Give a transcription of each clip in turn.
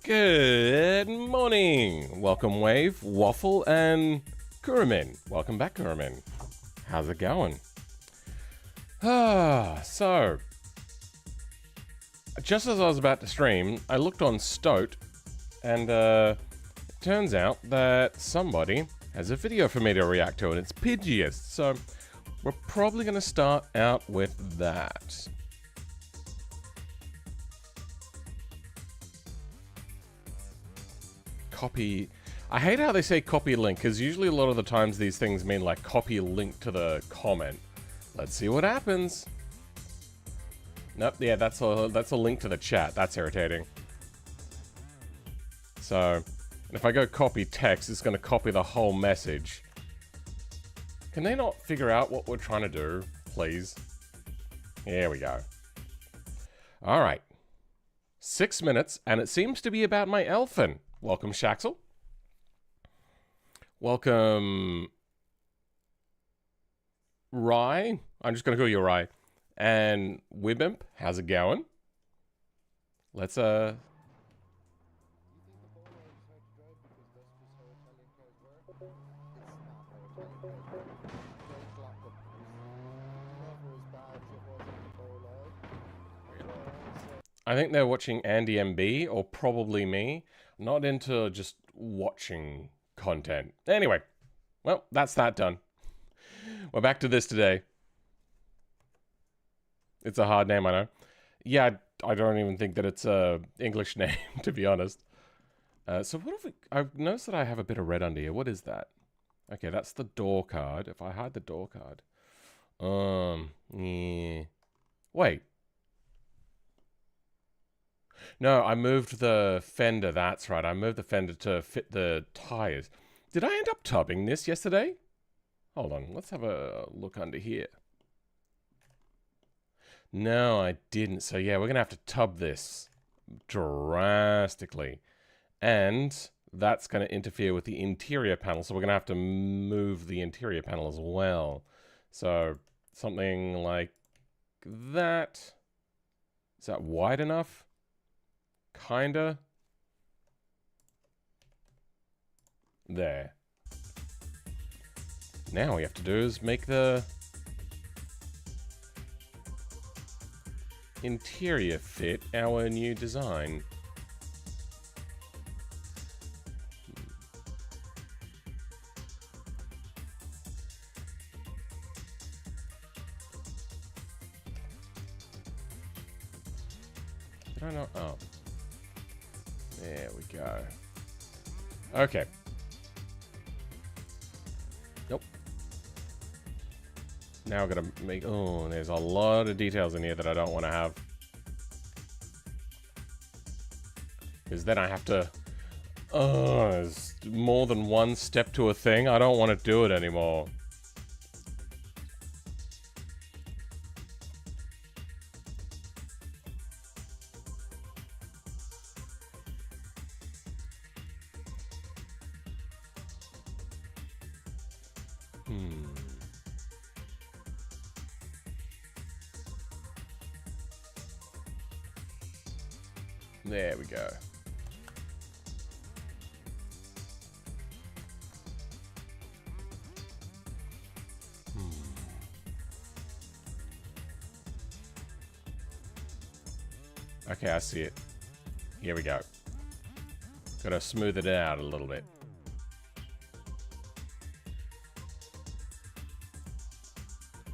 Good morning! Welcome Wave, Waffle, and Kurumin. Welcome back, Kurumin. How's it going? So, just as I was about to stream, I looked on Stoat, and it turns out that somebody has a video for me to react to, and it's Pidgeous. So, we're probably going to start out with that. copy. I hate how they say copy link, because usually a lot of the times these things mean like copy link to the comment. Let's see what happens. Nope, yeah, that's a link to the chat. That's irritating. So, if I go copy text, it's going to copy the whole message. Can they not figure out what we're trying to do, please? Here we go. All right. 6 minutes, and it seems to be about my elephant. Welcome, Shaxel. Welcome, Rye. I'm just going to call you Rye. And Wibimp, how's it going? Let's, I think they're watching Andy MB, or probably me. Not into just watching content. Anyway, well, that's that done. We're back to this today. It's a hard name, I know. Yeah, I don't even think that it's a English name, to be honest. So what have we... I've noticed that I have a bit of red under here. What is that? Okay, that's the door card. If I hide the door card... yeah. Wait. No, I moved the fender. That's right. I moved the fender to fit the tires. Did I end up tubbing this yesterday? Hold on. Let's have a look under here. No, I didn't. So yeah, we're going to have to tub this drastically. And that's going to interfere with the interior panel. So we're going to have to move the interior panel as well. So something like that. Is that wide enough? Kinda. There. Now all we have to do is make the interior fit our new design. Did I not? Oh. There we go. Okay. Nope. Now I've got to make... Oh, there's a lot of details in here that I don't want to have. Because then I have to... Oh, there's more than one step to a thing. I don't want to do it anymore. There we go. Okay, I see it. Here we go. Gotta smooth it out a little bit.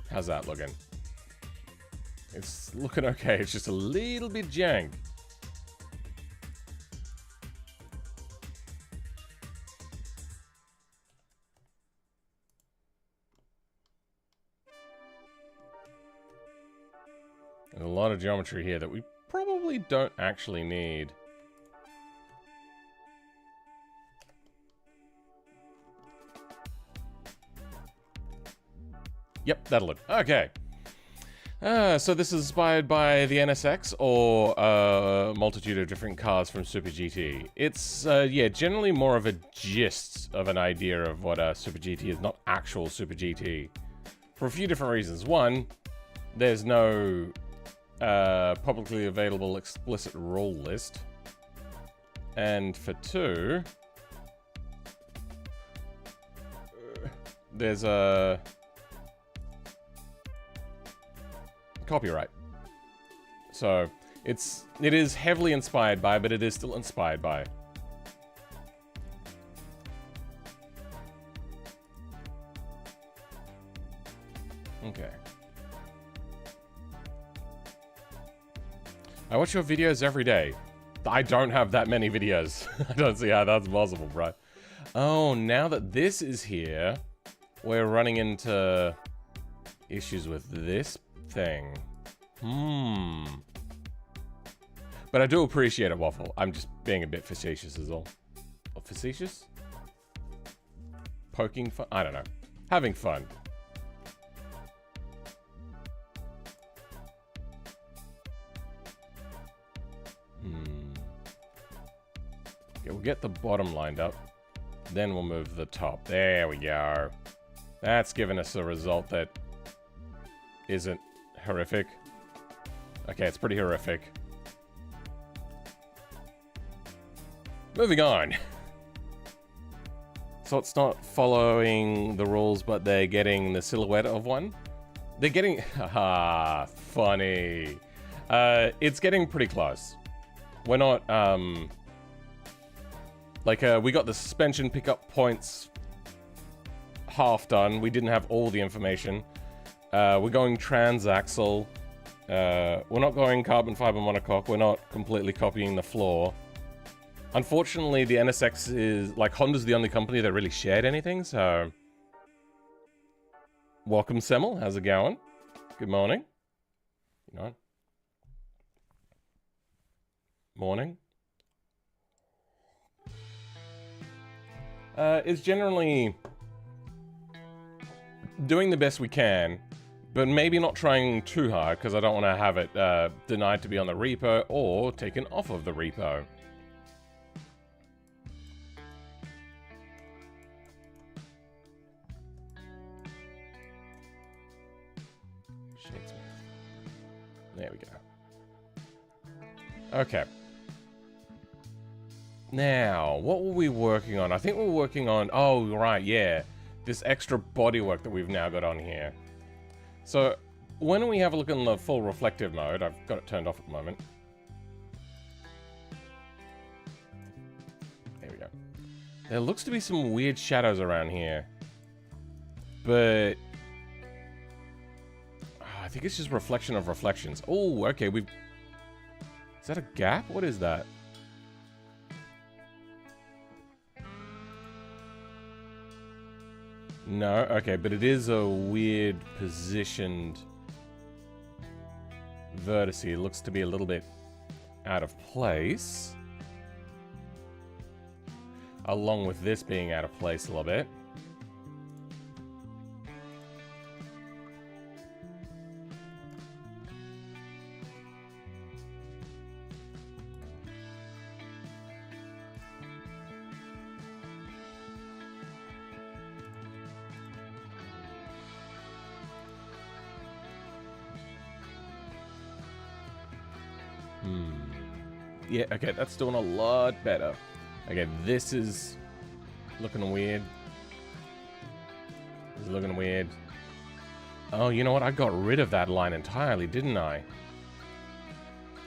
How's that looking? It's looking okay. It's just a little bit jank. There's a lot of geometry here that we probably don't actually need. Yep, that'll look. Okay. So this is inspired by the NSX or a multitude of different cars from Super-GT. It's, yeah, generally more of a gist of an idea of what a Super-GT is, not actual Super-GT. For a few different reasons. One, there's no publicly available explicit rule list. And for two, there's a copyright. So it is heavily inspired by, but it is still inspired by. Okay. I watch your videos every day. I don't have that many videos. I don't see how that's possible, bro. Oh, now that this is here, we're running into issues with this thing. But I do appreciate it, Waffle. I'm just being a bit facetious is all. Or facetious? Poking fun? I don't know. Having fun. Okay, we'll get the bottom lined up. Then we'll move the top. There we go. That's given us a result that isn't horrific. Okay, it's pretty horrific. Moving on. So it's not following the rules, but they're getting the silhouette of one. They're getting... Haha, funny. It's getting pretty close. We're not, we got the suspension pickup points half done. We didn't have all the information. We're going Transaxle. We're not going carbon fiber monocoque. We're not completely copying the floor. Unfortunately, the NSX is, Honda's the only company that really shared anything, so... Welcome, Semmel. How's it going? Good morning. Good night. Morning. It's generally doing the best we can, but maybe not trying too hard, because I don't want to have it denied to be on the repo or taken off of the repo. There we go. Okay. Now, what were we working on? I think we're working on... Oh, right, yeah. This extra bodywork that we've now got on here. So, when we have a look in the full reflective mode, I've got it turned off at the moment. There we go. There looks to be some weird shadows around here. But... I think it's just reflection of reflections. Oh, okay, we've... Is that a gap? What is that? No, okay, but it is a weird positioned vertice. It looks to be a little bit out of place. Along with this being out of place a little bit. Yeah, okay, that's doing a lot better. Okay, this is looking weird. This is looking weird. Oh, you know what? I got rid of that line entirely, didn't I?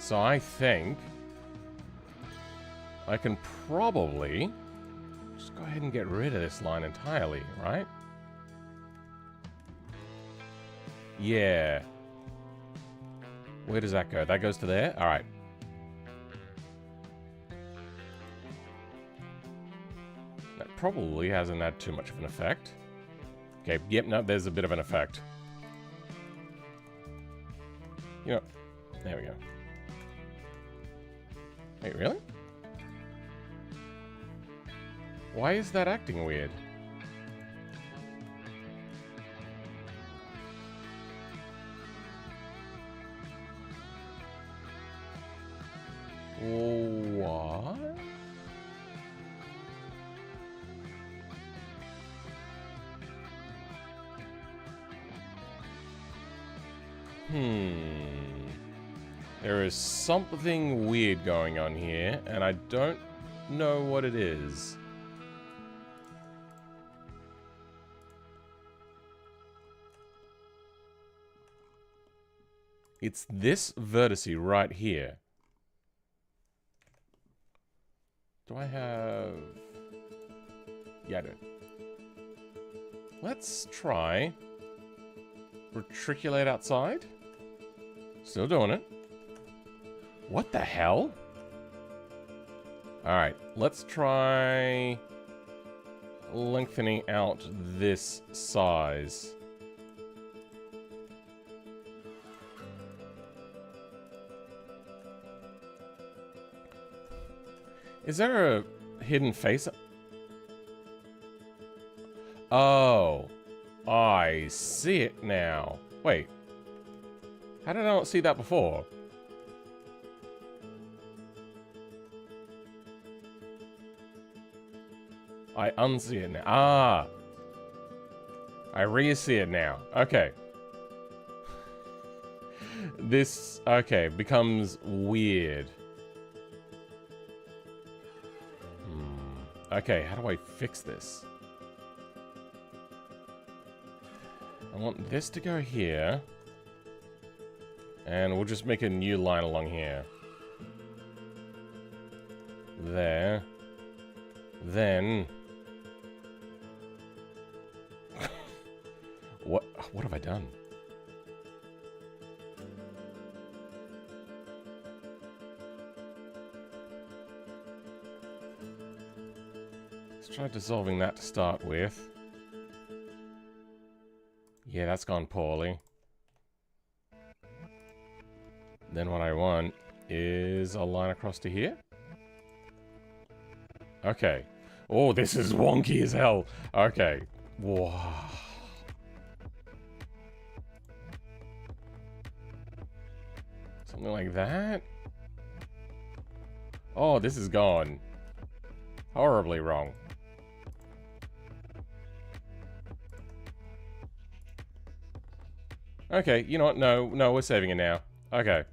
So I think I can probably just go ahead and get rid of this line entirely, right? Yeah. Where does that go? That goes to there? All right. That probably hasn't had too much of an effect. Okay, yep, no, there's a bit of an effect. You know, there we go. Wait, really? Why is that acting weird? What? There is something weird going on here, and I don't know what it is. It's this vertice right here. Do I have... Yeah, I do. Let's try... Retriculate outside? Still doing it. What the hell? Alright, let's try lengthening out this size. Is there a hidden face? Oh, I see it now. Wait, how did I not see that before? I unsee it now. Ah, I re-see it now. Okay. This, okay, becomes weird. Okay, how do I fix this? I want this to go here. And we'll just make a new line along here. There. Then... What have I done? Let's try dissolving that to start with. Yeah, that's gone poorly. Then what I want is a line across to here. Okay. Oh, this is wonky as hell. Okay. Wow. Something like that? Oh, this is gone horribly wrong. Okay, you know what? No, we're saving it now. Okay.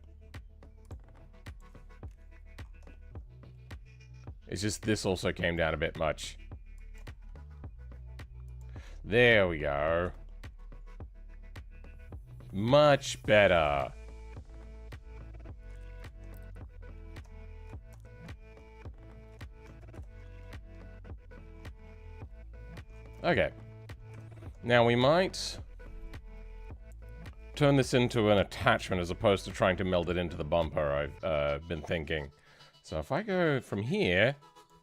It's just this also came down a bit much. There we go. Much better. Okay. Now we might turn this into an attachment as opposed to trying to meld it into the bumper, I've been thinking. So if I go from here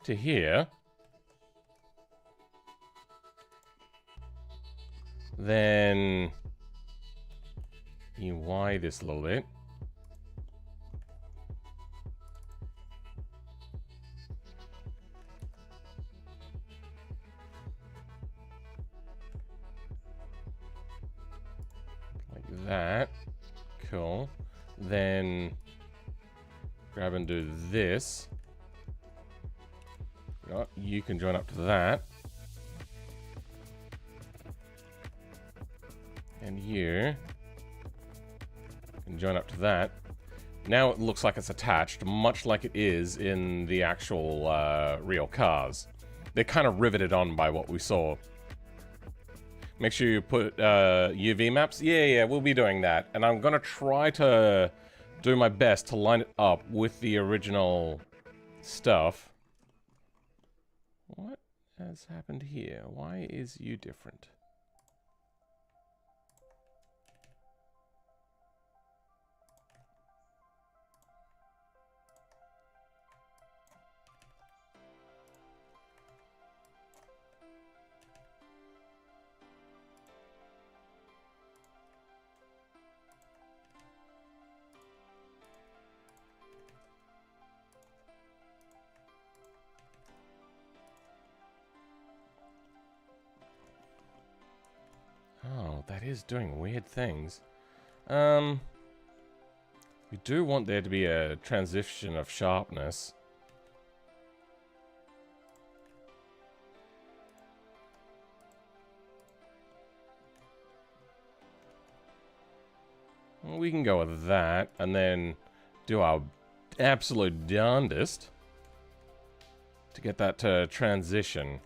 to here, then you Y this a little bit. Like that. Cool. Then grab and do this. Oh, you can join up to that. And you can join up to that. Now it looks like it's attached, much like it is in the actual real cars. They're kind of riveted on by what we saw. Make sure you put UV maps. Yeah, we'll be doing that. And I'm going to try to do my best to line it up with the original stuff. What has happened here? Why is you different? Oh, that is doing weird things. We do want there to be a transition of sharpness. Well, we can go with that, and then do our absolute darndest to get that to transition.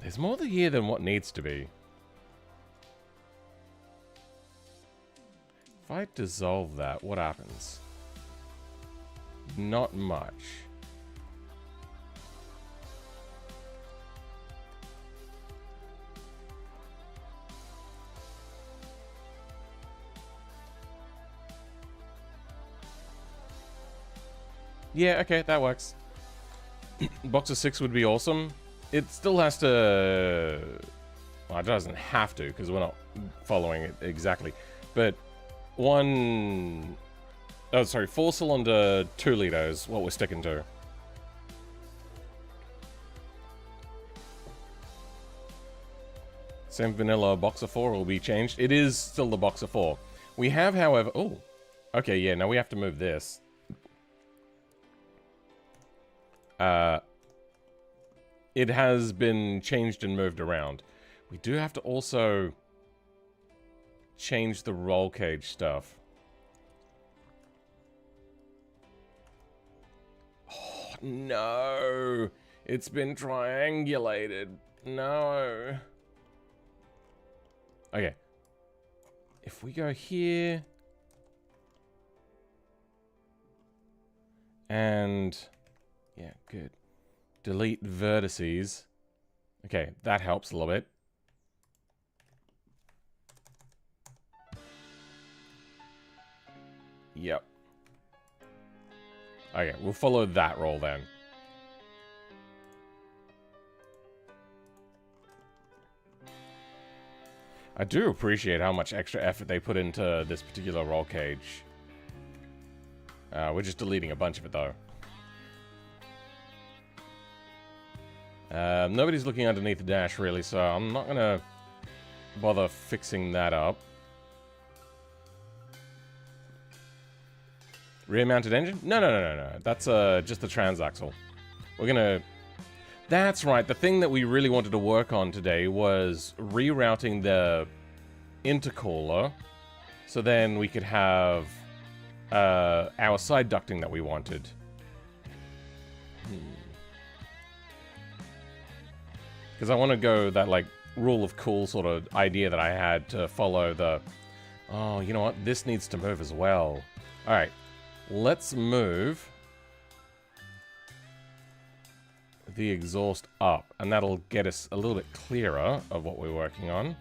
There's more here than what needs to be. If I dissolve that, what happens? Not much. Yeah, okay, that works. Box of 6 would be awesome. It still has to... Well, it doesn't have to, because we're not following it exactly. But 4-cylinder 2 liters, what we're sticking to. Same vanilla Boxer 4 will be changed. It is still the Boxer 4. We have, however... Oh, okay, yeah, now we have to move this. It has been changed and moved around. We do have to also change the roll cage stuff. Oh, no. It's been triangulated. No. Okay. If we go here... And... Yeah, good. Delete vertices. Okay, that helps a little bit. Yep. Okay, we'll follow that roll then. I do appreciate how much extra effort they put into this particular roll cage. We're just deleting a bunch of it though. Nobody's looking underneath the dash really, so I'm not gonna bother fixing that up. Rear-mounted engine? No. That's just the transaxle. We're gonna... That's right, the thing that we really wanted to work on today was rerouting the intercooler so then we could have our side ducting that we wanted. Because I want to go that, like, rule of cool sort of idea that I had to follow the... Oh, you know what? This needs to move as well. Alright. Let's move the exhaust up, and that'll get us a little bit clearer of what we're working on.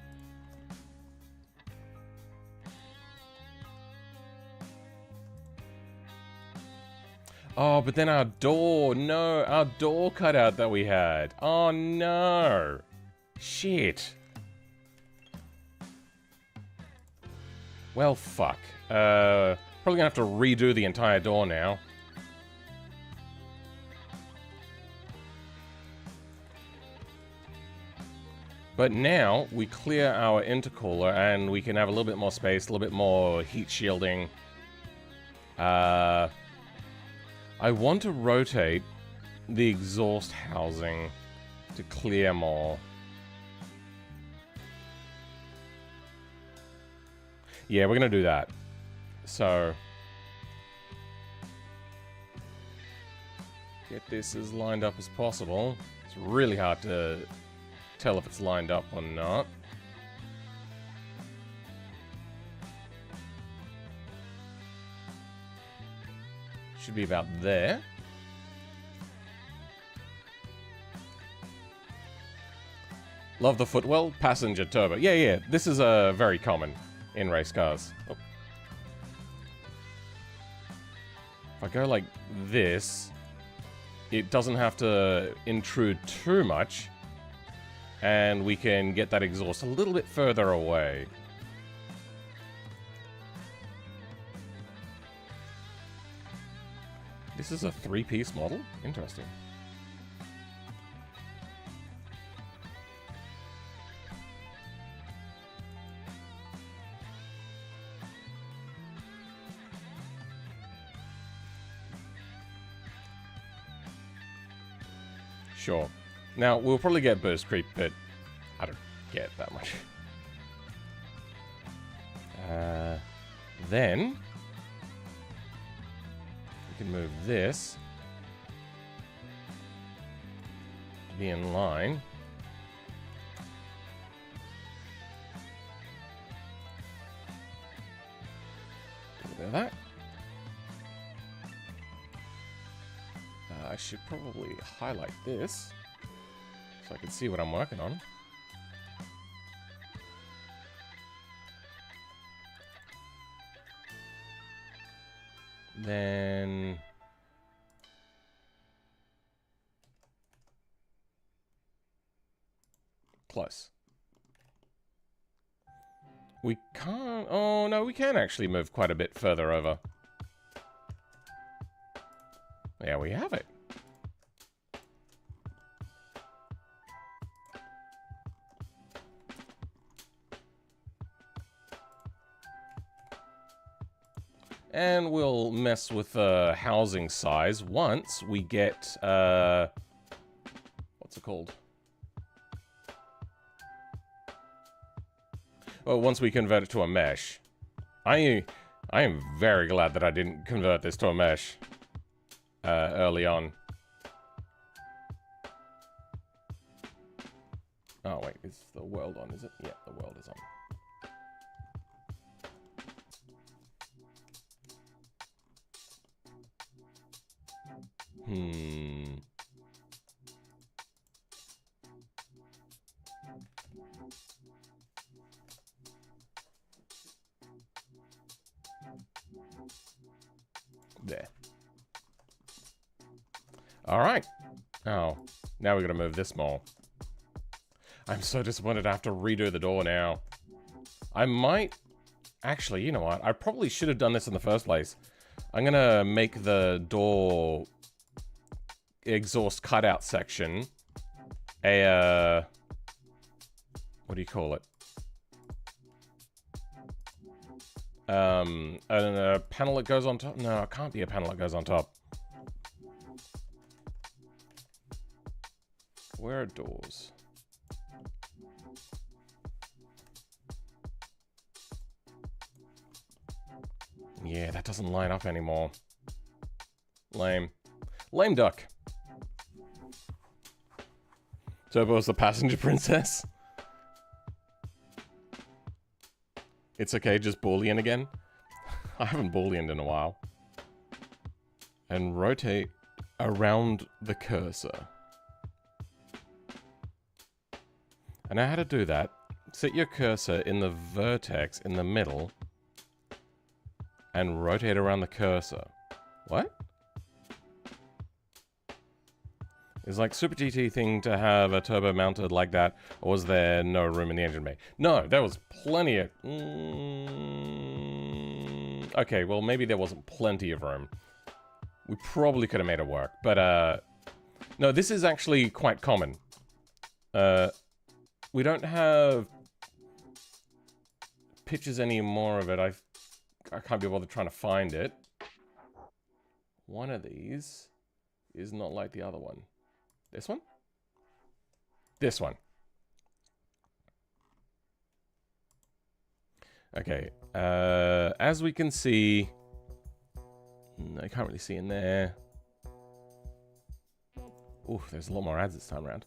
Oh, but then our door, no, our door cutout that we had. Oh no, shit. Well, fuck. Probably gonna have to redo the entire door now. But now, we clear our intercooler and we can have a little bit more space, a little bit more heat shielding. I want to rotate the exhaust housing to clear more. Yeah, we're gonna do that. So, get this as lined up as possible. It's really hard to tell if it's lined up or not. Should be about there. Love the footwell, passenger turbo. Yeah, this is very common in race cars. Oh. If I go like this, it doesn't have to intrude too much, and we can get that exhaust a little bit further away. This is a 3-piece model? Interesting. Sure. Now, we'll probably get burst creep, but I don't get that much. Then we can move this to be in line. A little bit of that. I should probably highlight this so I can see what I'm working on. Then close. We can't... Oh, no, we can actually move quite a bit further over. There we have it. And we'll mess with the housing size once we get... what's it called? Well, once we convert it to a mesh. I am very glad that I didn't convert this to a mesh early on. Oh, wait, is the world on, is it? Yeah, the world is on. There. All right. Oh, now we gotta move this more. I'm so disappointed I have to redo the door now. I might... Actually, you know what? I probably should have done this in the first place. I'm gonna make the door exhaust cutout section a, what do you call it? A panel that goes on top? No, it can't be a panel that goes on top. Where are doors? Yeah, that doesn't line up anymore. Lame. Lame duck. Turbo's the passenger princess. It's okay, just Boolean again. I haven't Booleaned in a while. And rotate around the cursor. I know how to do that. Set your cursor in the vertex in the middle. And rotate around the cursor. What? Is like Super-GT thing to have a turbo mounted like that, or was there no room in the engine bay? No, there was plenty of... Okay, well maybe there wasn't plenty of room. We probably could have made it work, but no, this is actually quite common. We don't have pictures anymore of it. I can't be bothered trying to find it. One of these is not like the other one. This one? This one. Okay, as we can see... I can't really see in there. Ooh, there's a lot more ads this time around.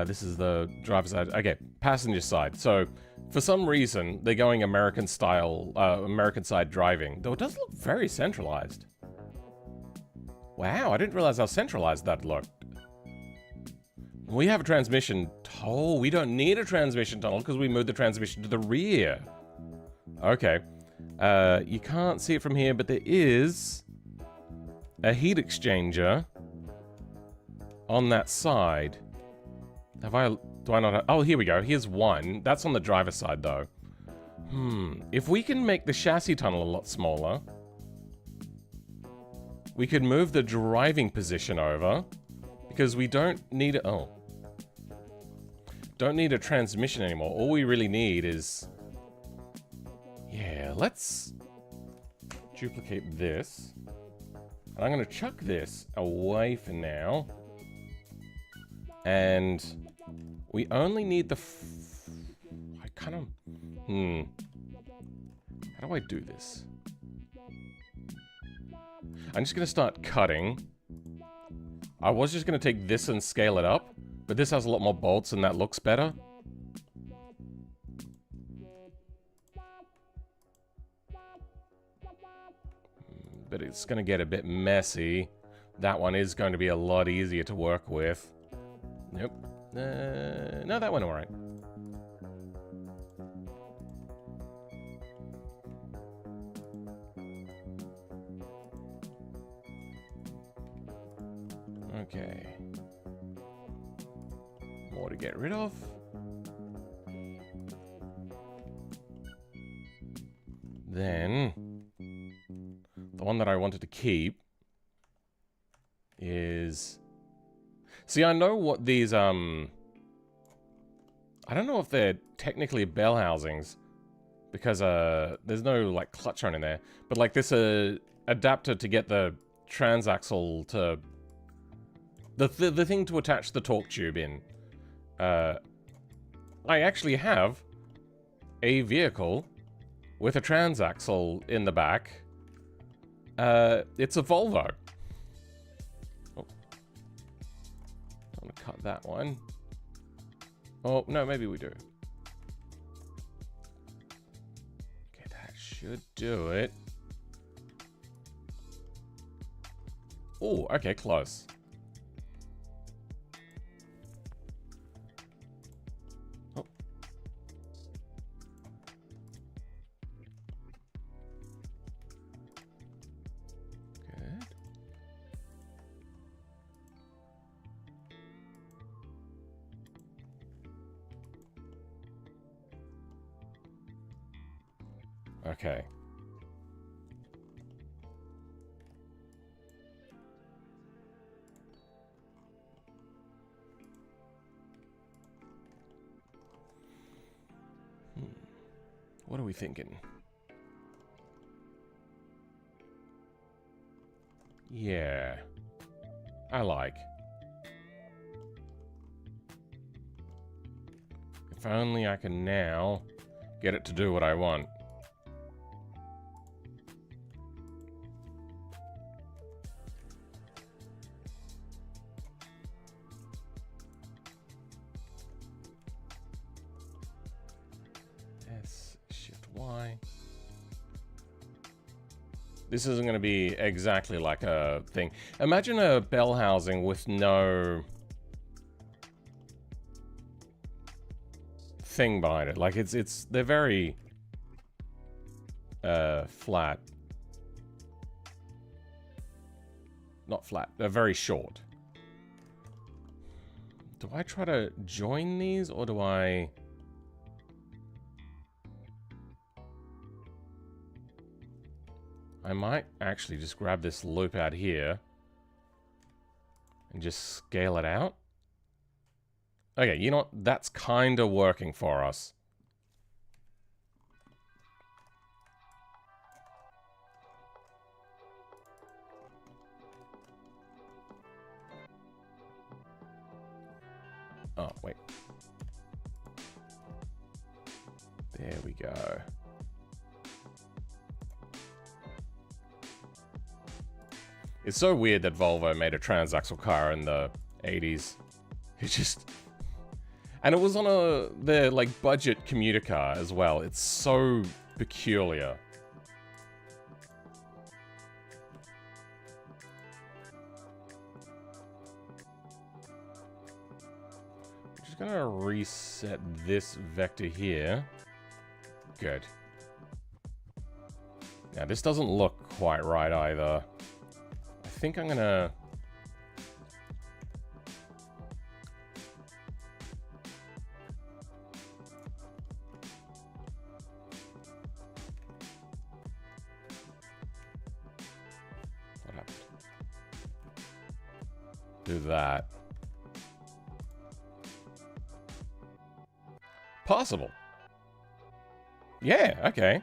This is the driver's side. Okay, passenger side. So, for some reason, they're going American style, American side driving. Though it does look very centralized. Wow, I didn't realize how centralized that looked. We have a transmission... Oh, we don't need a transmission tunnel because we moved the transmission to the rear. Okay. You can't see it from here, but there is a heat exchanger on that side. Do I not have... Oh, here we go. Here's one. That's on the driver's side, though. If we can make the chassis tunnel a lot smaller, we could move the driving position over, because we don't need... Oh. Don't need a transmission anymore. All we really need is... Yeah, let's duplicate this. And I'm going to chuck this away for now. And we only need the... I kind of... How do I do this? I'm just going to start cutting. I was just going to take this and scale it up, but this has a lot more bolts and that looks better. But it's going to get a bit messy. That one is going to be a lot easier to work with. Nope. No, that went alright. Okay. More to get rid of. Then, the one that I wanted to keep is... See, I know what these, I don't know if they're technically bell housings, because, there's no, like, clutch on in there. But, like, this, adapter to get the transaxle to... The thing to attach the torque tube in. I actually have a vehicle with a transaxle in the back. It's a Volvo. Oh. I'm gonna cut that one. Oh, no, maybe we do. Okay, that should do it. Oh, okay, close. Oh. Good. Okay. What are we thinking? Yeah. I like. If only I can now get it to do what I want. This isn't going to be exactly like a thing. Imagine a bell housing with no thing behind it. Like they're very flat. Not flat. They're very short. Do I try to join these or do I... I might actually just grab this loop out here and just scale it out. Okay, you know what? That's kind of working for us. Oh, wait. There we go. It's so weird that Volvo made a transaxle car in the 80s. It just... And it was on their, like, budget commuter car as well. It's so peculiar. I'm just gonna reset this vector here. Good. Now, this doesn't look quite right either. I think I'm gonna... What happened? Do that. Possible. Yeah, okay.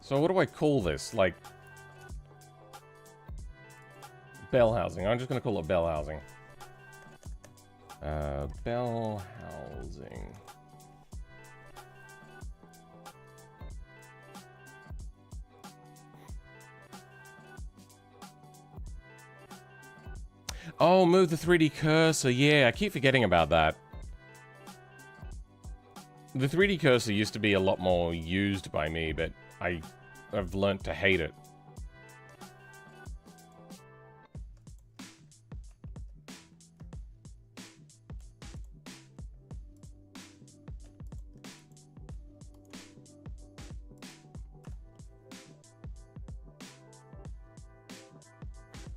So what do I call this? Like... Bell housing. I'm just gonna call it bell housing. Bell housing. Oh, move the 3D cursor. Yeah, I keep forgetting about that. The 3D cursor used to be a lot more used by me, but I've learnt to hate it.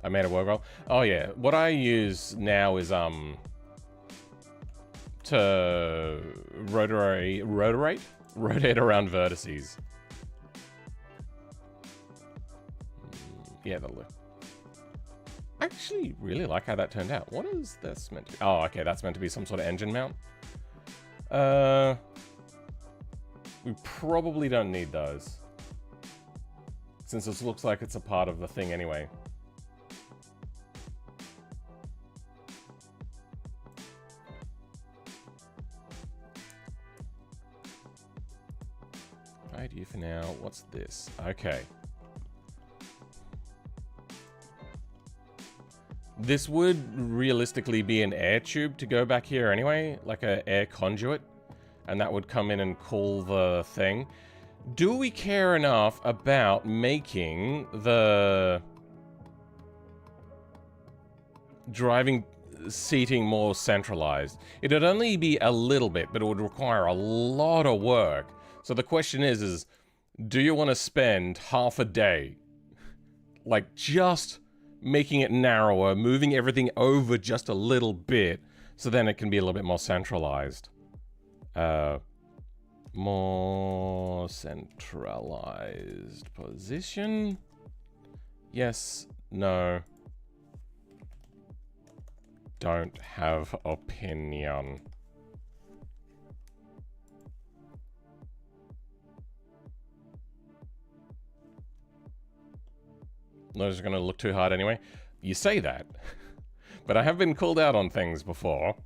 I made it work well. Oh yeah, what I use now is to rotate around vertices. Yeah, that'll do. I actually really like how that turned out. What is this meant to be? Oh, okay, that's meant to be some sort of engine mount. We probably don't need those, since this looks like it's a part of the thing anyway. Idea for now. What's this? Okay. This would realistically be an air tube to go back here anyway, like an air conduit, and that would come in and cool the thing. Do we care enough about making the driving seating more centralized? It'd only be a little bit, but it would require a lot of work. So the question is do you want to spend half a day, like, just making it narrower, moving everything over just a little bit, so then it can be a little bit more centralized? More centralized position? Yes, no. Don't have opinion. Not just gonna look too hard anyway. You say that, but I have been called out on things before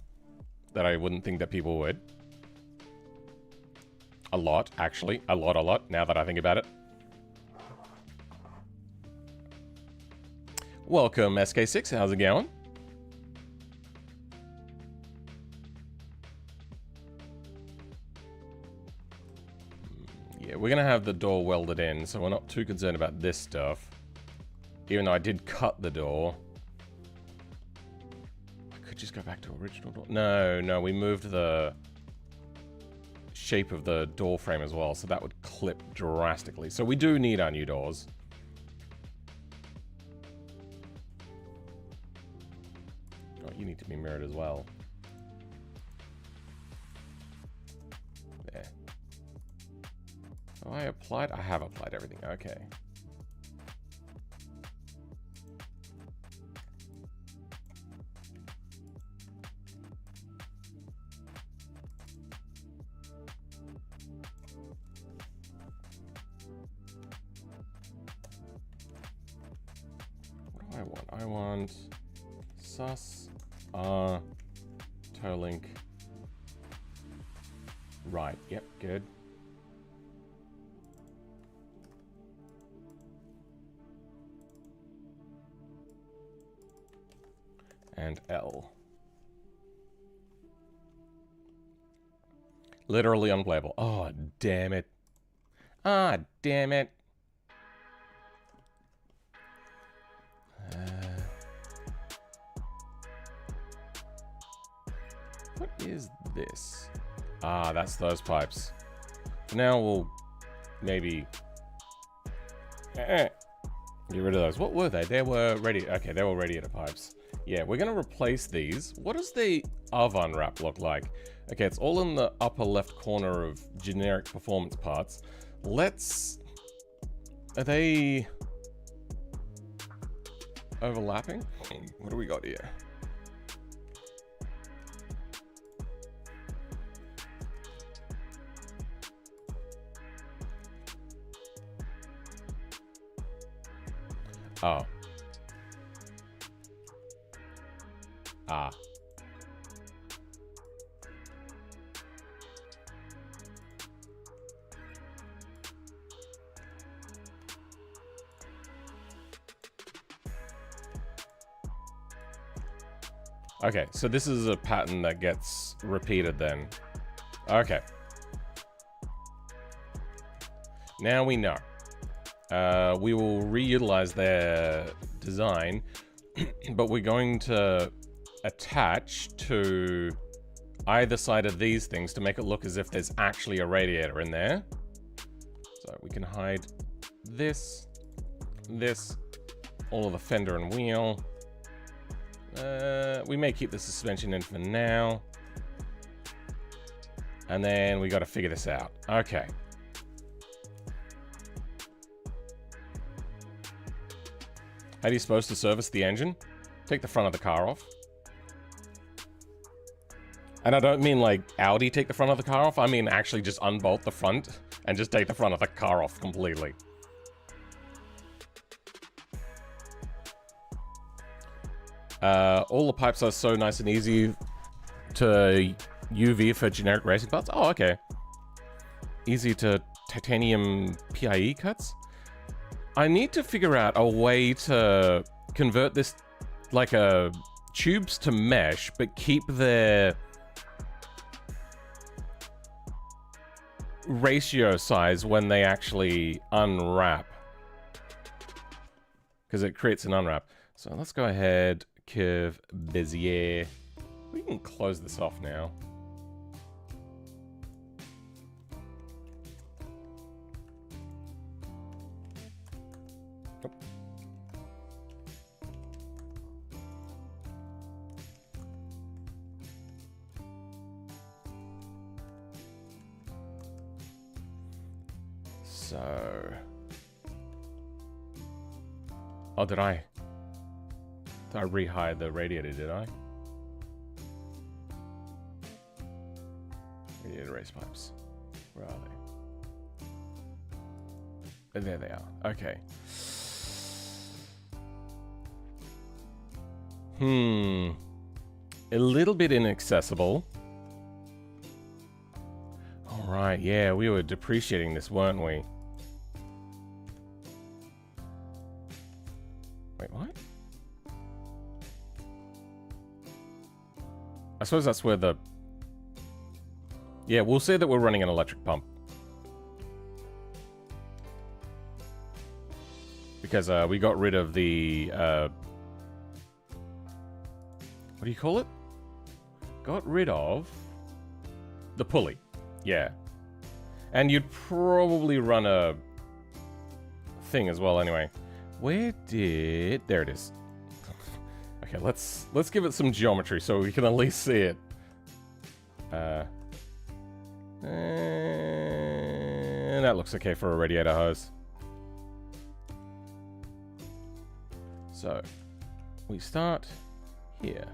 that I wouldn't think that people would. A lot, actually. A lot, now that I think about it. Welcome, SK6. How's it going? Yeah, we're gonna have the door welded in, so we're not too concerned about this stuff. Even though I did cut the door. I could just go back to original door. No, we moved the shape of the door frame as well, so that would clip drastically. So we do need our new doors. Oh, you need to be mirrored as well. There. Oh, I have applied everything. Okay. I want sus r toe link right. Yep, good. And L. Literally unplayable. Oh, damn it. Ah, damn it. What is this? Ah, that's those pipes. Now we'll maybe get rid of those. What were they? They were ready. Okay, they were radiator pipes. Yeah, we're gonna replace these. What does the oven wrap look like? Okay, it's all in the upper left corner of generic performance parts. Are they overlapping? What do we got here? Oh. Ah. Okay, so this is a pattern that gets repeated then. Okay. Now we know. We will reutilize their design, but we're going to attach to either side of these things to make it look as if there's actually a radiator in there. So we can hide this, all of the fender and wheel. We may keep the suspension in for now. And then we got to figure this out. Okay. How are you supposed to service the engine? Take the front of the car off. And I don't mean like Audi take the front of the car off. I mean actually just unbolt the front and just take the front of the car off completely. All the pipes are so nice and easy to UV for generic racing parts. Oh, okay. Easy to titanium PIE cuts. I need to figure out a way to convert this like tubes to mesh, but keep their ratio size when they actually unwrap. Because it creates an unwrap. So let's go ahead, curve Bezier. We can close this off now. So... Oh, did I rehire the radiator, did I? Radiator race pipes. Where are they? Oh, there they are. Okay. A little bit inaccessible. Alright, yeah, we were depreciating this, weren't we? Wait, what? I suppose that's where the... Yeah, we'll say that we're running an electric pump. Because we got rid of the... what do you call it? Got rid of... the pulley. Yeah. And you'd probably run a... thing as well anyway. Where did... There it is. Okay, let's give it some geometry so we can at least see it. And that looks okay for a radiator hose. So, we start here.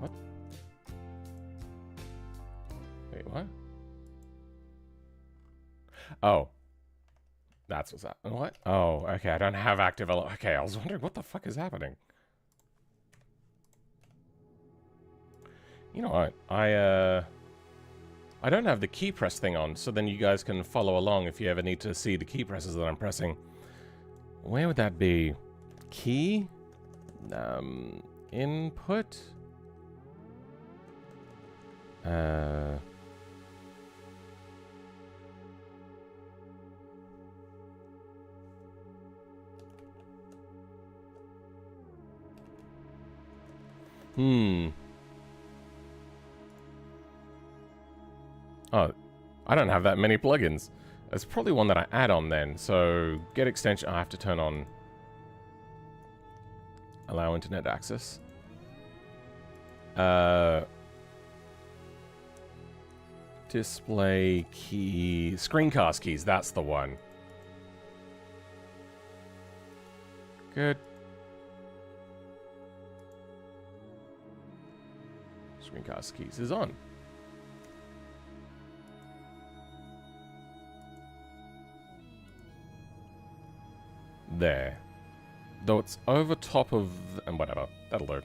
What? Wait, what? Oh. That's what's that. What? Oh, okay, I don't have active... Okay, I was wondering what the fuck is happening. You know what? I don't have the key press thing on, so then you guys can follow along if you ever need to see the key presses that I'm pressing. Where would that be? Key? Input? Oh, I don't have that many plugins. There's probably one that I add on then. So, get extension. I have to turn on allow internet access. Display key, screencast keys. That's the one. Good. Screencast keys is on. There. Though it's over top of... and whatever. That'll do.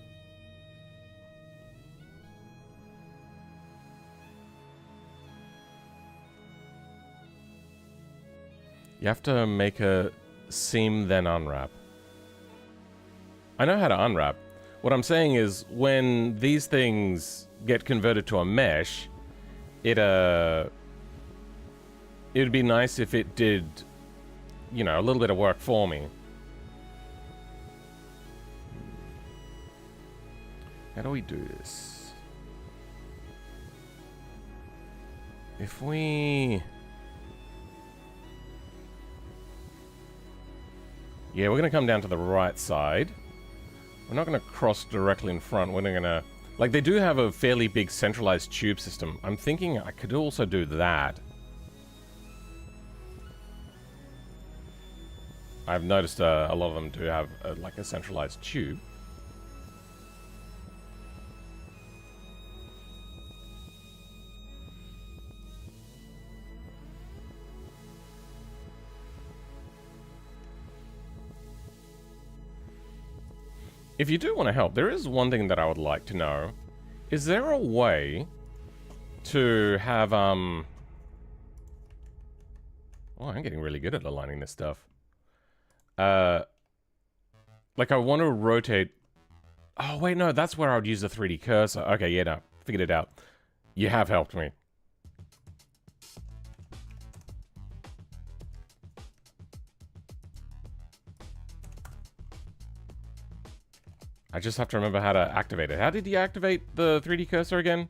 You have to make a seam, then unwrap. I know how to unwrap. What I'm saying is, when these things get converted to a mesh, it'd be nice if it did... you know, a little bit of work for me. How do we do this? If we... Yeah, we're going to come down to the right side. We're not going to cross directly in front. We're going to... Like, they do have a fairly big centralized tube system. I'm thinking I could also do that. I've noticed a lot of them do have, like, a centralized tube. If you do want to help, there is one thing that I would like to know. Is there a way to have, Oh, I'm getting really good at aligning this stuff. Like, I want to rotate... Oh, wait, no, that's where I would use the 3D cursor. Okay, yeah, no, figured it out. You have helped me. I just have to remember how to activate it. How did you activate the 3D cursor again?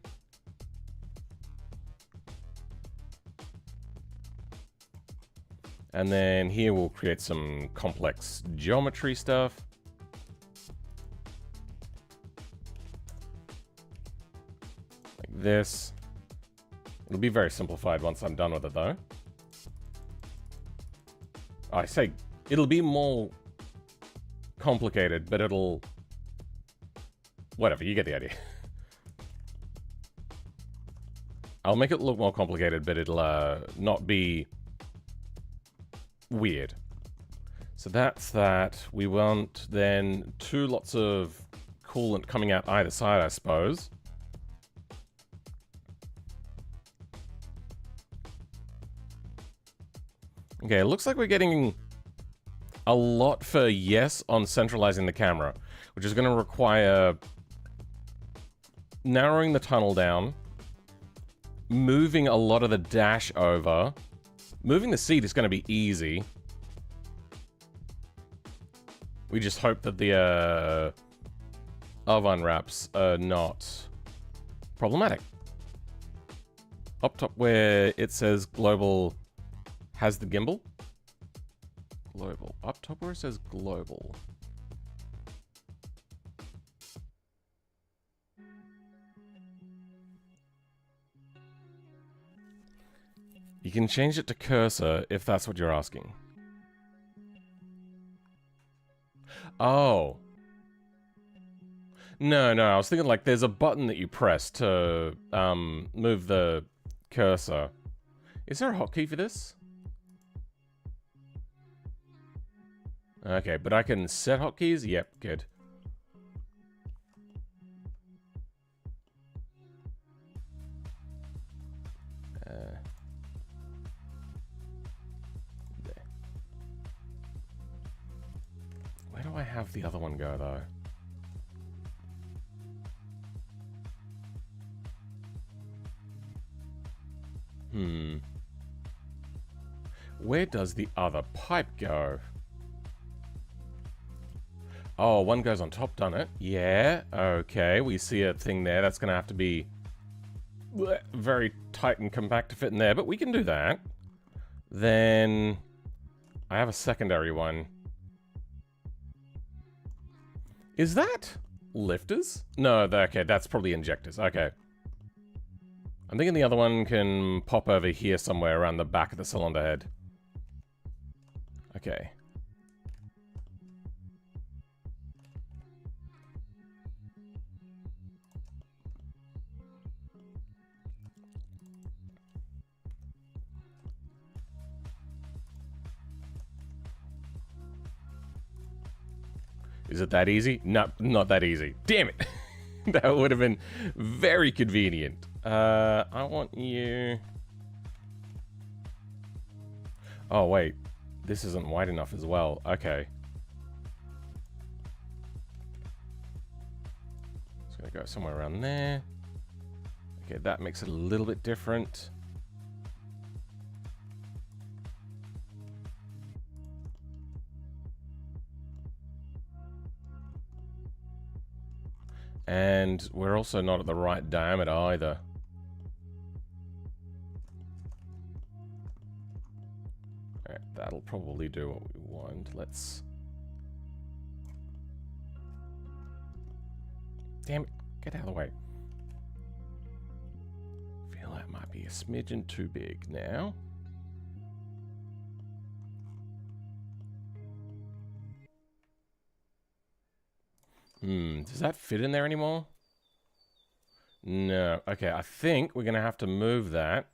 And then here we'll create some complex geometry stuff. Like this. It'll be very simplified once I'm done with it, though. I say it'll be more complicated, but it'll... Whatever, you get the idea. I'll make it look more complicated, but it'll not be weird. So that's that. We want then 2 lots of coolant coming out either side, I suppose. Okay, it looks like we're getting a lot for yes on centralizing the camera, which is going to require narrowing the tunnel down, moving a lot of the dash over. Moving the seat is going to be easy. We just hope that the oven wraps are not problematic. Up top where it says global has the gimbal. Global. Up top where it says global. You can change it to cursor if that's what you're asking. Oh. No, I was thinking like there's a button that you press to move the cursor. Is there a hotkey for this? Okay, but I can set hotkeys? Yep, good. Where do I have the other one go, though? Where does the other pipe go? Oh, one goes on top, done it. Yeah, okay. We see a thing there. That's going to have to be very tight and compact to fit in there, but we can do that. Then I have a secondary one. Is that lifters? No, okay, that's probably injectors. Okay. I'm thinking the other one can pop over here somewhere around the back of the cylinder head. Okay. Is it that easy? No, not that easy. Damn it! That would have been very convenient. I want you... Oh, wait. This isn't wide enough as well. Okay. It's gonna go somewhere around there. Okay, that makes it a little bit different. And we're also not at the right diameter either. Alright, that'll probably do what we want. Let's Damn it. Get out of the way. Feel that might be a smidgen too big now. Does that fit in there anymore? No. Okay, I think we're going to have to move that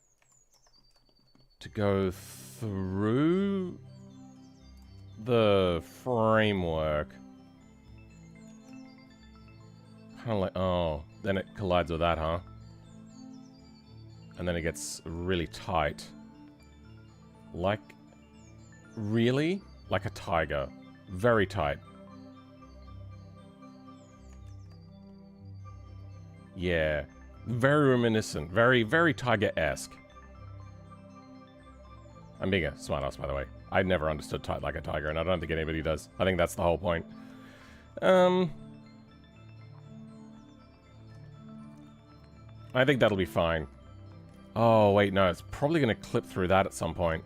to go through the framework. Kind of like, oh, then it collides with that, huh? And then it gets really tight. Like, really? Like a tiger. Very tight. Yeah. Very reminiscent. Very, very tiger-esque. I'm being a smart ass, by the way. I never understood tight like a tiger, and I don't think anybody does. I think that's the whole point. I think that'll be fine. Oh, wait, no. It's probably going to clip through that at some point.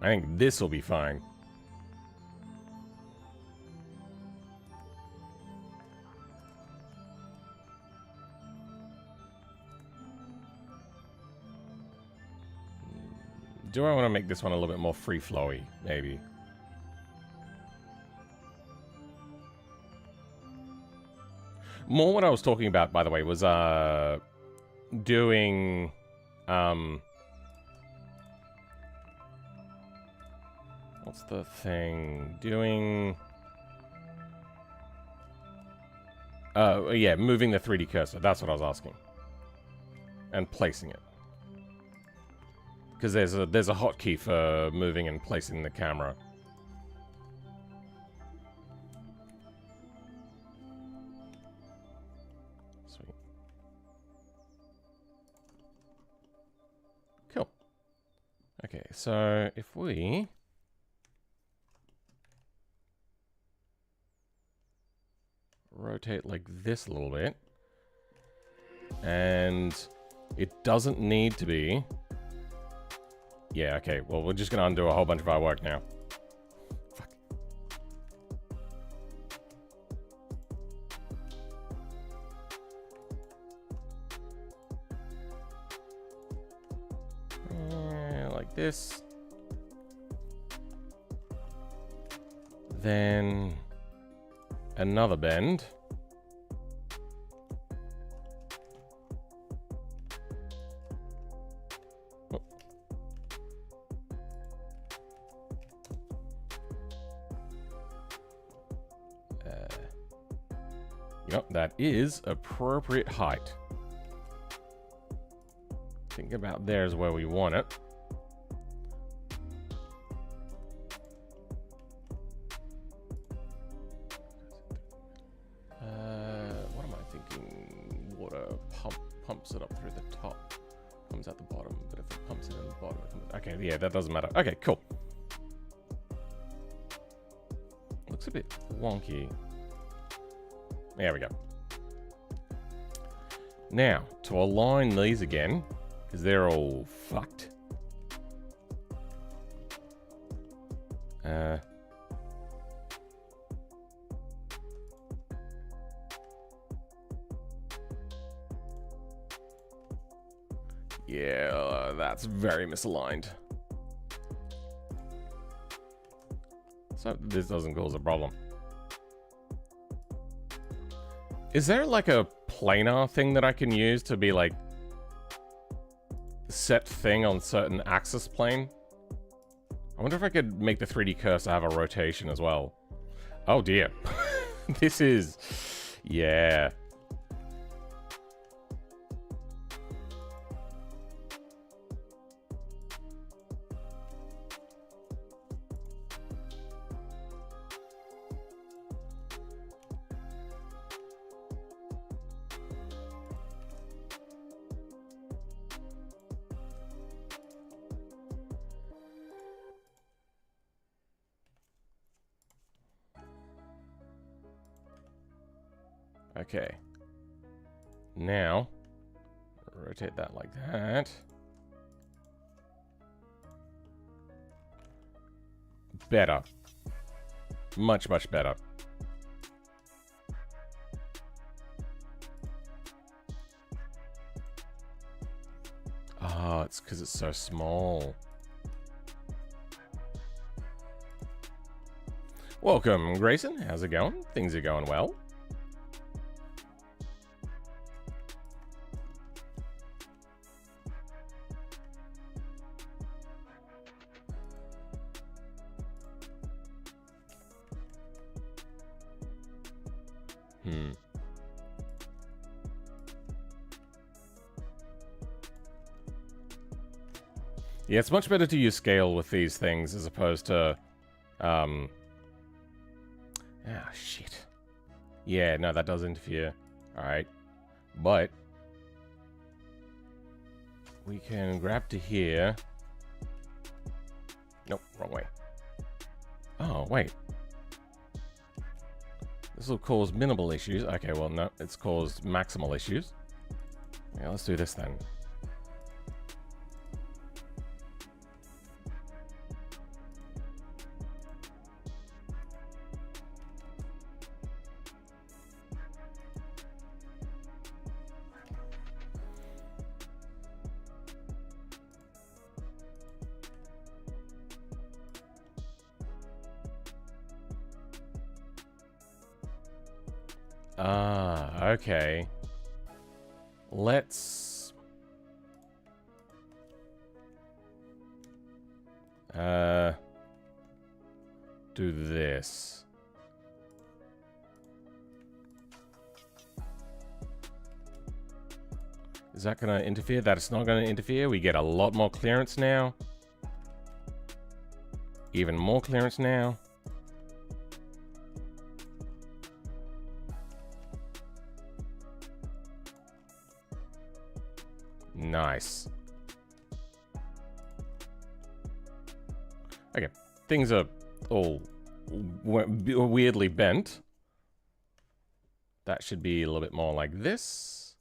I think this will be fine. Do I want to make this one a little bit more free-flowy, maybe? More what I was talking about, by the way, was doing what's the thing? Doing yeah, moving the 3D cursor. That's what I was asking. And placing it. Because there's a hotkey for moving and placing the camera. Sweet. Cool. Okay, so if we rotate like this a little bit, and it doesn't need to be. Yeah, okay. Well, we're just going to undo a whole bunch of our work now. Fuck. Like this. Then another bend. Yep, that is appropriate height. Think about there's where we want it. What am I thinking? Water pumps it up through the top. Comes out the bottom, but if it pumps it in the bottom, it comes... Okay, yeah, that doesn't matter. Okay, cool. Looks a bit wonky. There we go. Now, to align these again, because they're all fucked. Yeah, that's very misaligned. So this doesn't cause a problem. Is there like a planar thing that I can use to be like set thing on certain axis plane? I wonder if I could make the 3D cursor have a rotation as well. Oh dear. This is... yeah. Okay. Now, rotate that like that. Better. Much, much better. because it's so small. Welcome, Grayson. How's it going? Things are going well. Yeah, it's much better to use scale with these things as opposed to, ah, shit. Yeah, no, that does interfere. Alright. But we can grab to here. Nope, wrong way. Oh, wait. This will cause minimal issues. Okay, well, no, it's caused maximal issues. Yeah, let's do this then. Ah, okay. Let's... do this. Is that going to interfere? That's not going to interfere. We get a lot more clearance now. Even more clearance now. Nice. Okay, things are all weirdly bent. That should be a little bit more like this.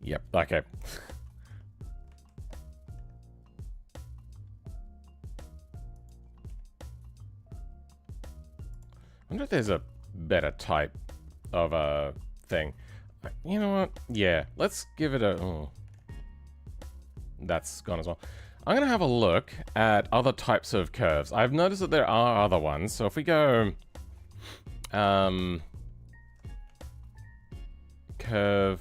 Yep, okay. I wonder if there's a better type of a thing. You know what? Yeah, let's give it a... Oh. That's gone as well. I'm going to have a look at other types of curves. I've noticed that there are other ones. So if we go... curve...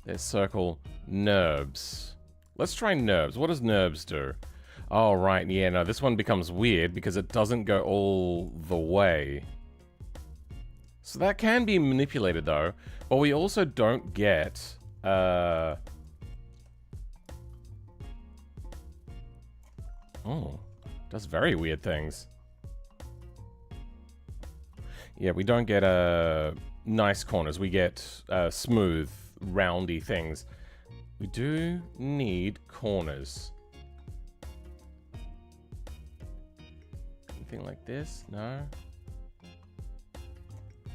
There's circle... NURBS. Let's try NURBS. What does NURBS do? Oh, right. Yeah, no, this one becomes weird because it doesn't go all the way. So that can be manipulated, though. But we also don't get... Oh. Does very weird things. Yeah, we don't get nice corners. We get smooth, roundy things. We do need corners. Anything like this? No.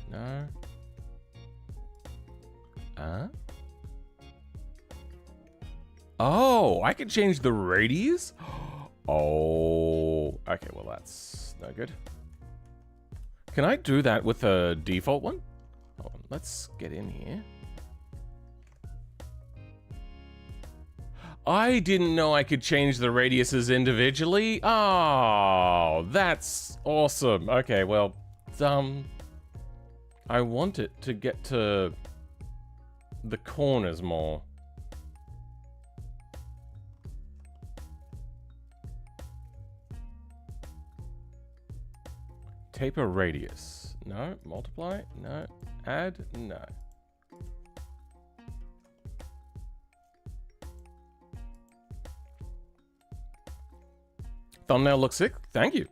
No. Oh, I can change the radius? Oh. Okay, well that's no good. Can I do that with a default one? Hold on, let's get in here. I didn't know I could change the radiuses individually. Oh, that's awesome. Okay, well, I want it to get to the corners more. Taper radius. No. Multiply. No. Add. No. Thumbnail looks sick. Thank you.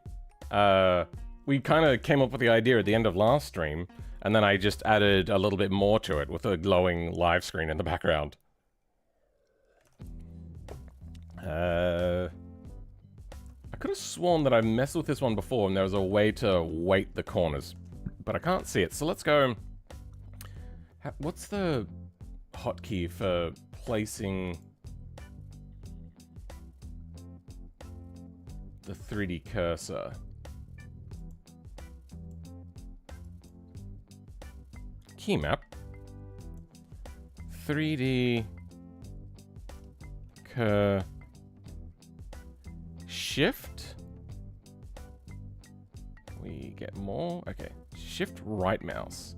We kind of came up with the idea at the end of last stream, and then I just added a little bit more to it with a glowing live screen in the background. I could have sworn that I messed with this one before and there was a way to weight the corners, but I can't see it. So let's go. What's the hotkey for placing the 3D cursor? key map. 3D cur shift. Can we get more? Okay. Shift right mouse.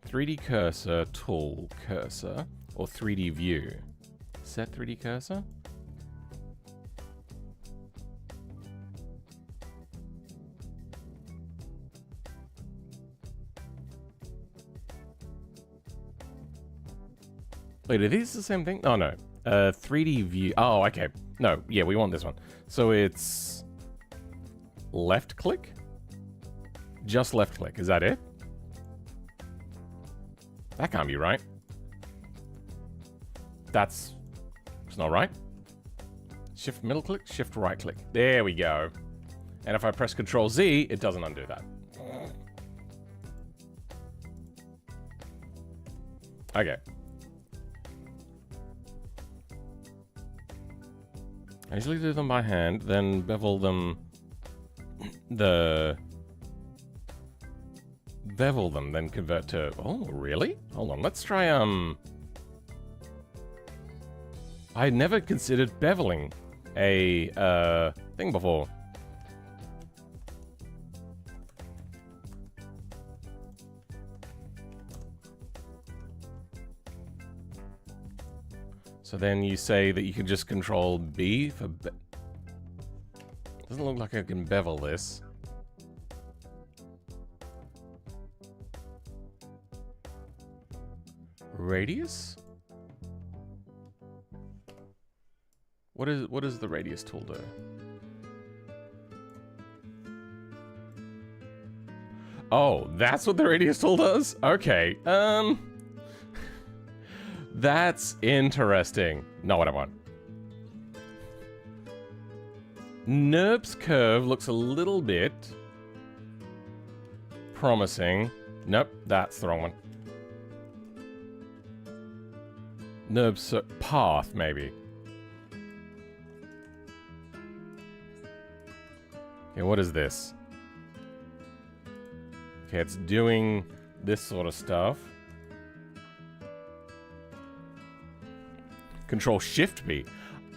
3D cursor tool cursor or 3D view. Set 3D cursor. Wait, are these the same thing? Oh, no. 3D view. Oh, okay. No, yeah, we want this one. So it's left click? Just left click. Is that it? That can't be right. It's not right. Shift middle click, shift right click. There we go. And if I press Control Z, it doesn't undo that. Okay. I usually do them by hand, then bevel them. Bevel them, then convert to. Oh, really? Hold on. Let's try. I had never considered beveling a thing before. So then you say that you can just control B for doesn't look like I can bevel this. Radius? What does the radius tool do? Oh, that's what the radius tool does? Okay. That's interesting. Not what I want. NURBS curve looks a little bit promising. Nope, that's the wrong one. NURBS path, maybe. Okay, what is this? Okay, it's doing this sort of stuff. Control Shift B.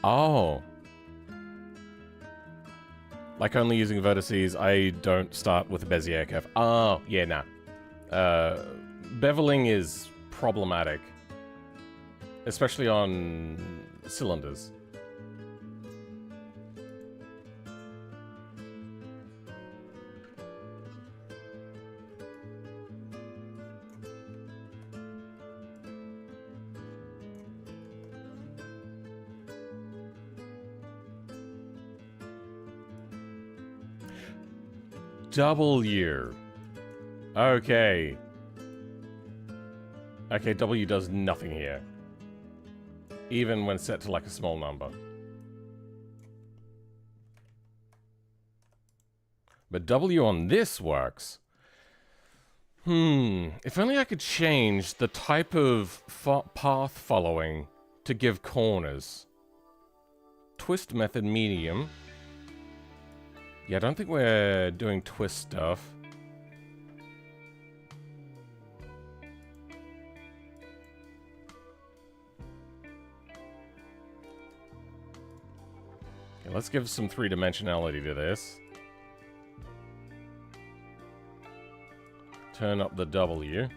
Oh. Like only using vertices, I don't start with a Bezier curve. Oh, yeah, nah. Beveling is problematic. Especially on cylinders. W. Okay. Okay, W does nothing here. Even when set to like a small number. But W on this works. If only I could change the type of path following to give corners. Twist method medium. Yeah, I don't think we're doing twist stuff. Okay, let's give some three-dimensionality to this. Turn up the W.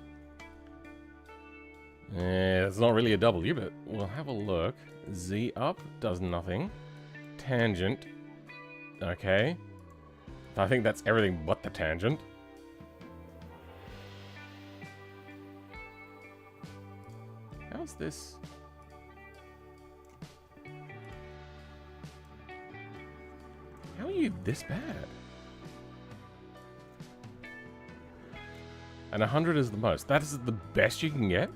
It's not really a W, but we'll have a look. Z up does nothing. Tangent. Okay. I think that's everything but the tangent. How's this? How are you this bad? And 100 is the most. That is the best you can get?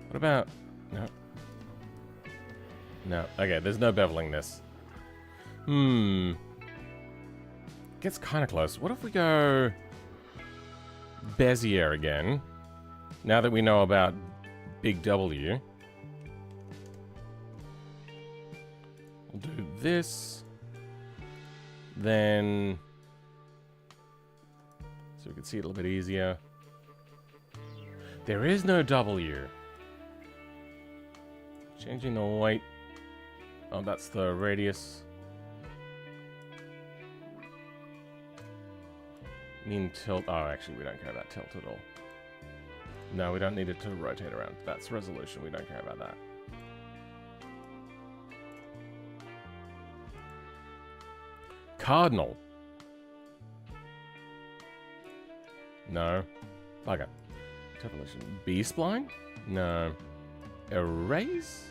What about... No. No. Okay, there's no beveling this. Gets kind of close. What if we go Bezier again? Now that we know about big W. We'll do this. Then... so we can see it a little bit easier. There is no W. Changing the weight. Oh, that's the radius. Mean tilt. Oh, actually, we don't care about tilt at all. No, we don't need it to rotate around. That's resolution. We don't care about that. Cardinal. No. Okay. Interpolation. B-spline? No. Erase?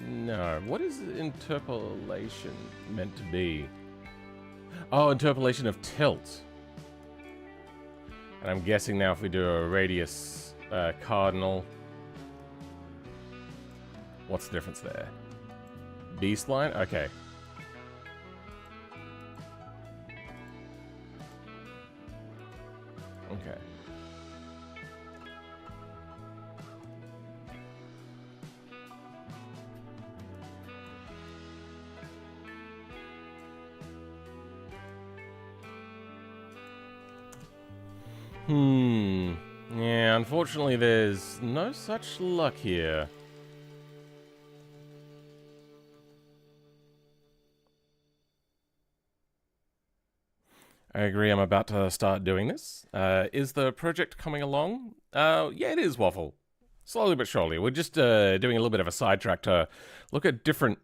No. What is interpolation meant to be? Oh, interpolation of tilt. And I'm guessing now if we do a radius cardinal, what's the difference there? B-spline? Okay. Okay. Yeah, unfortunately there's no such luck here. I agree, I'm about to start doing this. Is the project coming along? Yeah, it is, Waffle. Slowly but surely. We're just doing a little bit of a sidetrack to look at different...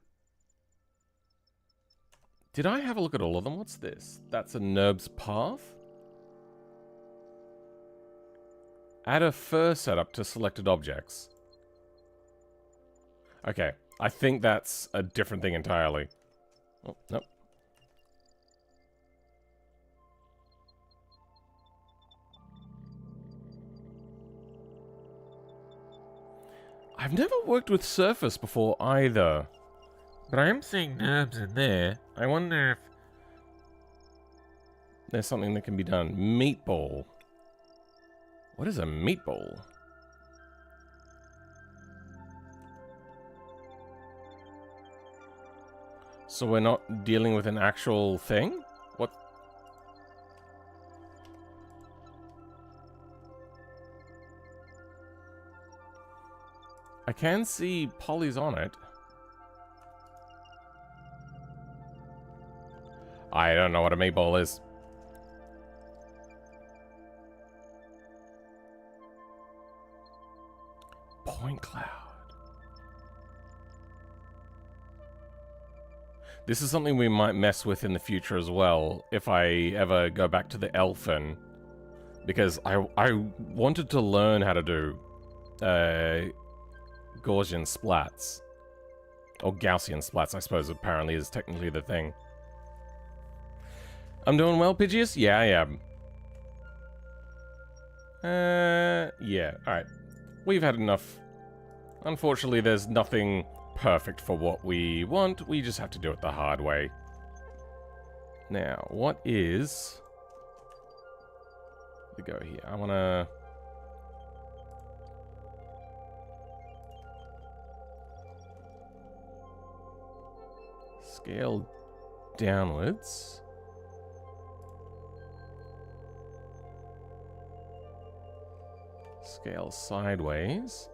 Did I have a look at all of them? What's this? That's a NURBS path? Add a fur setup to selected objects. Okay, I think that's a different thing entirely. Oh, nope. I've never worked with Surface before either. But I am seeing NURBS in there. I wonder if there's something that can be done. Meatball. What is a meatball? So we're not dealing with an actual thing? What? I can see polys on it. I don't know what a meatball is. Point cloud. This is something we might mess with in the future as well, if I ever go back to the Elfin. Because I wanted to learn how to do Gaussian splats. Or Gaussian splats, I suppose, apparently is technically the thing. I'm doing well, Pidgeous? Yeah, I am. Yeah, alright. We've had enough. Unfortunately, there's nothing perfect for what we want. We just have to do it the hard way. Now, what is... We go here. I want to... Scale downwards. Scale sideways.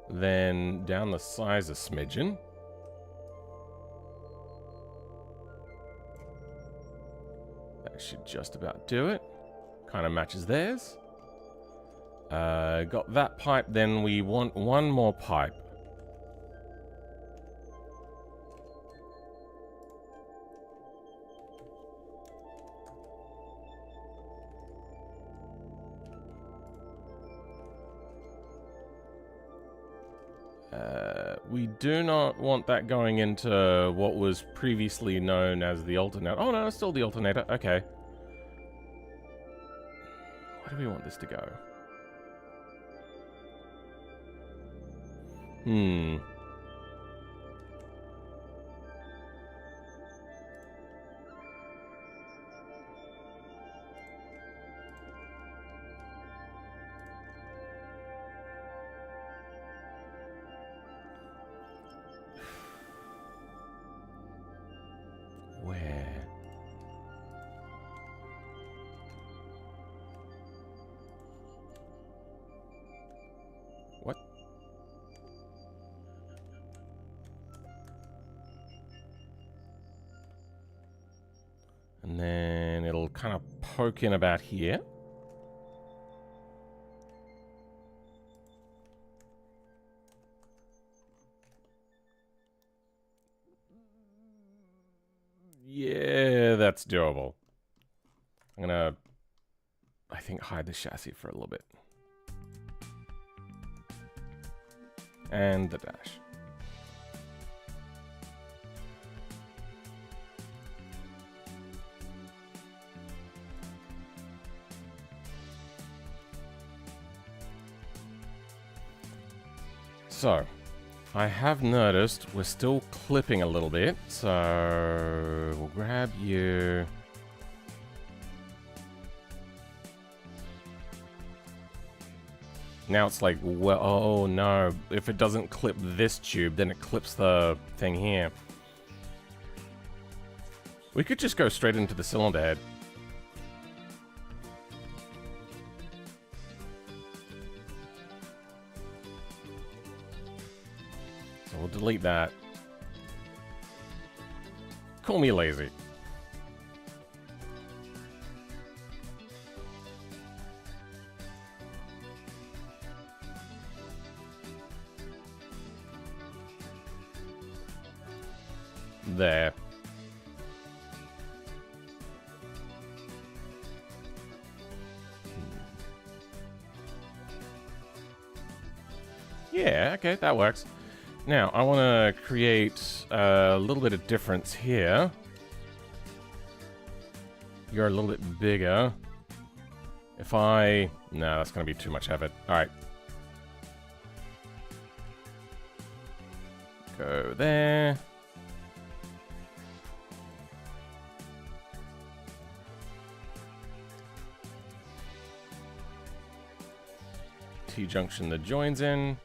Then down the size a smidgen. That should just about do it. Kind of matches theirs. Got that pipe, then we want one more pipe. We do not want that going into what was previously known as the alternator. Oh no, it's still the alternator. Okay. Where do we want this to go? poke in about here. Yeah, that's doable. I'm gonna, I think, hide the chassis for a little bit. And the dash. So, I have noticed we're still clipping a little bit, so we'll grab you. Now it's like, well, oh no, if it doesn't clip this tube, then it clips the thing here. We could just go straight into the cylinder head. So we'll delete that. Call me lazy. There. Yeah, okay, that works. Now, I want to create a little bit of difference here. You're a little bit bigger. If I... No, that's going to be too much effort. Alright. Go there. T-junction the joins in.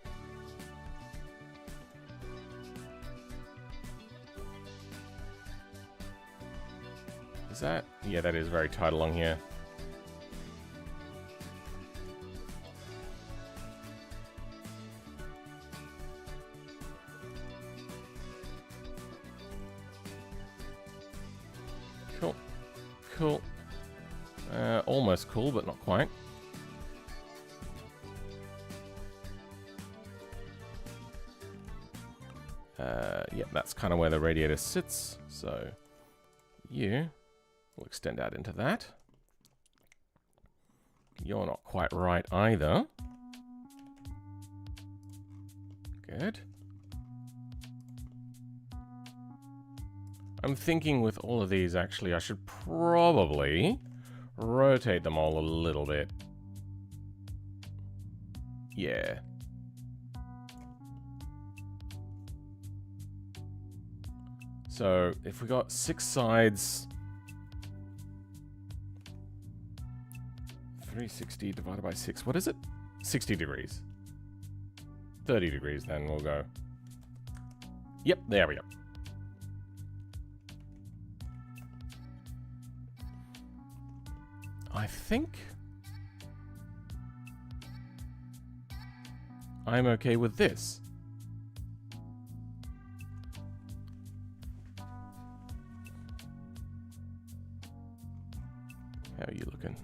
Is that? Yeah, that is very tight along here. Cool. Cool. Almost cool, but not quite. Yep, that's kind of where the radiator sits. So you will extend out into that. You're not quite right either. Good. I'm thinking with all of these, actually, I should probably rotate them all a little bit. Yeah. So, if we got 6 sides, 360 divided by 6, what is it? 60 degrees. 30 degrees, then we'll go. Yep, there we go. I think I'm okay with this. How are you looking?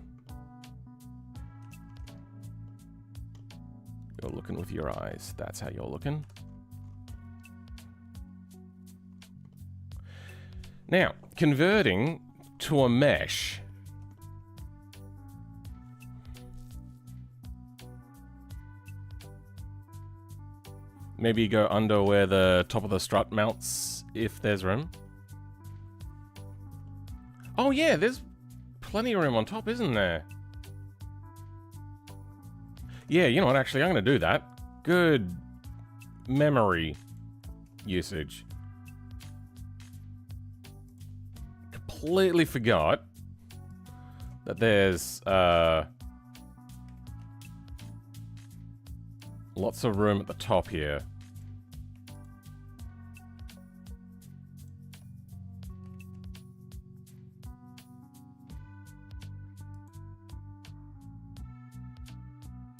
You're looking with your eyes. That's how you're looking. Now, converting to a mesh. Maybe go under where the top of the strut mounts, if there's room. Oh yeah, there's plenty of room on top, isn't there? Yeah, you know what, actually, I'm going to do that. Good memory usage. Completely forgot that there's lots of room at the top here.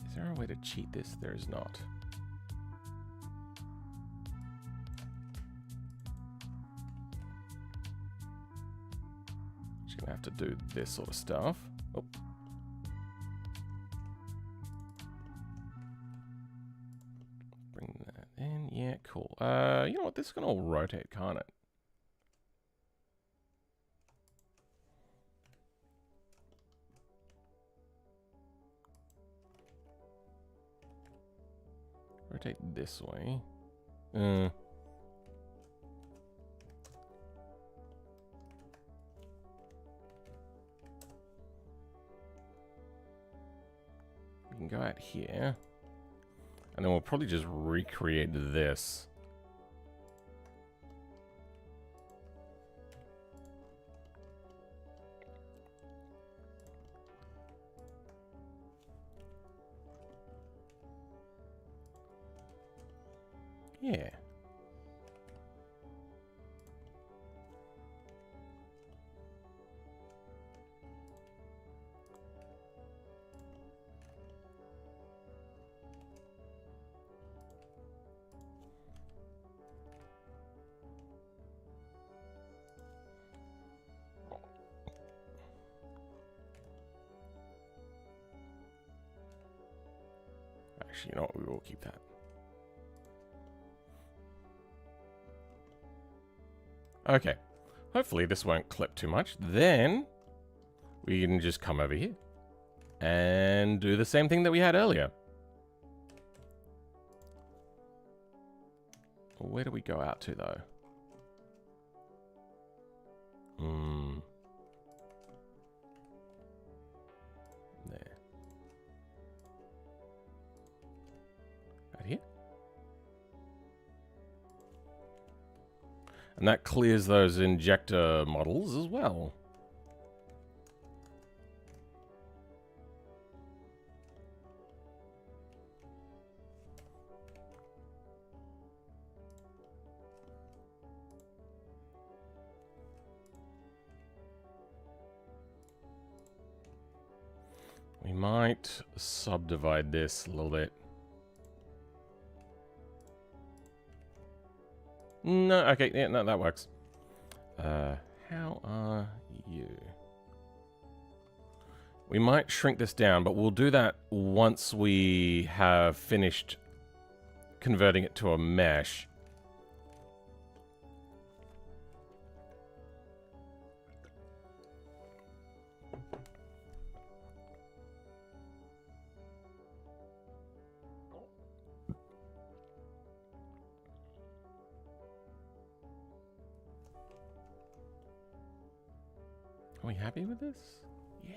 Is there a way to cheat this? There is not. Just gonna have to do this sort of stuff. Oh. Bring that in. Yeah, cool. You know what? This can all rotate, can't it? Rotate this way. You can go out here. And then we'll probably just recreate this. Yeah. Actually, you know what? We will keep that. Okay. Hopefully this won't clip too much. Then we can just come over here and do the same thing that we had earlier. Where do we go out to, though? There. Out here. And that clears those injector models as well. We might subdivide this a little bit. No, okay, yeah, no, that works. How are you? We might shrink this down, but we'll do that once we have finished converting it to a mesh. Are we happy with this? Yeah.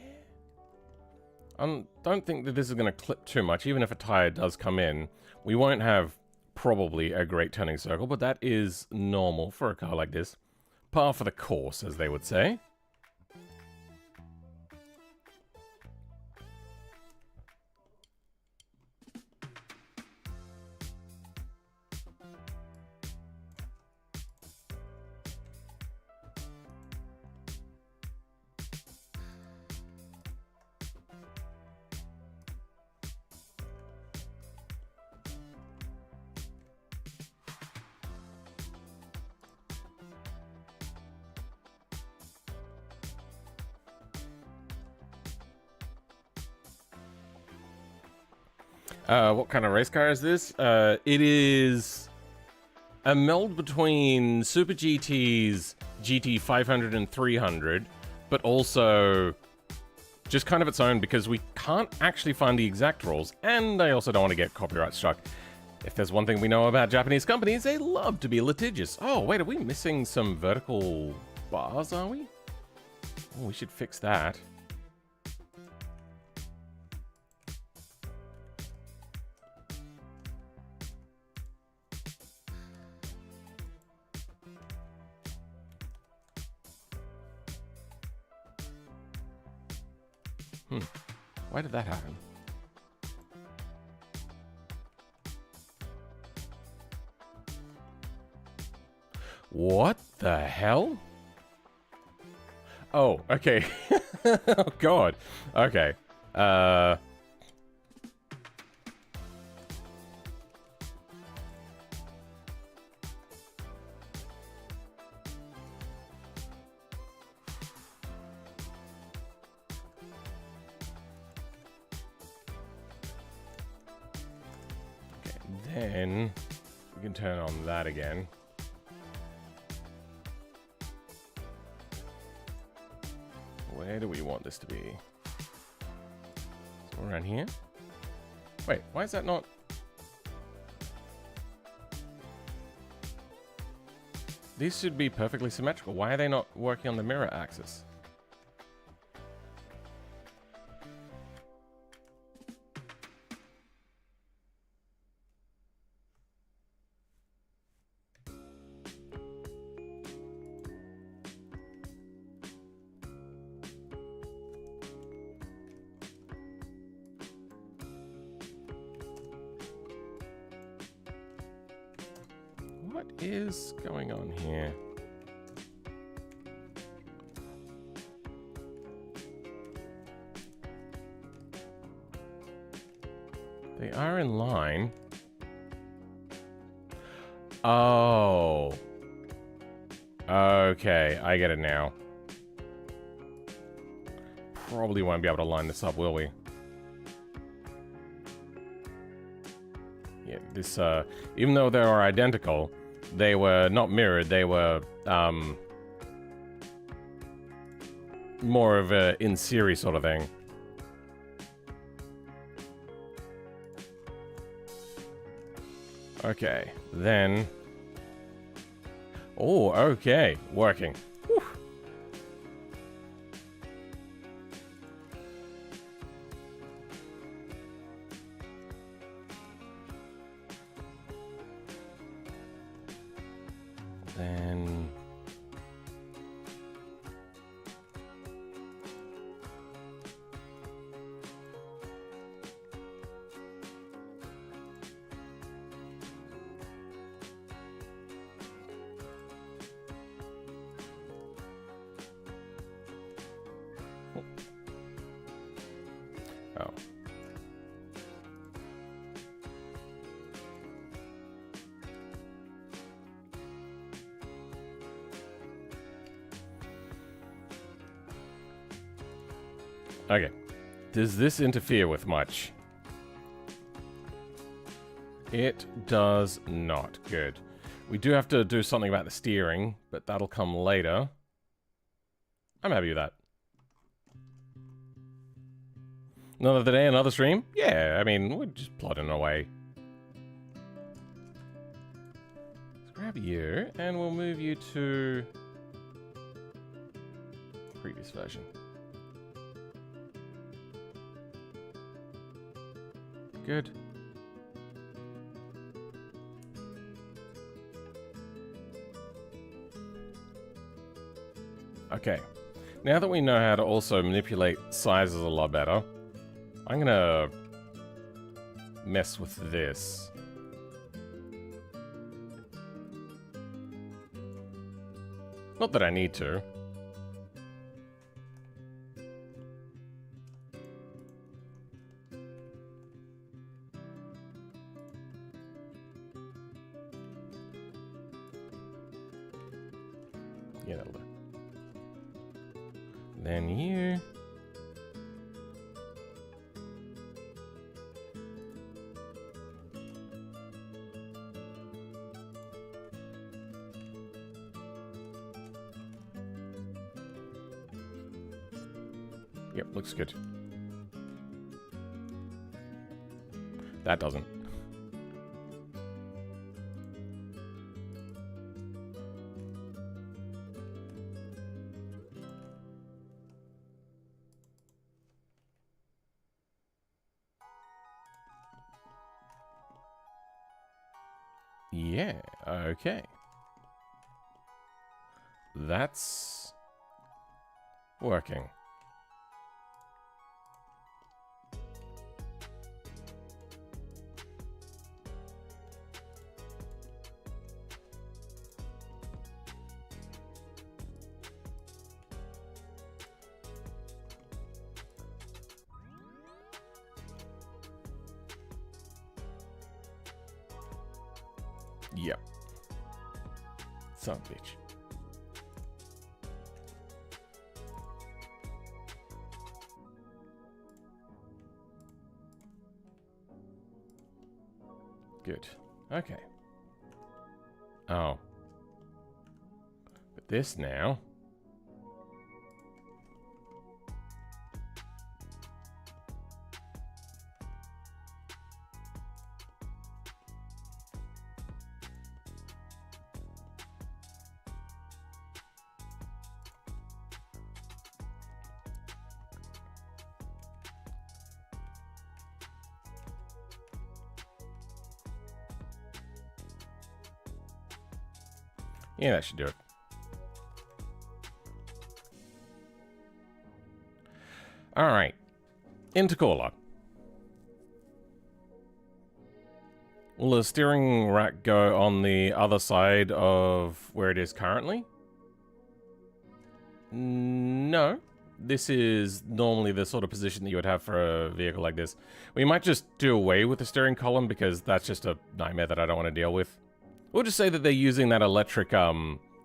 Don't think that this is going to clip too much. Even if a tire does come in, we won't have probably a great turning circle, but that is normal for a car like this. Par for the course, as they would say. What kind of race car is this? It is a meld between Super-GT's GT 500 and 300, but also just kind of its own because we can't actually find the exact rules, and I also don't want to get copyright struck. If there's one thing we know about Japanese companies, they love to be litigious. Oh, wait, are we missing some vertical bars, are we? Oh, we should fix that. Why did that happen? What the hell? Oh, okay. Oh, God. Okay. Then we can turn on that again. Where do we want this to be? Around here? Wait, why is that not? These should be perfectly symmetrical. Why are they not working on the mirror axis? What is going on here? They are in line. Oh. Okay, I get it now. Probably won't be able to line this up, will we? Yeah, this, even though they are identical, they were not mirrored, they were, more of a in-series sort of thing. Okay, then... Oh, okay, working. Whew. Then... Oh. Okay. Does this interfere with much? It does not. Good. We do have to do something about the steering, but that'll come later. I'm happy with that. Another day, another stream? Yeah, I mean, we're just plodding away. Let's grab you, and we'll move you to previous version. Good. Okay. Now that we know how to also manipulate sizes a lot better, I'm gonna mess with this. Not that I need to. Yeah, that'll do. Then you. Yep, looks good. That doesn't. Yeah, okay. That's working. Yep. Son of a bitch. Good. Okay. Oh. But this now... Yeah, that should do it. All right. Intercooler. Will the steering rack go on the other side of where it is currently? No. This is normally the sort of position that you would have for a vehicle like this. We might just do away with the steering column because that's just a nightmare that I don't want to deal with. We'll just say that they're using that electric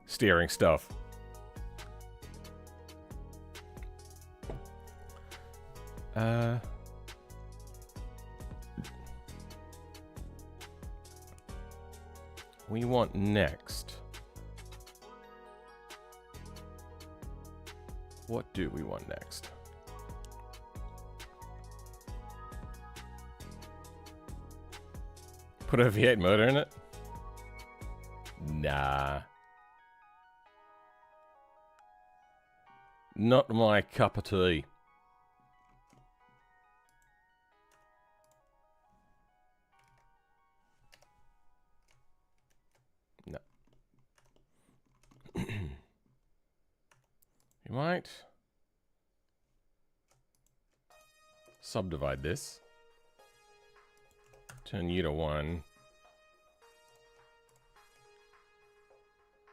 steering stuff. We want next. What do we want next? Put a V8 motor in it? Nah. Not my cup of tea. No. You might subdivide this. Turn you to 1.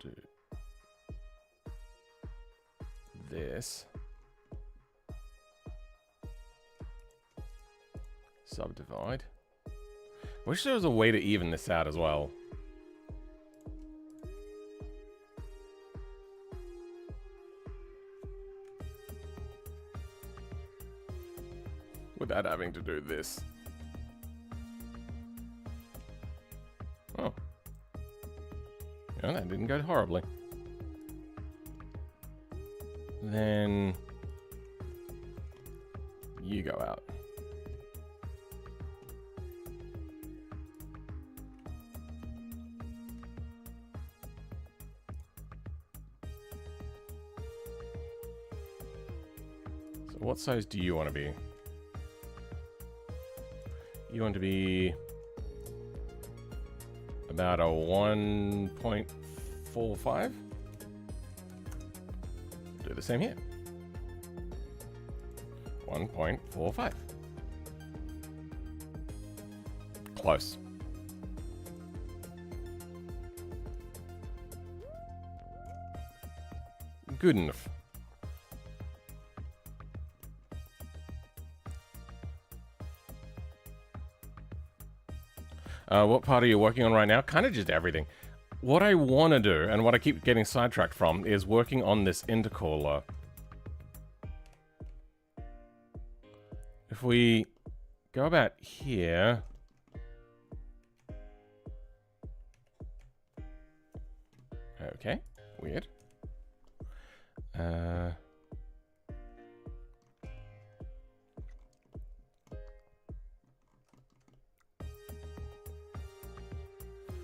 Do this. Subdivide. Wish there was a way to even this out as well. Without having to do this. Oh. Yeah, that didn't go horribly. Then you go out. So what size do you want to be? You want to be about a 1.45? Do the same here. 1.45. Close. Good enough. What part are you working on right now? Kind of just everything. What I want to do, and what I keep getting sidetracked from, is working on this intercooler. If we go about here... Okay, weird.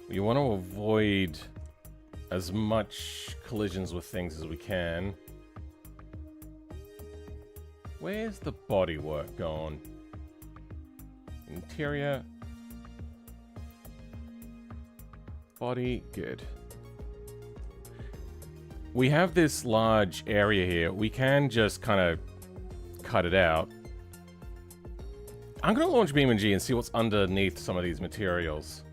We want to avoid as much collisions with things as we can. Where's the bodywork gone? Interior. Body, good. We have this large area here. We can just kind of cut it out. I'm going to launch BeamNG and see what's underneath some of these materials.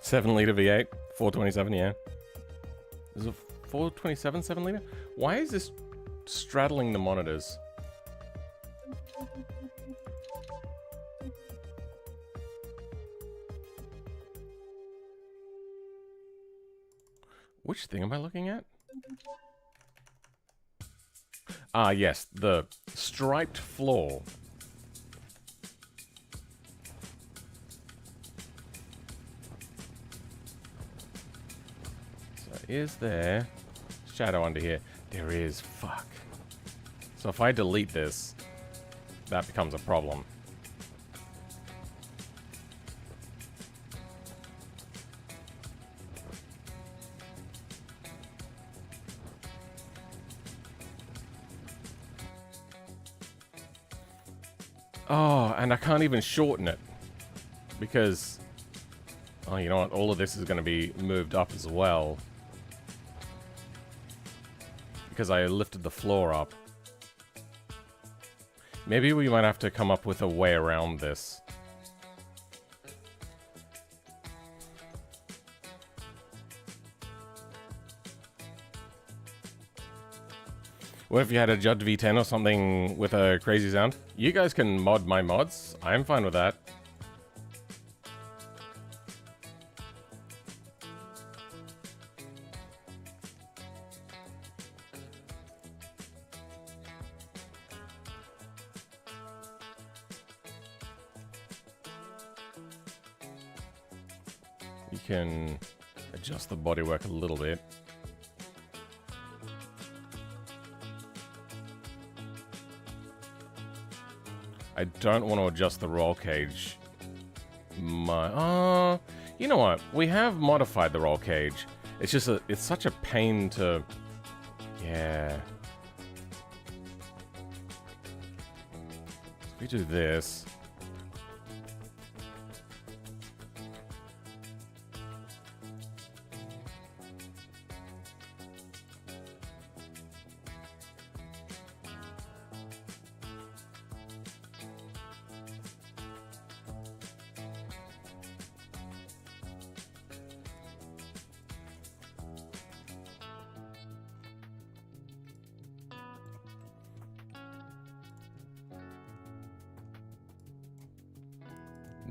Seven-liter V8, 427, yeah. Is it 427 7-liter? Why is this straddling the monitors? Which thing am I looking at? Ah, yes, the striped floor. So is there shadow under here? There is. Fuck. So if I delete this, that becomes a problem. Oh, and I can't even shorten it. Because... oh, you know what? All of this is going to be moved up as well. Because I lifted the floor up. Maybe we might have to come up with a way around this. What if you had a Judd V10 or something with a crazy sound? You guys can mod my mods. I'm fine with that. You can adjust the bodywork a little bit. I don't want to adjust the roll cage. You know what? We have modified the roll cage. It's just it's such a pain to... yeah. If we do this...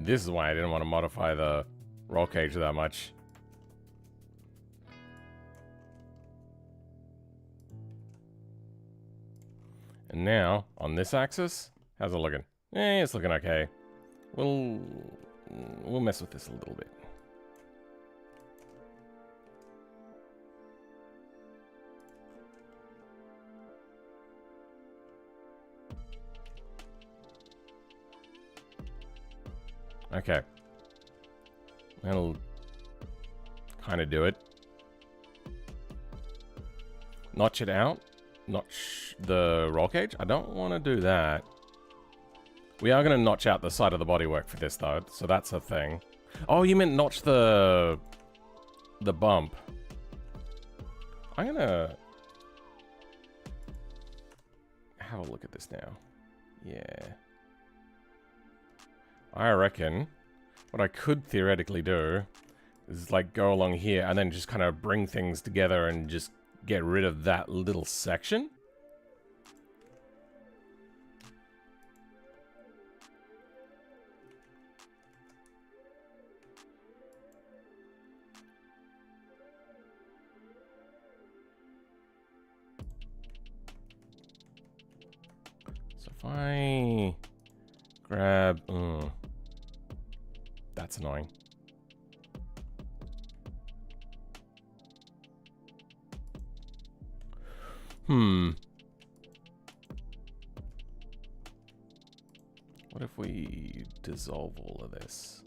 This is why I didn't want to modify the roll cage that much. And now, on this axis, how's it looking? It's looking okay. We'll mess with this a little bit. Okay. That'll kind of do it. Notch it out. Notch the roll cage. I don't want to do that. We are going to notch out the side of the bodywork for this, though. So that's a thing. Oh, you meant notch the bump. I'm going to have a look at this now. Yeah. I reckon what I could theoretically do is like go along here and then just kind of bring things together and just get rid of that little section. So if I grab... that's annoying. What if we dissolve all of this?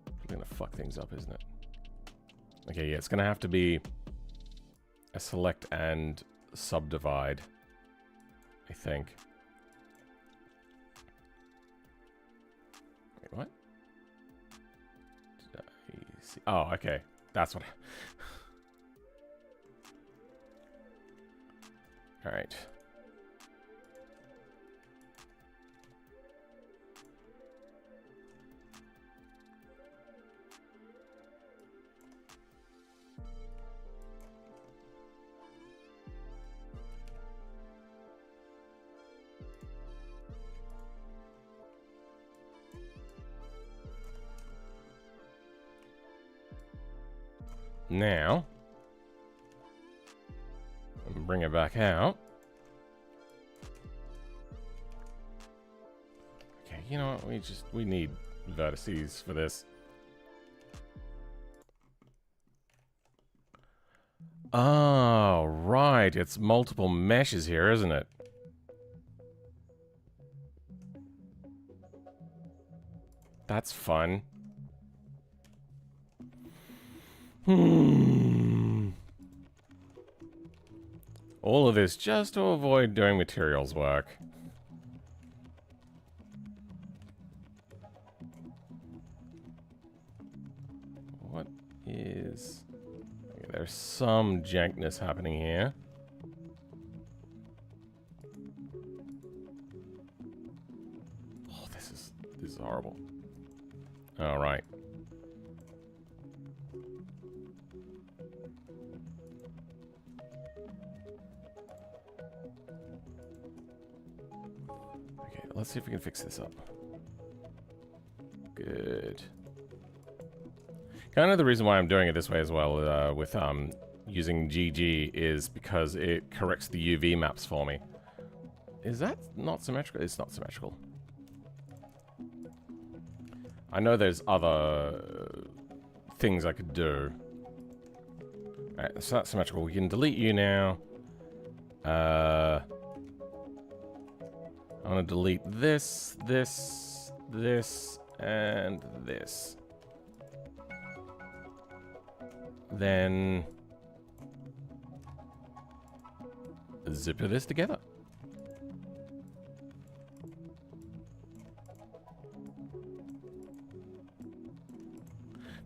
It's gonna fuck things up, isn't it? Okay, yeah, it's gonna have to be a select and subdivide, I think. Wait, what? Did I see? Oh, okay. That's what All right. Now, bring it back out. you know what? We need vertices for this. Oh, right. It's multiple meshes here, isn't it? That's fun. All of this just to avoid doing materials work. What is... Okay, there's some jankness happening here. Oh, this is horrible. All right. Okay, let's see if we can fix this up. Good. Kind of the reason why I'm doing it this way as well with using GG is because it corrects the UV maps for me. Is that not symmetrical? It's not symmetrical. I know there's other things I could do. Alright, so that's symmetrical. We can delete you now. I'm gonna delete this, this, this, and this. Then zipper this together.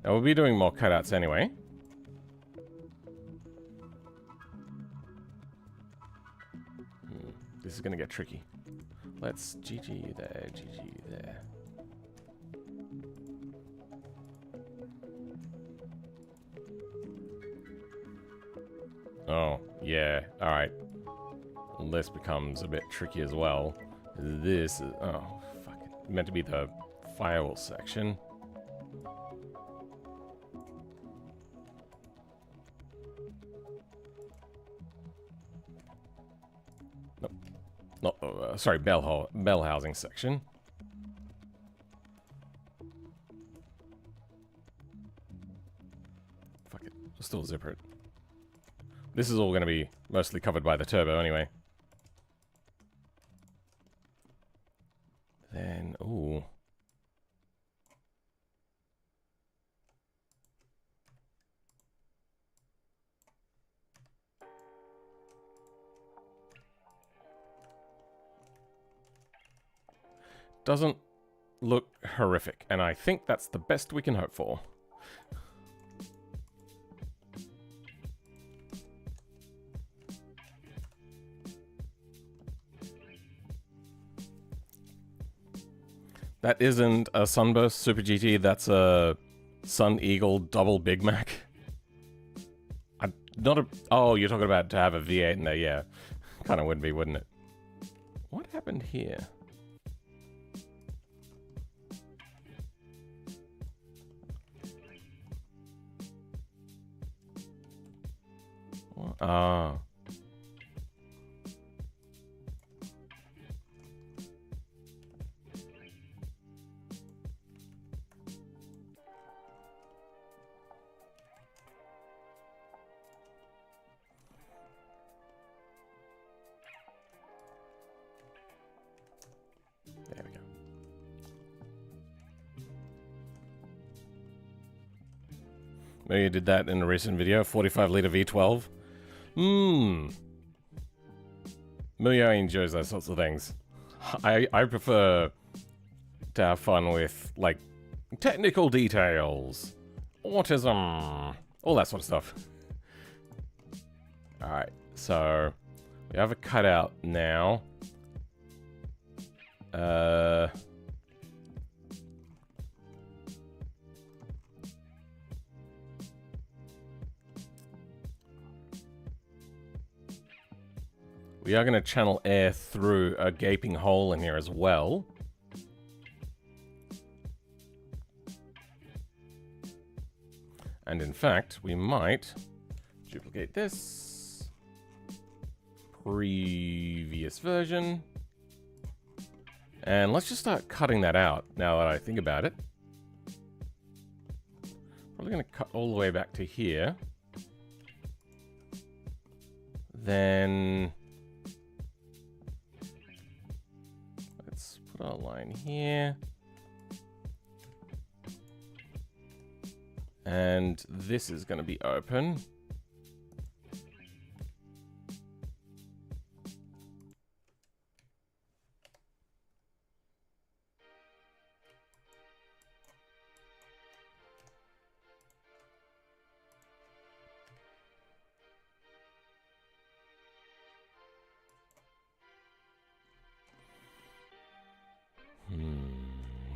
Now we'll be doing more cutouts anyway. This is gonna get tricky. Let's GG there, GG there. Oh, yeah, alright. This becomes a bit tricky as well. This is, oh, fuck it. Meant to be the firewall section. Nope. Not, sorry, bell housing section. Fuck it, we'll still zipper it. This is all going to be mostly covered by the turbo anyway. Then, ooh. Doesn't look horrific, and I think that's the best we can hope for. That isn't a Sunburst Super-GT, that's a Sun Eagle double Big Mac. Oh, you're talking about to have a V8 in there, yeah. Kind of would be, wouldn't it? What happened here? What? Ah. There we go. Maybe you did that in a recent video, 45-liter V12. Milio enjoys those sorts of things. I prefer to have fun with, like, technical details, autism, all that sort of stuff. Alright, so we have a cutout now. We are going to channel air through a gaping hole in here as well. And in fact, we might duplicate this. Previous version. And let's just start cutting that out, now that I think about it. Probably going to cut all the way back to here. Then let's put our line here. And this is going to be open.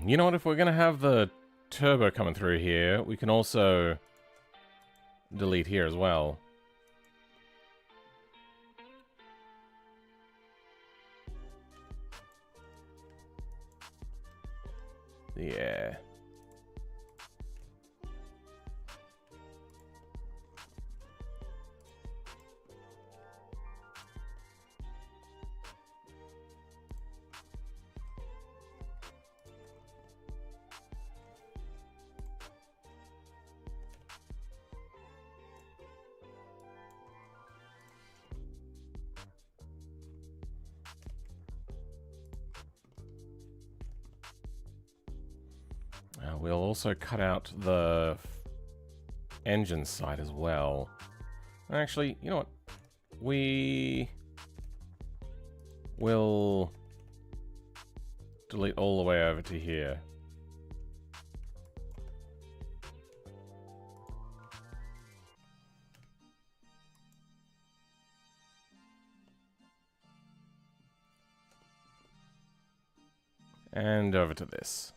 You know what, if we're going to have the turbo coming through here, we can also delete here as well. Yeah. We'll also cut out the engine side as well. Actually, you know what? We will delete all the way over to here. And over to this.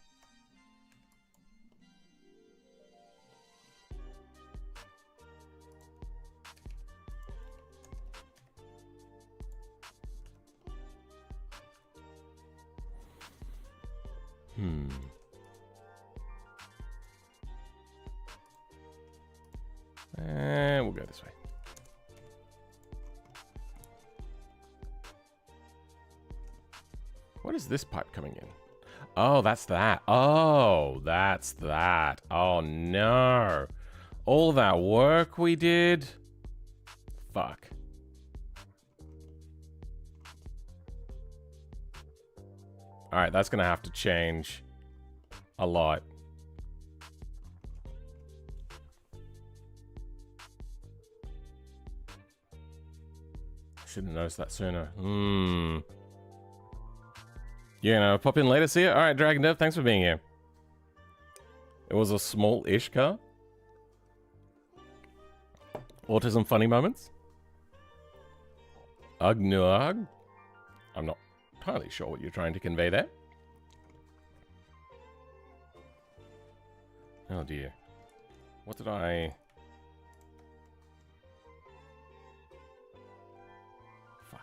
And we'll go this way. What is this pipe coming in? Oh, that's that. Oh, that's that. Oh, no. All that work we did? Fuck. Alright, that's gonna have to change a lot. Should have noticed that sooner. You know, pop in later, see ya. Alright, Dragon Dev, thanks for being here. It was a small-ish car. Autism funny moments. Ugnog. I'm not entirely sure what you're trying to convey there. Oh dear. What did I... Fuck.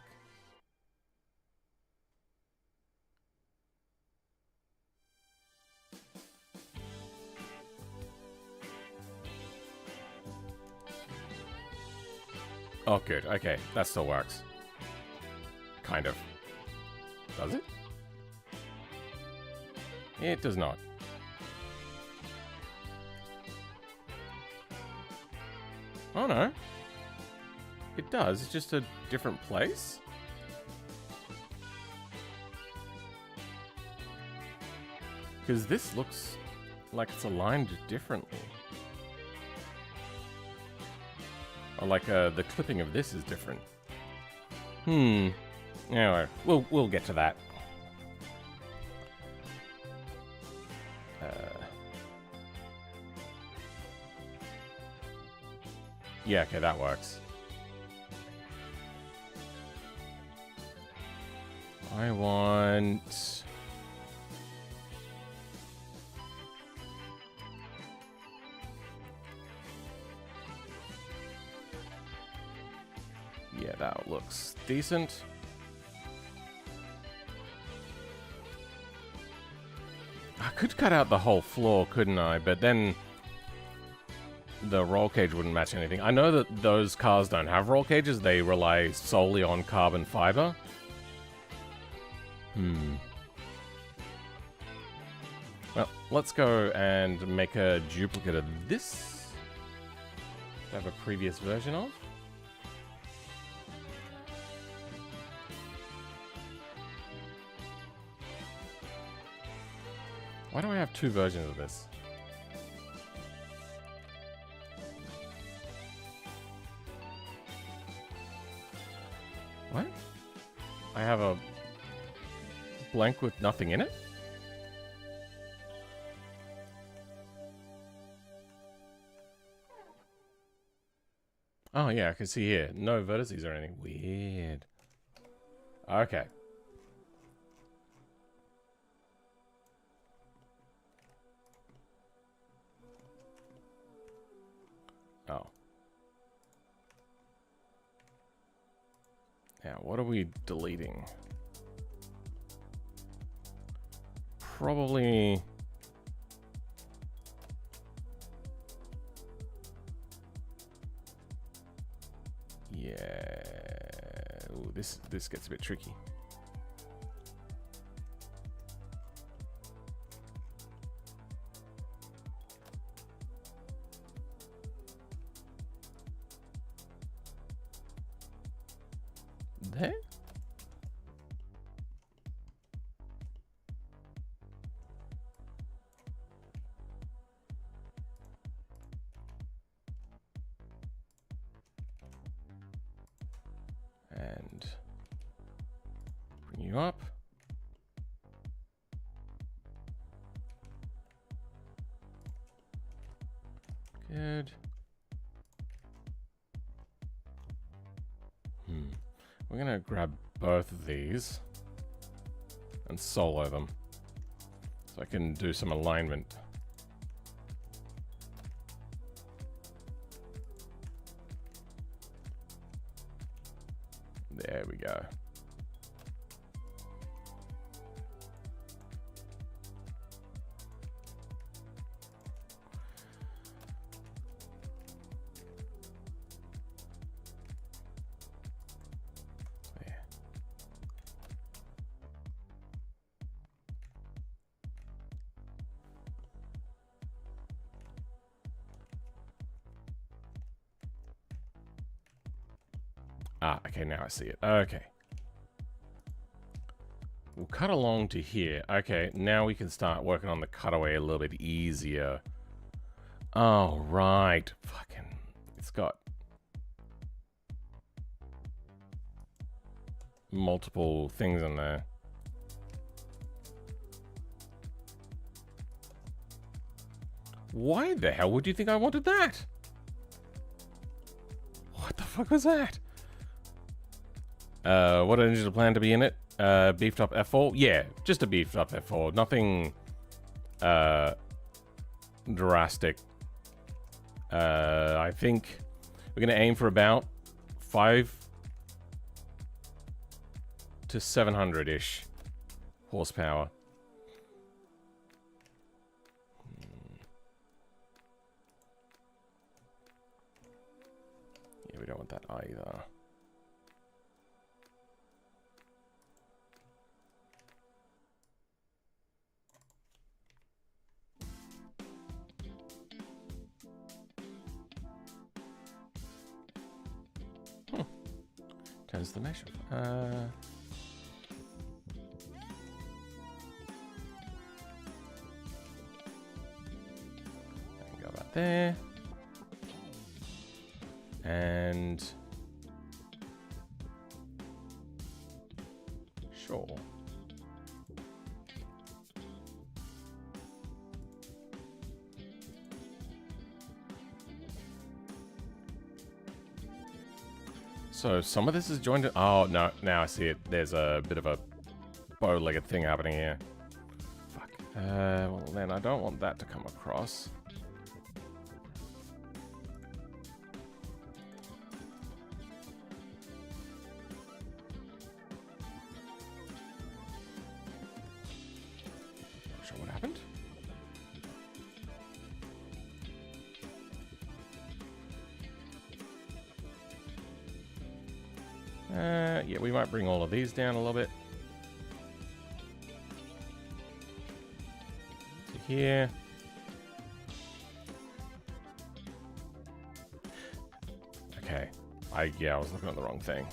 Oh good, okay. That still works. Kind of. Does it? It does not. Oh no. It does, it's just a different place. Because this looks like it's aligned differently. Or like the clipping of this is different. Anyway, we'll get to that. Yeah, okay, that works. I want... Yeah, that looks decent. I could cut out the whole floor, couldn't I? But then the roll cage wouldn't match anything. I know that those cars don't have roll cages. They rely solely on carbon fiber. Well, let's go and make a duplicate of this. I have a previous version of. Why do I have two versions of this? What? I have a blank with nothing in it? Oh yeah, I can see here. No vertices or anything. Weird. Okay. Oh. Now, what are we deleting? Probably... Yeah. Ooh, this gets a bit tricky. There? And bring you up. Good. We're gonna grab both of these and solo them so I can do some alignment. There we go. Ah, okay, now I see it. Okay. We'll cut along to here. Okay, now we can start working on the cutaway a little bit easier. Oh, right. Fucking... It's got... multiple things in there. Why the hell would you think I wanted that? What the fuck was that? What engine is planned to be in it? Beefed up F4? Yeah, just a beefed up F4. Nothing drastic. I think we're gonna aim for about 5 to 700-ish horsepower. Yeah, we don't want that either. Turns the mesh off. Go about there. And sure. So some of this is joined. Oh no! Now I see it. There's a bit of a bow-legged thing happening here. Fuck. Well then I don't want that to come across. Not sure what happened. Yeah, we might bring all of these down a little bit. To here. Okay. I was looking at the wrong thing.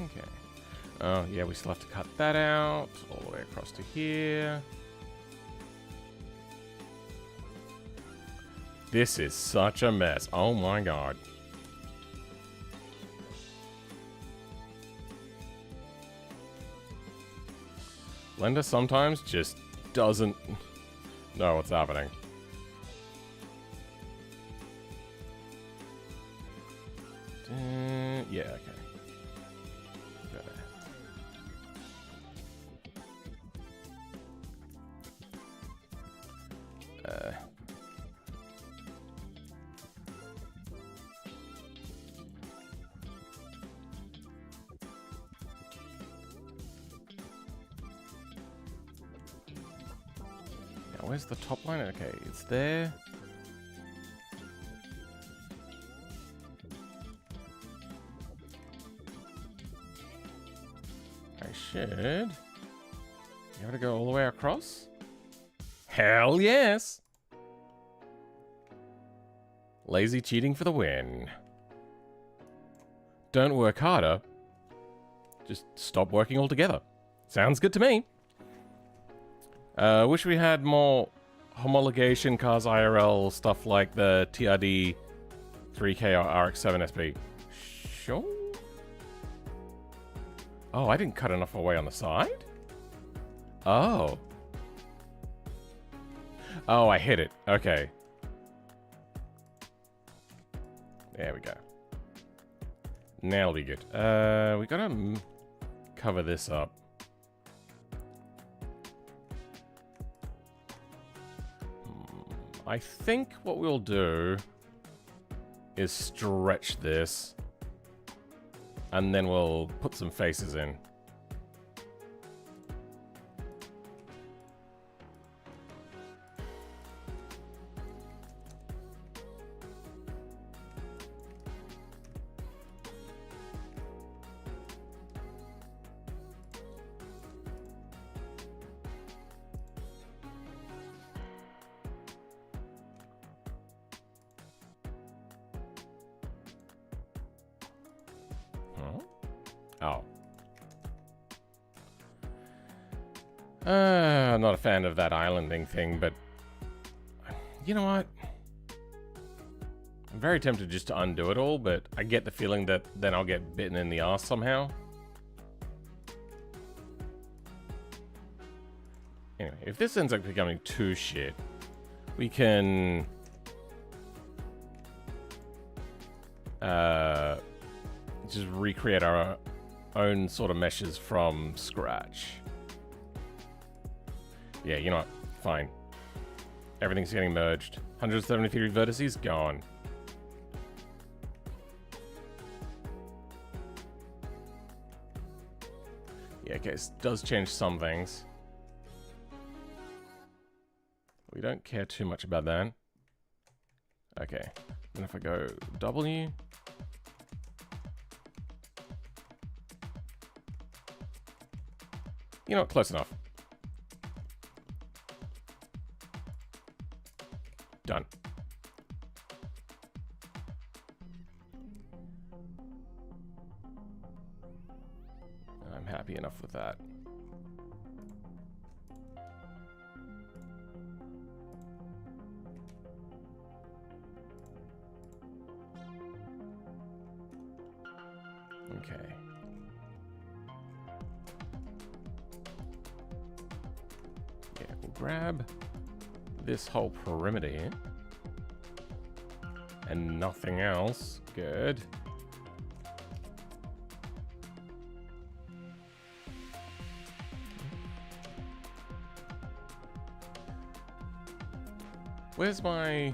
Okay. Oh, yeah, we still have to cut that out all the way across to here. This is such a mess. Oh my god. Blender sometimes just doesn't know what's happening. Yeah, okay. Go there. Now, where's the top line? Okay, it's there. Should you have to go all the way across? Hell yes! Lazy cheating for the win. Don't work harder. Just stop working altogether. Sounds good to me. Wish we had more homologation cars IRL stuff like the TRD 3K or RX-7 SP. Sure. Oh, I didn't cut enough away on the side? Oh. Oh, I hit it. Okay. There we go. Now it'll be good. We gotta cover this up. I think what we'll do is stretch this. And then we'll put some faces in. Oh. I'm not a fan of that islanding thing, but you know what? I'm very tempted just to undo it all, but I get the feeling that then I'll get bitten in the ass somehow. Anyway, if this ends up becoming too shit, we can just recreate our own sort of meshes from scratch. Yeah, you know what? Fine. Everything's getting merged. 173 vertices gone. Yeah, okay, it does change some things. We don't care too much about that. Okay, and if I go W, you know what, close enough. Done. I'm happy enough with that. Okay. Yeah, we'll grab this whole perimeter here. And nothing else. Good. Where's my...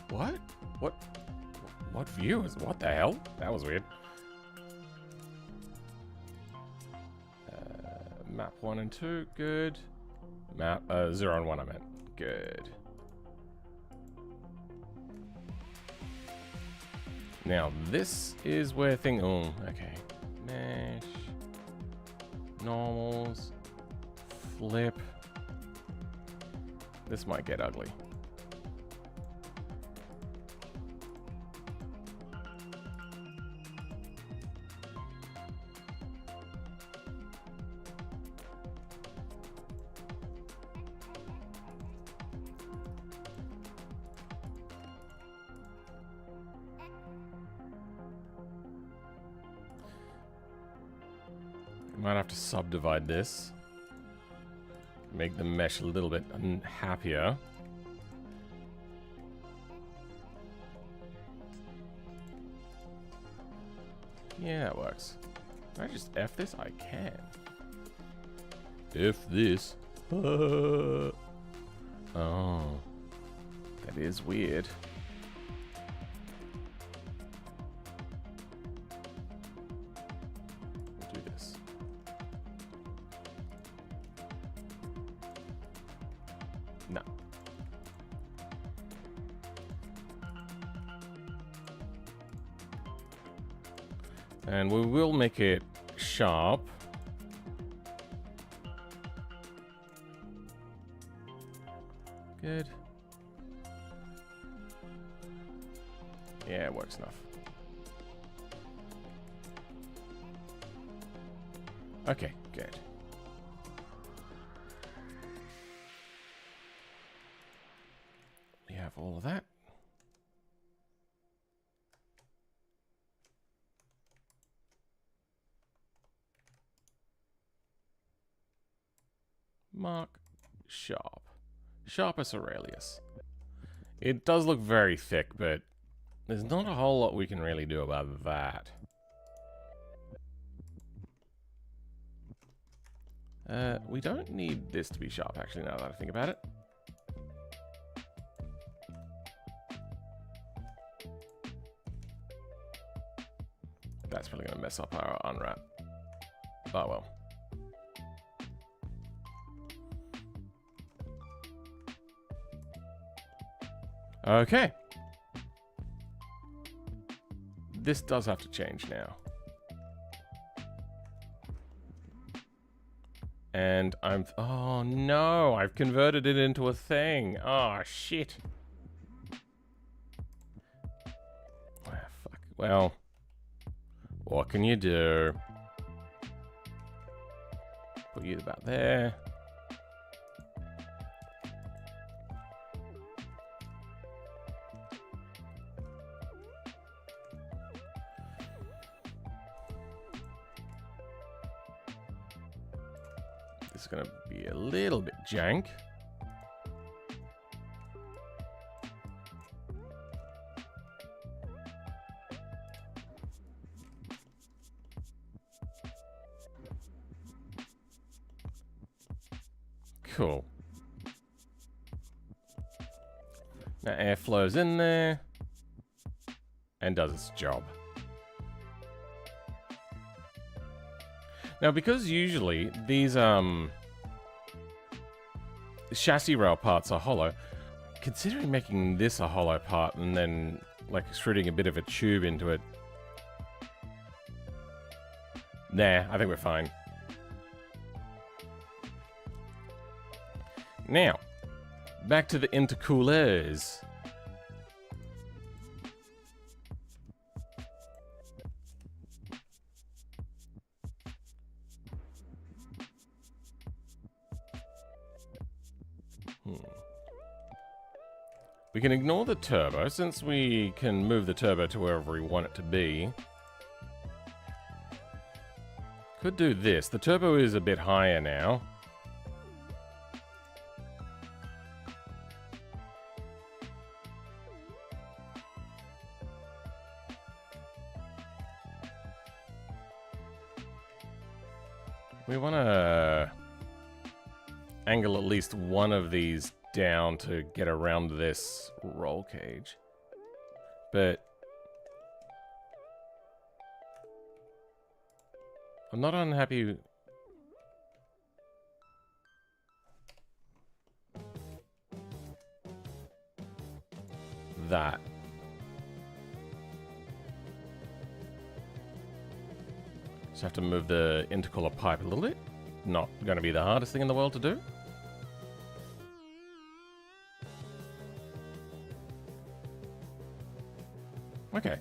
What? What view is... What the hell? That was weird. Map 1 and 2, good. Map 0 and 1 I meant. Good. Now this is where thing... Oh, okay. Mesh. Normals. Flip. This might get ugly. Might have to subdivide this. Make the mesh a little bit happier. Yeah, that works. Can I just F this? I can. F this. Oh. That is weird. We'll do this. No. And we will make it sharp. Good. Yeah, it works enough. Okay, good. We have all of that. Mark sharp. Sharpus Aurelius. It does look very thick, but there's not a whole lot we can really do about that. We don't need this to be sharp, actually, now that I think about it. That's probably going to mess up our unwrap. Oh well. Okay. This does have to change now. And oh no, I've converted it into a thing. Oh shit. Ah, fuck. Well, what can you do? Put you about there. This is going to be a little bit jank. Cool. Now air flows in there and does its job. Now, because usually these chassis rail parts are hollow, considering making this a hollow part and then like extruding a bit of a tube into it, nah, I think we're fine. Now, back to the intercoolers. We can ignore the turbo, since we can move the turbo to wherever we want it to be. Could do this. The turbo is a bit higher now. We want to angle at least one of these down to get around this roll cage. But I'm not unhappy. That. Just have to move the intercooler pipe a little bit. Not going to be the hardest thing in the world to do. Okay.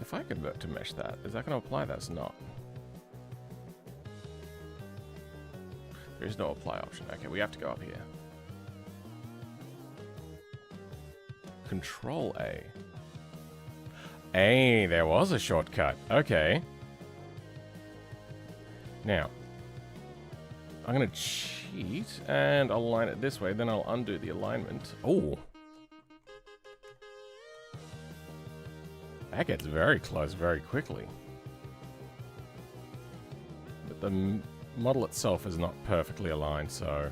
If I convert to mesh that, is that going to apply? That's not. There is no apply option. Okay, we have to go up here. Control A. Hey, there was a shortcut. Okay. Now, I'm going to cheat and align it this way. Then I'll undo the alignment. Oh. That gets very close very quickly. But the model itself is not perfectly aligned, so...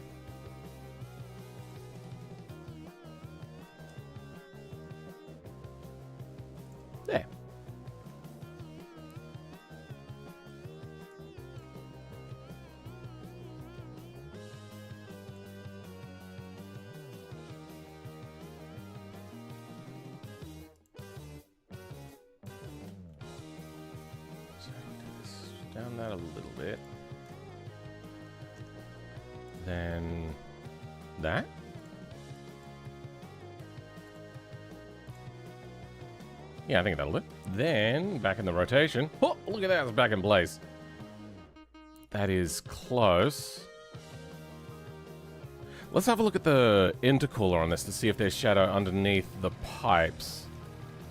There. So do this down that a little bit. Then that. Yeah, I think that'll do. Then, back in the rotation. Oh, look at that, it's back in place. That is close. Let's have a look at the intercooler on this to see if there's shadow underneath the pipes.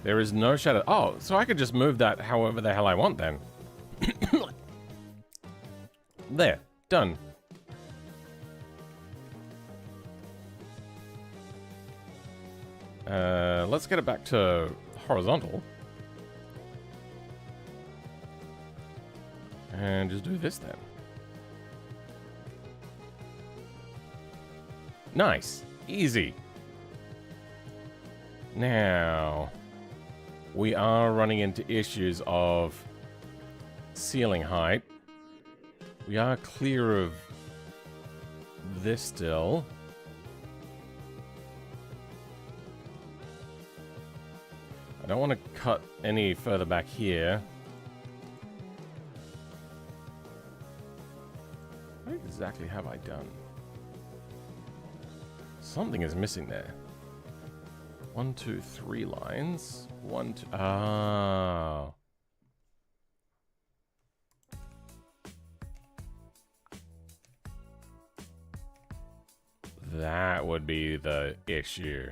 There is no shadow. Oh, so I could just move that however the hell I want then. There, done. Let's get it back to horizontal. And just do this then. Nice. Easy. Now, we are running into issues of ceiling height. We are clear of this still. I don't want to cut any further back here. What exactly have I done? Something is missing there. 1, 2, 3 lines. 1, 2. Ah. That would be the issue.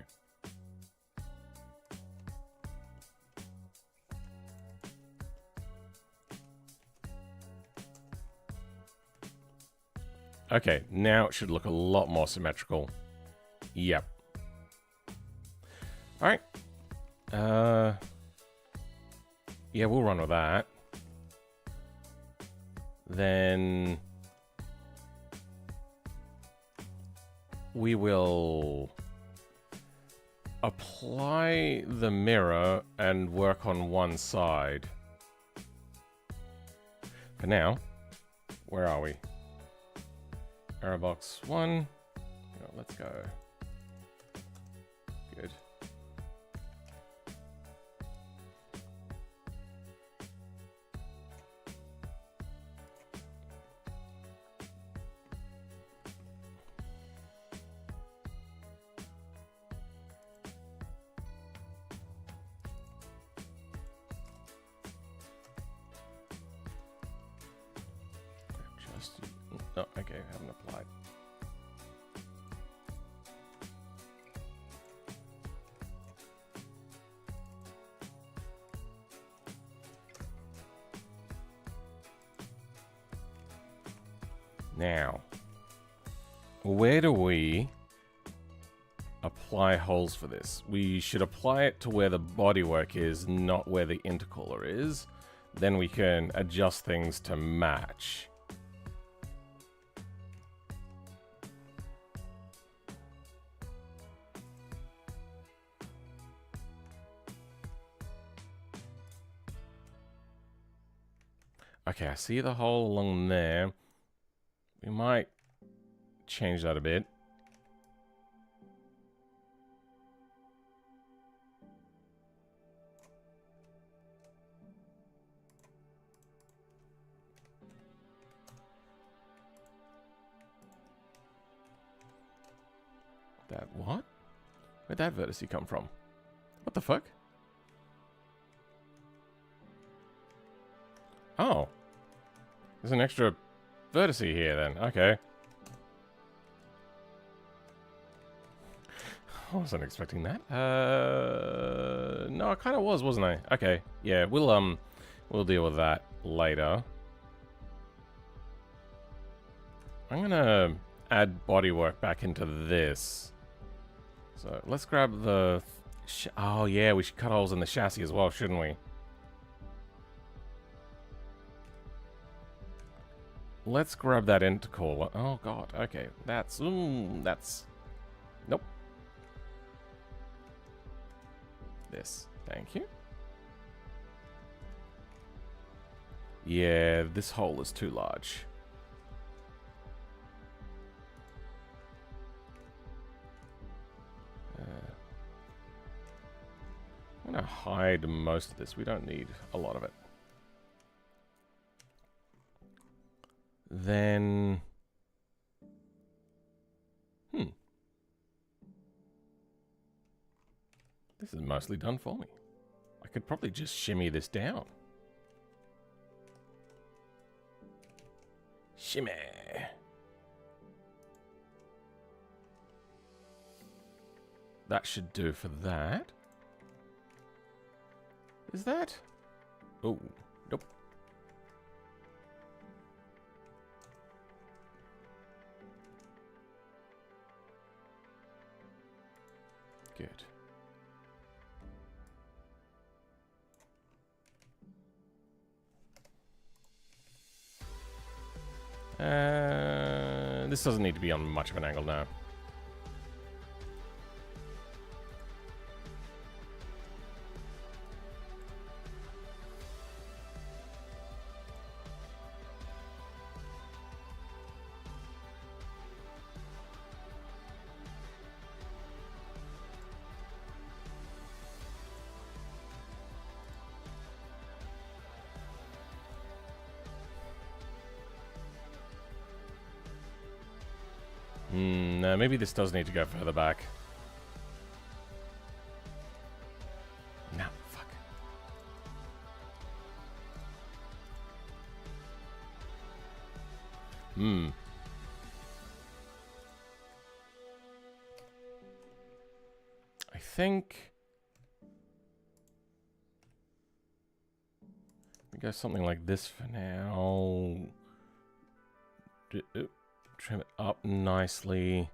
Okay, now it should look a lot more symmetrical. Yep. Alright. Yeah, we'll run with that. Then we will apply the mirror and work on one side. For now, where are we? Error box 1. Oh, let's go. Good. Oh, okay, haven't applied. Now, where do we apply holes for this? We should apply it to where the bodywork is, not where the intercooler is. Then we can adjust things to match. Okay, I see the hole along there. We might change that a bit. That what? Where'd that vertice come from? What the fuck? Oh. There's an extra vertice here then. Okay. I wasn't expecting that. No, I kind of was, wasn't I? Okay. Yeah, we'll deal with that later. I'm gonna add bodywork back into this. So let's grab the... oh yeah, we should cut holes in the chassis as well, shouldn't we? Let's grab that intercooler. Oh god, okay. That's... nope. This. Thank you. Yeah, this hole is too large. I'm gonna hide most of this. We don't need a lot of it. Then... this is mostly done for me. I could probably just shimmy this down. Shimmy. That should do for that. Is that? Oh, nope. Good. This doesn't need to be on much of an angle now. No, maybe this does need to go further back. No, fuck. I think... we go something like this for now. Trim it up nicely.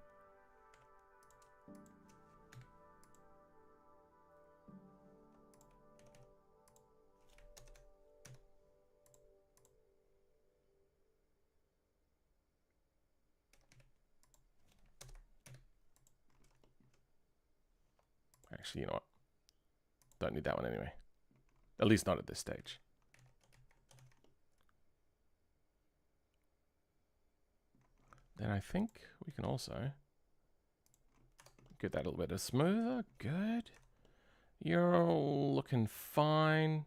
Actually, you know what? Don't need that one anyway. At least not at this stage. Then I think we can also get that a little bit smoother. Good. You're all looking fine.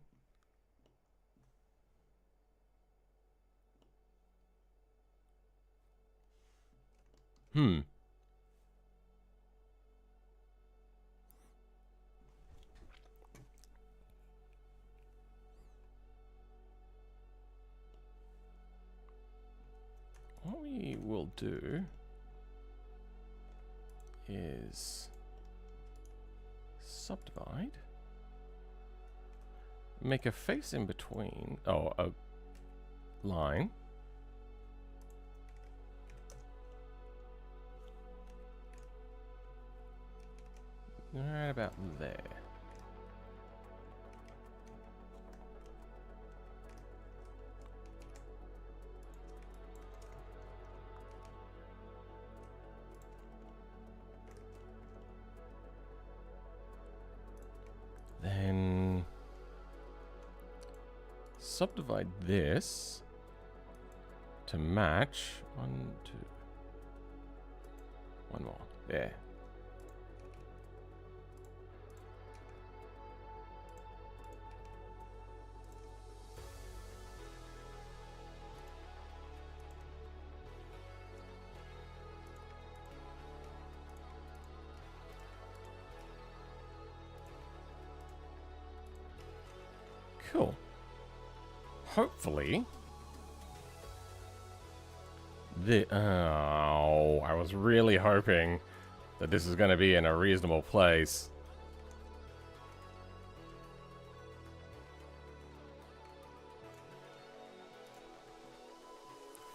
What we will do is subdivide, make a face in between, oh, a line, right about there. Then subdivide this to match. 1, 2. One more. There. Cool. Hopefully, oh, I was really hoping that this is going to be in a reasonable place.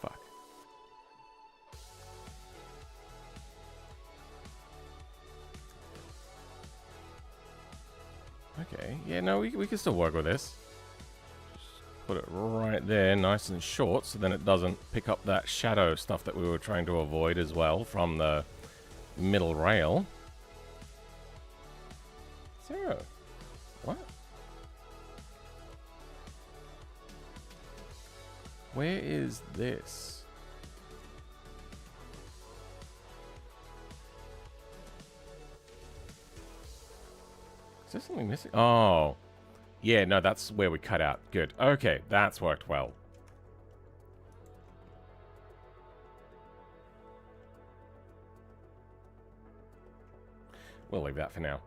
Fuck. Okay, yeah, no, we can still work with this. Put it right there, nice and short, so then it doesn't pick up that shadow stuff that we were trying to avoid as well from the middle rail. 0. What? Where is this? Is there something missing? Oh. Yeah, no, that's where we cut out. Good. Okay, that's worked well. We'll leave that for now.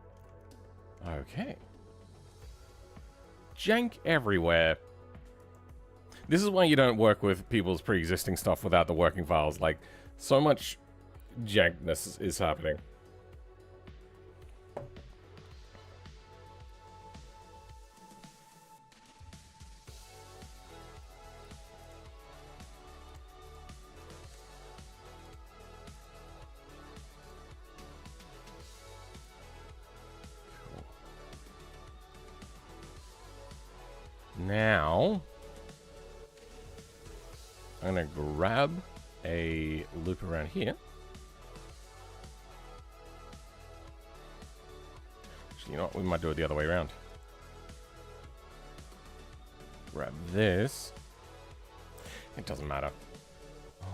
Okay. Jank everywhere. This is why you don't work with people's pre-existing stuff without the working files. Like, so much jankness is happening. Now, I'm going to grab a loop around here. Actually, you know what? We might do it the other way around. Grab this. It doesn't matter. Oh.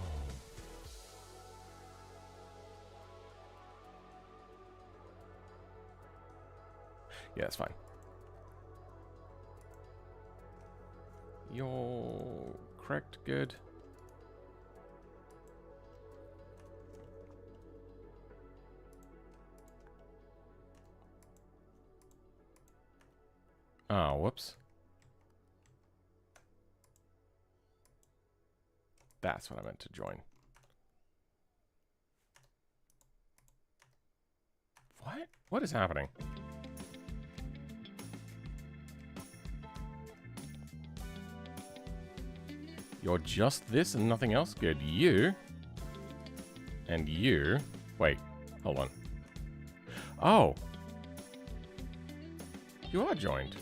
Yeah, that's fine. You're correct, good. Oh, whoops. That's what I meant to join. What? What is happening? You're just this and nothing else? Good. You. And you. Wait. Hold on. Oh. You are joined.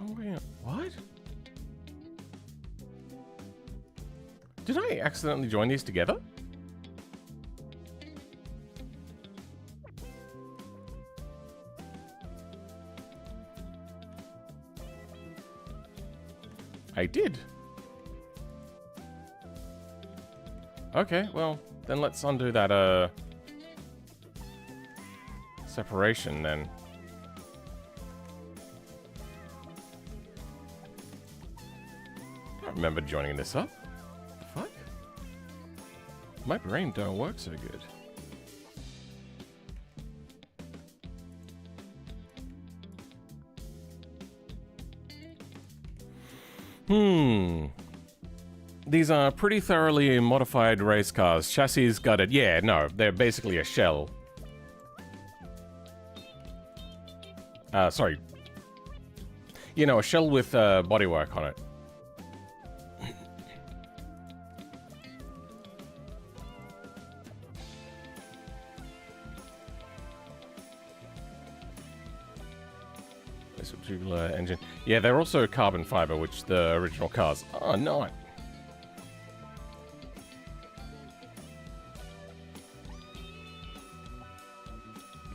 Oh, wait. What? Did I accidentally join these together? I did. Okay, well, then let's undo that, separation then. I don't remember joining this up. The fuck? My brain don't work so good. These are pretty thoroughly modified race cars. Chassis gutted. Yeah, no, they're basically a shell. Sorry. You know, a shell with bodywork on it. This particular engine. Yeah, they're also carbon fiber, which the original cars are not.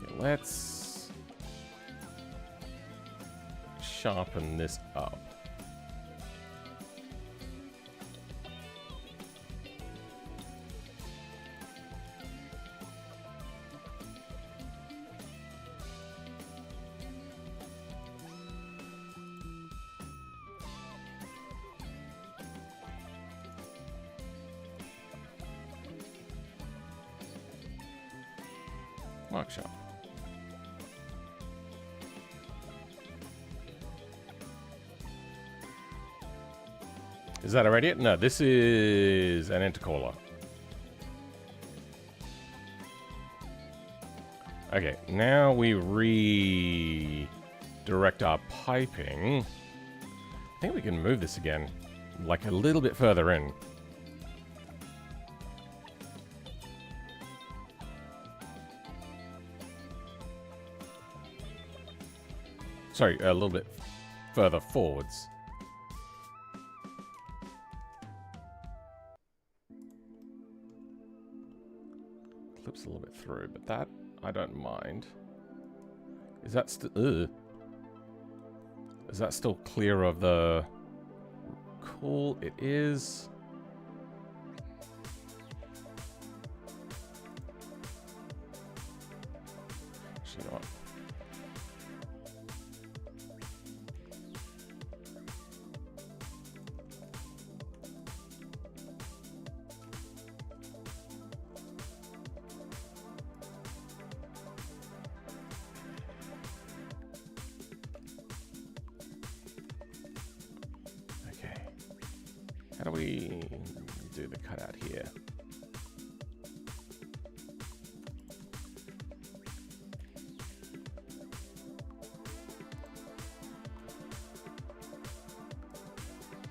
Okay, let's sharpen this up. Workshop. Is that a radiator? No, this is an intercooler. Okay, now we redirect our piping. I think we can move this again, like a little bit further in. Sorry, a little bit further forwards. Clips a little bit through, but that I don't mind. Is that still? Is that still clear of the? Cool, it is. Actually, you know what? How do we do the cutout here?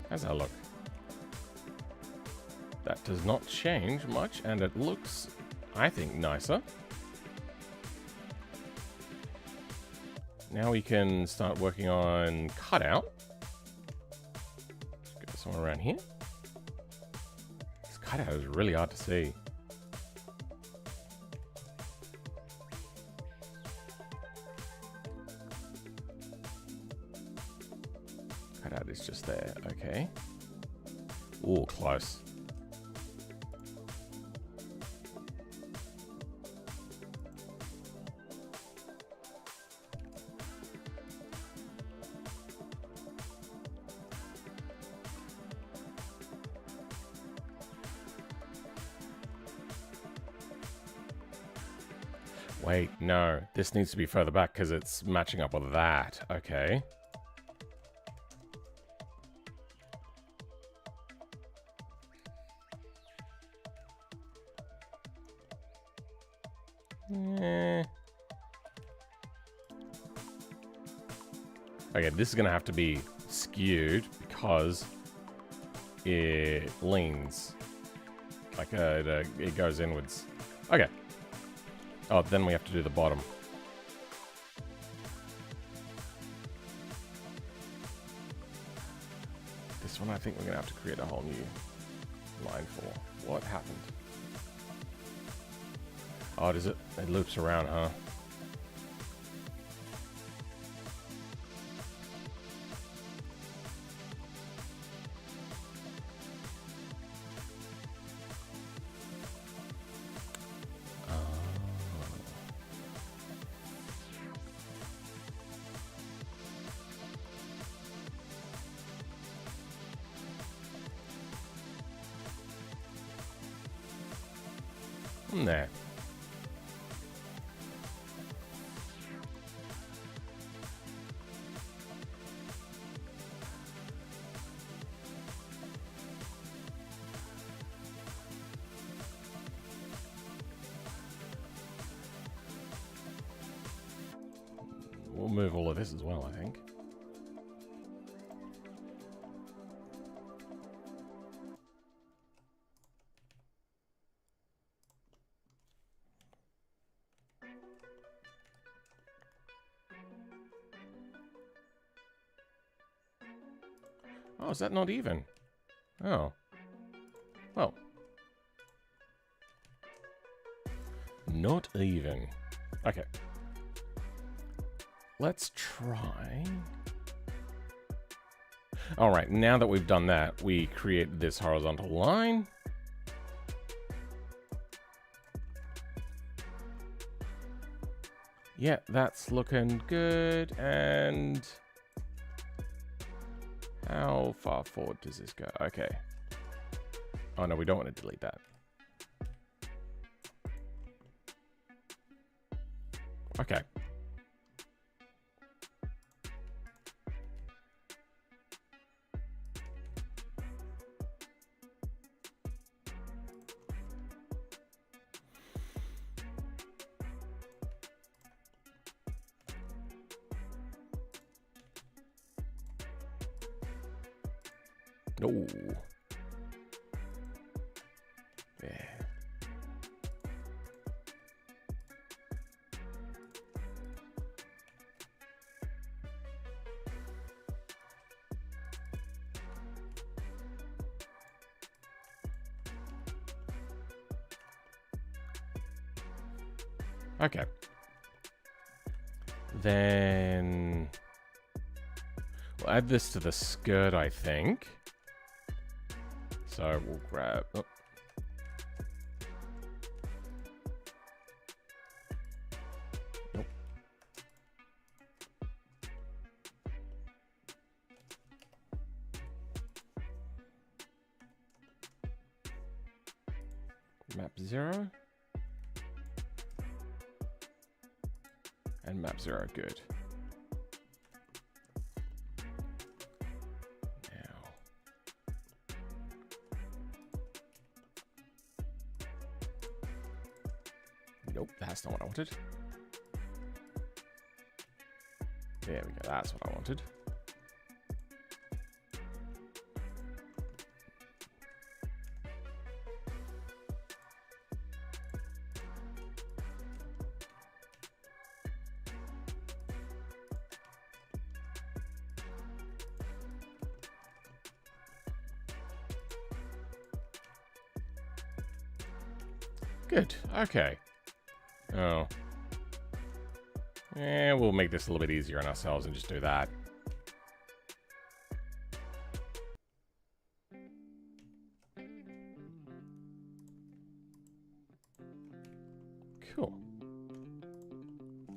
How's that look? That does not change much, and it looks, I think, nicer. Now we can start working on cutout. Let's go somewhere around here. Cutout is really hard to see. Cutout is just there, okay. Ooh, close. Wait, no. This needs to be further back because it's matching up with that. Okay. Okay, this is going to have to be skewed because it leans. Like it goes inwards. Okay. Oh, then we have to do the bottom. This one I think we're going to have to create a whole new line for. What happened? Oh, does it? It loops around, huh? There. We'll move all of this as well, I think. Oh, is that not even? Oh. Well. Not even. Okay. Let's try All right, now that we've done that, we create this horizontal line. Yeah, that's looking good. And how far forward does this go? Okay. Oh no, we don't want to delete that. Okay. Oh. Yeah. Okay. Then we'll add this to the skirt, I think. So we'll grab... Oh. Nope. Map 0. And map 0, good. Nope, that's not what I wanted. There we go, that's what I wanted. Good, okay. Oh. Yeah, we'll make this a little bit easier on ourselves and just do that. Cool.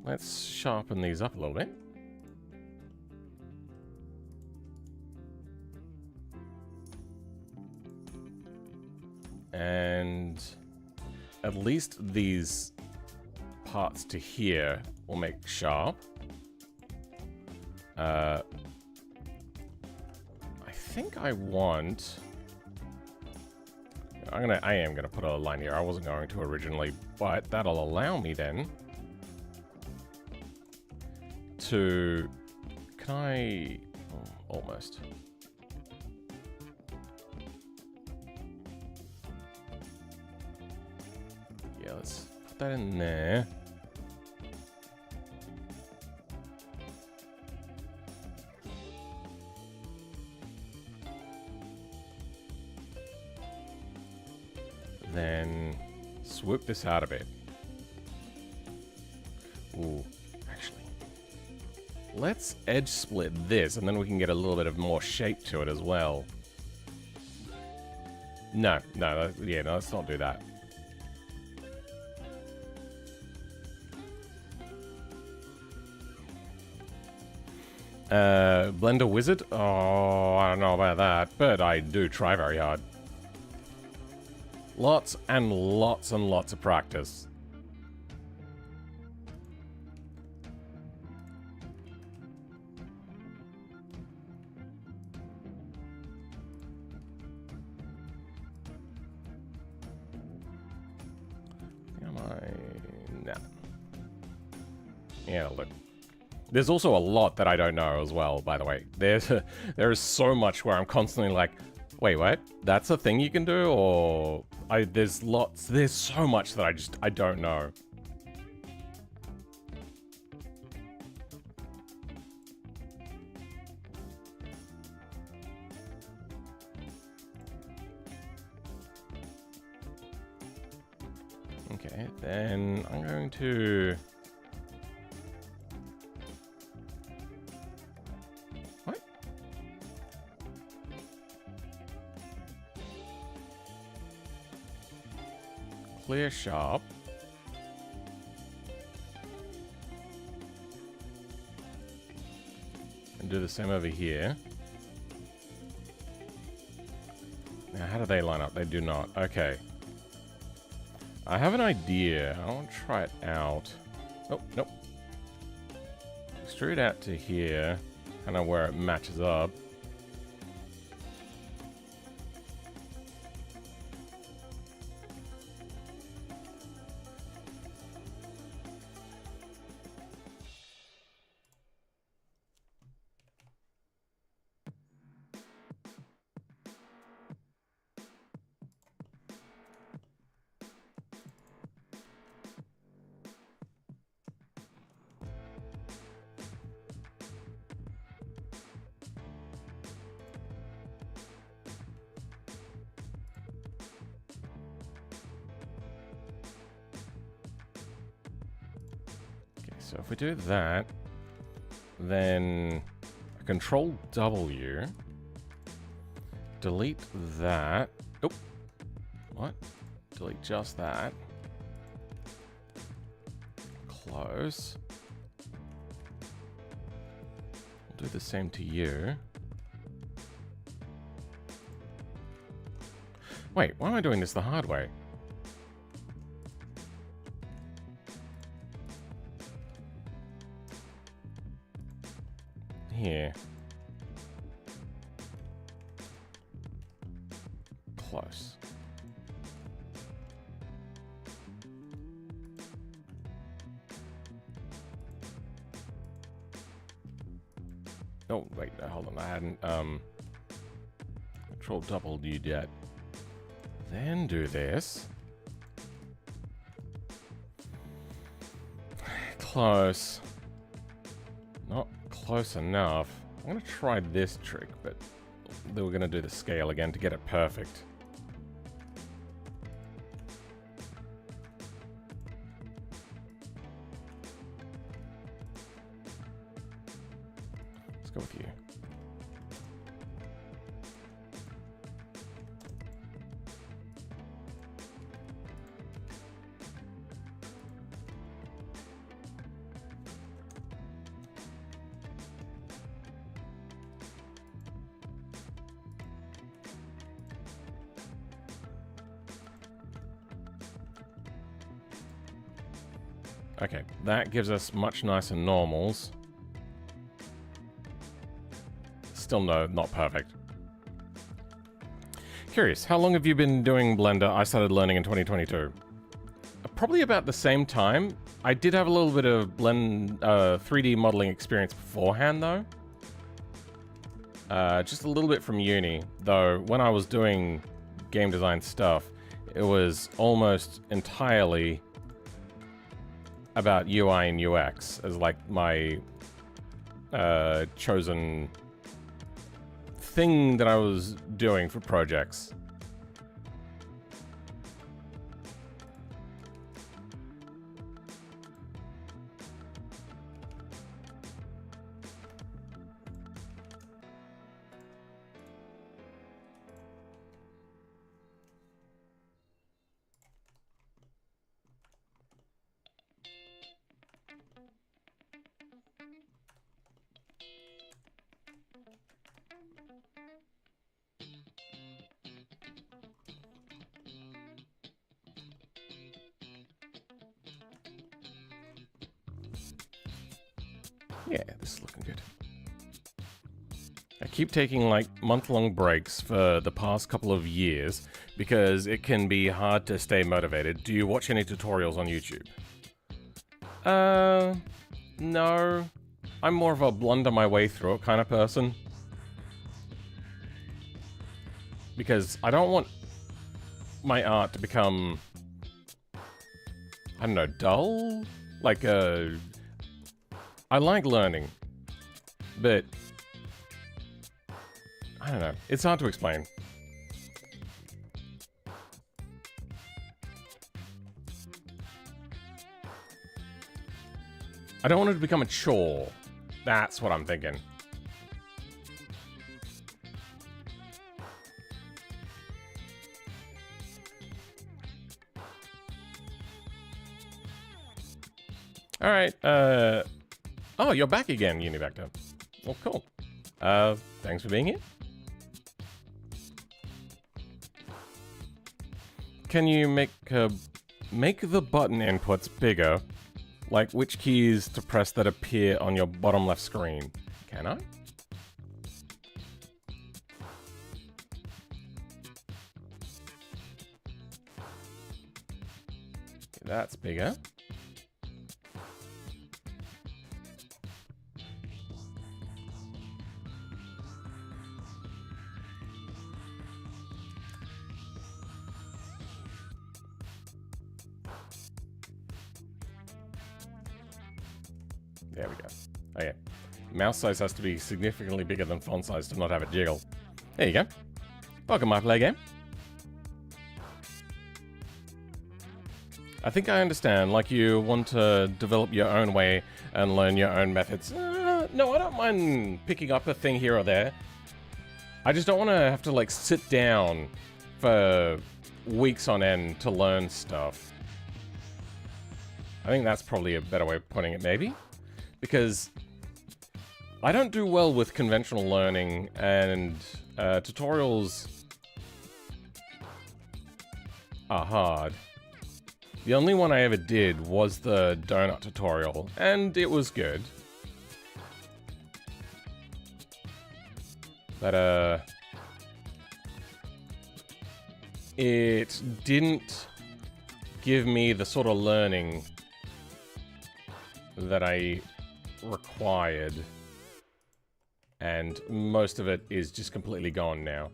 Let's sharpen these up a little bit. And at least these parts to here will make sharp. I think I want... I am gonna put a line here. I wasn't going to originally, but that'll allow me then to... Can I... Oh, almost. Yeah, let's put that in there. Then swoop this out a bit. Ooh, actually. Let's edge split this, and then we can get a little bit of more shape to it as well. No, yeah, no, let's not do that. Blender Wizard? Oh, I don't know about that, but I do try very hard. Lots and lots and lots of practice. Am I? No. Yeah, look. There's also a lot that I don't know as well, by the way. There is so much where I'm constantly like, wait, what? That's a thing you can do? Or... there's so much that I don't know. Okay, then I'm going to... What? clear sharp. And do the same over here. Now, how do they line up? They do not. Okay. I have an idea. I want to try it out. Oh, nope. Extrude out to here. Kind of where it matches up. So if we do that, then Control W, delete that. Oh, what? Delete just that. Close. We'll do the same to you. Wait, why am I doing this the hard way? Here. Close. Oh, wait, hold on. I hadn't Control double U yet. Then do this. Close. Not close enough. I'm going to try this trick, but then we're going to do the scale again to get it perfect. Let's go with you. Okay, that gives us much nicer normals. Still no, not perfect. Curious, how long have you been doing Blender? I started learning in 2022. Probably about the same time. I did have a little bit of 3D modeling experience beforehand though. Just a little bit from uni, though when I was doing game design stuff, it was almost entirely about UI and UX as like my chosen thing that I was doing for projects. Yeah, this is looking good. I keep taking like month-long breaks for the past couple of years because it can be hard to stay motivated. Do you watch any tutorials on YouTube? No. I'm more of a blunder my way through it kind of person. Because I don't want my art to become, I don't know, dull? Like I like learning, but I don't know. It's hard to explain. I don't want it to become a chore. That's what I'm thinking. All right. Oh, you're back again, Univector. Well, cool. Thanks for being here. Can you make the button inputs bigger? Like which keys to press that appear on your bottom left screen? Can I? That's bigger. There we go. Oh yeah. Mouse size has to be significantly bigger than font size to not have it jiggle. There you go. Welcome, my play game. I think I understand, like you want to develop your own way and learn your own methods. No, I don't mind picking up a thing here or there. I just don't want to have to like sit down for weeks on end to learn stuff. I think that's probably a better way of putting it, maybe. Because I don't do well with conventional learning, and tutorials are hard. The only one I ever did was the donut tutorial, and it was good. But, it didn't give me the sort of learning that I required. And most of it is just completely gone now.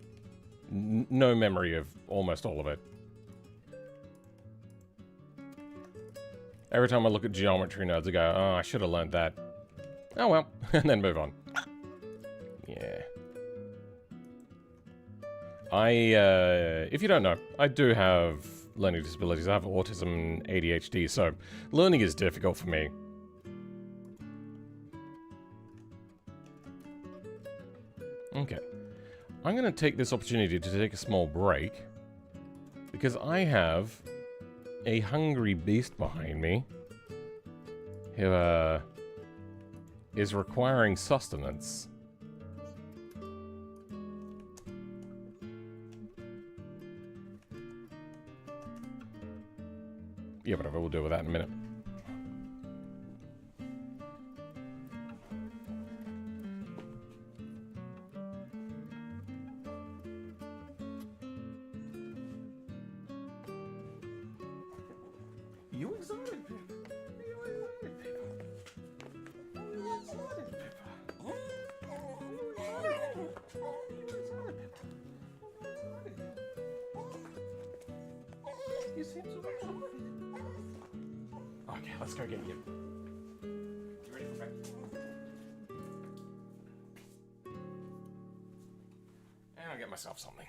No memory of almost all of it. Every time I look at geometry nodes, I go, oh, I should have learned that. Oh well, and then move on. Yeah. If you don't know, I do have learning disabilities. I have autism and ADHD, so learning is difficult for me. Okay. I'm going to take this opportunity to take a small break, because I have a hungry beast behind me who is requiring sustenance. Yeah, whatever, we'll deal with that in a minute. You excited, Pip? You excited, Pip? You excited, Pip? You excited, Pip? You seem so excited. Okay, let's go get you. You ready for breakfast? And I'll get myself something.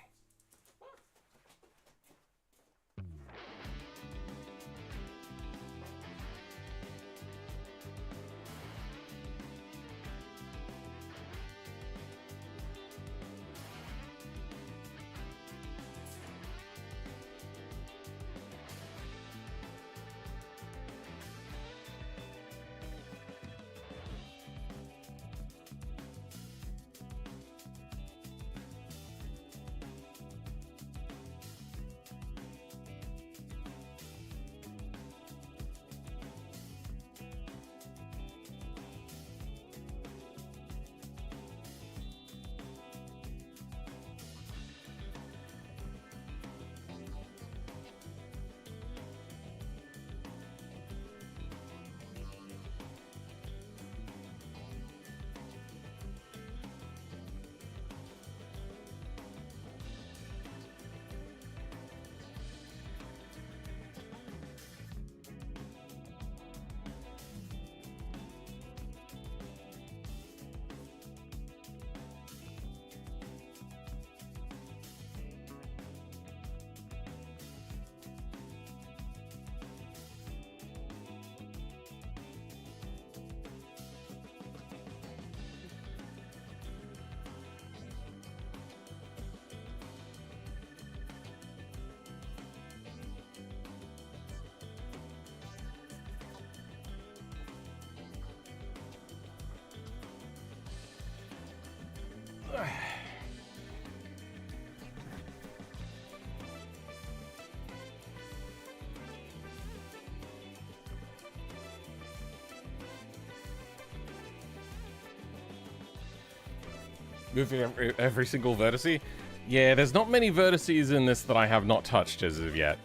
Moving every single vertice? Yeah, there's not many vertices in this that I have not touched as of yet.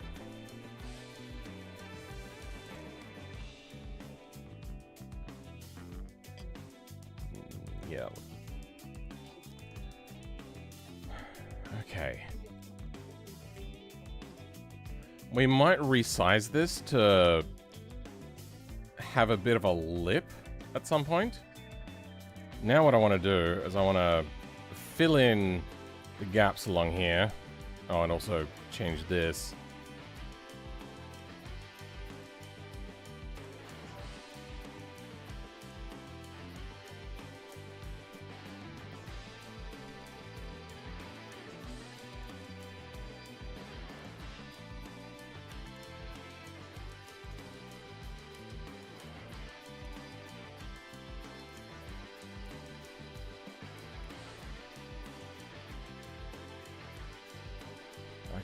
Yeah. Okay. We might resize this to have a bit of a lip at some point. Now what I want to do is I want to fill in the gaps along here. Oh, and also change this.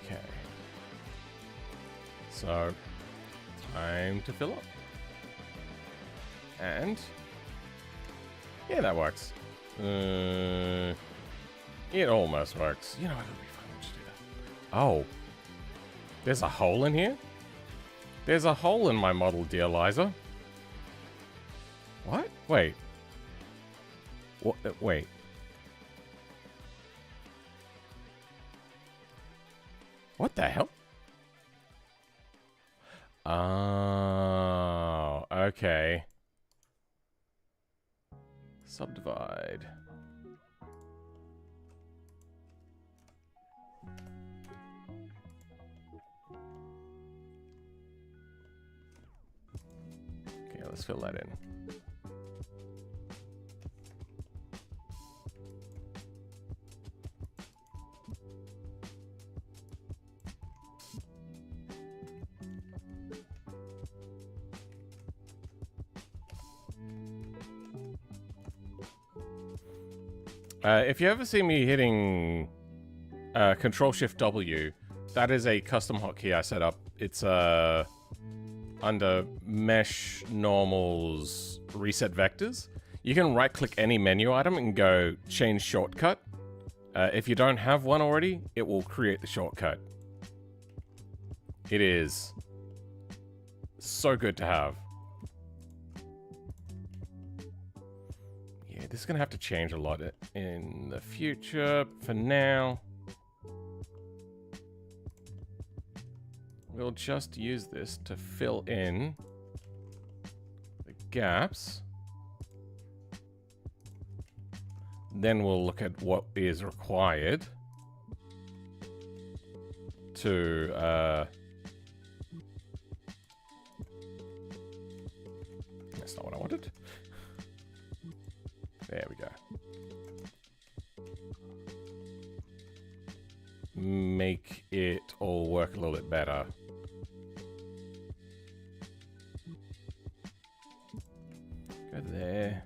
Okay. So, time to fill up. And, yeah, that works. It almost works. You know what, it'll be fun to do that. Oh. There's a hole in here? There's a hole in my model, dear Liza. What? Wait. What? Wait. What the hell? Oh, okay. Subdivide. Okay, let's fill that in. If you ever see me hitting Control-Shift-W, that is a custom hotkey I set up. It's under Mesh Normals Reset Vectors. You can right-click any menu item and go Change Shortcut. If you don't have one already, it will create the shortcut. It is so good to have. This is going to have to change a lot in the future. For now, we'll just use this to fill in the gaps. Then we'll look at what is required to that's not what I wanted. There we go. Make it all work a little bit better. Go there.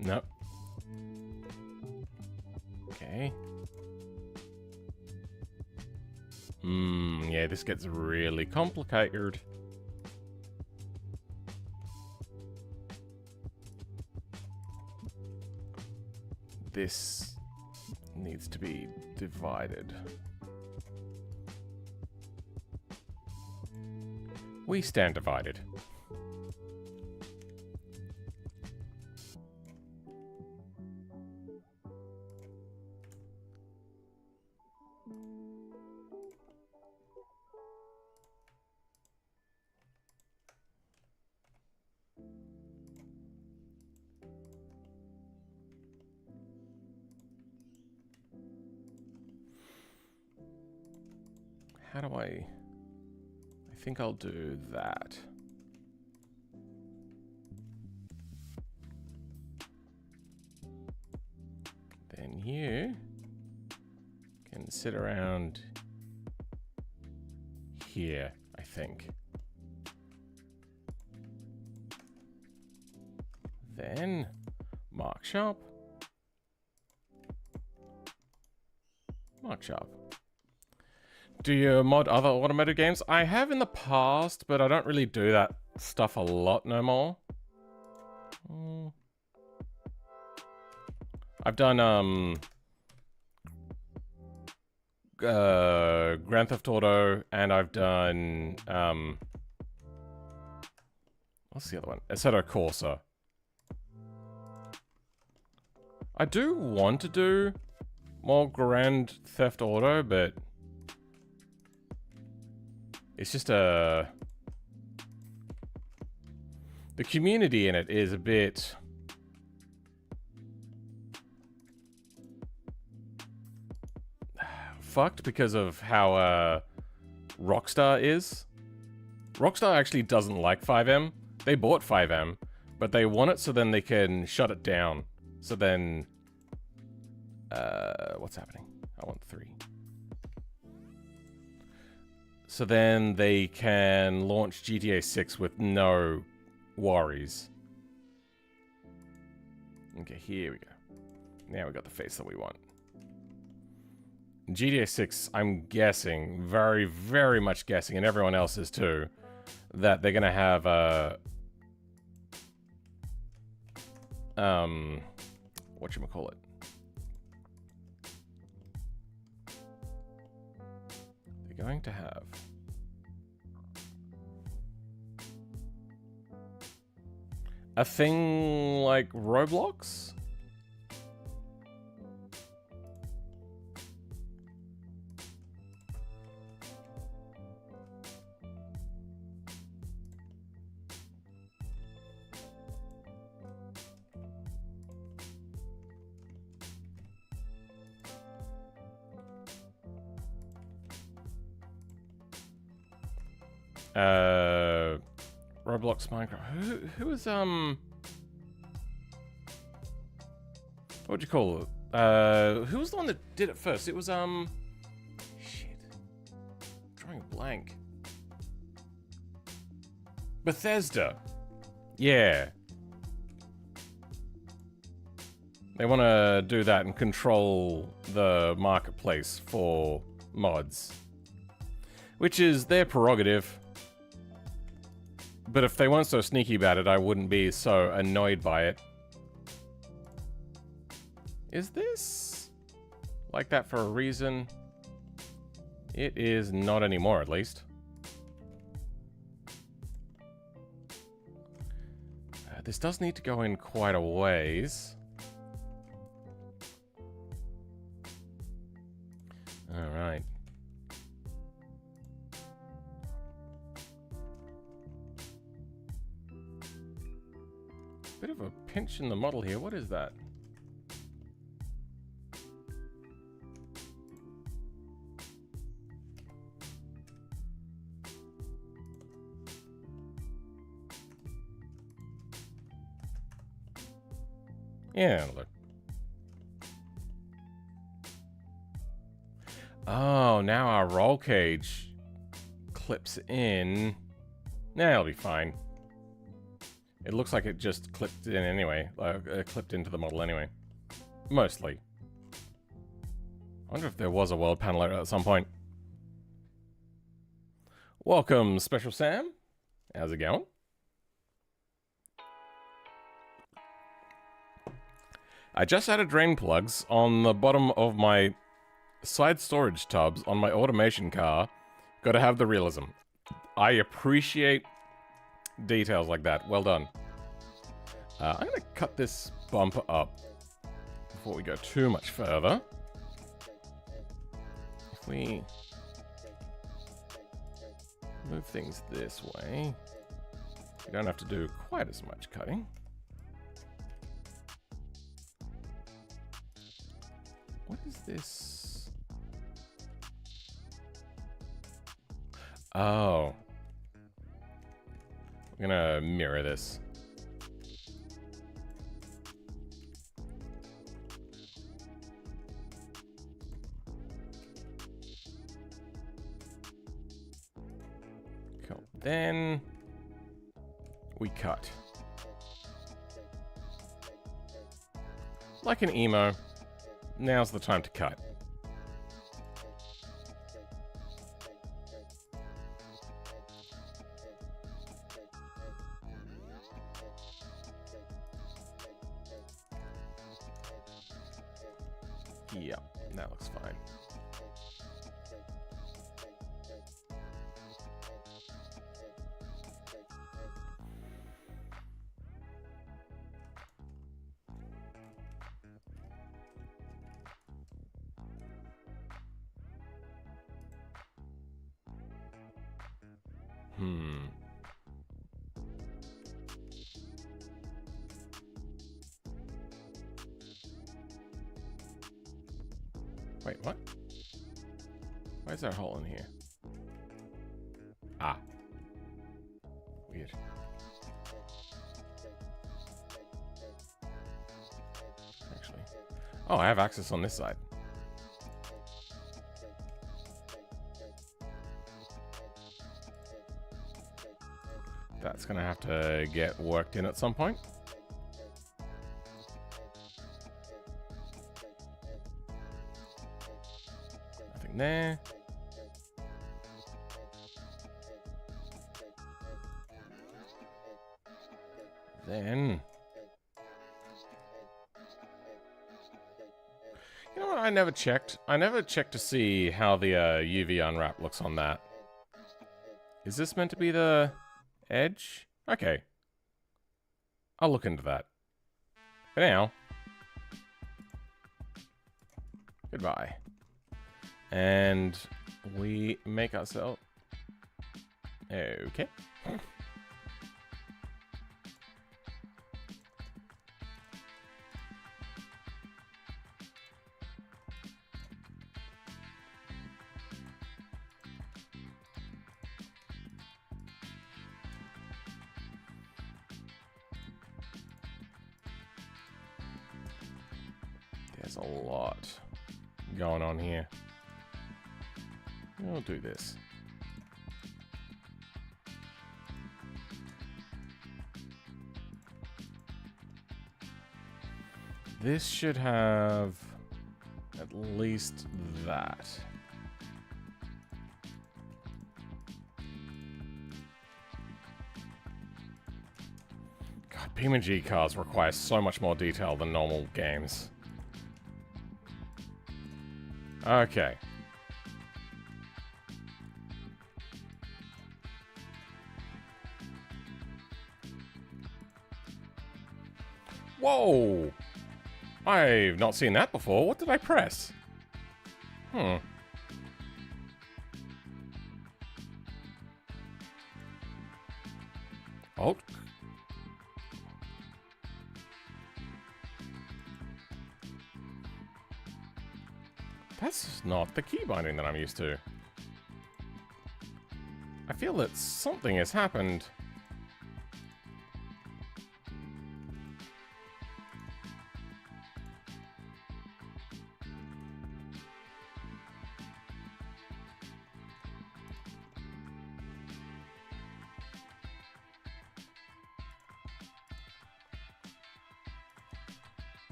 Nope. Okay. Yeah, this gets really complicated. This needs to be divided. We stand divided. How do I think I'll do that. Then you can sit around here, I think. Then mark sharp. Mark Sharp. Do you mod other automotive games? I have in the past, but I don't really do that stuff a lot no more. I've done Grand Theft Auto, and I've done what's the other one? Assetto Corsa. I do want to do more Grand Theft Auto, but it's just the community in it is a bit fucked because of how Rockstar is. Rockstar actually doesn't like 5M. They bought 5M, but they want it so then they can shut it down. So then, what's happening? I want 3. So then they can launch GTA 6 with no worries. Okay, here we go. Now we got the face that we want. GTA 6, I'm guessing, very, very much guessing, and everyone else is too, that they're gonna have whatchamacallit? They're going to have a thing like Roblox? Roblox, Minecraft. Who was what'd you call it? Who was the one that did it first? It was shit. I'm drawing a blank. Bethesda. Yeah. They want to do that and control the marketplace for mods, which is their prerogative. But if they weren't so sneaky about it, I wouldn't be so annoyed by it. Is this like that for a reason? It is not anymore, at least. This does need to go in quite a ways. All right. Bit of a pinch in the model here. What is that? Yeah, look. Oh, now our roll cage clips in. Nah, it'll be fine. It looks like it just clipped in anyway. Clipped into the model anyway. Mostly. I wonder if there was a world panel at some point. Welcome, Special Sam. How's it going? I just added drain plugs on the bottom of my side storage tubs on my automation car. Gotta have the realism. I appreciate details like that. Well done. I'm gonna cut this bumper up before we go too much further. If we move things this way, we don't have to do quite as much cutting. What is this? Oh. I'm gonna mirror this. Cool. Then we cut. Like an emo. Now's the time to cut. Yep, that looks fine. Wait, what? Why is there a hole in here? Ah. Weird. Actually. Oh, I have access on this side. That's gonna have to get worked in at some point. Nothing there. Then... You know what, I never checked. I never checked to see how the UV unwrap looks on that. Is this meant to be the edge? Okay. I'll look into that. For now, goodbye. And we make ourselves... Okay. There's a lot going on here. We'll do this. This should have at least that. God, PMG cars require so much more detail than normal games. Okay. Whoa! I've not seen that before. What did I press? Alt? That's not the key binding that I'm used to. I feel that something has happened.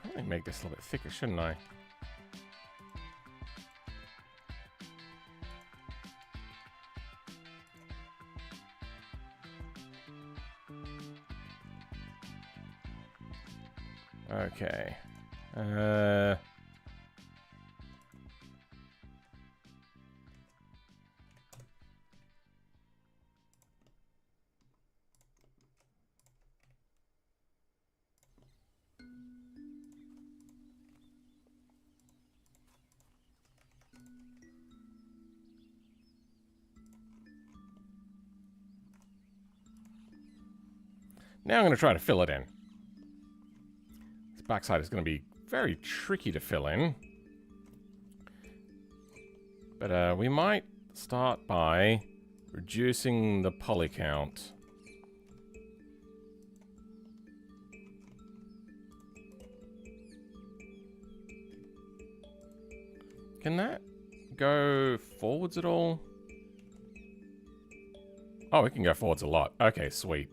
Probably make this a little bit thicker, shouldn't I? Okay. Now I'm going to try to fill it in. This backside is going to be very tricky to fill in. But we might start by reducing the poly count. Can that go forwards at all? Oh, it can go forwards a lot. Okay, sweet.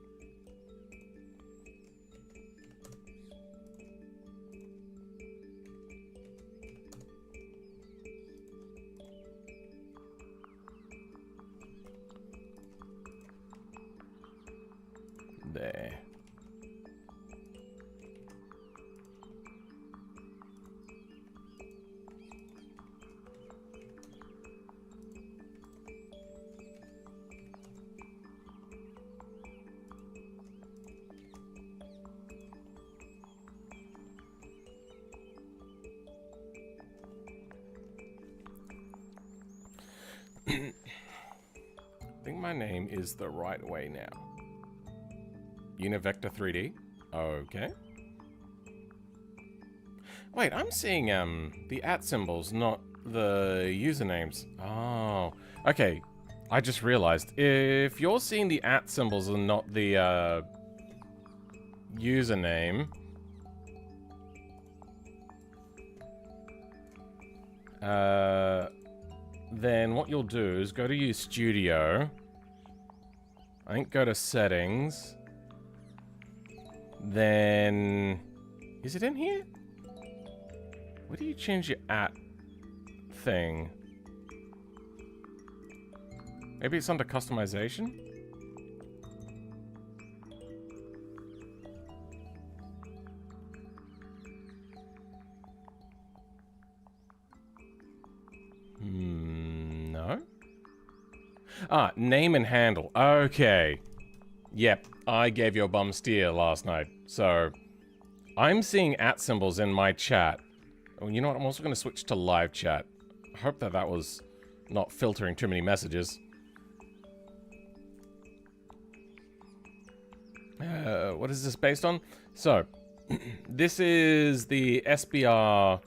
my name is the right way now. Univector 3D. Okay. Wait, I'm seeing the @ symbols, not the usernames. Oh, okay. I just realized if you're seeing the @ symbols and not the username, then what you'll do is go to your studio. I think go to settings. Then, is it in here? Where do you change your @ thing? Maybe it's under customization? No? Ah, name and handle. Okay. Yep, I gave you a bum steer last night. So, I'm seeing @ symbols in my chat. Oh, you know what? I'm also going to switch to live chat. I hope that that was not filtering too many messages. What is this based on? So, this is the SBR...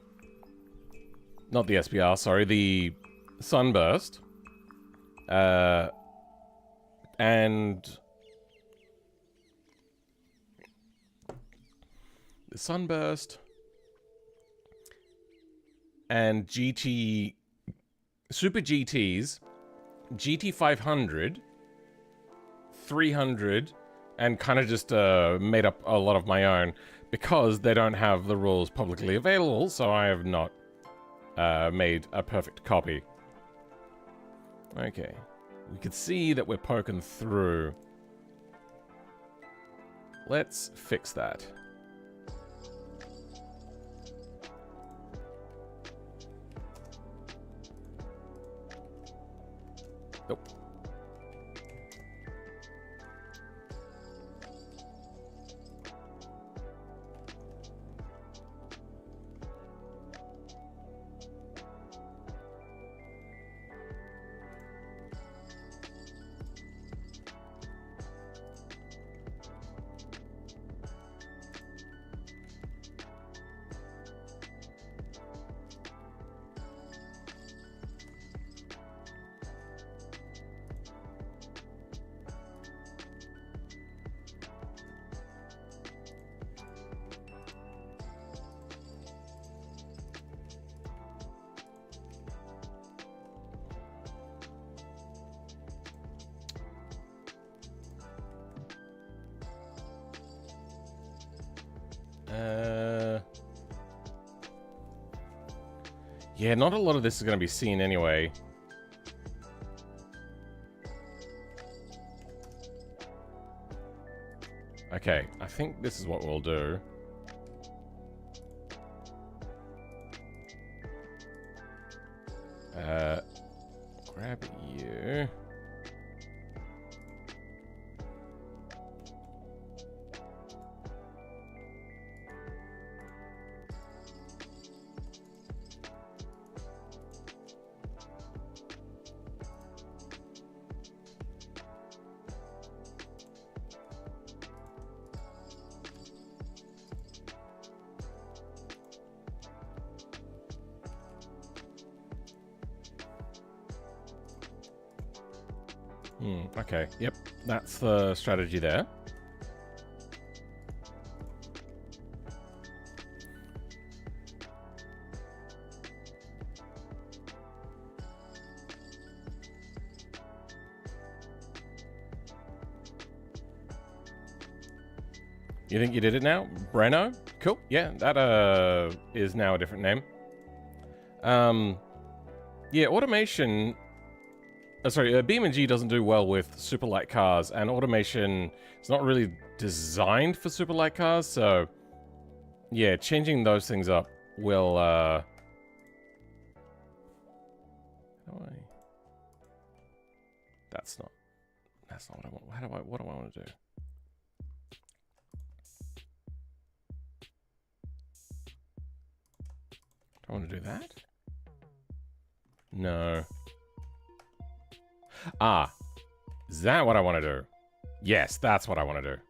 Not the SBR, sorry, the Sunburst. And... the Sunburst... and GT... Super-GTs, GT500, 300... and kind of just made up a lot of my own because they don't have the rules publicly available, so I have not made a perfect copy. Okay. We can see that we're poking through. Let's fix that. Nope. Yeah, not a lot of this is going to be seen anyway. Okay, I think this is what we'll do. Grab you. Okay, yep, that's the strategy there. You think you did it now? Breno? Cool, yeah, that is now a different name. Yeah, automation... sorry, BeamNG doesn't do well with super light cars, and automation is not really designed for super light cars, so yeah, changing those things up will how do I... That's not what I want. What do I want to do? Do I want to do that? No. Ah, Is that what I want to do? Yes, that's what I want to do.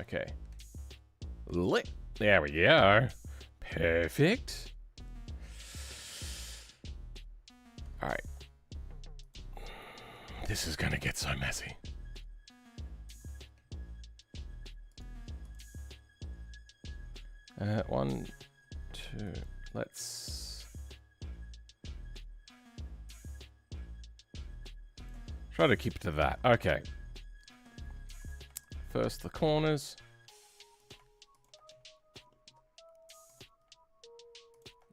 Okay. Lit. There we go. Perfect. All right. This is gonna get so messy. One, two. Let's try to keep it to that. Okay. First the corners.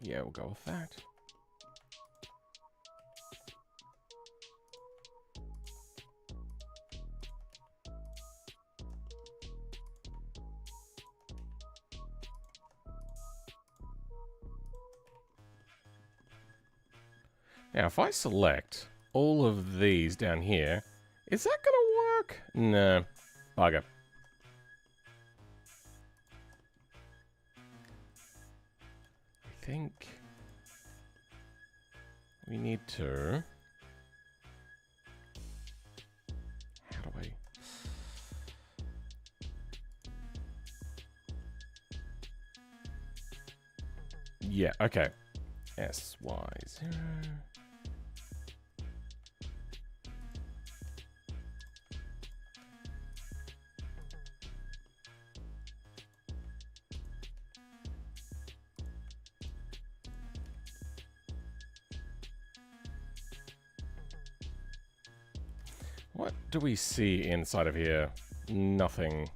Yeah, we'll go with that. Now, if I select all of these down here, is that gonna work? No. Bugger. I think we need to... How do I... Yeah, okay. SY0. What do we see inside of here? Nothing.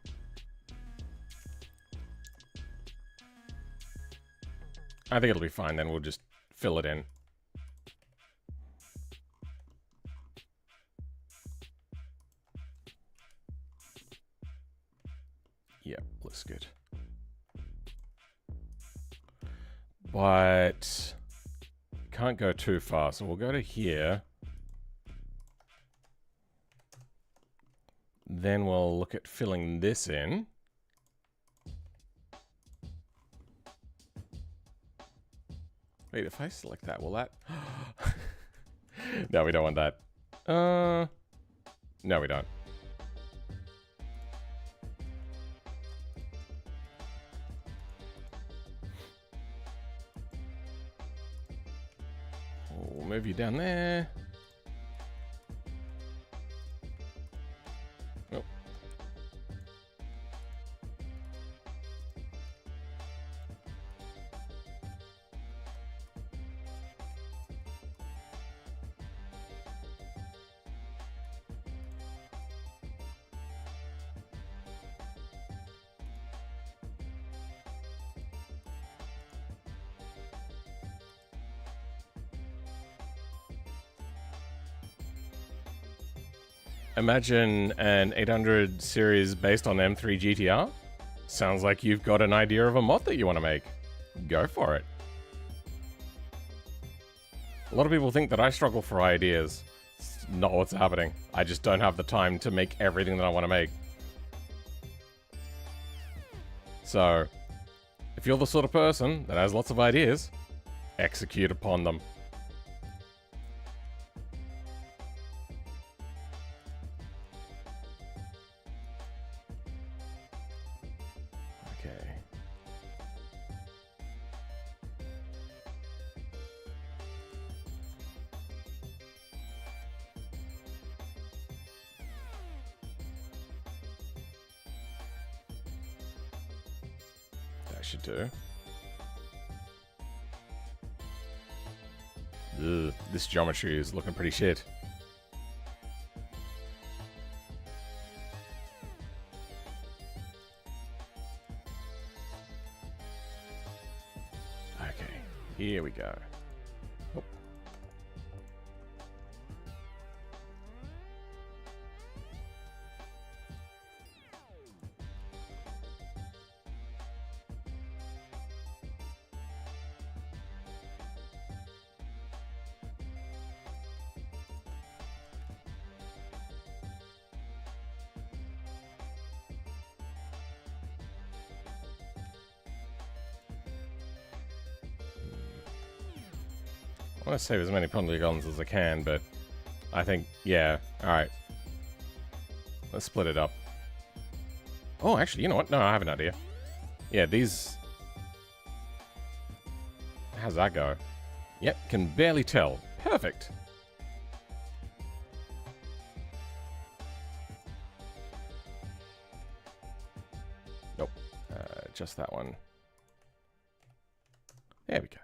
I think it'll be fine then. We'll just fill it in. Yep, looks good. But can't go too far, so we'll go to here. Then we'll look at filling this in. Wait, if I select that, will that... No, we don't want that. No, we don't. We'll move you down there. Oh. Imagine an 800 series based on M3 GTR. Sounds like you've got an idea of a mod that you want to make. Go for it. A lot of people think that I struggle for ideas. It's not what's happening. I just don't have the time to make everything that I want to make. So, if you're the sort of person that has lots of ideas, execute upon them. Should do. Ugh, this geometry is looking pretty shit. Okay, here we go. Oh. I want to save as many polygons as I can, but I think, yeah, alright. Let's split it up. Oh, actually, you know what? No, I have an idea. Yeah, these... How's that go? Yep, can barely tell. Perfect. Nope. Just that one. There we go.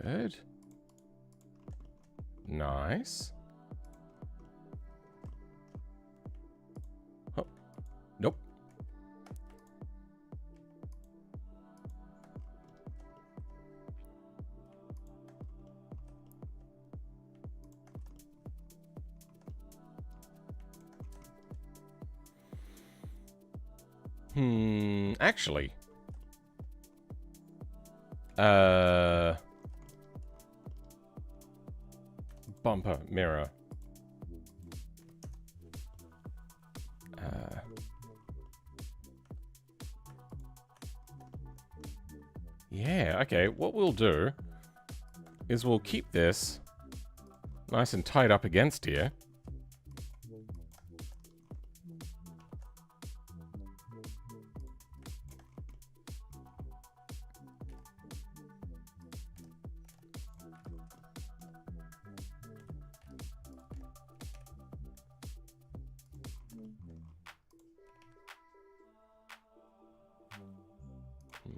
Good. Nice. Oh. Nope. Actually. Bumper, mirror. Yeah, okay, what we'll do is we'll keep this nice and tight up against here.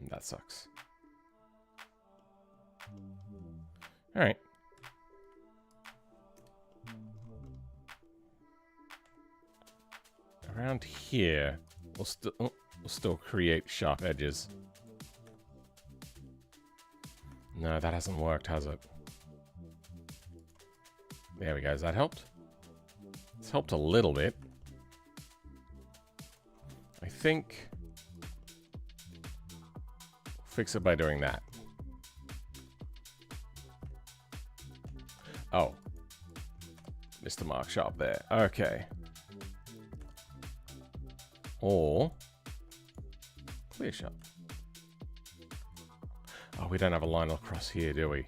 That sucks. All right. Around here, we'll still create sharp edges. No, that hasn't worked, has it? There we go. Has that helped? It's helped a little bit. I think fix it by doing that. Oh. Missed the mark sharp there. Okay. Or clear sharp. Oh, we don't have a line across here, do we?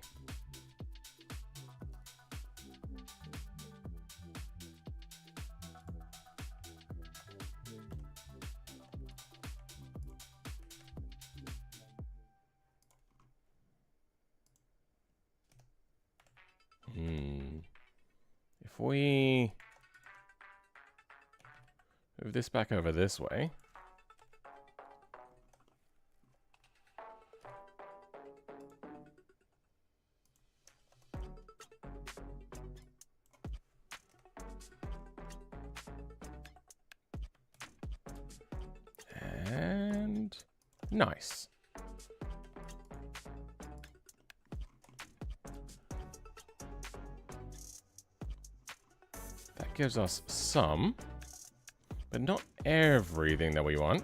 If we move this back over this way. And nice. That gives us some, but not everything that we want.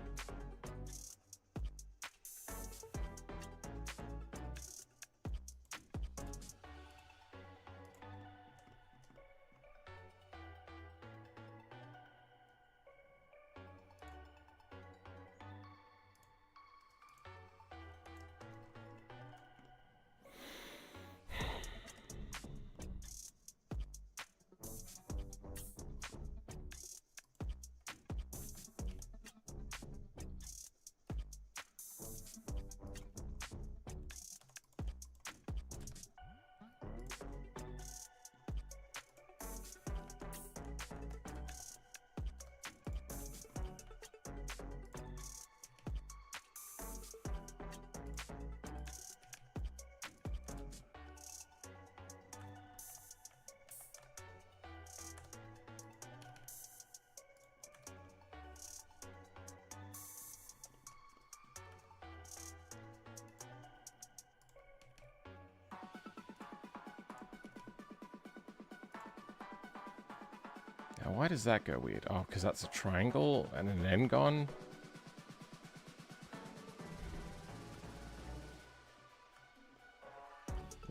Now, why does that go weird? Oh, because that's a triangle and an end gone?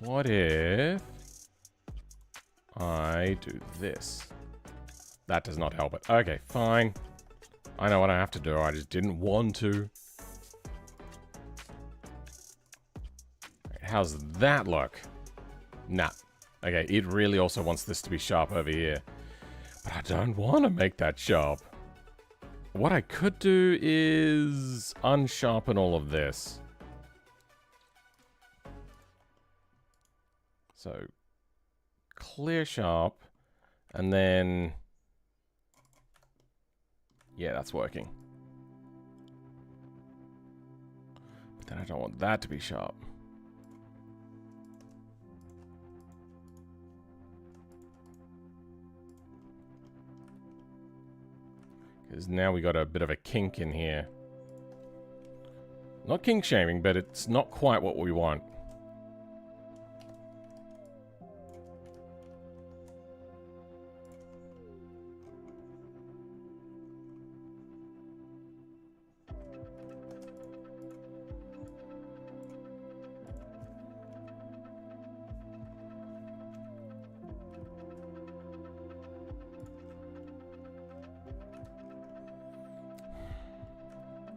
What if I do this? That does not help it. Okay, fine. I know what I have to do. I just didn't want to. How's that look? Nah. Okay, it really also wants this to be sharp over here. But I don't want to make that sharp. What I could do is unsharpen all of this. So, clear sharp, and then... Yeah, that's working. But then I don't want that to be sharp. Because now we got a bit of a kink in here. Not kink shaming, but it's not quite what we want.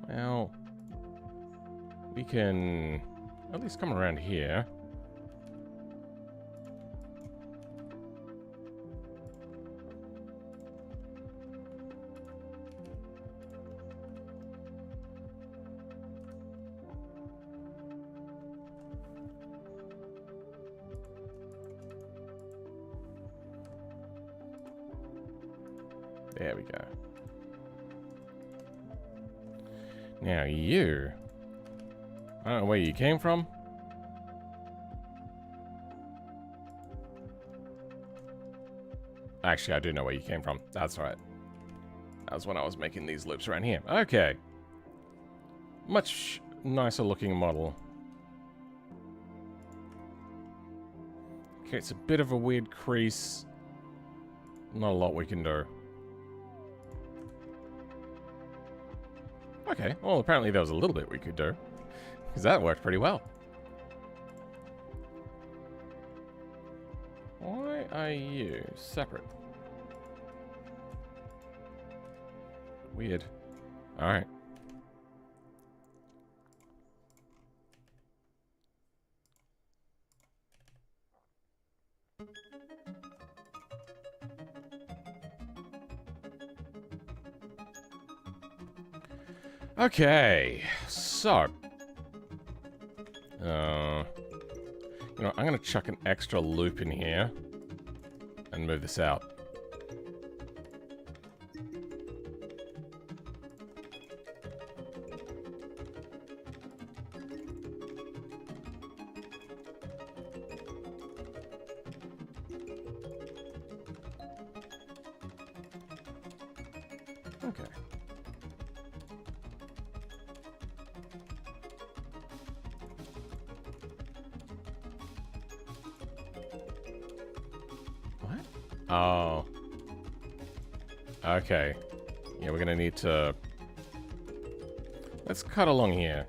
Well, we can at least come around here. There we go. Now you... I don't know where you came from. Actually, I do know where you came from. That's right. That was when I was making these loops around here. Okay. Much nicer looking model. Okay, it's a bit of a weird crease. Not a lot we can do. Okay, well apparently there was a little bit we could do. Because that worked pretty well. Why are you separate? Weird. Alright. Okay, so, you know, I'm gonna chuck an extra loop in here and move this out. Okay. Oh. Okay. Yeah, we're gonna need to... Let's cut along here.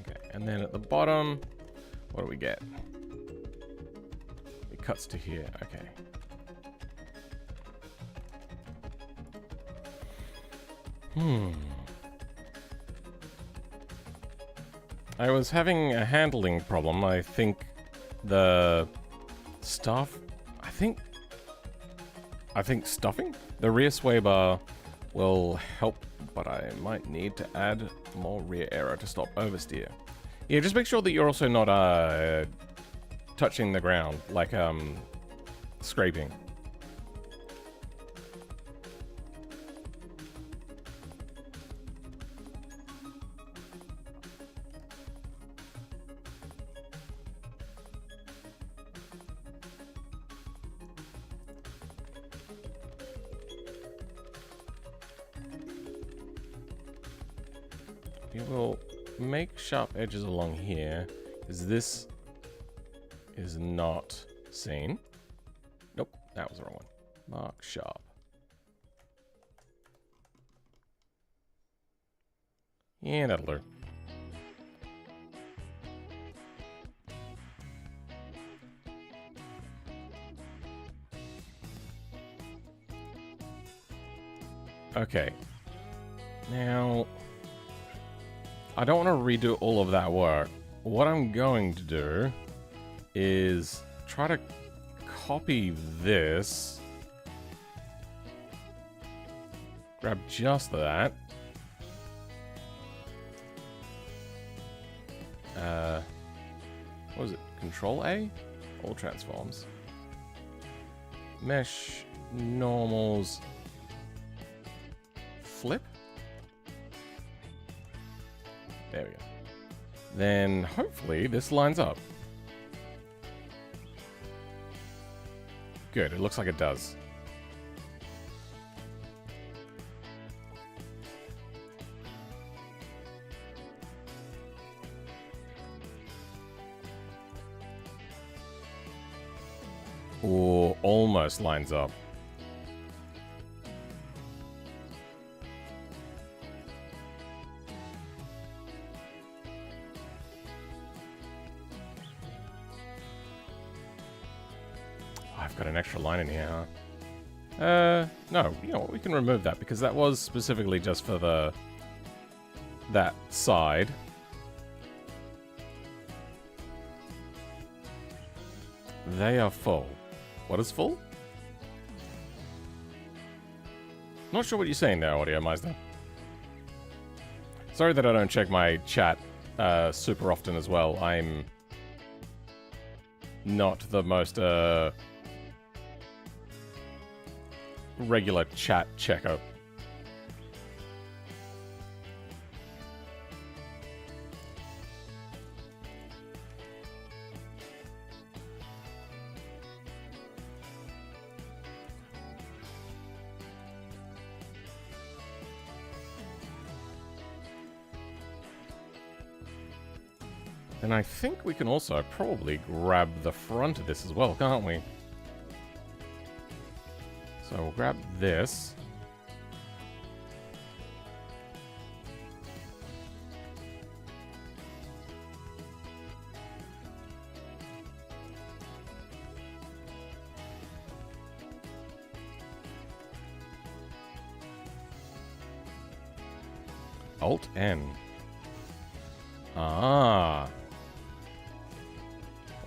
Okay, and then at the bottom, what do we get? It cuts to here, okay. I was having a handling problem. I think the stuff... I think stuffing the rear sway bar will help, but I might need to add more rear aero to stop oversteer. Yeah, just make sure that you're also not touching the ground, like scraping. We will make sharp edges along here, because this is not seen. Nope, that was the wrong one. Mark sharp. Yeah, that'll do. Okay. Now, I don't want to redo all of that work. What I'm going to do is try to copy this. Grab just that. What was it? Control A? All transforms. Mesh, normals, flip. There we go. Then hopefully this lines up. Good, it looks like it does. Or almost lines up. I've got an extra line in here, huh? No, you know what, we can remove that because that was specifically just for that side. They are full. What is full? Not sure what you're saying there, Audio Meister. Sorry that I don't check my chat super often as well. I'm not the most regular chat checker. And I think we can also probably grab the front of this as well, can't we? So we'll grab this. Alt N. Ah.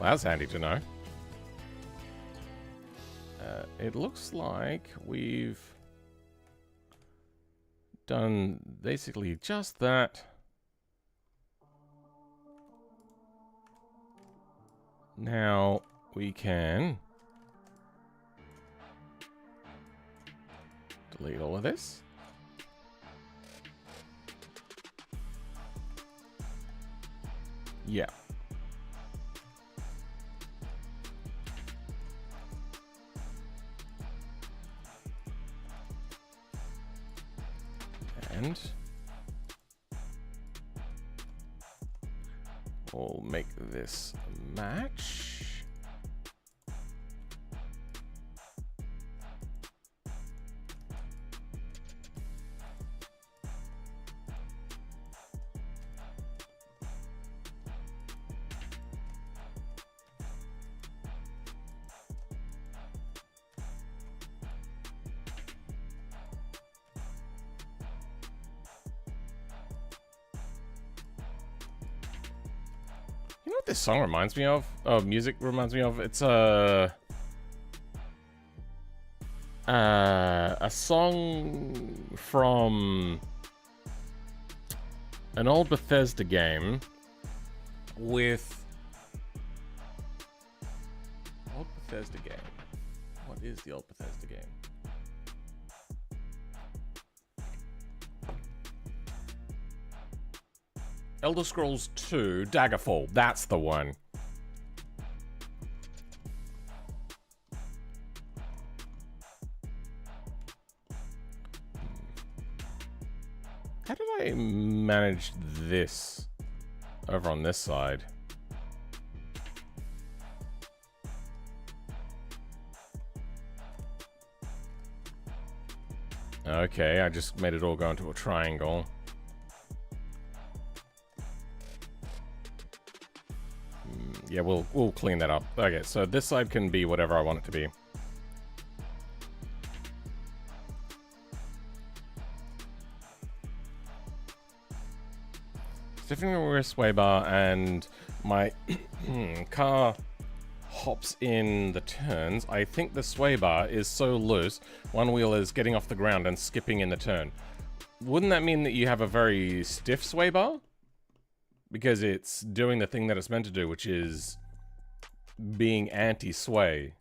Well, that's handy to know. It looks like we've done basically just that. Now we can delete all of this. Yeah. And we'll make this match. You know what this song reminds me of? Oh, music reminds me of? It's a song from an old Bethesda game with... Old Bethesda game. What is the old Bethesda game? Elder Scrolls 2, Daggerfall. That's the one. How did I manage this over on this side? Okay, I just made it all go into a triangle. Yeah, we'll clean that up. Okay, so this side can be whatever I want it to be. Stiffening the rear sway bar, and my car hops in the turns. I think the sway bar is so loose, one wheel is getting off the ground and skipping in the turn. Wouldn't that mean that you have a very stiff sway bar? Because it's doing the thing that it's meant to do, which is being anti-sway.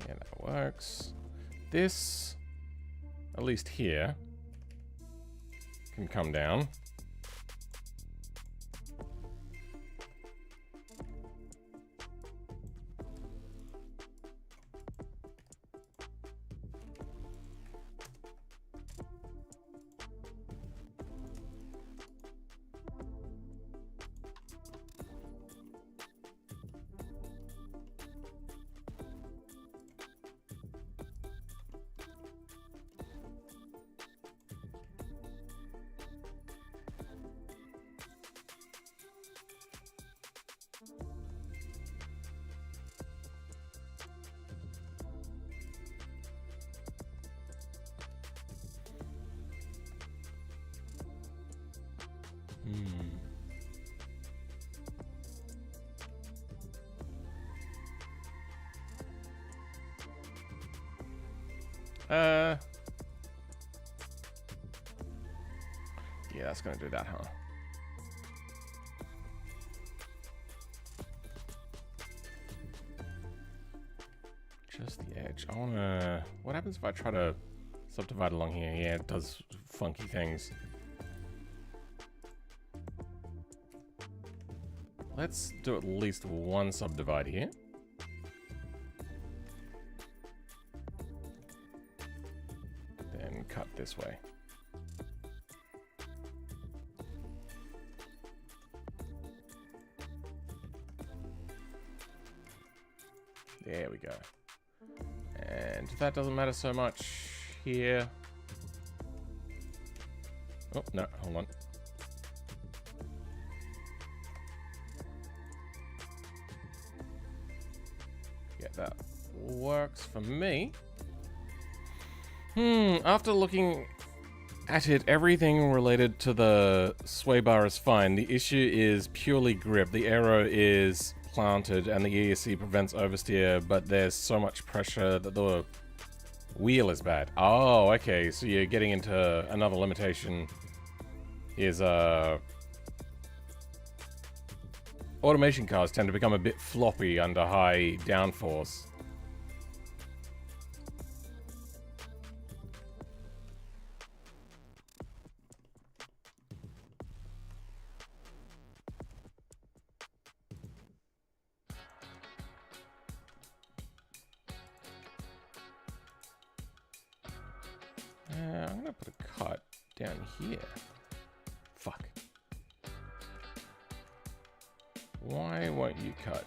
Yeah, that works. This, at least here, can come down. Yeah, that's gonna do that, huh? Just the edge. I wanna... What happens if I try to subdivide along here? Yeah, it does funky things. Let's do at least one subdivide here. Then cut this way. There we go. And that doesn't matter so much here. Oh, no, hold on. Yeah, that works for me. After looking at it, everything related to the sway bar is fine. The issue is purely grip. The aero is planted and the ESC prevents oversteer, but there's so much pressure that the wheel is bad. Oh, okay, so you're getting into another limitation is automation cars tend to become a bit floppy under high downforce. I'm gonna put a cut down here. Fuck. Why won't you cut?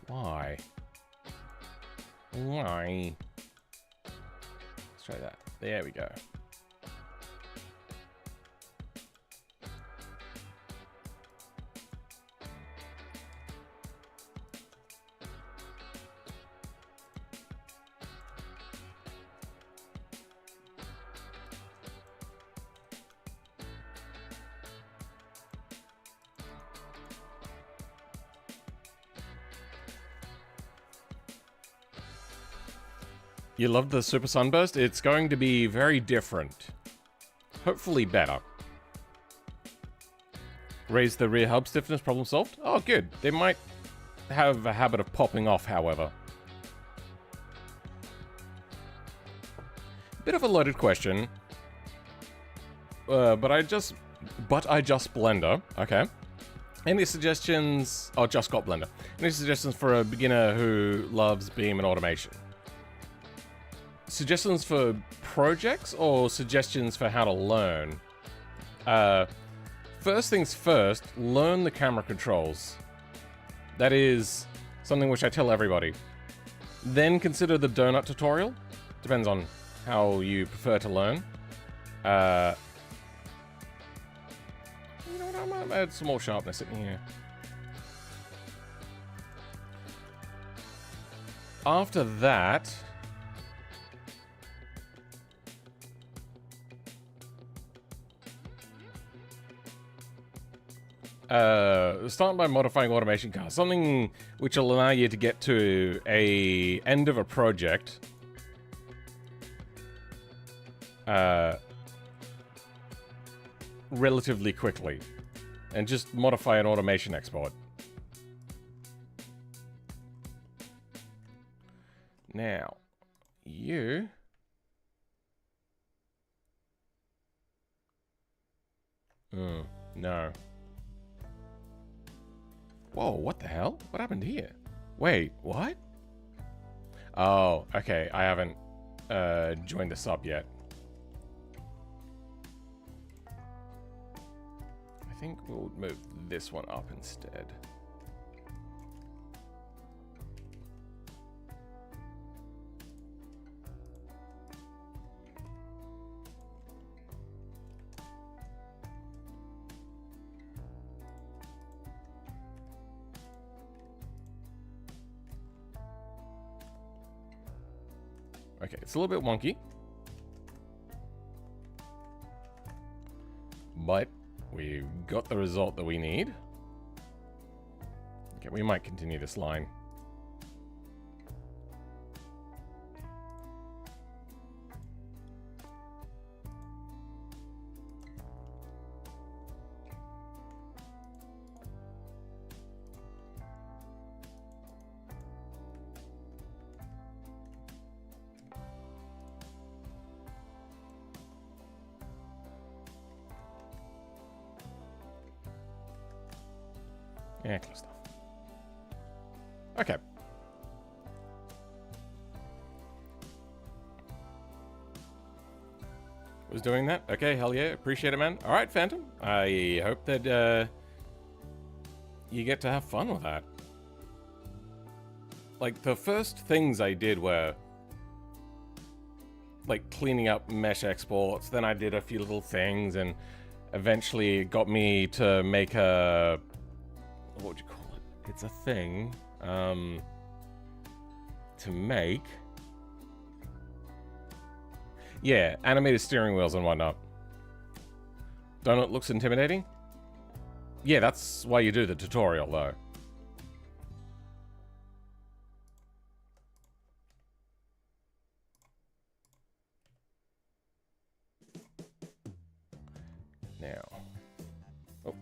Why? Why? Let's try that. There we go. You loved the Super Sunburst? It's going to be very different. Hopefully better. Raise the rear hub stiffness, problem solved? Oh, good. They might have a habit of popping off, however. Bit of a loaded question. But I just Blender. Okay. Any suggestions? Oh, just got Blender. Any suggestions for a beginner who loves Beam and automation? suggestions for projects or suggestions for how to learn? First things first, learn the camera controls. That is something which I tell everybody. Then consider the donut tutorial. Depends on how you prefer to learn. You know what, I might add some more sharpness in here. After that... start by modifying automation cards. Something which will allow you to get to a end of a project relatively quickly. And just modify an automation export. Now, you... no. Whoa, what the hell? What happened here? Wait, what? Oh, okay, I haven't joined the sub yet. I think we'll move this one up instead. Okay, it's a little bit wonky. But we've got the result that we need. Okay, we might continue this line. Yeah, close stuff. Okay. Was doing that? Okay, hell yeah. Appreciate it, man. Alright, Phantom. I hope that you get to have fun with that. Like, the first things I did were like cleaning up mesh exports. Then I did a few little things and eventually it got me to make a... what would you call it? It's a thing to make, yeah, animated steering wheels and whatnot. Don't it looks intimidating? Yeah, that's why you do the tutorial though. Now, oh.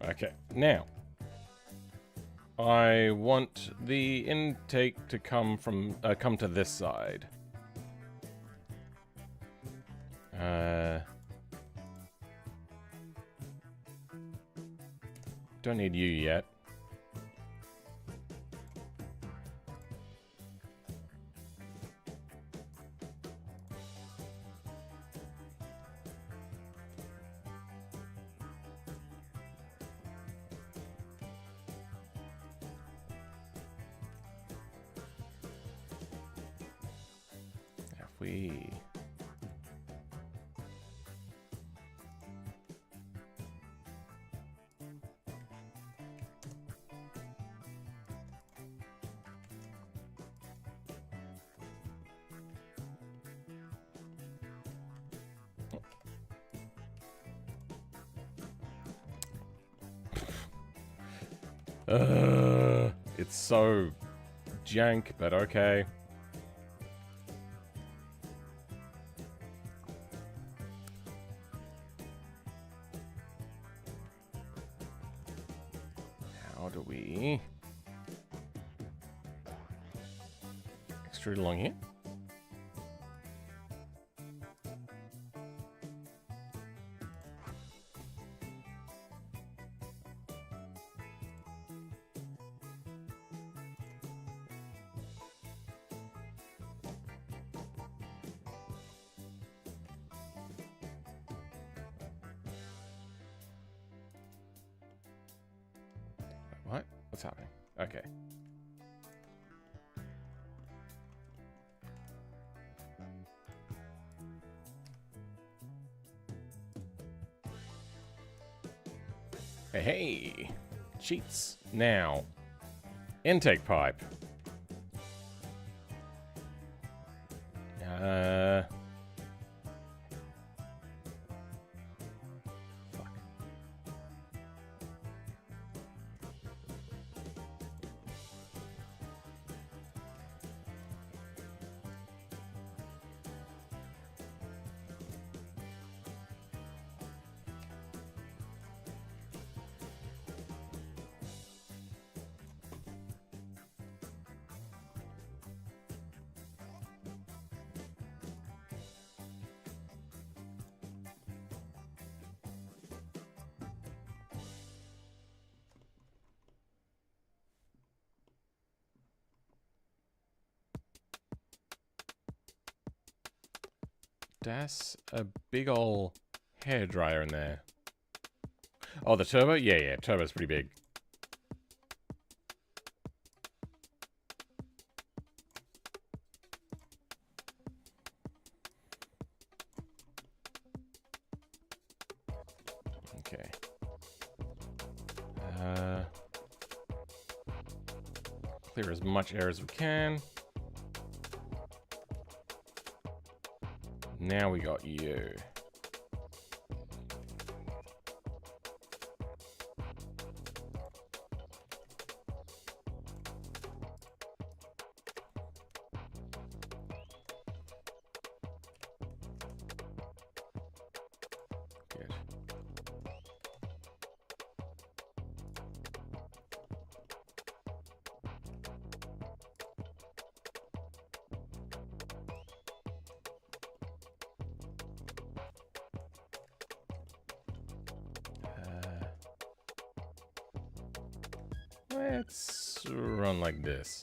Okay, now I want the intake to come from come to this side. Don't need you yet. If we... it's so jank, but okay. How do we... extrude along here. What? What's happening? Okay. Hey, hey! Cheats. Now, intake pipe. Fuck. That's a big ol' hairdryer in there. Oh, the turbo? Yeah, turbo's pretty big. Okay. Clear as much air as we can. Now we got you. Good. Let's run like this.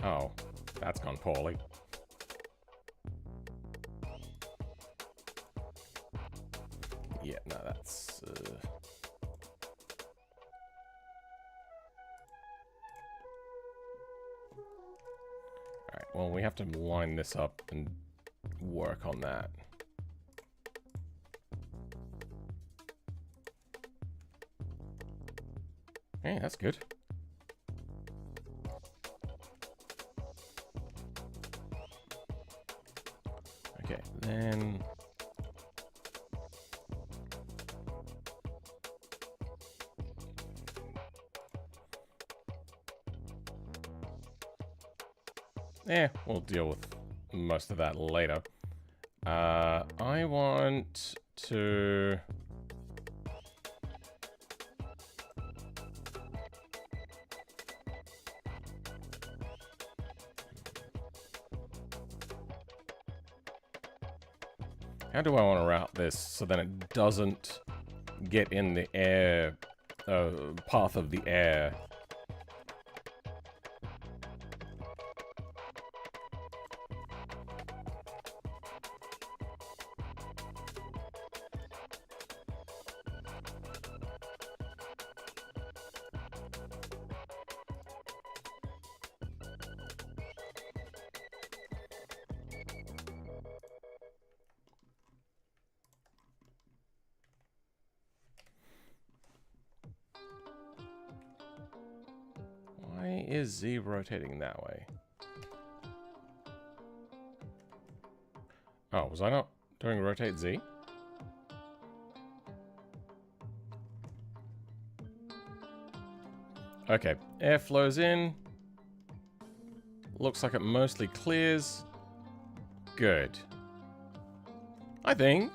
Oh, that's gone poorly. Yeah, no, that's... Alright, well, we have to line this up and work on that. Hey, that's good. Okay, then... we'll deal with most of that later. I want to... How do I want to route this so that it doesn't get in the air, path of the air? Why is Z rotating that way? Oh, was I not doing rotate Z? Okay, air flows in. Looks like it mostly clears. Good. I think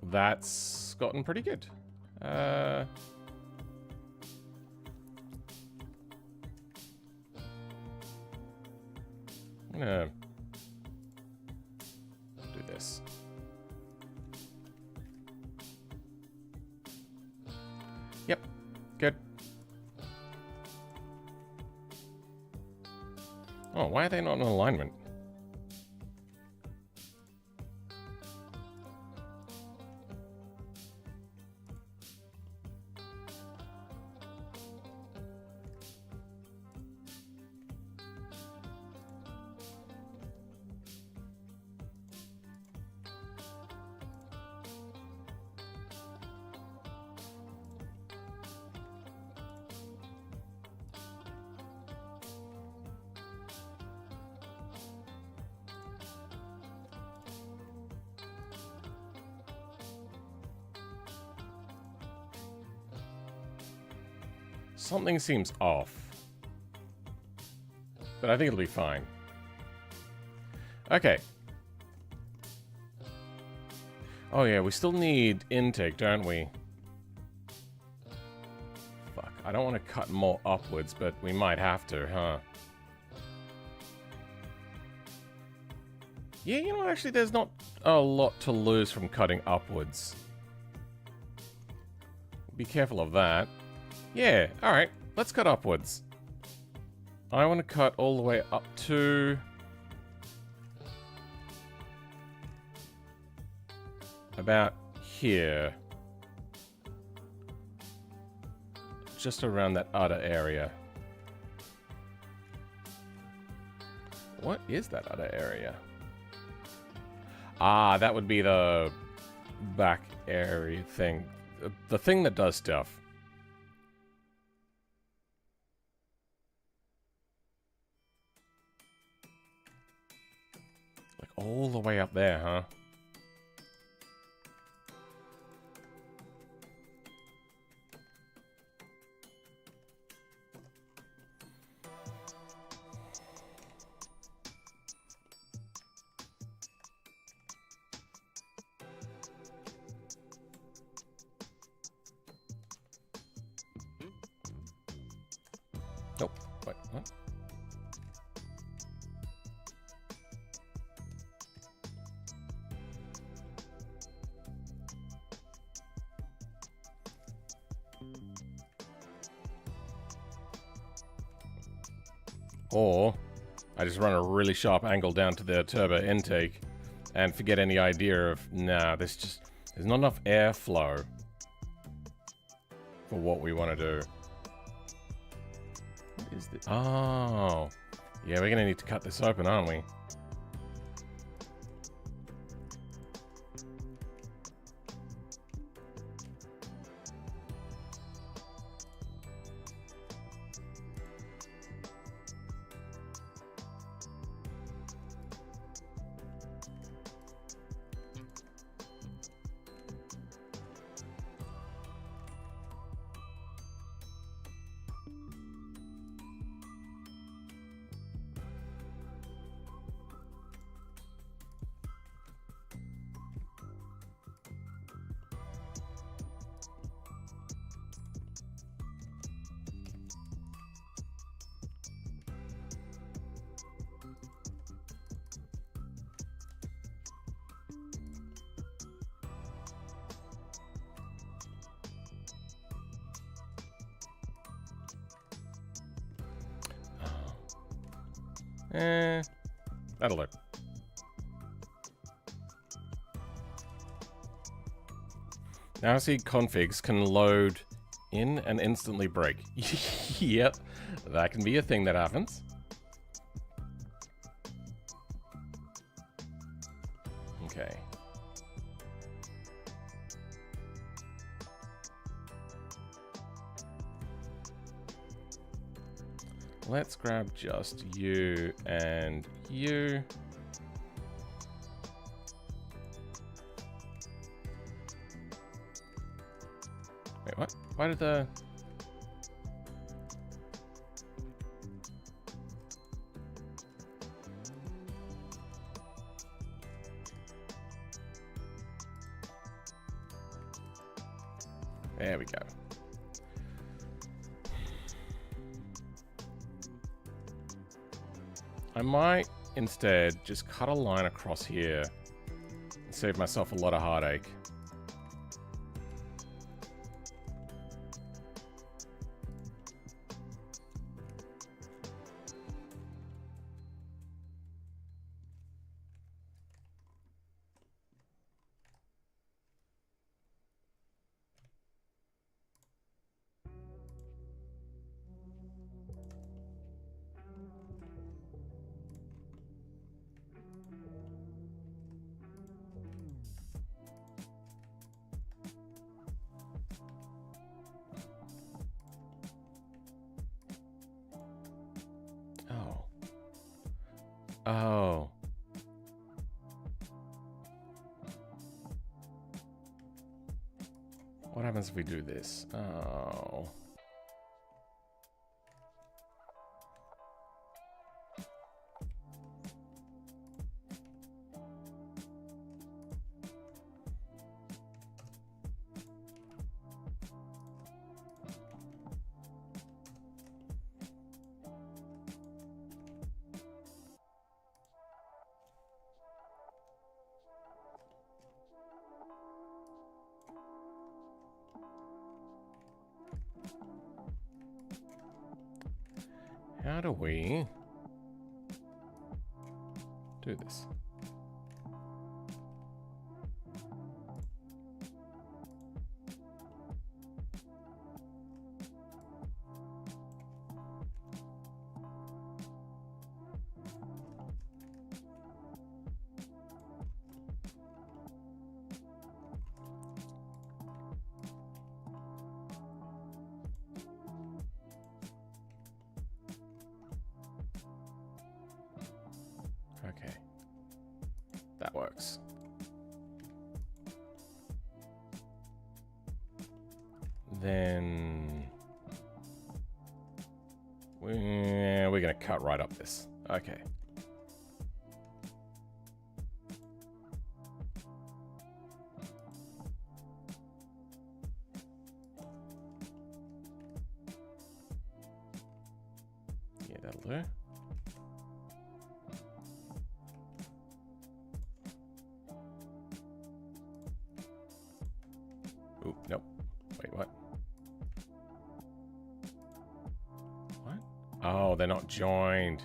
that's gotten pretty good. I'm gonna do this. Yep, good. Oh, why are they not in alignment? Something seems off. But I think it'll be fine. Okay. Oh yeah, we still need intake, don't we? Fuck, I don't want to cut more upwards, but we might have to, huh? Yeah, you know what, actually there's not a lot to lose from cutting upwards. Be careful of that. Yeah, alright, let's cut upwards. I want to cut all the way up to... about here. Just around that other area. What is that other area? Ah, that would be the back area thing. The thing that does stuff. All the way up there, huh? Nope. Wait, what? Or I just run a really sharp angle down to the turbo intake and forget any idea of, nah, there's not enough airflow for what we want to do. What is this? Oh, yeah, we're gonna need to cut this open, aren't we? That'll do. Now I see configs can load in and instantly break. Yep, that can be a thing that happens. Okay. Let's grab just you and you. Wait, what? Why did the... There we go. I might instead just cut a line across here and save myself a lot of heartache. Oh. What happens if we do this? Oh. How do we do this? Okay, that works. Then we're gonna cut right up this. Okay. Yeah, that'll do. Oop, nope. Wait, what? What? Oh, they're not joined.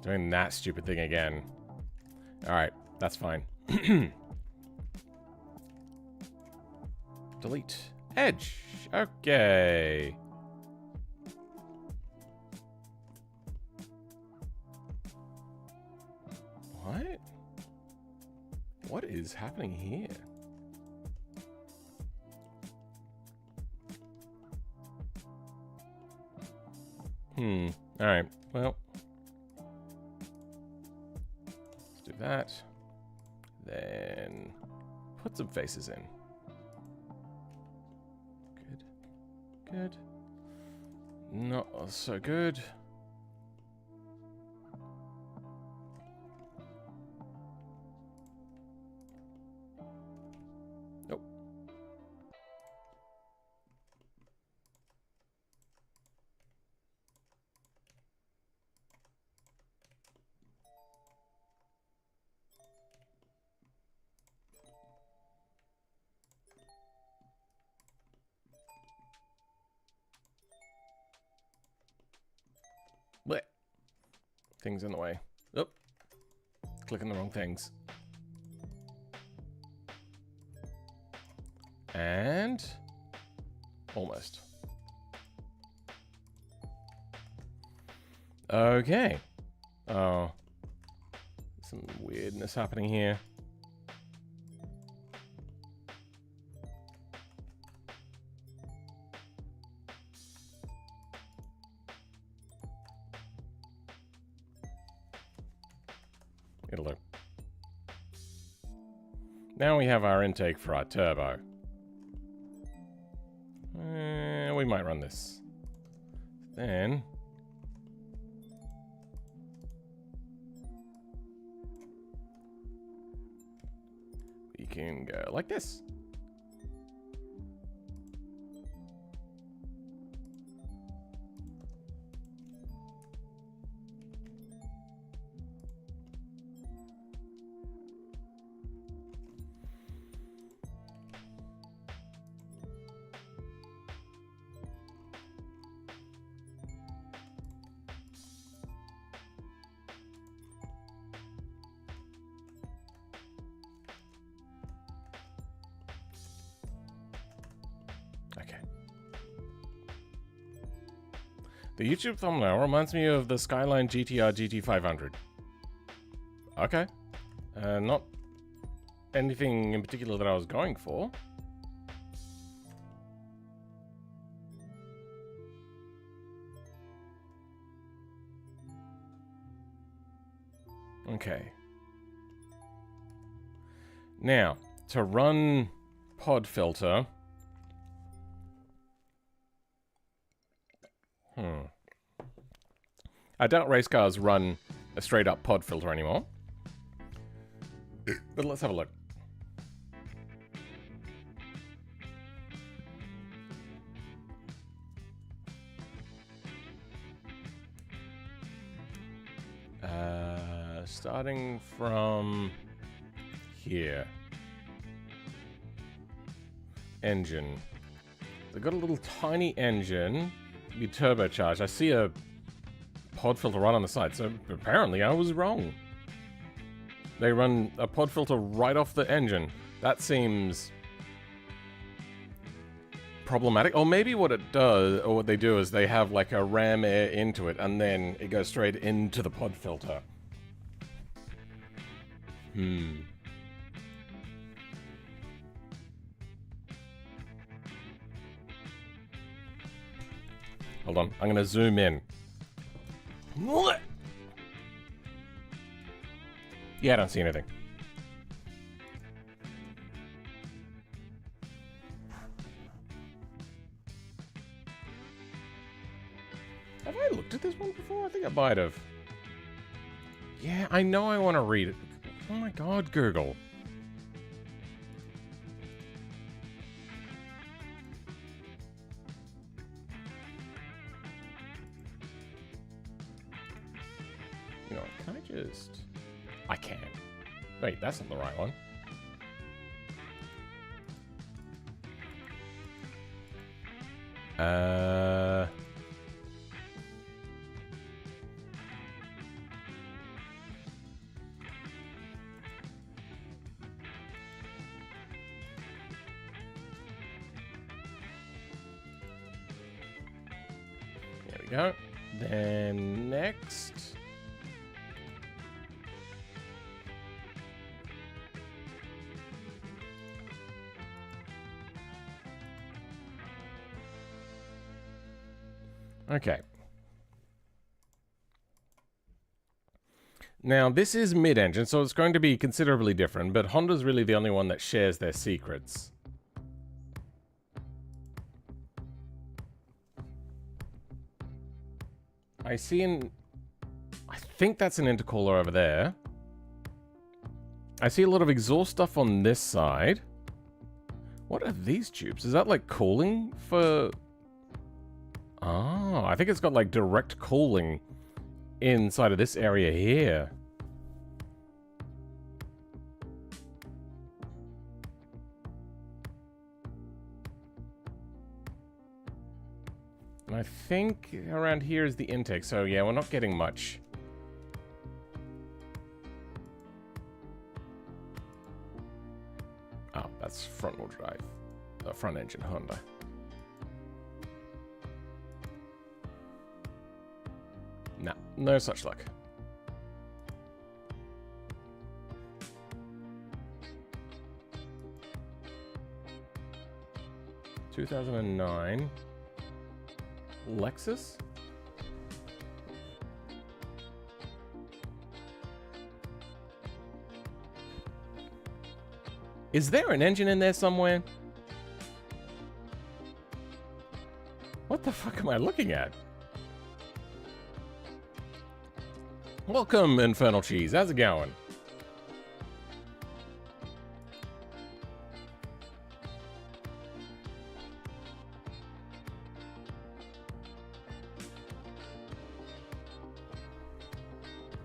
Doing that stupid thing again. Alright, that's fine. Delete. Edge. Okay. What? What is happening here? Alright, well. Let's do that. Then put some faces in. Good. Good. Not so good. Nope. Blech. Things in the way. Oop. Clicking the wrong things. And almost. Okay. Oh. Some weirdness happening here. It'll do. Now we have our intake for our turbo. We might run this. Then we can go like this. The YouTube thumbnail reminds me of the Skyline GTR GT500. Okay. Not anything in particular that I was going for. Okay. Now, to run pod filter... I doubt race cars run a straight up pod filter anymore. But let's have a look. Starting from here. Engine. They've got a little tiny engine. Be turbocharged. I see a pod filter right on the side, so apparently I was wrong. They run a pod filter right off the engine. That seems problematic. Or maybe what it does, or what they do is they have like a ram air into it and then it goes straight into the pod filter. Hold on, I'm gonna zoom in. Yeah, I don't see anything. Have I looked at this one before? I think I might have. Yeah, I know I want to read it. Oh my god, Google. You know, can I just... I can. Wait, that's not the right one. There we go. Then next... Okay. Now, this is mid-engine, so it's going to be considerably different, but Honda's really the only one that shares their secrets. I see I think that's an intercooler over there. I see a lot of exhaust stuff on this side. What are these tubes? Is that like cooling for... Oh, I think it's got like direct cooling inside of this area here. And I think around here is the intake, so yeah, we're not getting much. Oh, that's front-wheel drive. Front-engine Honda. No, no such luck. (2009) Lexus? Is there an engine in there somewhere? What the fuck am I looking at? Welcome, Infernal Cheese. How's it going?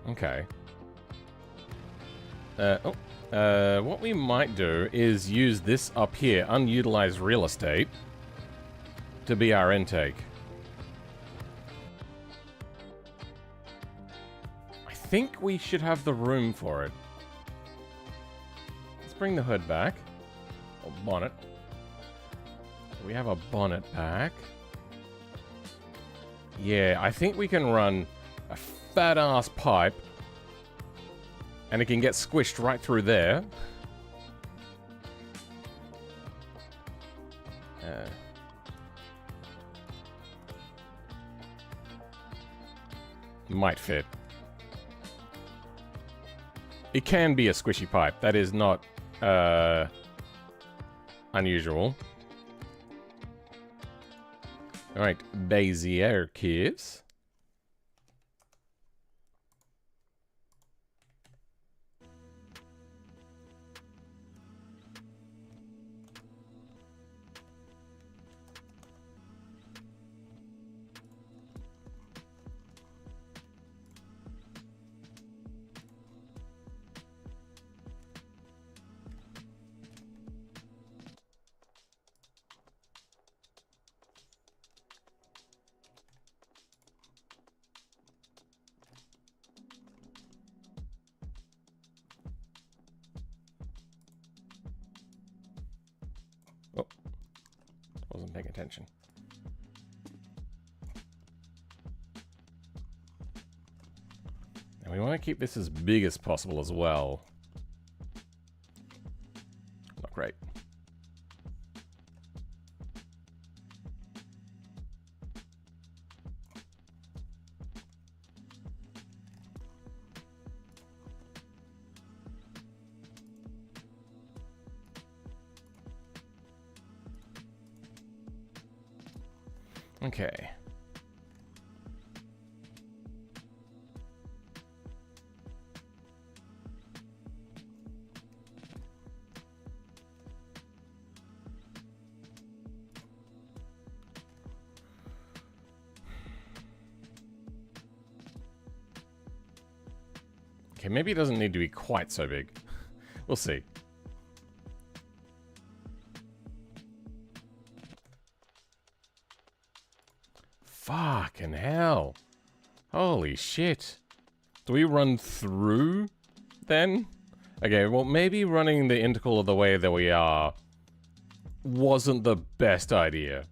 Okay. What we might do is use this up here, unutilized real estate, to be our intake. I think we should have the room for it. Let's bring the hood back. Or bonnet. We have a bonnet back. Yeah, I think we can run a fat-ass pipe, and it can get squished right through there. Might fit. It can be a squishy pipe. That is not unusual. Alright, Bezier curves. Oh, wasn't paying attention. And we want to keep this as big as possible as well. Not great. Okay. Okay, maybe it doesn't need to be quite so big. We'll see. Fucking hell. Holy shit. Do we run through then? Okay, well maybe running the intercooler the way that we are wasn't the best idea.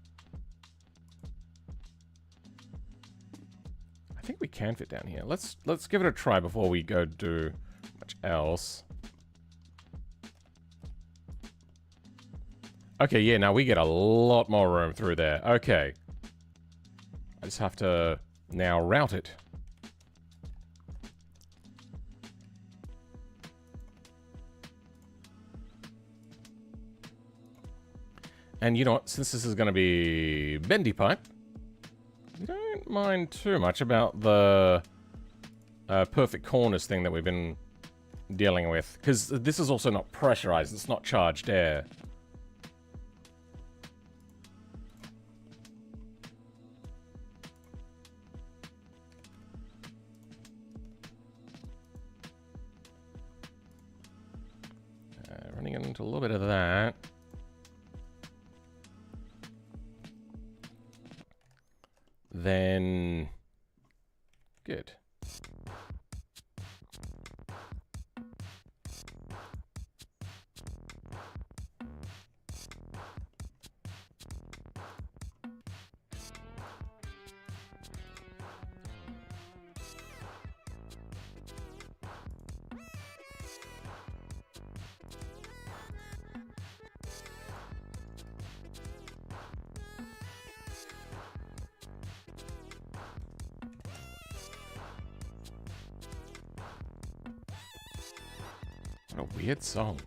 I think we can fit down here. Let's give it a try before we go do much else. Okay, yeah, now we get a lot more room through there. Okay. I just have to now route it. And you know what? Since this is going to be bendy pipe, I don't mind too much about the perfect corners thing that we've been dealing with. Because this is also not pressurized. It's not charged air. Running into a little bit of that. Then, good. What a weird song.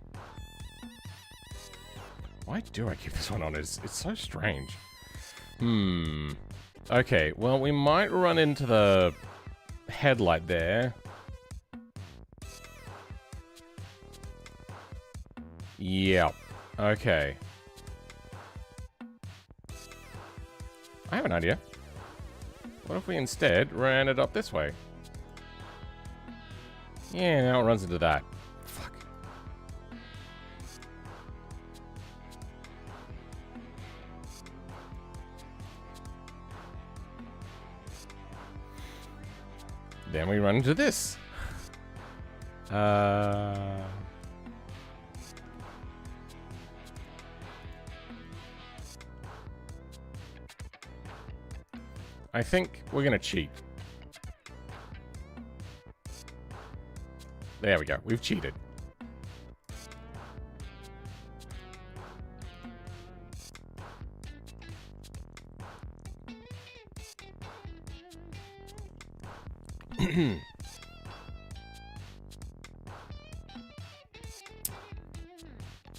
Why do I keep this one on? It's so strange. Okay, well, we might run into the headlight there. Yep. Okay. I have an idea. What if we instead ran it up this way? Yeah, now it runs into that. Fuck. Then we run into this. I think we're gonna cheat. There we go. We've cheated.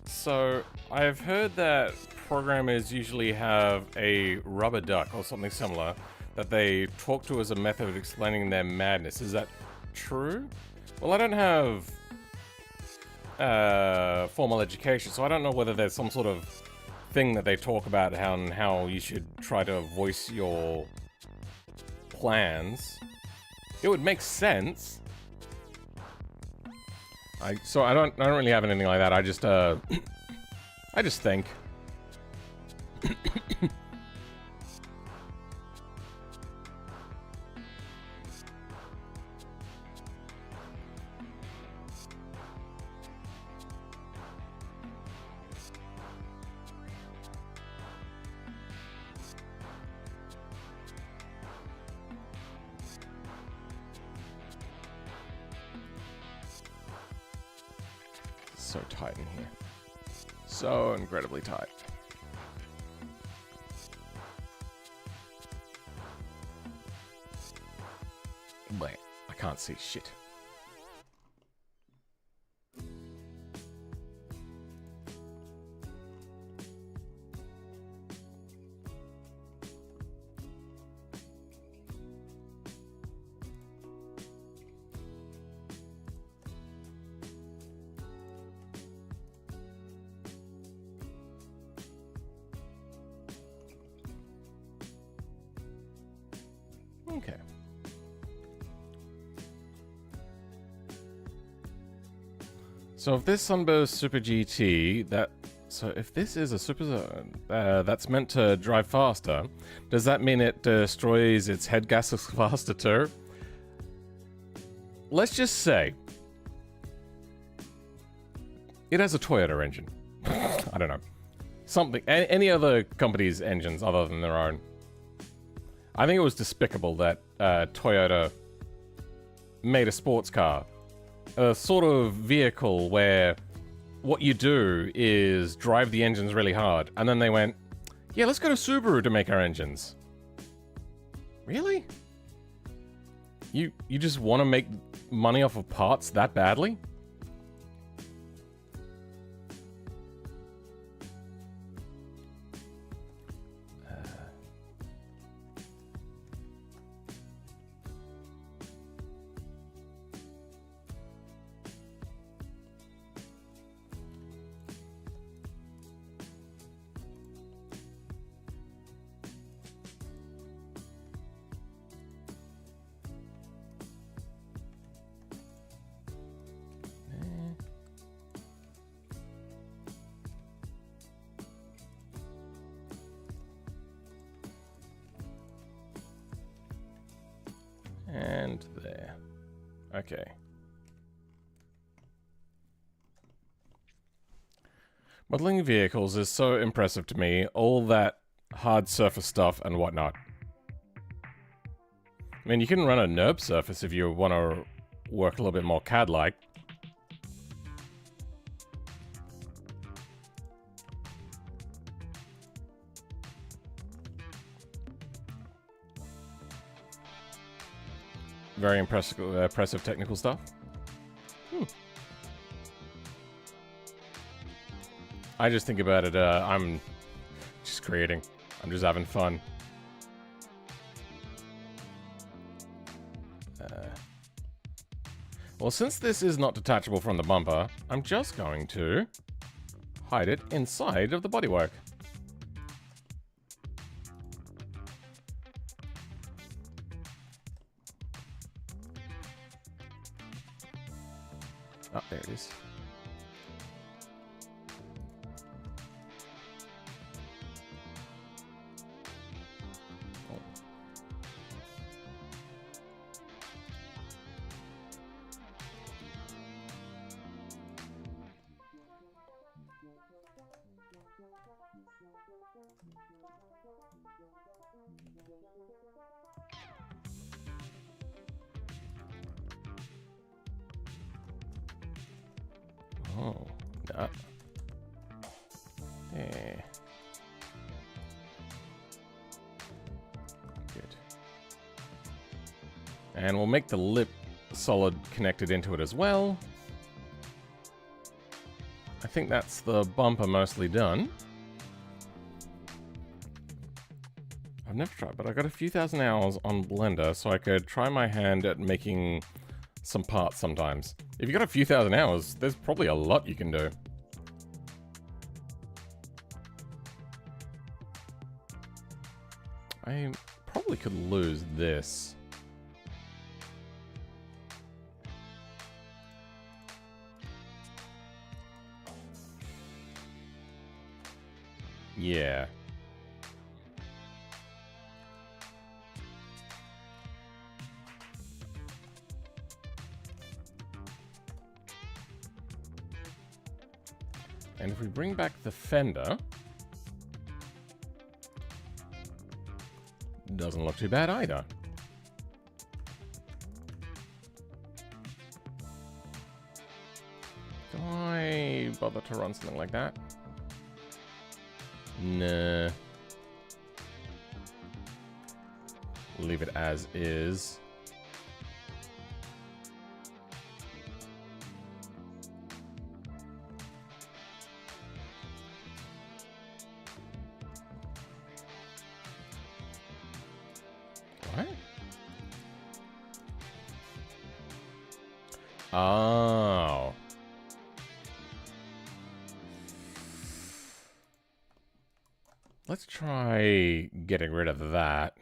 So, I've heard that programmers usually have a rubber duck or something similar that they talk to as a method of explaining their madness. Is that true? Well, I don't have formal education, so I don't know whether there's some sort of thing that they talk about how you should try to voice your plans. It would make sense. So I don't really have anything like that. I just I just think. So tight in here. So incredibly tight. Wait, I can't see shit. Okay. So if this Sunburst Super-GT, if this is a that's meant to drive faster, does that mean it destroys its head gaskets faster too? Let's just say it has a Toyota engine. I don't know. Something, any other company's engines other than their own. I think it was despicable that Toyota made a sports car. A sort of vehicle where what you do is drive the engines really hard. And then they went, yeah, let's go to Subaru to make our engines. Really? You just want to make money off of parts that badly? And there. Okay. Modeling vehicles is so impressive to me. All that hard surface stuff and whatnot. I mean, you can run a NURB surface if you want to work a little bit more CAD-like. Very impressive technical stuff. I just think about it, I'm just creating. I'm just having fun. Well, since this is not detachable from the bumper, I'm just going to hide it inside of the bodywork. Oh, there it is. Oh. Oh, no. Yeah. Good. And we'll make the lip solid connected into it as well. I think that's the bumper mostly done. I've never tried, but I got a few thousand hours on Blender, so I could try my hand at making some parts sometimes. If you got a few thousand hours, there's probably a lot you can do. I probably could lose this. Yeah. And if we bring back the fender, doesn't look too bad either. Do I bother to run something like that? Nah. Leave it as is. What? Oh. Let's try getting rid of that.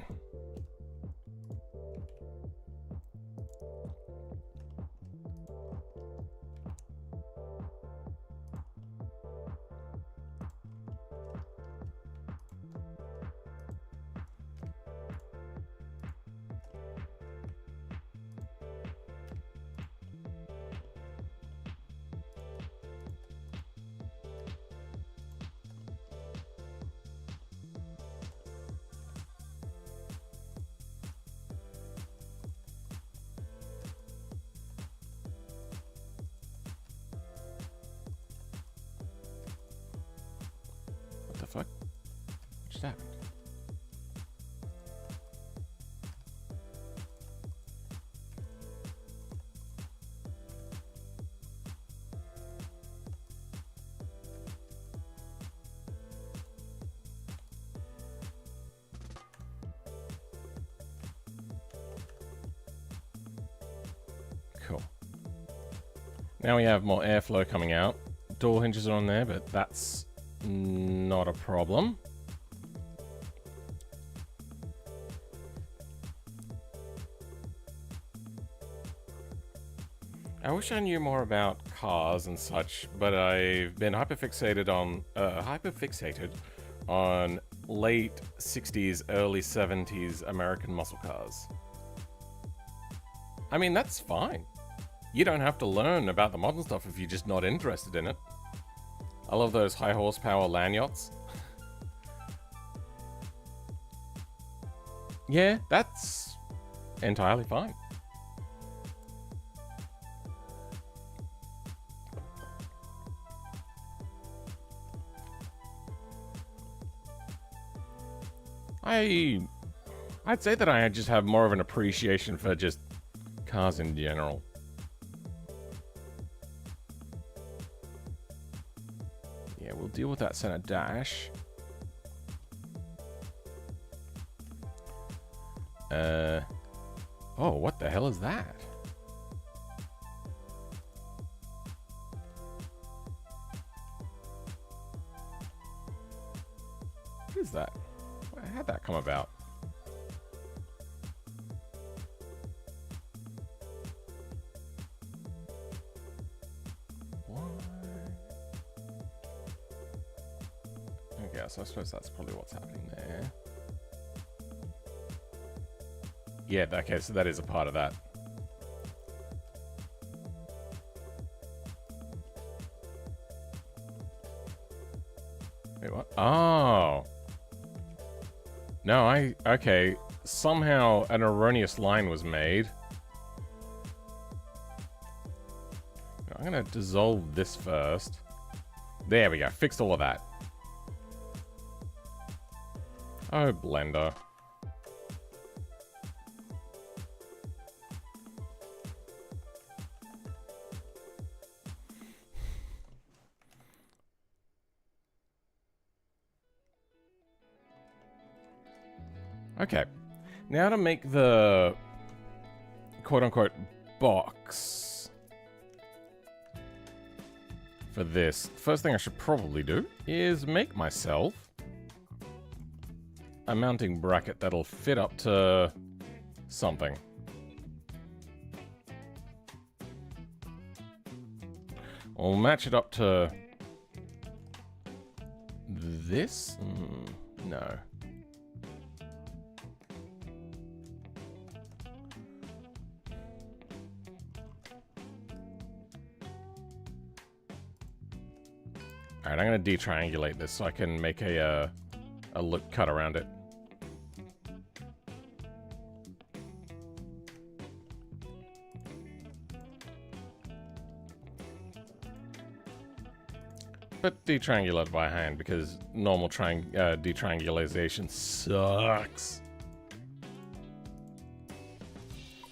What the fuck? What just happened? Cool. Now we have more airflow coming out. Door hinges are on there, but that's not a problem. I wish I knew more about cars and such, but I've been hyperfixated on late 60s, early 70s American muscle cars. I mean, that's fine. You don't have to learn about the modern stuff if you're just not interested in it. I love those high horsepower land yachts. Yeah, that's entirely fine. I'd say that I just have more of an appreciation for just cars in general. Yeah, we'll deal with that center dash. Oh, what the hell is that? What is that? How'd that come about? What? Okay, so I suppose that's probably what's happening there. Yeah, okay, so that is a part of that. Wait, what? Oh. No, okay. Somehow an erroneous line was made. I'm gonna dissolve this first. There we go, fixed all of that. Oh, Blender. Okay, now to make the quote-unquote box for this. First thing I should probably do is make myself a mounting bracket that'll fit up to something. I'll match it up to this? No. Alright, I'm going to detriangulate this so I can make a look cut around it. But detriangulate by hand because normal detriangulation sucks.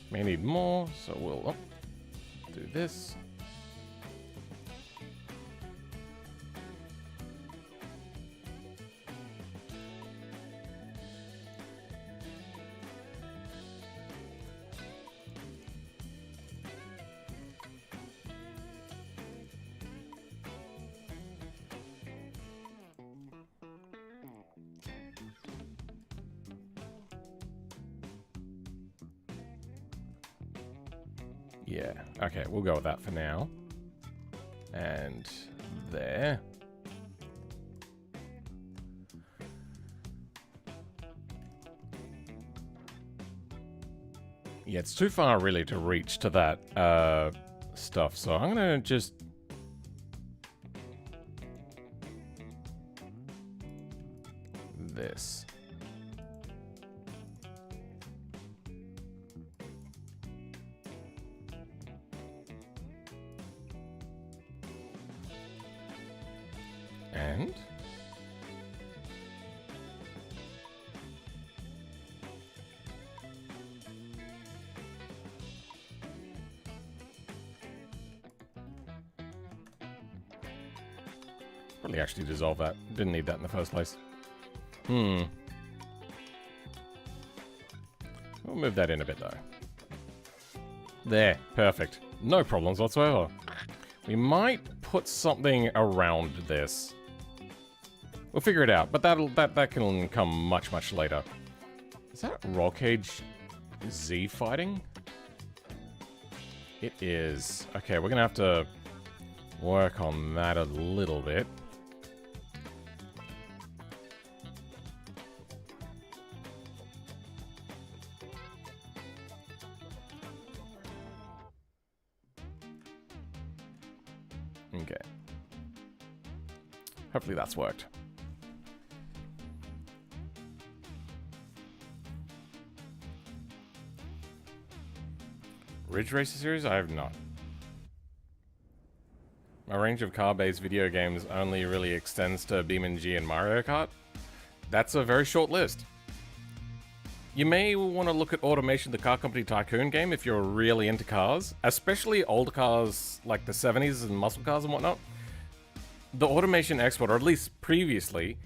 May need more, so we'll do this. Yeah, okay, we'll go with that for now. And there. Yeah, it's too far really to reach to that stuff, so I'm gonna just... this. And probably actually dissolve that. Didn't need that in the first place. We'll move that in a bit though. There, perfect. No problems whatsoever. We might put something around this. We'll figure it out, but that can come much later. Is that roll cage Z fighting? It is. Okay, we're gonna have to work on that a little bit. Okay. Hopefully that's worked. Ridge Racer series? I have not. My range of car-based video games only really extends to BeamNG and Mario Kart. That's a very short list. You may want to look at Automation, the Car Company Tycoon game, if you're really into cars, especially old cars like the 70s and muscle cars and whatnot. The Automation export, or at least previously,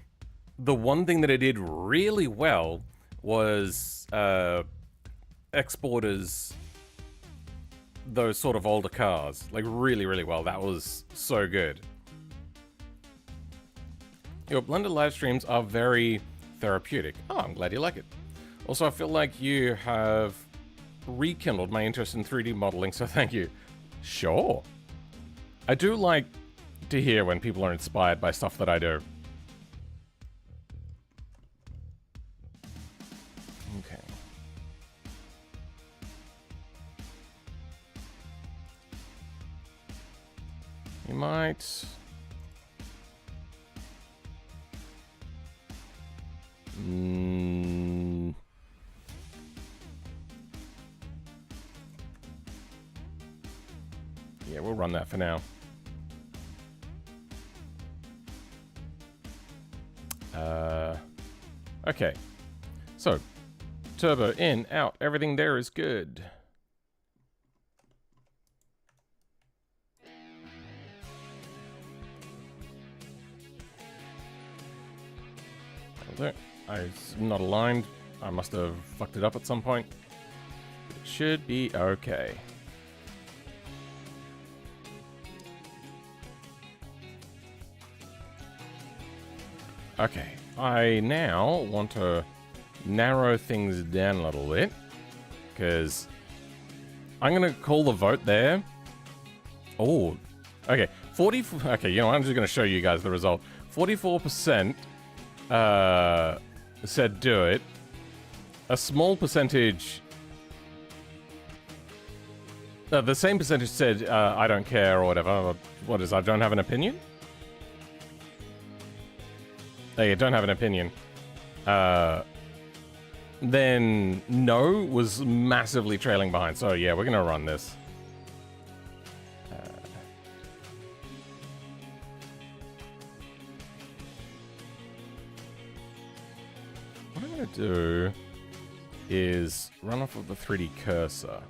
the one thing that it did really well was exporters those sort of older cars. Like, really well. That was so good. Your Blender live streams are very therapeutic. Oh, I'm glad you like it. Also, I feel like you have rekindled my interest in 3D modeling, so thank you. Sure. I do like to hear when people are inspired by stuff that I do. Okay. You might... Yeah, we'll run that for now. Okay. So, turbo in, out. Everything there is good. It's not aligned. I must have fucked it up at some point. It should be okay. Okay, I now want to narrow things down a little bit, because I'm going to call the vote there. Oh, okay, 40. Okay, you know, I'm just going to show you guys the result. 44% said do it. A small percentage, the same percentage said I don't care or whatever. What is, I don't have an opinion? Oh, yeah, don't have an opinion. Then no was massively trailing behind. So yeah, we're gonna run this. What I'm gonna do is run off of the 3D cursor.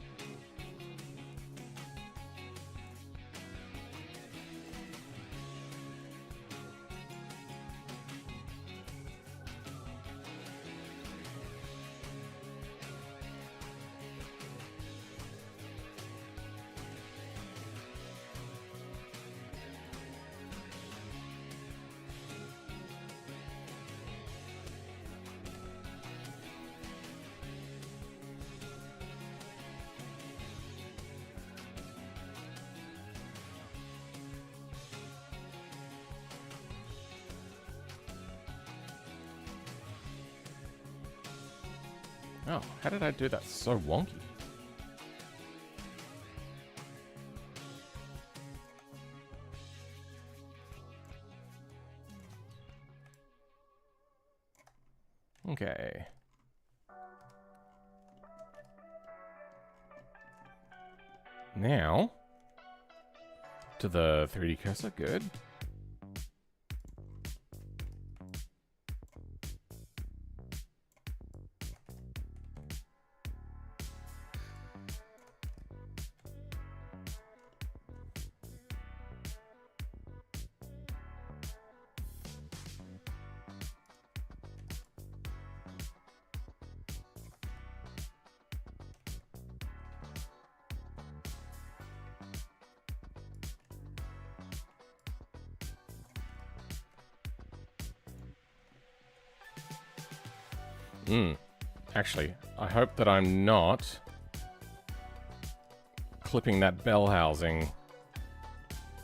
Oh, how did I do that so wonky? Okay. Now, to the 3D cursor, good. Actually, I hope that I'm not clipping that bell housing.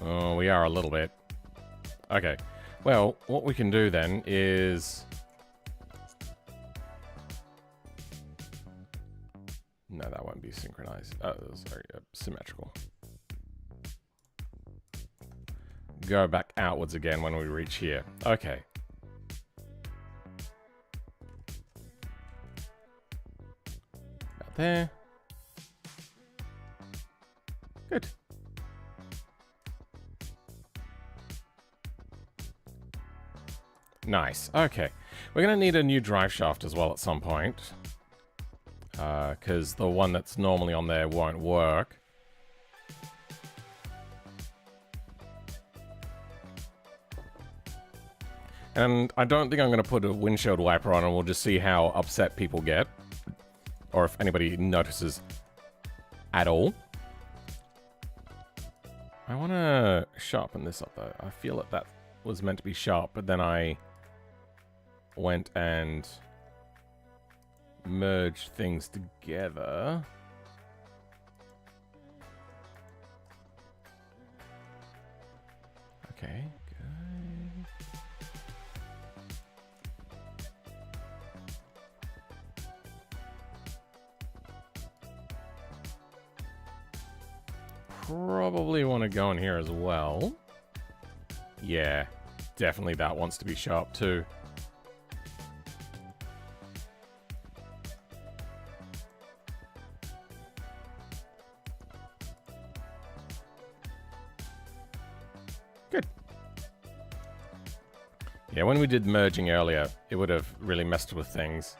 Oh, we are a little bit. Okay. Well, what we can do then is... No, that won't be synchronized. Oh, sorry, symmetrical. Go back outwards again when we reach here. Okay. There. Good. Nice. Okay. We're going to need a new drive shaft as well at some point. Because the one that's normally on there won't work. And I don't think I'm going to put a windshield wiper on, and we'll just see how upset people get. Or if anybody notices at all. I want to sharpen this up, though. I feel that that was meant to be sharp, but then I went and merged things together. Okay, good. Probably want to go in here as well. Yeah, definitely that wants to be sharp too. Good. Yeah, when we did merging earlier, it would have really messed with things.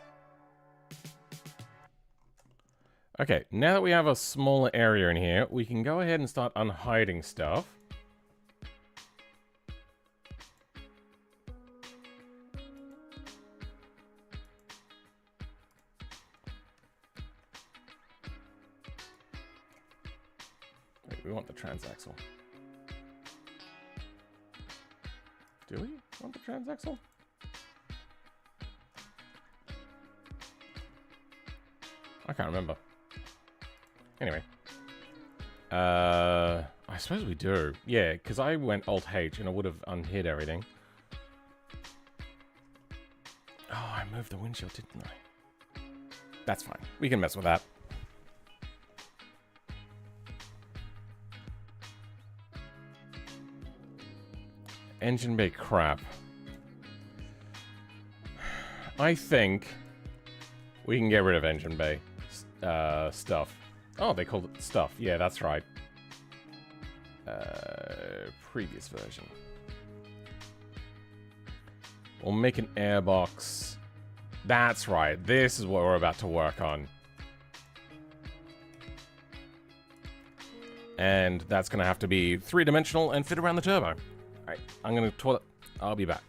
Okay, now that we have a smaller area in here, we can go ahead and start unhiding stuff. Wait, we want the transaxle. Do we want the transaxle? I can't remember. Anyway. I suppose we do. Yeah, because I went Alt-H and I would have unhid everything. Oh, I moved the windshield, didn't I? That's fine. We can mess with that. Engine bay crap. I think we can get rid of engine bay stuff. Oh, they called it stuff. Yeah, that's right. Previous version. We'll make an airbox. That's right. This is what we're about to work on. And that's going to have to be three-dimensional and fit around the turbo. Alright, I'm going to toilet. I'll be back.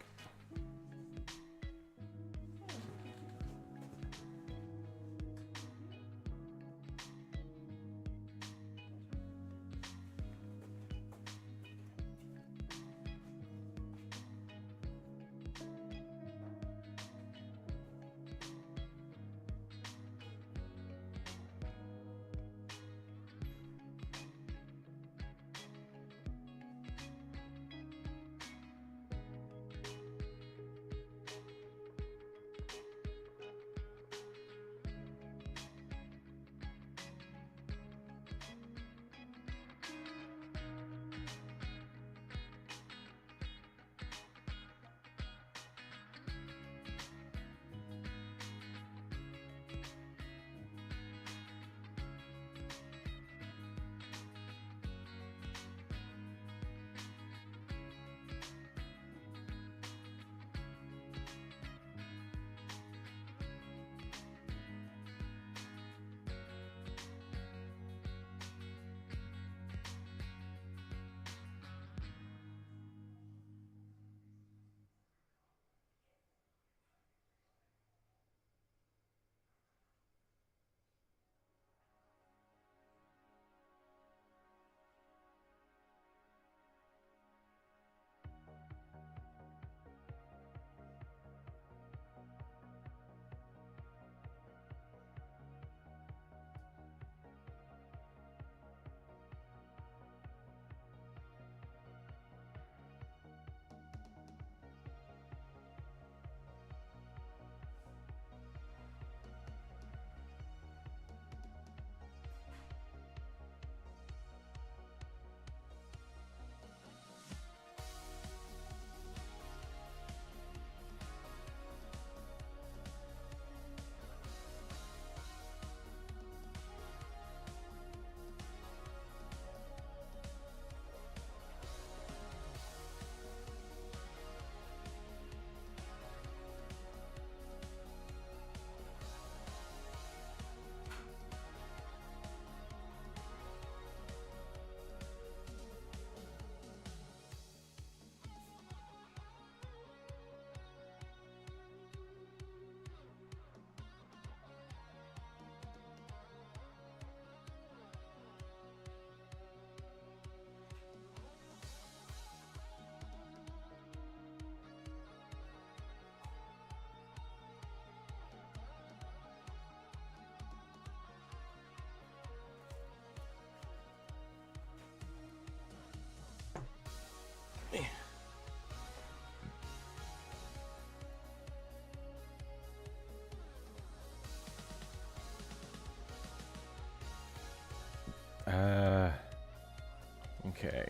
Okay.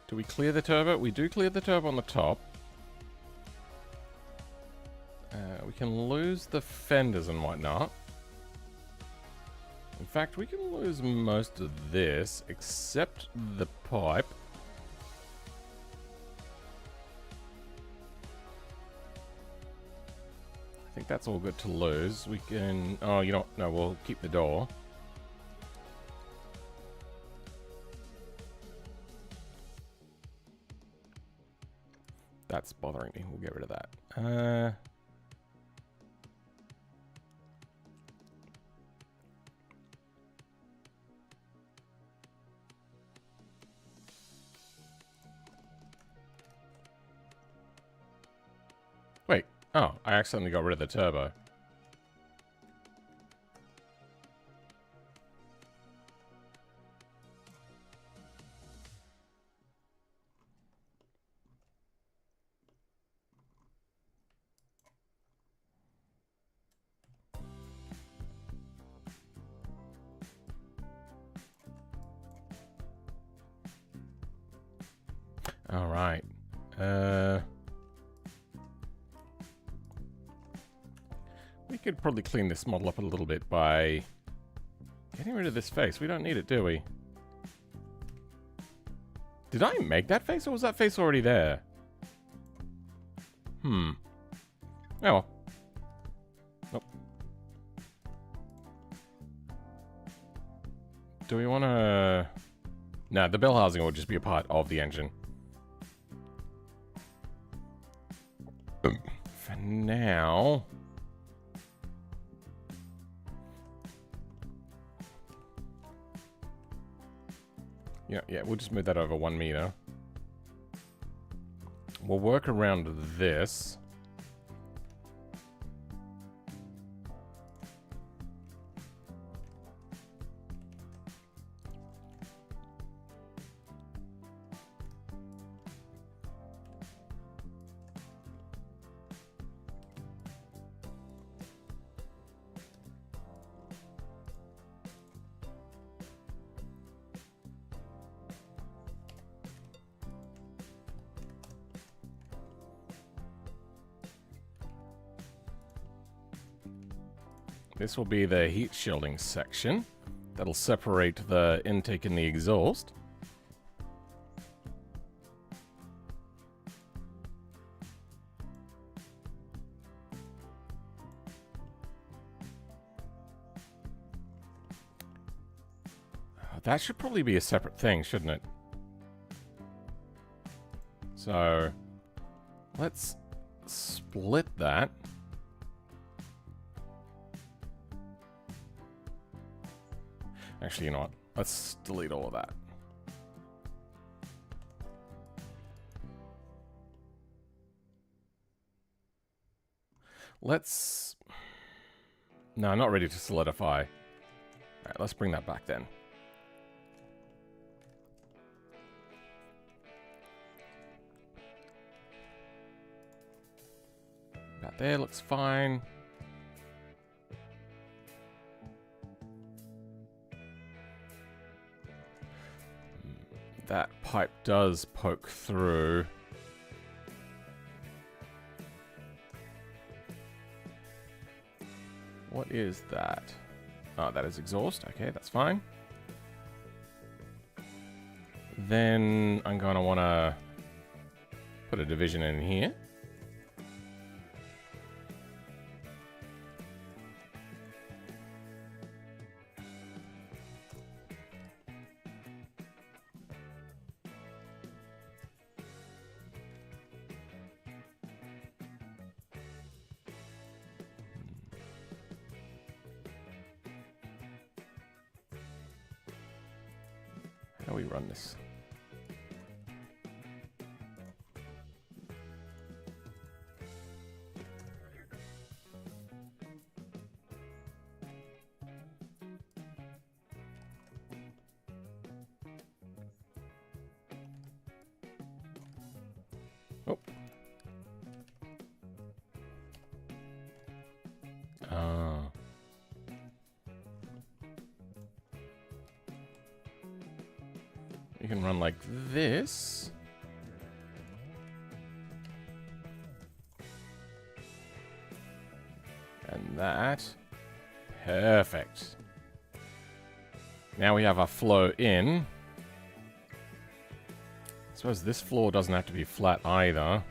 Do we clear the turbo? We do clear the turbo on the top. We can lose the fenders and whatnot. In fact, we can lose most of this, except the pipe. think that's all good to lose. We can... Oh, you know what? No, we'll keep the door. That's bothering me. We'll get rid of that. Wait. Oh, I accidentally got rid of the turbo. All right. We could probably clean this model up a little bit by getting rid of this face. We don't need it, do we? Did I make that face, or was that face already there? Oh well. Nope. Do we want to... Nah, the bell housing will just be a part of the engine. For now... Yeah, we'll just move that over 1 meter. We'll work around this. This will be the heat shielding section. That'll separate the intake and the exhaust. That should probably be a separate thing, shouldn't it? So, let's split that. Actually, you know what? Let's delete all of that. Let's... No, not ready to solidify. Alright, let's bring that back then. About there, looks fine. That pipe does poke through. What is that? Oh, that is exhaust. Okay, that's fine. Then I'm going to want to put a division in here. How do we run this? Oh. You can run like this. And that. Perfect. Now we have our flow in. I suppose this floor doesn't have to be flat either.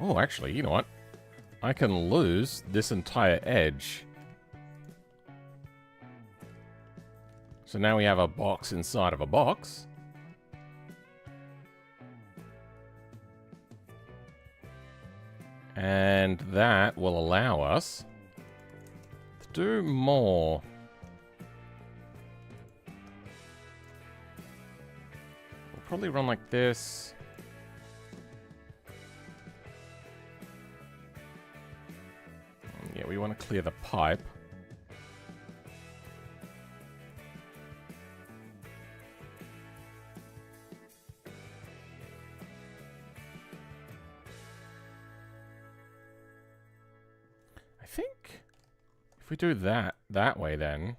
Oh, actually, you know what? I can lose this entire edge. So now we have a box inside of a box. And that will allow us to do more. We'll probably run like this. Yeah, we want to clear the pipe. I think if we do that way, then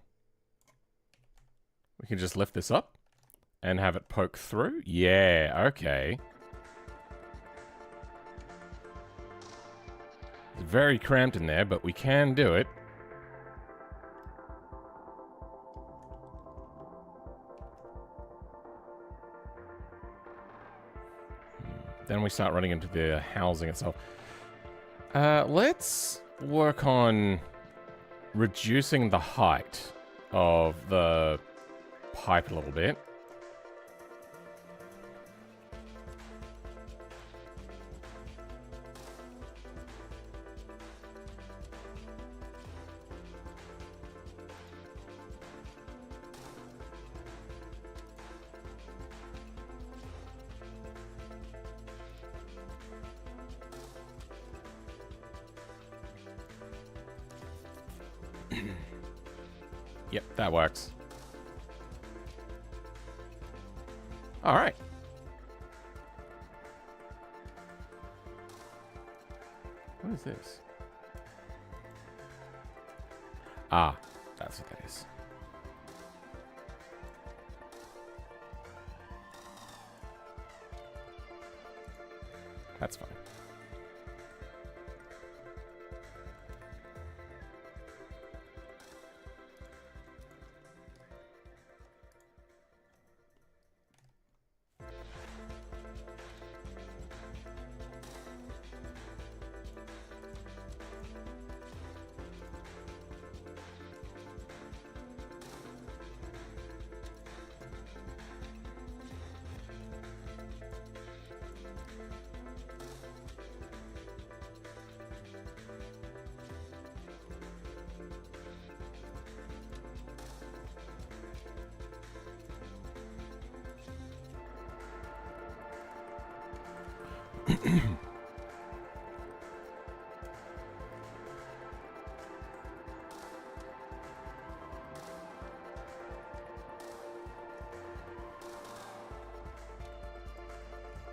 we can just lift this up and have it poke through. Yeah, okay. It's very cramped in there, but we can do it. Then we start running into the housing itself. Let's work on reducing the height of the pipe a little bit. Yep, that works. All right. What is this? Ah, that's what that is. That's fine.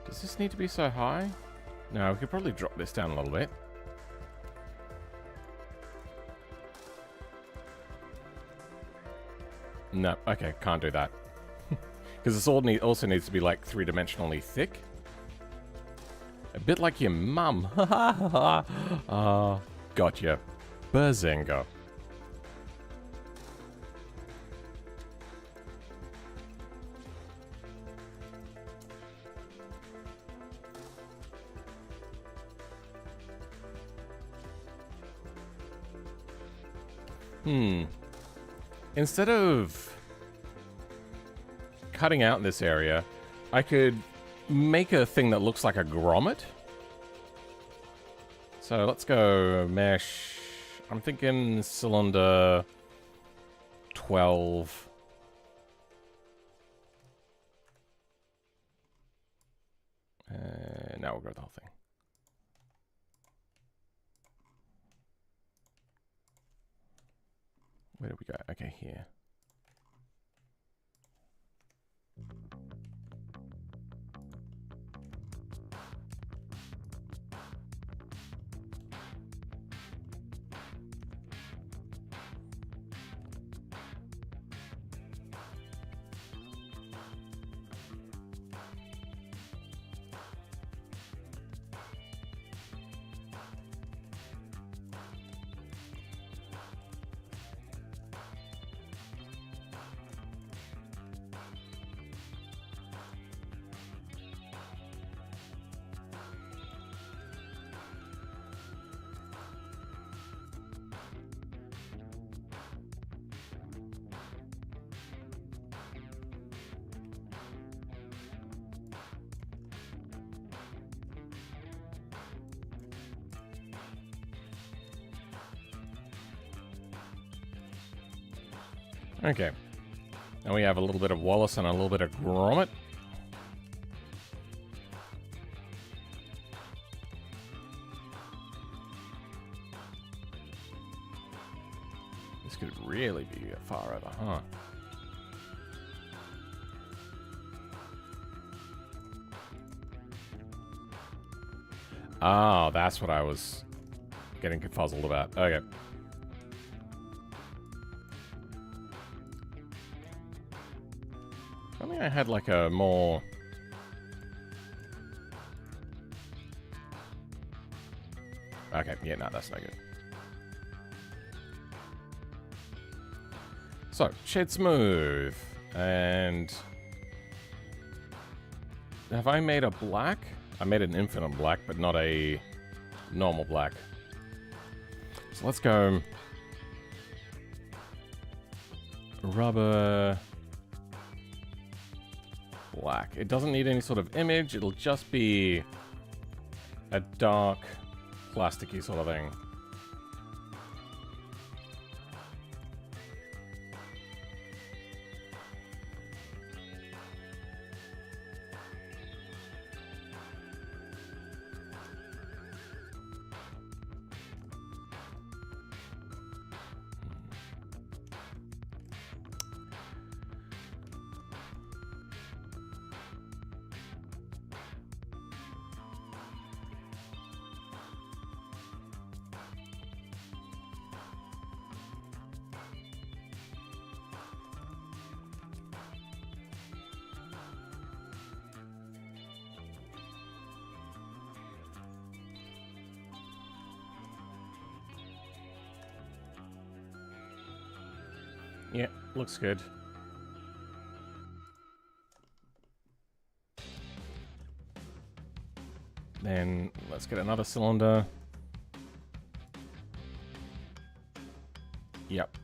Does this need to be so high? No, we could probably drop this down a little bit. No, okay, can't do that. Because this also needs to be like three-dimensionally thick. A bit like your mum. Gotcha. Bazinga. Instead of cutting out this area, I could make a thing that looks like a grommet. So let's go mesh. I'm thinking cylinder 12. Now we'll go with the whole thing. Where do we go? Okay, here. Okay. Now we have a little bit of Wallace and a little bit of Grommet. This could really be far over, huh? Oh, that's what I was getting confuzzled about. Okay. I think I had like a more... Okay, yeah, no, that's no good. So, shed smooth. And... have I made a black? I made an infinite black, but not a normal black. So let's go... rubber... black. It doesn't need any sort of image. It'll just be a dark, plasticky sort of thing. Yeah, looks good. Then let's get another cylinder. Yep.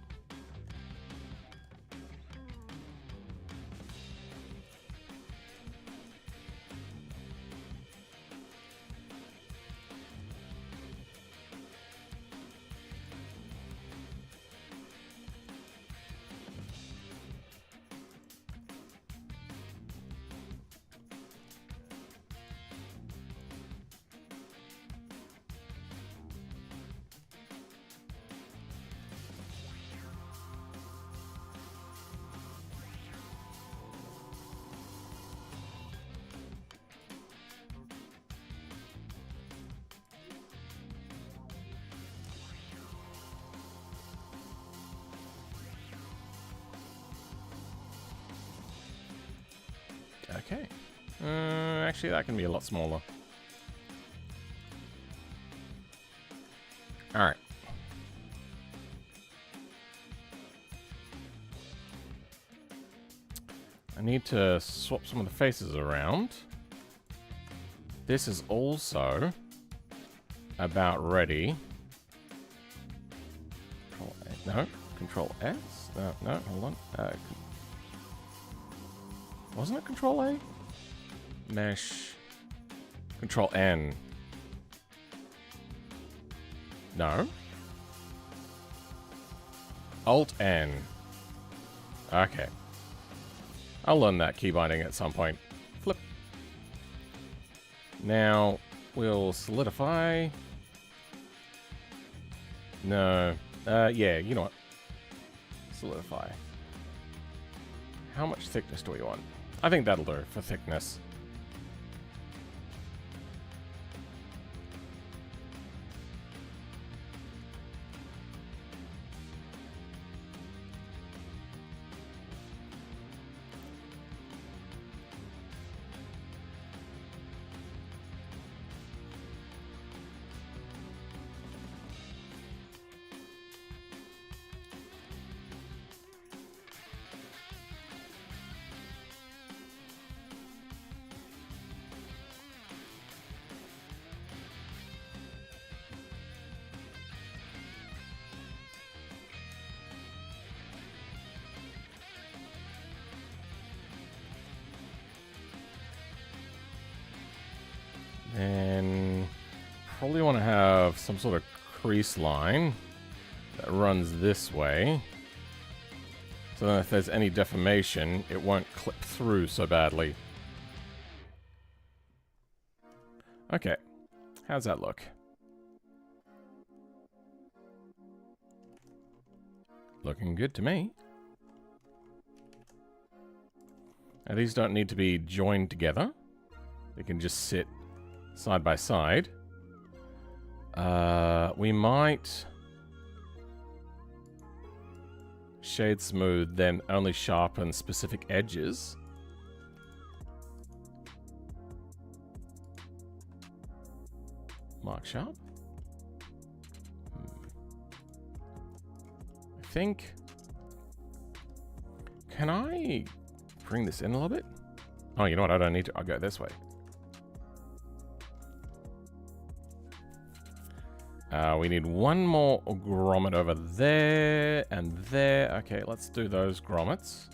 Okay. Actually, that can be a lot smaller. All right. I need to swap some of the faces around. This is also about ready. Control A. No, Control S? No, hold on. Wasn't it Control A? Mesh. Control N. No. Alt N. Okay. I'll learn that key binding at some point. Flip. Now, we'll solidify. No. Yeah, you know what? Solidify. How much thickness do we want? I think that'll do for thickness. And probably want to have some sort of crease line that runs this way. So then if there's any deformation, it won't clip through so badly. Okay. How's that look? Looking good to me. Now these don't need to be joined together. They can just sit side by side. We might shade smooth, then only sharpen specific edges. Mark sharp. I think. Can I bring this in a little bit? Oh, you know what? I don't need to. I'll go this way. We need one more grommet over there and there. Okay, let's do those grommets.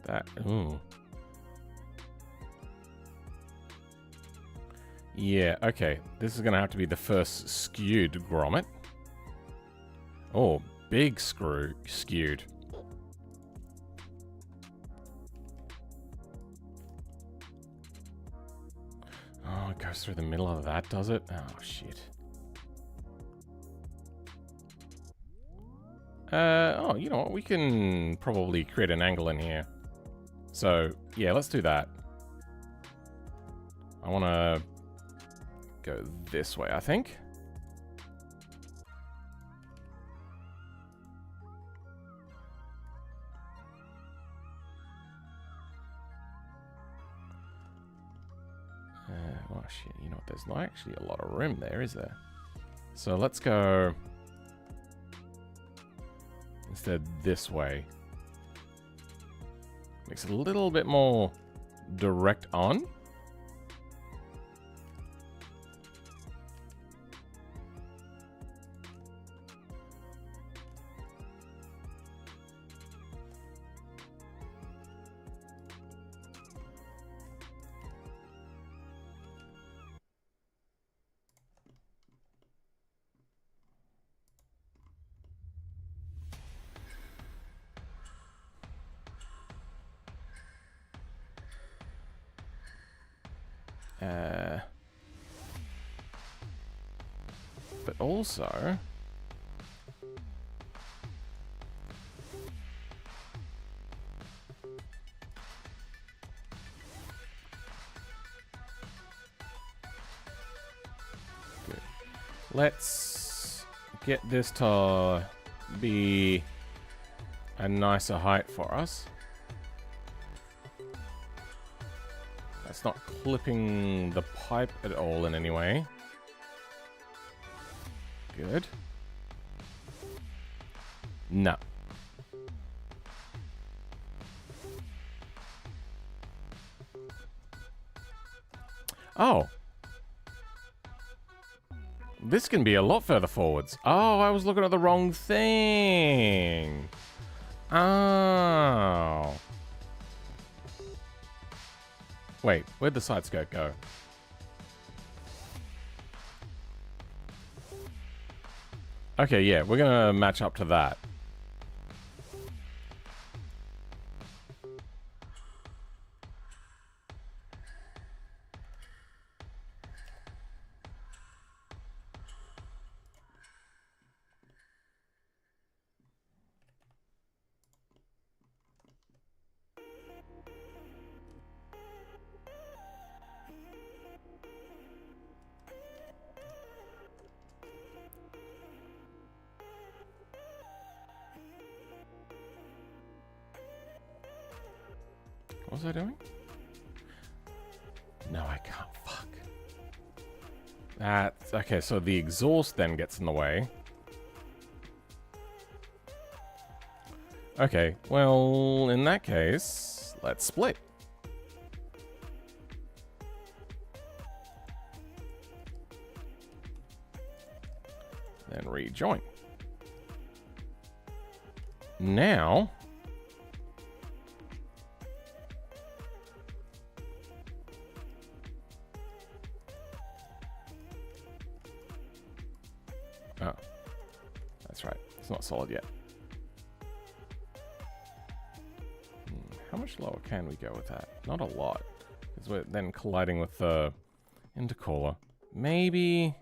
That, ooh. Yeah, okay. This is going to have to be the first skewed grommet. Oh, big skewed. Oh, it goes through the middle of that, does it? Oh, shit. Oh, you know what? We can probably create an angle in here. So, yeah, let's do that. I want to go this way, I think. Oh, shit. You know what? There's not actually a lot of room there, is there? So let's go instead this way. Makes it a little bit more direct on. But also, good. Let's get this to be a nicer height for us. That's not clipping the pipe at all in any way. Good. No. Oh. This can be a lot further forwards. Oh, I was looking at the wrong thing. Oh. Wait, where'd the side skirt go? Okay, yeah, we're gonna match up to that. What was I doing? No, I can't. Fuck. That's okay. So the exhaust then gets in the way. Okay. Well, in that case, let's split. Then rejoin. Now, oh, that's right. It's not solid yet. How much lower can we go with that? Not a lot, because we're then colliding with the intercooler. Maybe.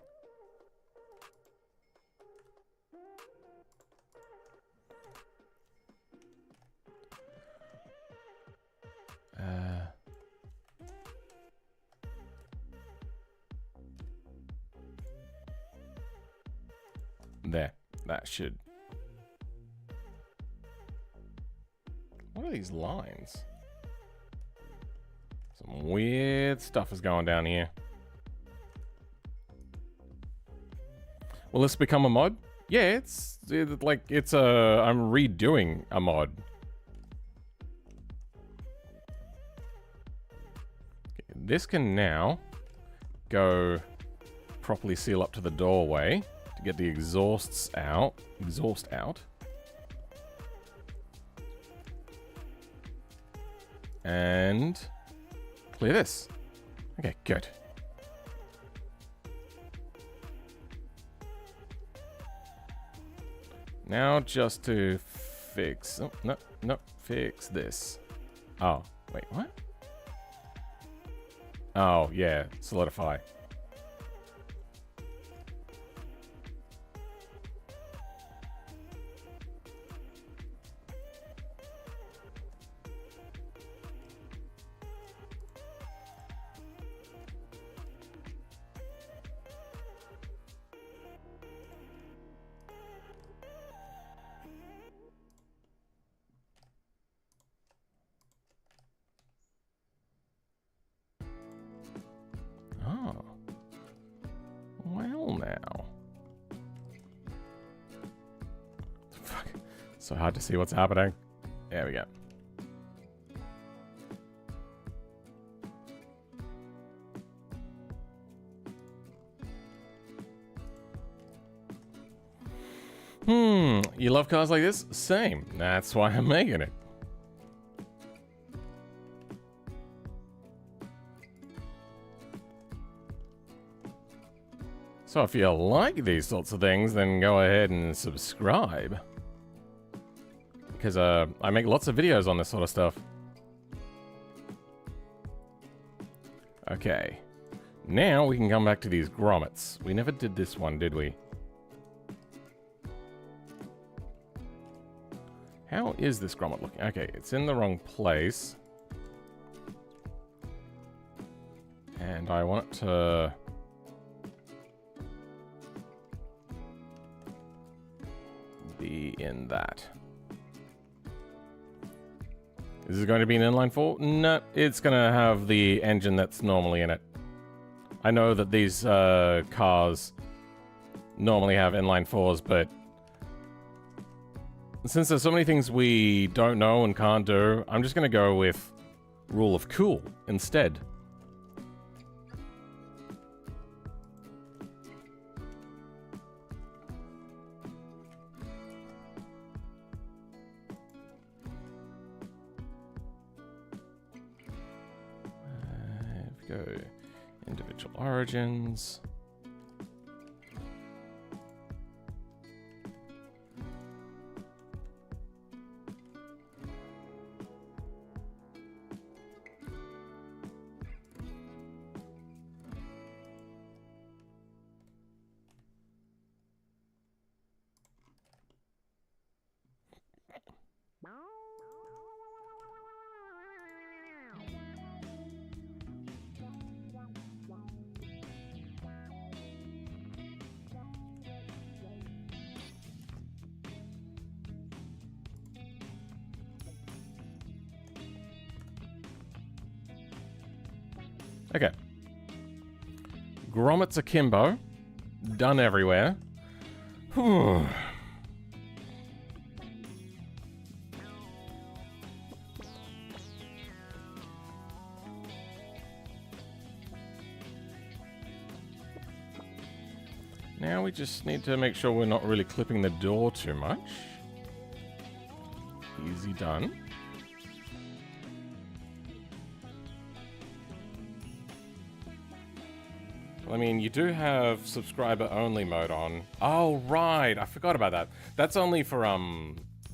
There. That should... What are these lines? Some weird stuff is going down here. Will this become a mod? Yeah, it's like it's a... I'm redoing a mod. Okay, this can now go properly seal up to the doorway to get the exhausts out. Exhaust out. And clear this. Okay, good. Now just to fix... Oh, no, fix this. Oh, wait, what? Oh, yeah, solidify. Oh. Well, now. Fuck. So hard to see what's happening. There we go. You love cars like this? Same. That's why I'm making it. So if you like these sorts of things, then go ahead and subscribe. Because I make lots of videos on this sort of stuff. Okay. Now we can come back to these grommets. We never did this one, did we? How is this grommet looking? Okay, it's in the wrong place. And I want it to... be in that. Is this going to be an inline 4? No, it's going to have the engine that's normally in it. I know that these cars normally have inline 4s, but since there's so many things we don't know and can't do, I'm just going to go with rule of cool instead. Go individual origins. Okay. Grommets akimbo. Done everywhere. Whew. Now we just need to make sure we're not really clipping the door too much. Easy done. I mean, you do have subscriber-only mode on. Oh, right. I forgot about that. That's only for,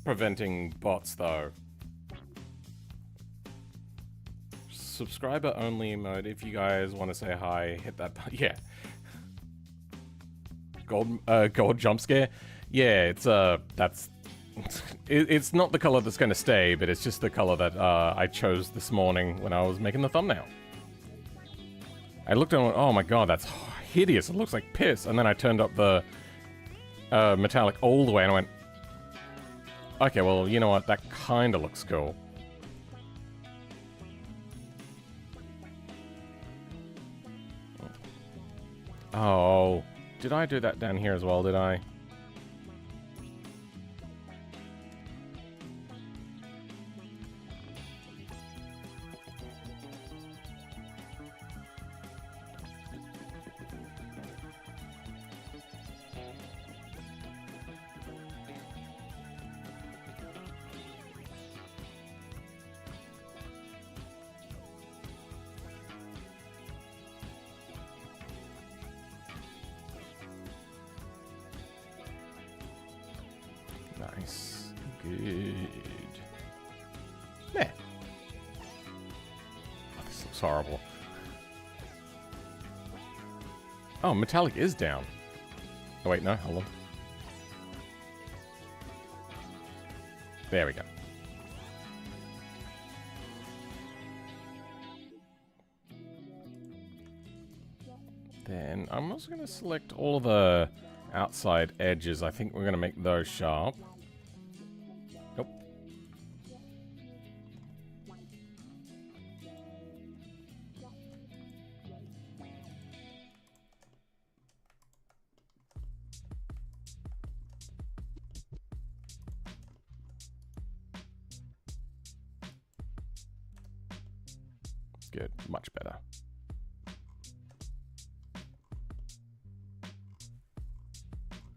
preventing bots, though. Subscriber-only mode. If you guys want to say hi, hit that button. Yeah. Gold jump scare. Yeah, it's, that's... It's not the color that's going to stay, but it's just the color that, I chose this morning when I was making the thumbnail. I looked and went, oh my god, that's hideous. It looks like piss. And then I turned up the metallic all the way and I went, okay, well, you know what? That kind of looks cool. Oh, did I do that down here as well, did I? Nice. Good. There. Oh, this looks horrible. Oh, metallic is down. Oh, wait, no, hold on. There we go. Then I'm also going to select all the outside edges. I think we're going to make those sharp. Nope. Good. Much better.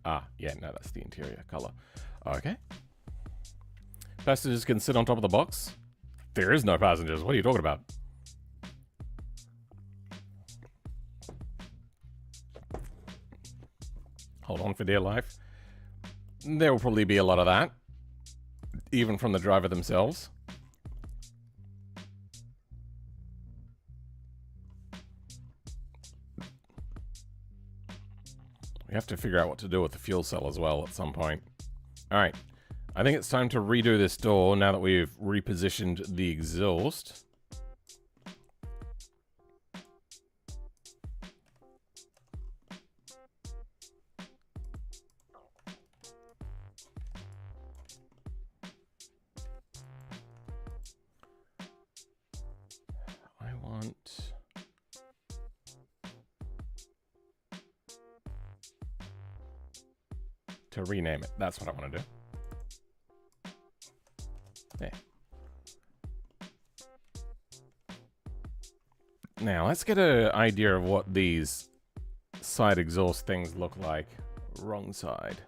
Ah, yeah, no, that's the interior color. Okay. Passengers can sit on top of the box? There is no passengers. What are you talking about? Hold on for dear life. There will probably be a lot of that. Even from the driver themselves. We have to figure out what to do with the fuel cell as well at some point. Alright. I think it's time to redo this door now that we've repositioned the exhaust. I want... to rename it. That's what I want to do. There. Now, let's get an idea of what these side exhaust things look like. Wrong side.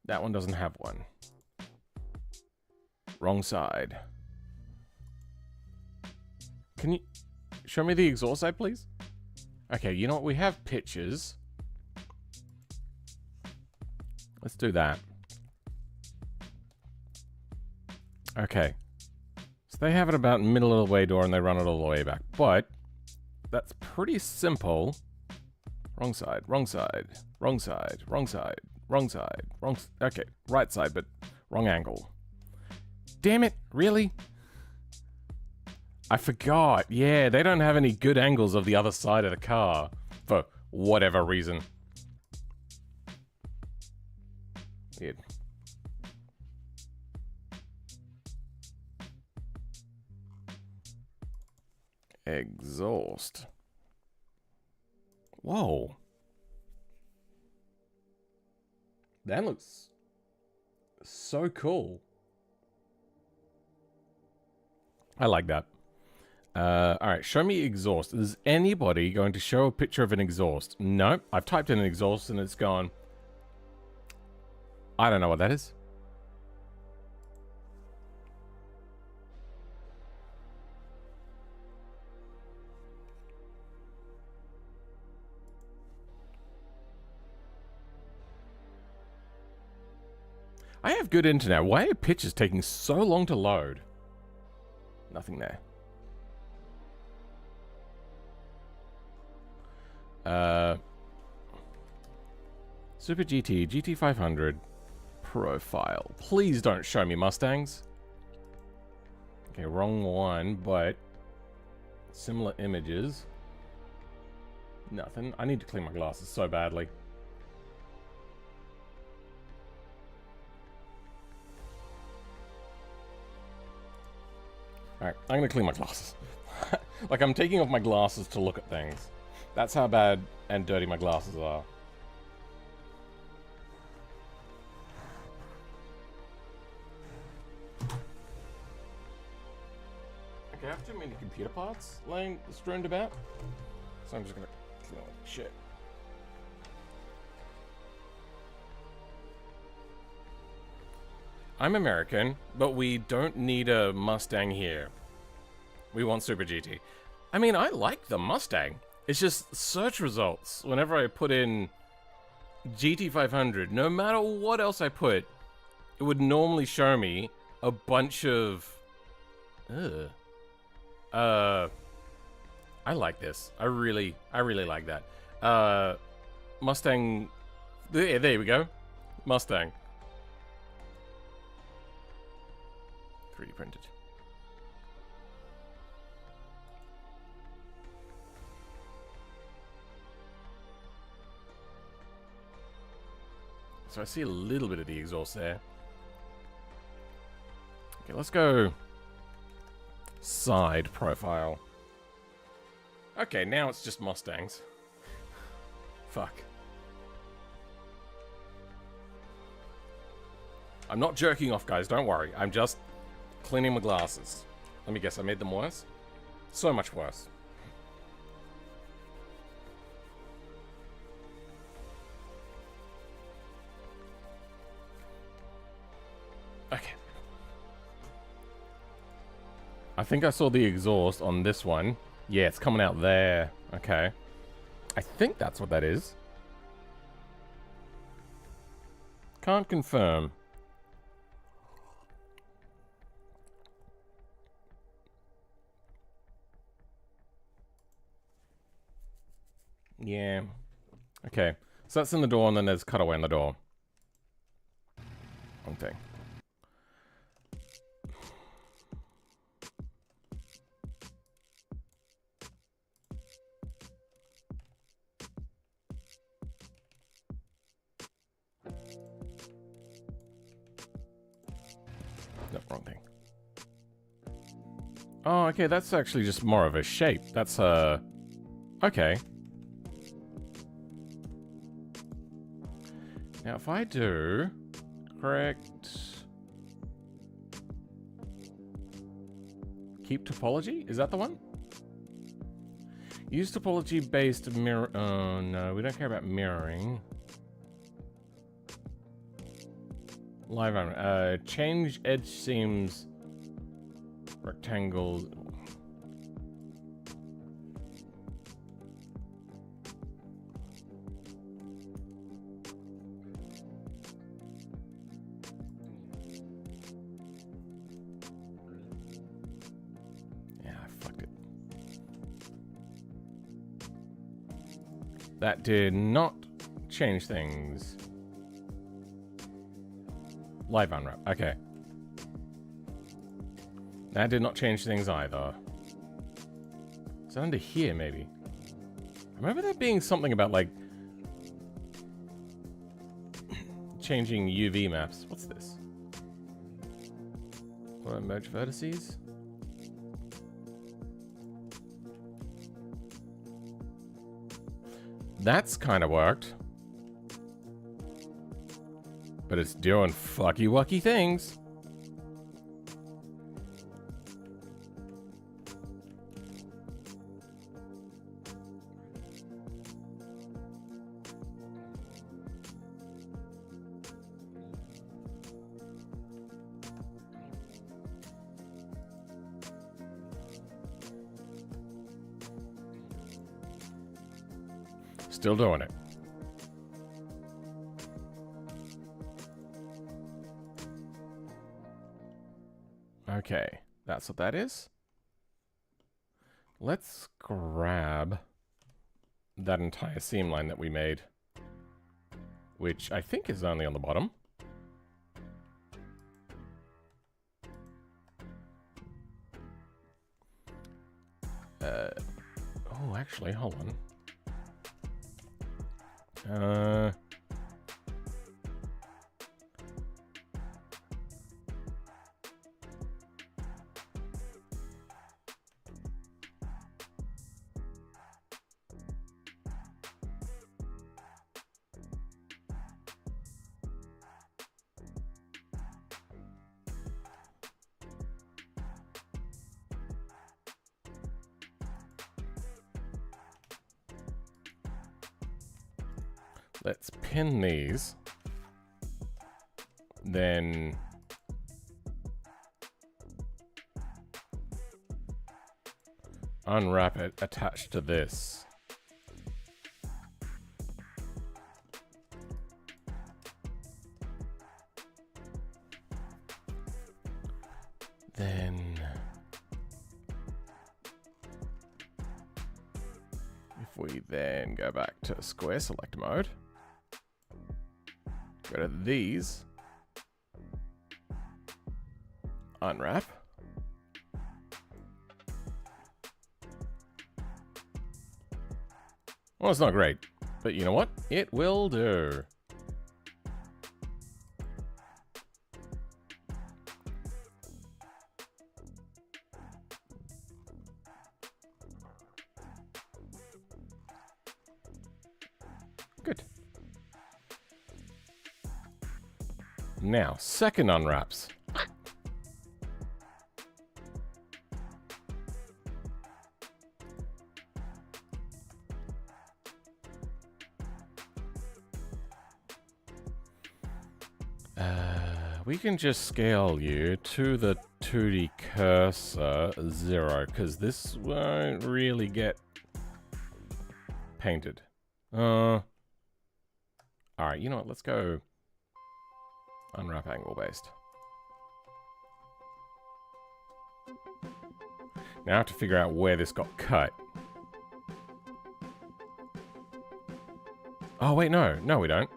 That one doesn't have one. Wrong side. Can you show me the exhaust side, please? Okay, you know what? We have pictures. Let's do that. Okay. So they have it about middle of the way door and they run it all the way back. But that's pretty simple. Wrong side, wrong side, wrong side, wrong side, wrong side, wrong... Okay, right side, but wrong angle. Damn it, really? I forgot. Yeah, they don't have any good angles of the other side of the car. For whatever reason. Weird. exhaust. Whoa. That looks so cool. I like that. Alright, show me exhaust. Is anybody going to show a picture of an exhaust? Nope. I've typed in an exhaust and it's gone. I don't know what that is. I have good internet. Why are pictures taking so long to load? Nothing there. Super-GT, GT500, profile. Please don't show me Mustangs. Okay, wrong one, but similar images. Nothing. I need to clean my glasses so badly. Alright, I'm gonna clean my glasses. Like, I'm taking off my glasses to look at things. That's how bad and dirty my glasses are. Okay, I have too many computer parts laying strewn about. So I'm just gonna clean all that shit. I'm American, but we don't need a Mustang here. We want Super-GT. I mean, I like the Mustang. It's just search results. Whenever I put in GT500, no matter what else I put, it would normally show me a bunch of... I like this. I really like that. Mustang... There we go. Mustang. 3D printed. So I see a little bit of the exhaust there. Okay, let's go side profile. Okay, now it's just Mustangs. Fuck. I'm not jerking off, guys, don't worry. I'm just cleaning my glasses. Let me guess, I made them worse? So much worse. Okay. I think I saw the exhaust on this one. Yeah, it's coming out there. Okay. I think that's what that is. Can't confirm. Yeah. Okay. So that's in the door, and then there's cutaway in the door. Wrong thing. No, wrong thing. Oh, okay, that's actually just more of a shape. That's, okay. Now, if I do... correct... keep topology? Is that the one? Use topology-based mirror... oh, no, we don't care about mirroring. Live on... change edge seams... rectangles... That did not change things. Live unwrap. Okay. That did not change things either. Is that under here, maybe? I remember there being something about, like... changing UV maps. What's this? What, merge vertices? That's kind of worked. But it's doing fucky-wucky things. Still doing it. Okay, that's what that is. Let's grab that entire seam line that we made, which I think is only on the bottom. Oh, actually, hold on. Let's pin these. Then unwrap it attached to this. Then if we then go back to square select mode, go to these, unwrap. Well, it's not great, but you know what? It will do. Good. Now, second unwraps. We can just scale you to the 2D cursor 0, because this won't really get painted. Alright, you know what? Let's go unwrap angle based. Now I have to figure out where this got cut. Oh, wait, no. No, we don't.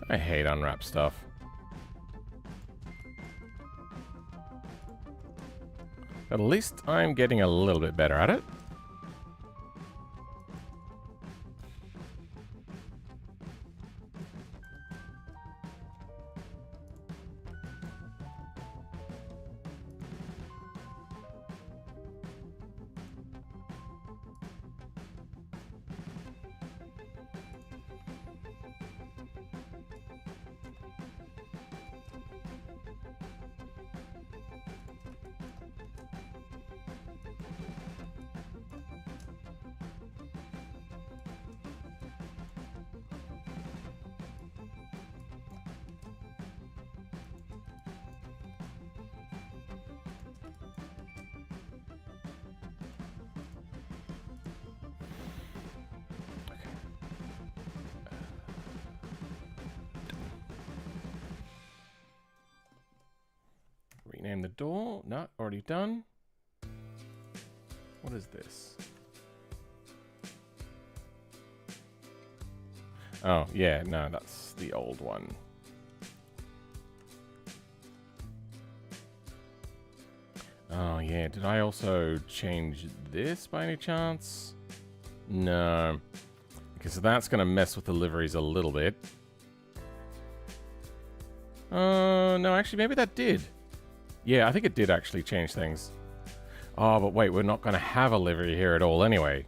I hate unwrap stuff. At least I'm getting a little bit better at it. Name the door. No, already done. What is this? Oh, yeah, no, that's the old one. Oh, yeah, did I also change this by any chance? No. Okay, so that's going to mess with the liveries a little bit. No, actually, maybe that did. Yeah, I think it did actually change things. Oh, but wait, we're not going to have a livery here at all anyway.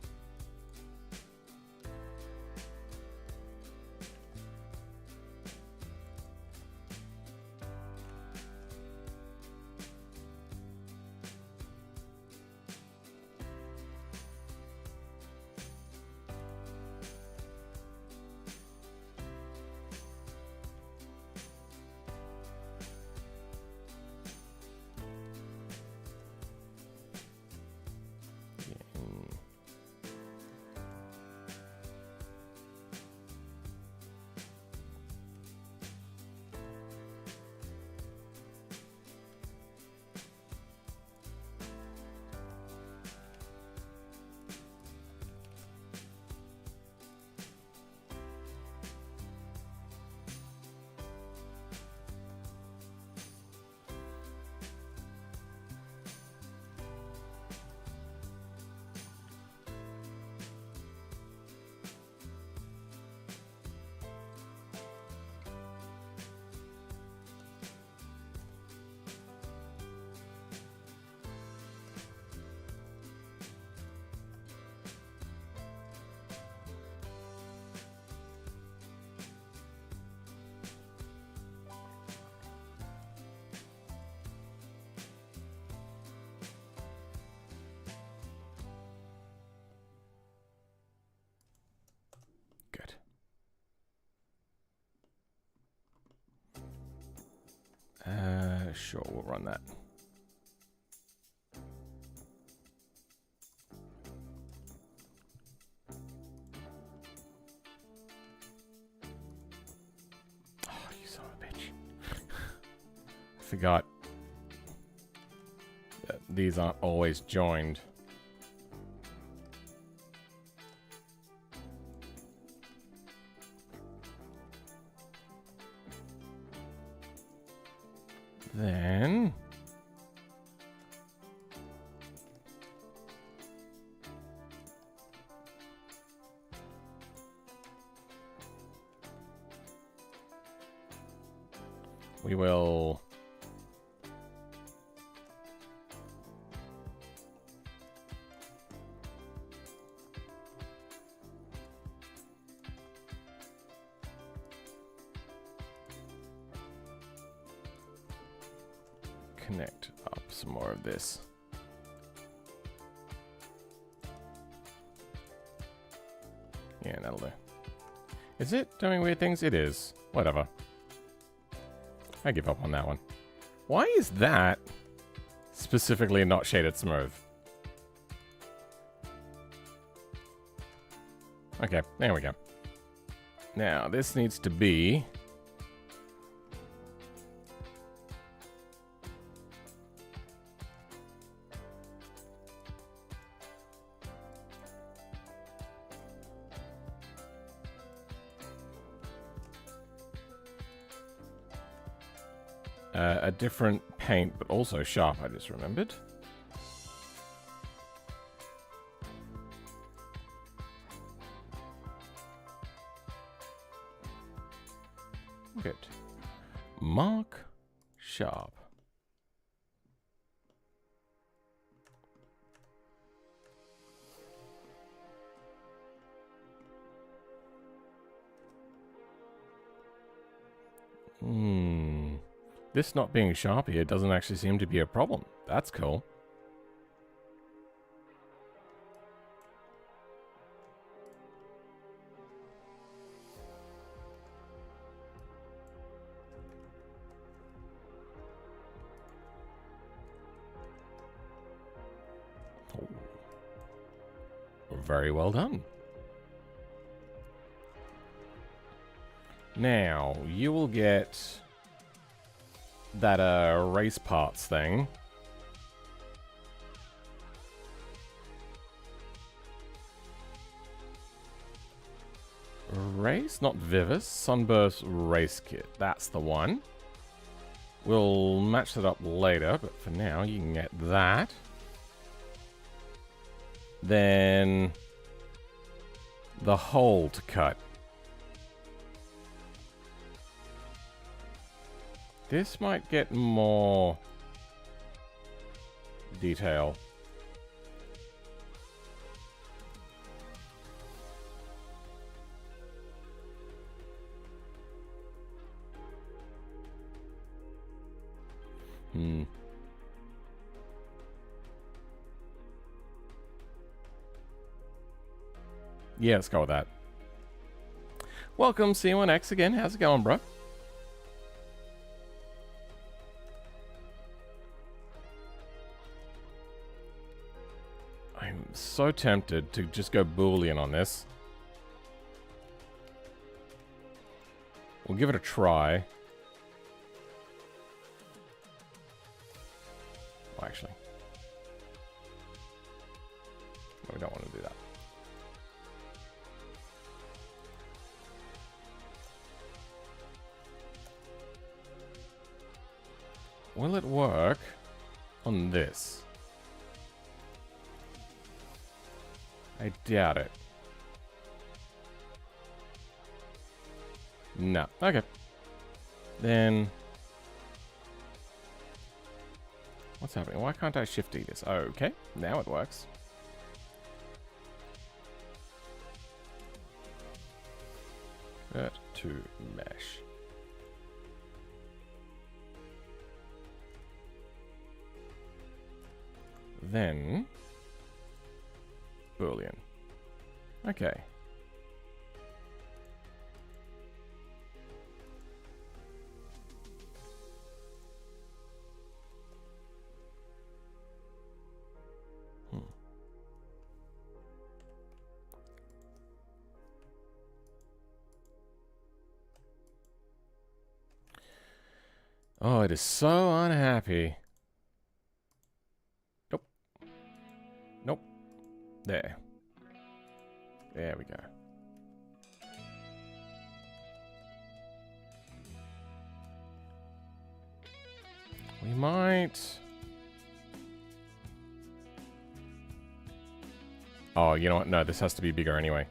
Sure, we'll run that. Oh, you son of a bitch. I forgot that these aren't always joined. Then we will connect up some more of this. Yeah, that'll do. Is it doing weird things? It is. Whatever. I give up on that one. Why is that specifically not shaded smooth? Okay, there we go. Now, this needs to be a different paint, but also sharp, I just remembered. Good. Mark sharp. This not being sharp here doesn't actually seem to be a problem. That's cool. Oh. Very well done. Now, you will get that race parts thing. Race? Not Vivus. Sunburst Race Kit. That's the one. We'll match that up later, but for now you can get that. Then the hole to cut. This might get more detail. Yeah, let's go with that. Welcome, C1X again. How's it going, bro? I'm so tempted to just go Boolean on this. We'll give it a try. Well, actually, no, we don't want to do that. Will it work on this? I doubt it. No. Okay. Then what's happening? Why can't I shift E this? Oh, okay. Now it works. Vert to mesh. Then Boolean. Okay. Oh, it is so unhappy. Nope. Nope. There. There we go. We might... Oh, you know what? No, this has to be bigger anyway.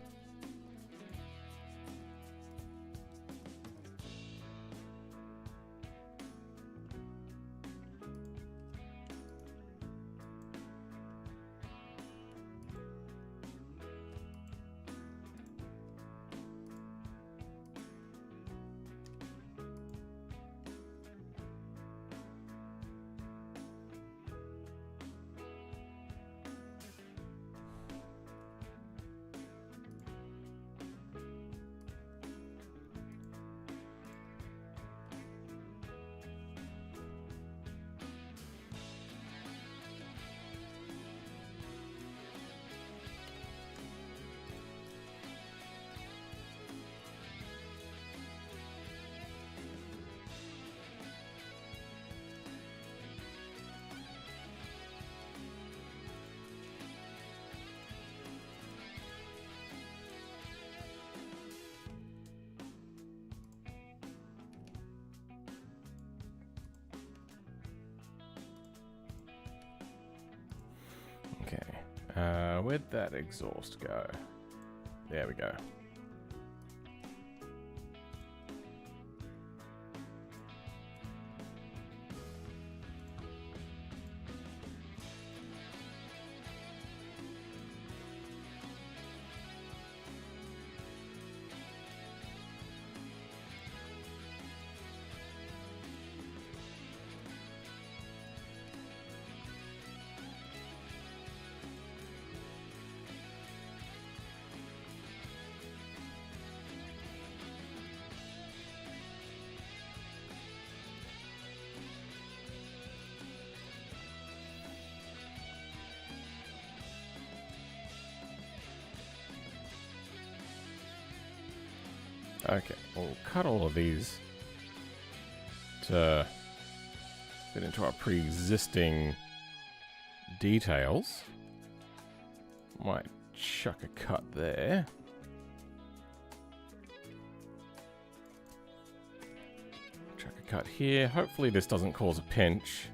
Where'd that exhaust go? There we go. Okay, we'll cut all of these to fit into our pre-existing details. Might chuck a cut there. Chuck a cut here. Hopefully this doesn't cause a pinch.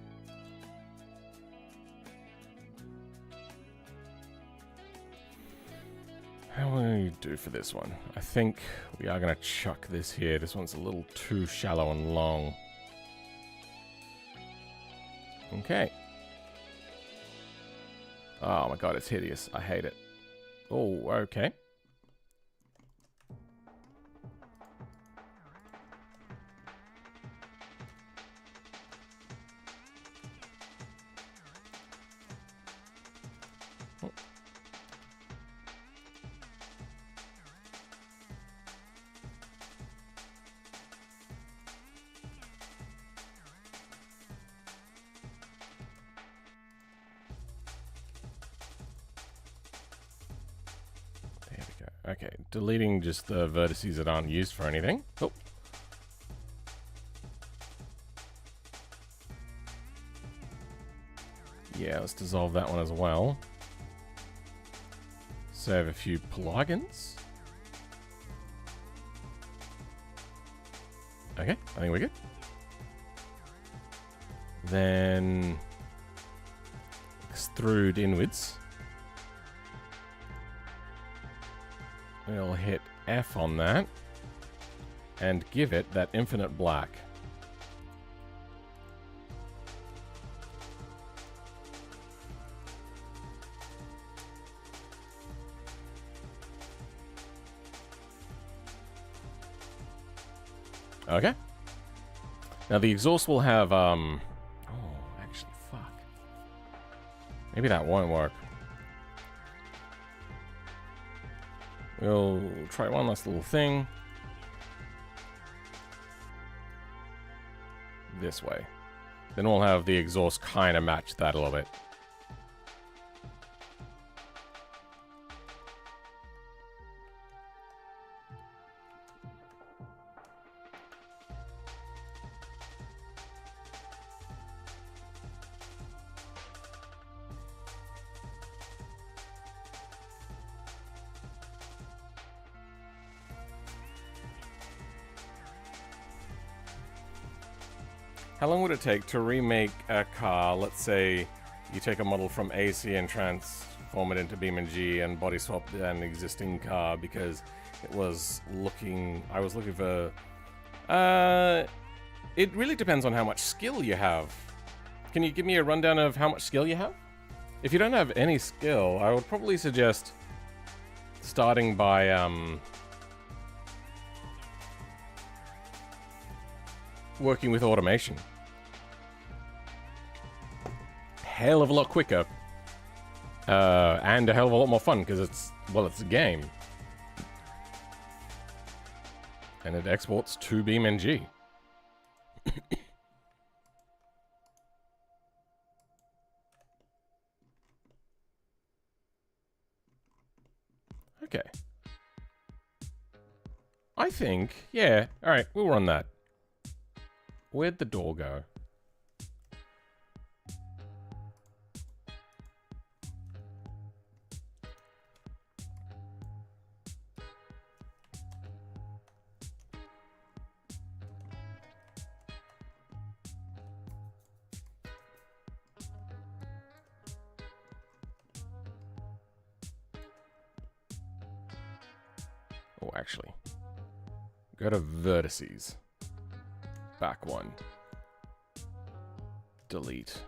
How will we do for this one? I think we are going to chuck this here. This one's a little too shallow and long. Okay. Oh my god, it's hideous. I hate it. Oh, okay. Oh. Okay, deleting just the vertices that aren't used for anything. Oh. Yeah, let's dissolve that one as well. Save a few plugins. Okay, I think we're good. Then extrude inwards. We'll hit F on that and give it that infinite black. Okay. Now the exhaust will have, oh, actually, fuck. Maybe that won't work. We'll try one last little thing. This way. Then we'll have the exhaust kind of match that a little bit. How long would it take to remake a car? Let's say you take a model from AC and transform it into BeamNG and body swap an existing car because it was looking... I was looking for... it really depends on how much skill you have. Can you give me a rundown of how much skill you have? If you don't have any skill, I would probably suggest starting by... working with automation. Hell of a lot quicker. And a hell of a lot more fun because it's, well, it's a game. And it exports to BeamNG. Okay. I think, yeah, alright, we'll run that. Where'd the door go? Oh, actually. Go to vertices. Back one. Delete.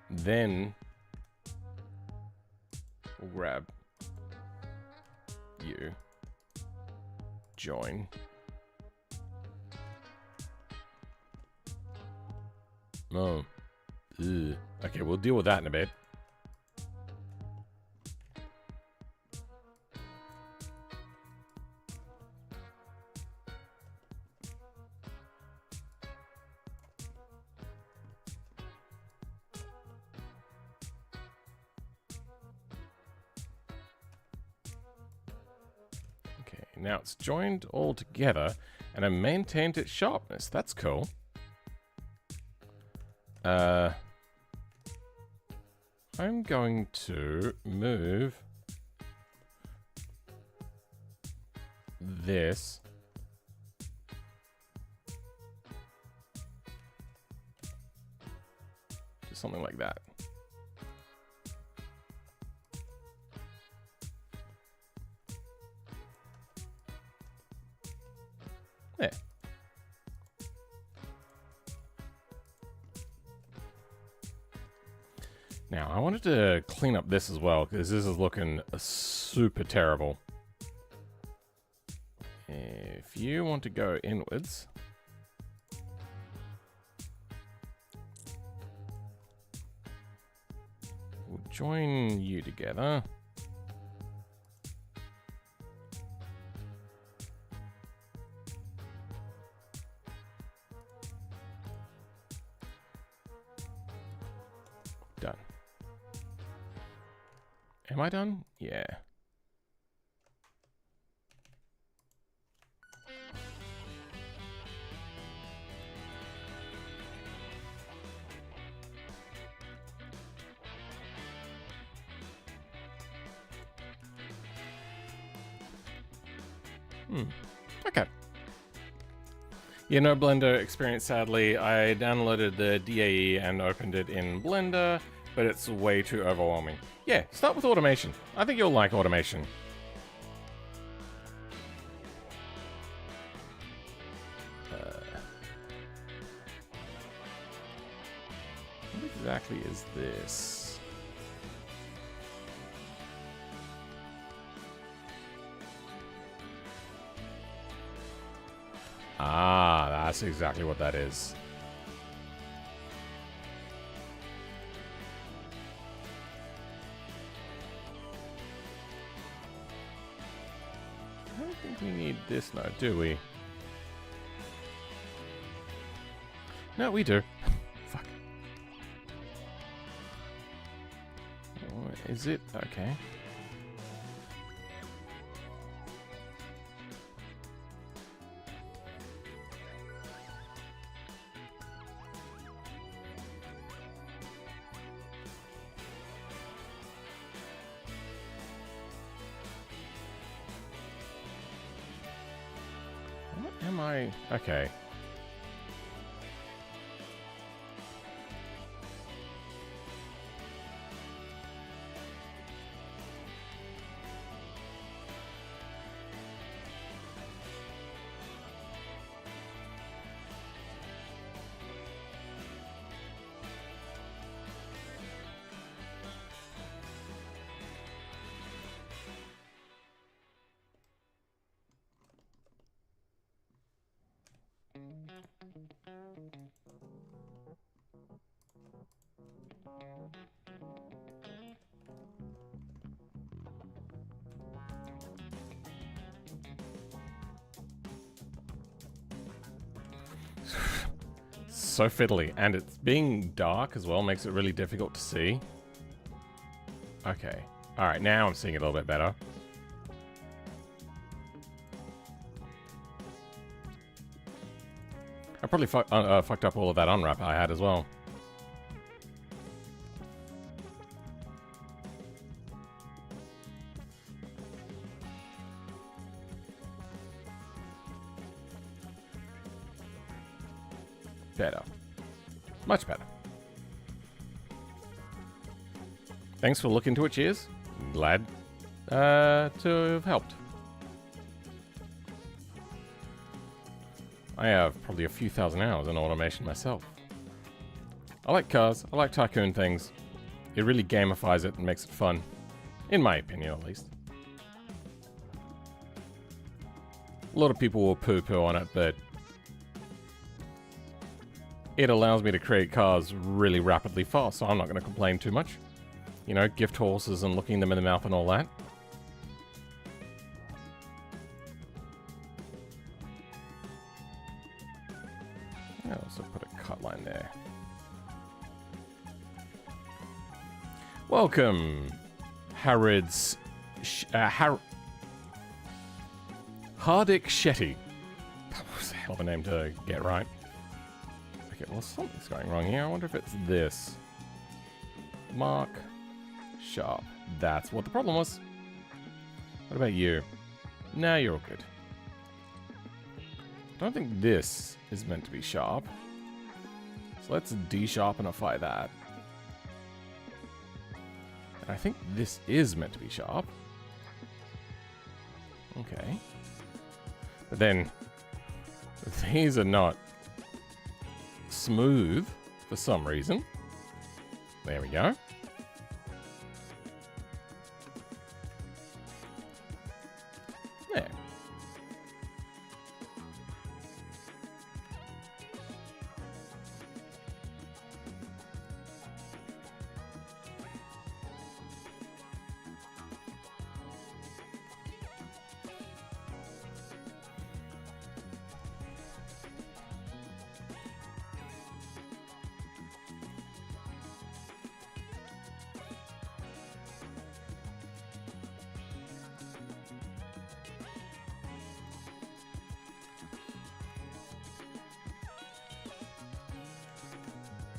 Then we'll grab you. Join. Oh. Ugh. Okay, we'll deal with that in a bit. Now it's joined all together, and I maintained its sharpness. That's cool. I'm going to move this to something like that. There. Now, I wanted to clean up this as well, because this is looking super terrible. If you want to go inwards, we'll join you together. Done. Am I done? Yeah. Okay. Yeah, no Blender experience, sadly. I downloaded the DAE and opened it in Blender, but it's way too overwhelming. Yeah, start with automation. I think you'll like automation. What exactly is this? Ah, that's exactly what that is. I don't think we need this now, do we? No, we do. Fuck. What is it? Okay. Am I? Okay. So fiddly, and it's being dark as well makes it really difficult to see. Okay, all right, now I'm seeing it a little bit better. I probably fucked up all of that unwrap I had as well. Better. Much better. Thanks for looking to it, cheers. Glad to have helped. I have probably a few thousand hours in automation myself. I like cars, I like tycoon things. It really gamifies it and makes it fun. In my opinion, at least. A lot of people will poo-poo on it, but it allows me to create cars really rapidly fast, so I'm not going to complain too much. You know, gift horses and looking them in the mouth and all that. I'll also put a cut line there. Welcome, Harrods... Hardik Shetty. That was a hell of a name to get right. Okay, well, something's going wrong here. I wonder if it's this. Mark. Sharp. That's what the problem was. What about you? Nah, you're all good. I don't think this is meant to be sharp. So let's de-sharpenify that. And I think this is meant to be sharp. Okay. But then, these are not smooth for some reason. There we go. There.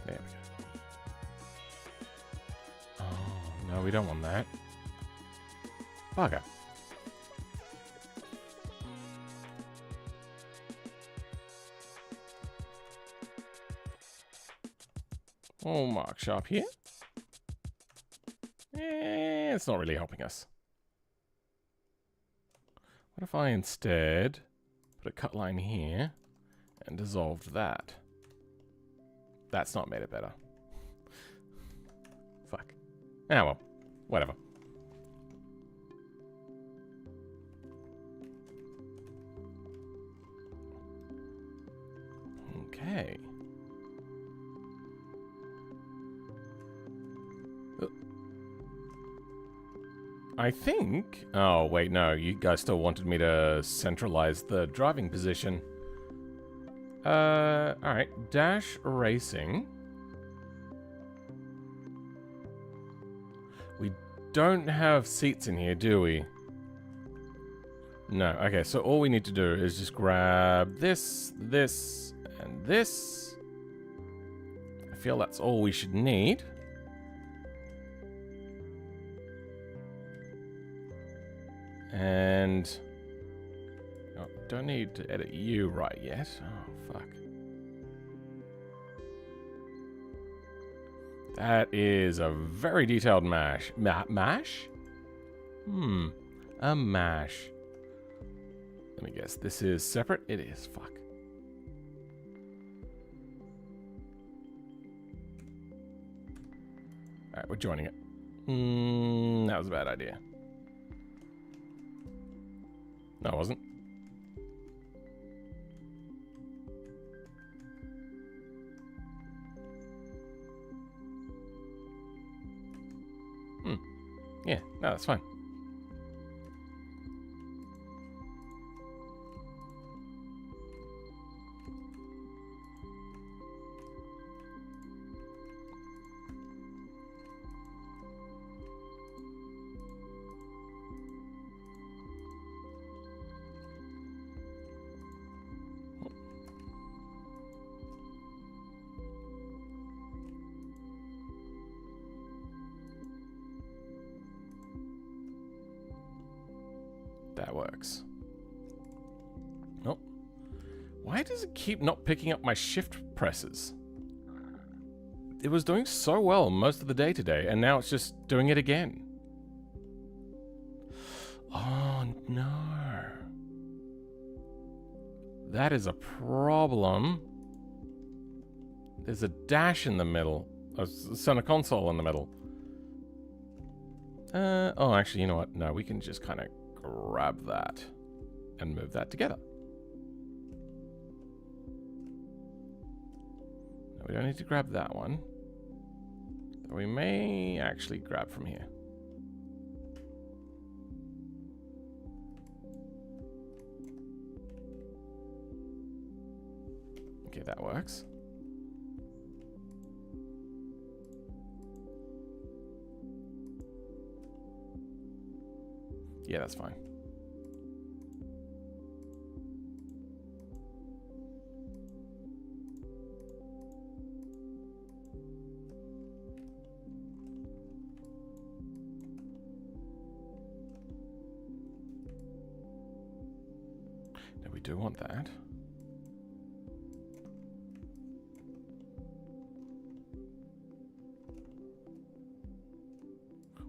There we go. Oh, no, we don't want that. Bugger. Oh, mark sharp here. It's not really helping us. What if I instead put a cut line here and dissolved that? That's not made it better. Fuck. Ah, well. Whatever. Okay. I think... Oh, wait, no. You guys still wanted me to centralize the driving position. Alright. Dash racing. We don't have seats in here, do we? No. Okay, so all we need to do is just grab this, this, and this. I feel that's all we should need. And... Oh, don't need to edit you right yet. Oh, fuck. That is a very detailed mash. Mash? A mash. Let me guess. This is separate? It is. Fuck. Alright, we're joining it. That was a bad idea. No, it wasn't. Yeah, no, that's fine. That works. Oh. Why does it keep not picking up my shift presses? It was doing so well most of the day today, and now it's just doing it again. Oh, no. That is a problem. There's a dash in the middle. A center console in the middle. Oh, actually, you know what? No, we can just kind of grab that and move that together. No, we don't need to grab that one. We may actually grab from here. Okay, that works. Yeah, that's fine. do want that.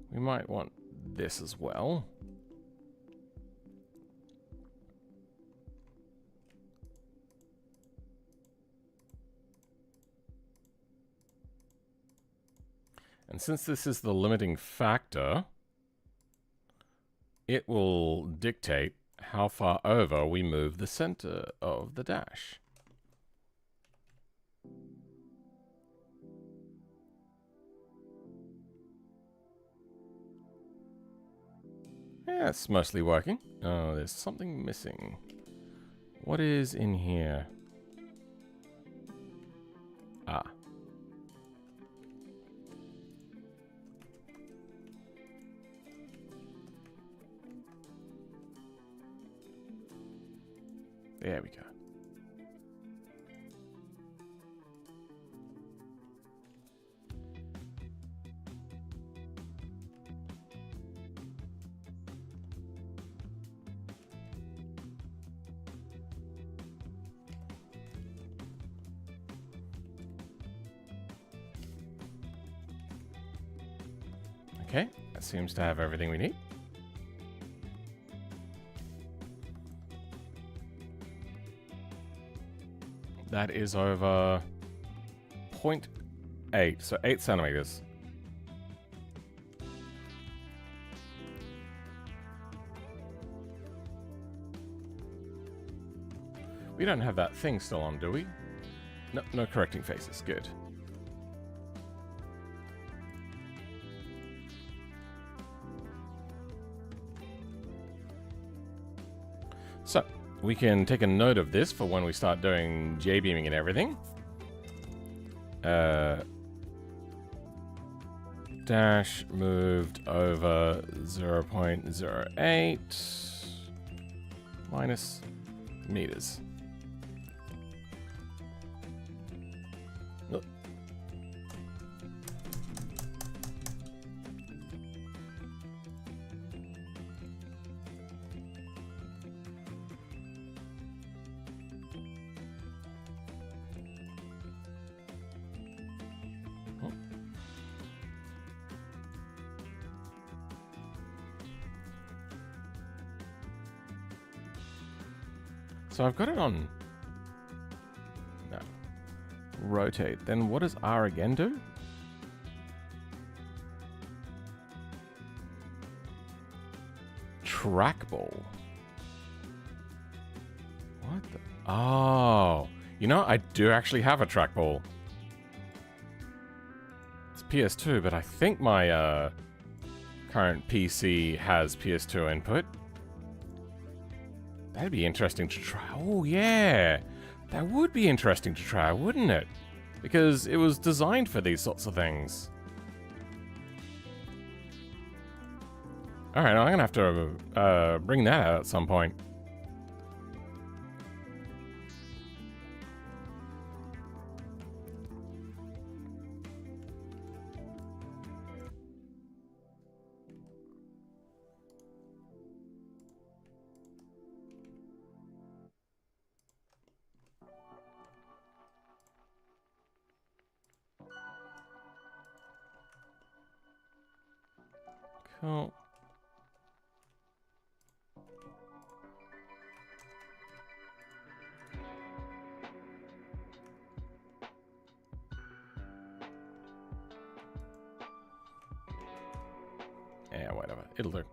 We might want this as well. And since this is the limiting factor, it will dictate how far over we move the center of the dash. Yeah, it's mostly working. Oh, there's something missing. What is in here? Ah. There we go. Okay, that seems to have everything we need. That is over 0.8, so 8 centimeters. We don't have that thing still on, do we? No, no correcting faces. Good. So, we can take a note of this for when we start doing J-beaming and everything. Dash moved over 0.08 minus meters. Look. So I've got it on... No. Rotate. Then what does R again do? Trackball. What the... Oh. You know, I do actually have a trackball. It's PS2, but I think my current PC has PS2 input. That'd be interesting to try. Oh, yeah. That would be interesting to try, wouldn't it? Because it was designed for these sorts of things. Alright, I'm gonna have to bring that out at some point. Cool. Yeah, whatever. It'll do.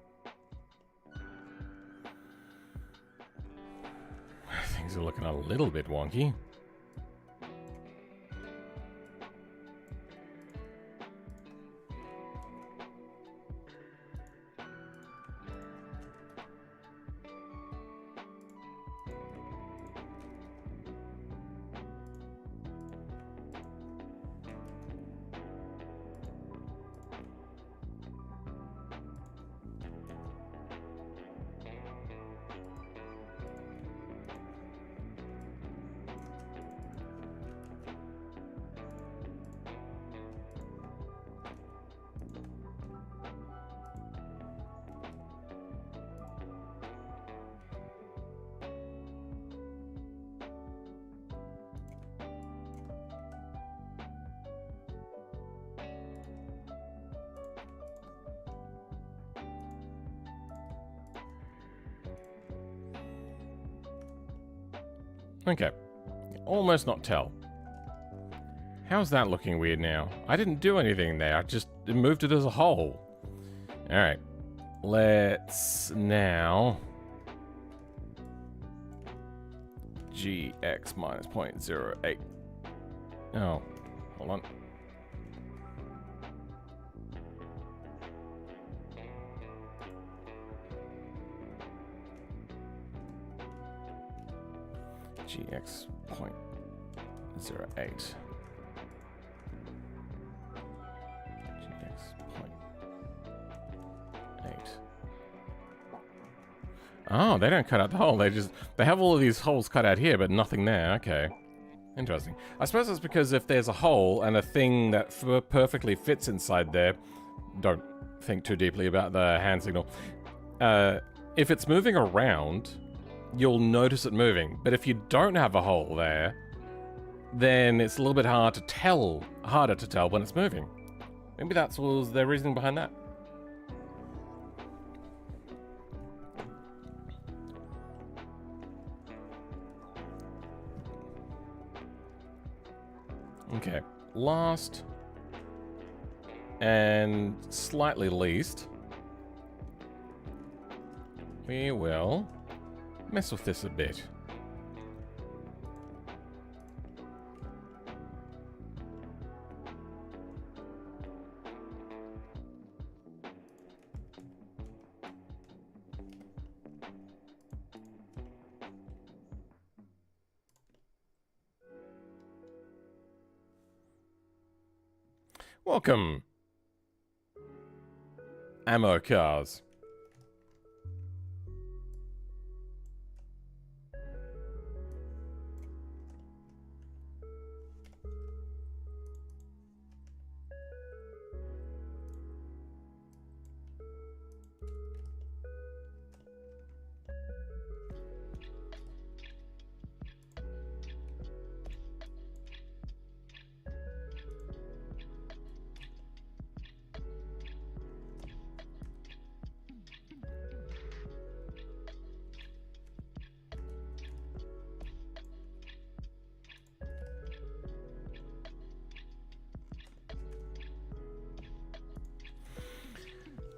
Things are looking a little bit wonky. Okay. Almost not tell. How's that looking weird now? I didn't do anything there. I just moved it as a whole. Alright. Let's now... GX minus 0.08. Oh. Hold on. GX 0.08. Oh, they don't cut out the hole. They have all of these holes cut out here, but nothing there. Okay. Interesting. I suppose it's because if there's a hole and a thing that perfectly fits inside there, don't think too deeply about the hand signal. If it's moving around, you'll notice it moving. But if you don't have a hole there, then it's a little bit harder to tell when it's moving. Maybe that was their reasoning behind that. Okay, last and slightly least, we will mess with this a bit. Welcome, ammo cars.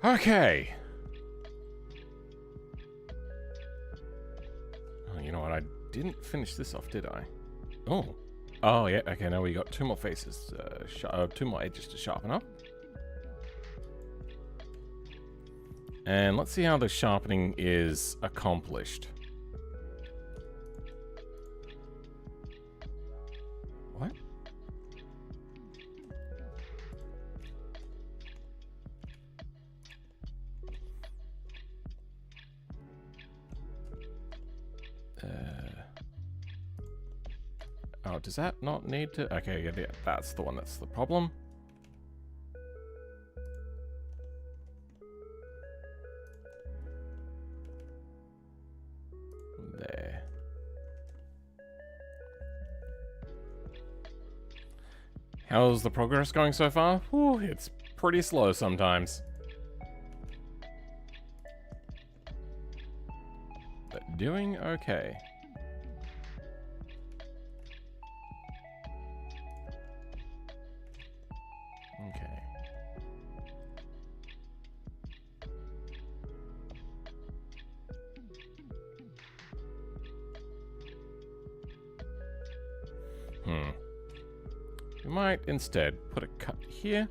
Okay. Oh, you know what? I didn't finish this off, did I? Oh. Oh, yeah. Okay, now we got two more faces, two more edges to sharpen up. And let's see how the sharpening is accomplished. What? Oh, does that not need to? Okay, yeah, that's the one that's the problem. There. How's the progress going so far? Whew, it's pretty slow sometimes. But doing okay. Okay. We might instead put a cut here.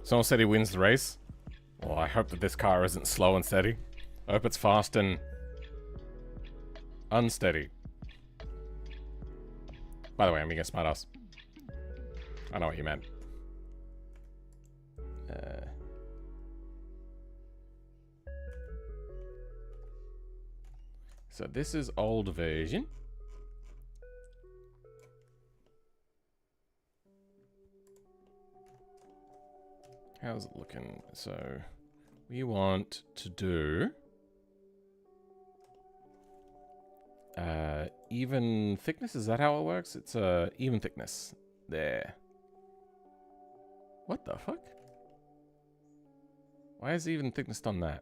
Someone said he wins the race. Well, I hope that this car isn't slow and steady. I hope it's fast and unsteady. By the way, I'm being a smartass. I know what you meant. So this is old version. How's it looking? So we want to do Even thickness, is that how it works? It's even thickness. There. What the fuck? Why is even thickness done that?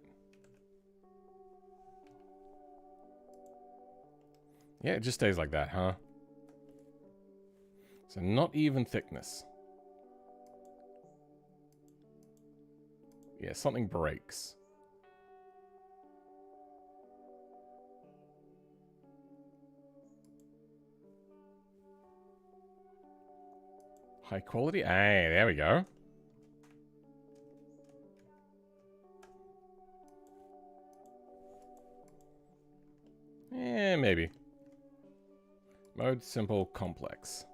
Yeah, it just stays like that, huh? So not even thickness. Yeah, something breaks. High quality? Hey, there we go. Eh, maybe. Mode simple complex.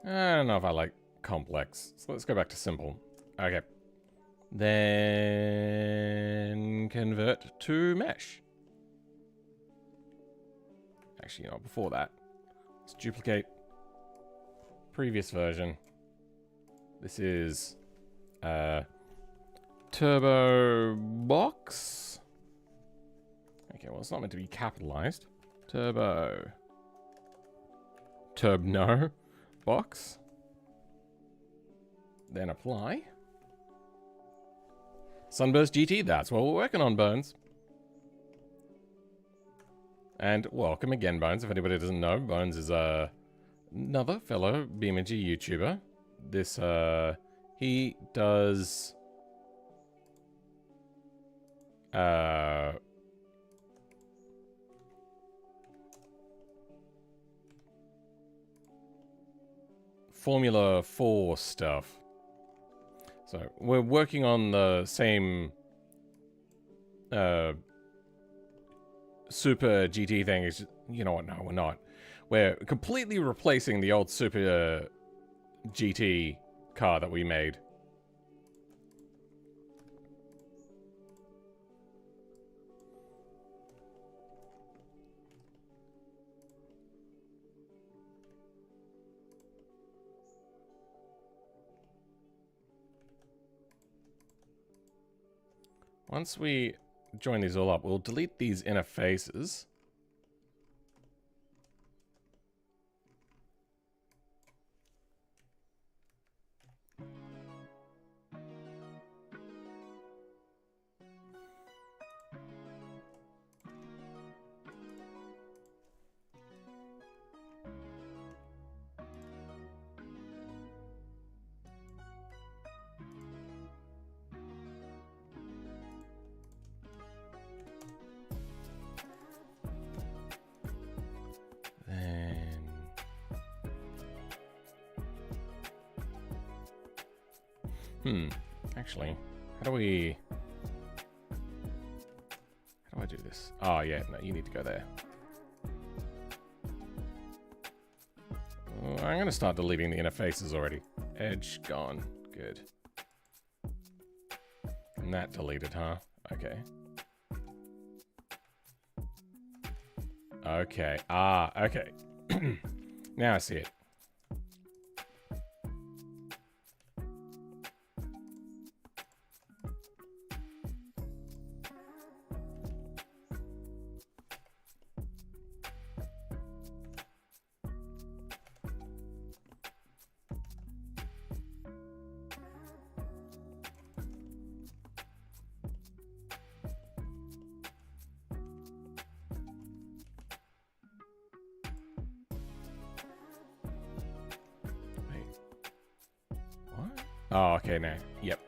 I don't know if I like complex. So let's go back to simple. Okay. Then convert to mesh. Actually, you know, before that, let's duplicate previous version. This is turbo box. Okay, well, it's not meant to be capitalized. Turbo. No. Box. Then apply. Sunburst GT, that's what we're working on, Bones. And welcome again, Bones. If anybody doesn't know, Bones is another fellow BeamNG YouTuber. This, he does Formula 4 stuff. So we're working on the same Super GT thing. Is, you know what? No, we're not. We're completely replacing the old Super GT car that we made. Once we join these all up, we'll delete these interfaces. Actually, how do I do this? Oh, yeah, no, you need to go there. Oh, I'm going to start deleting the interfaces already. Edge gone. Good. And that deleted, huh? Okay. Okay. Ah, okay. Now I see it. Oh, okay, now. Yep.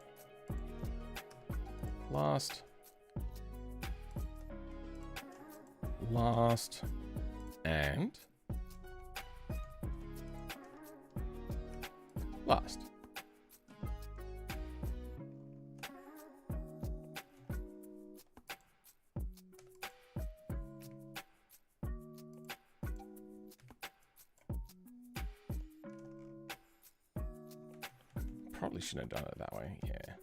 Last. And last. Probably shouldn't have done it that way, yeah.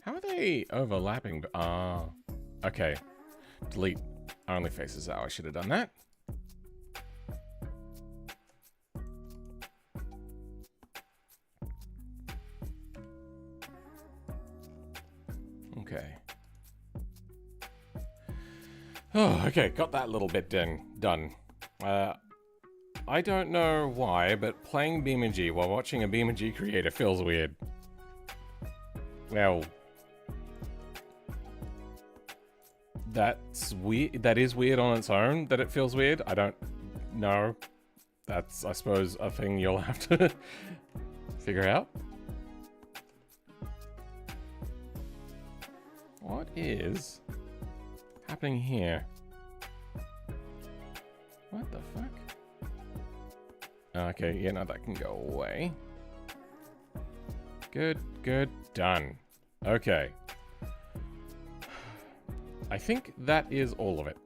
How are they overlapping? Ah, okay. Delete. only faces out. I should have done that. Okay. Oh, okay, got that little bit done. I don't know why, but playing BeamNG while watching a BeamNG creator feels weird. Well, that's weird. That is weird on its own, that it feels weird. I don't know. That's, I suppose, a thing you'll have to figure out. What is happening here? What the fuck? Okay, yeah, now that can go away. Good, good, done. Okay. I think that is all of it.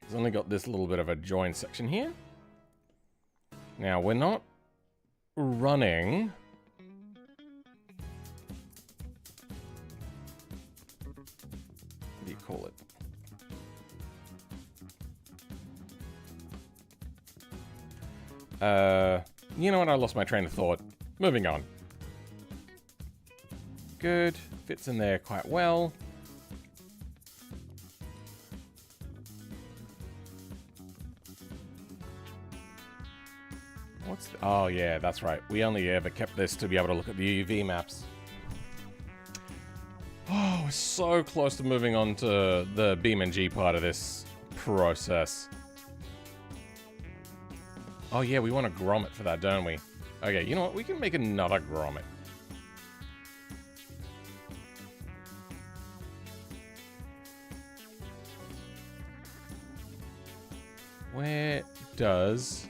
It's only got this little bit of a join section here. Now, we're not running... What do you call it? You know what? I lost my train of thought. Moving on. Good. Fits in there quite well. What's the, oh yeah, that's right. We only ever kept this to be able to look at the UV maps. Oh, we're so close to moving on to the BeamNG part of this process. Oh yeah, we want a grommet for that, don't we? Okay, you know what? We can make another grommet. Where does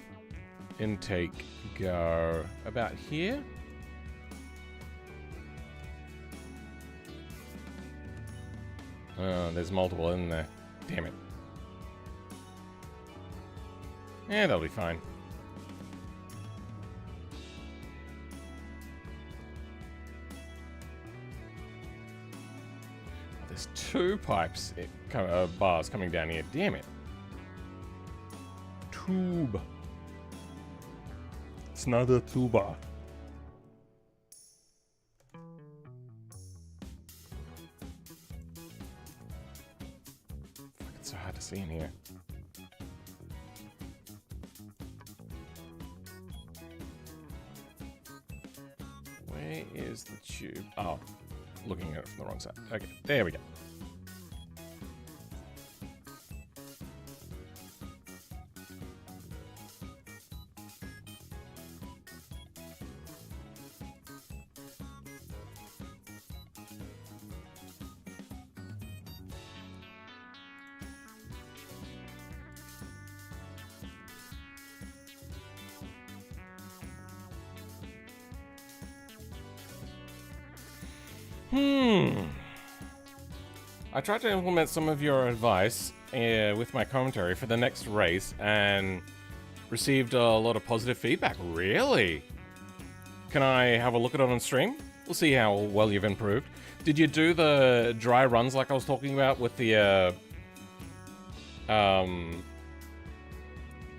intake go? About here? Oh, there's multiple in there. Damn it. Yeah, that'll be fine. There's two pipes, bars coming down here. Damn it. Tube. It's not a tuba. Fuck, it's so hard to see in here. Where is the tube? Oh, looking at it from the wrong side. Okay, there we go. I tried to implement some of your advice with my commentary for the next race and received a lot of positive feedback. Really? Can I have a look at it on stream? We'll see how well you've improved. Did you do the dry runs like I was talking about with the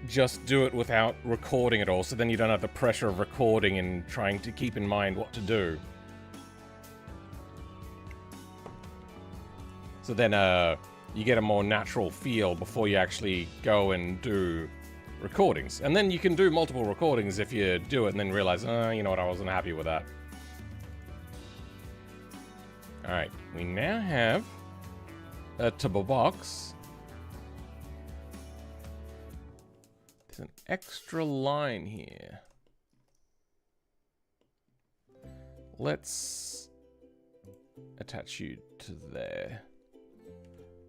just do it without recording at all, so then you don't have the pressure of recording and trying to keep in mind what to do? So then you get a more natural feel before you actually go and do recordings. And then you can do multiple recordings if you do it and then realize, you know what, I wasn't happy with that. Alright, we now have a turbo box. There's an extra line here. Let's attach you to there.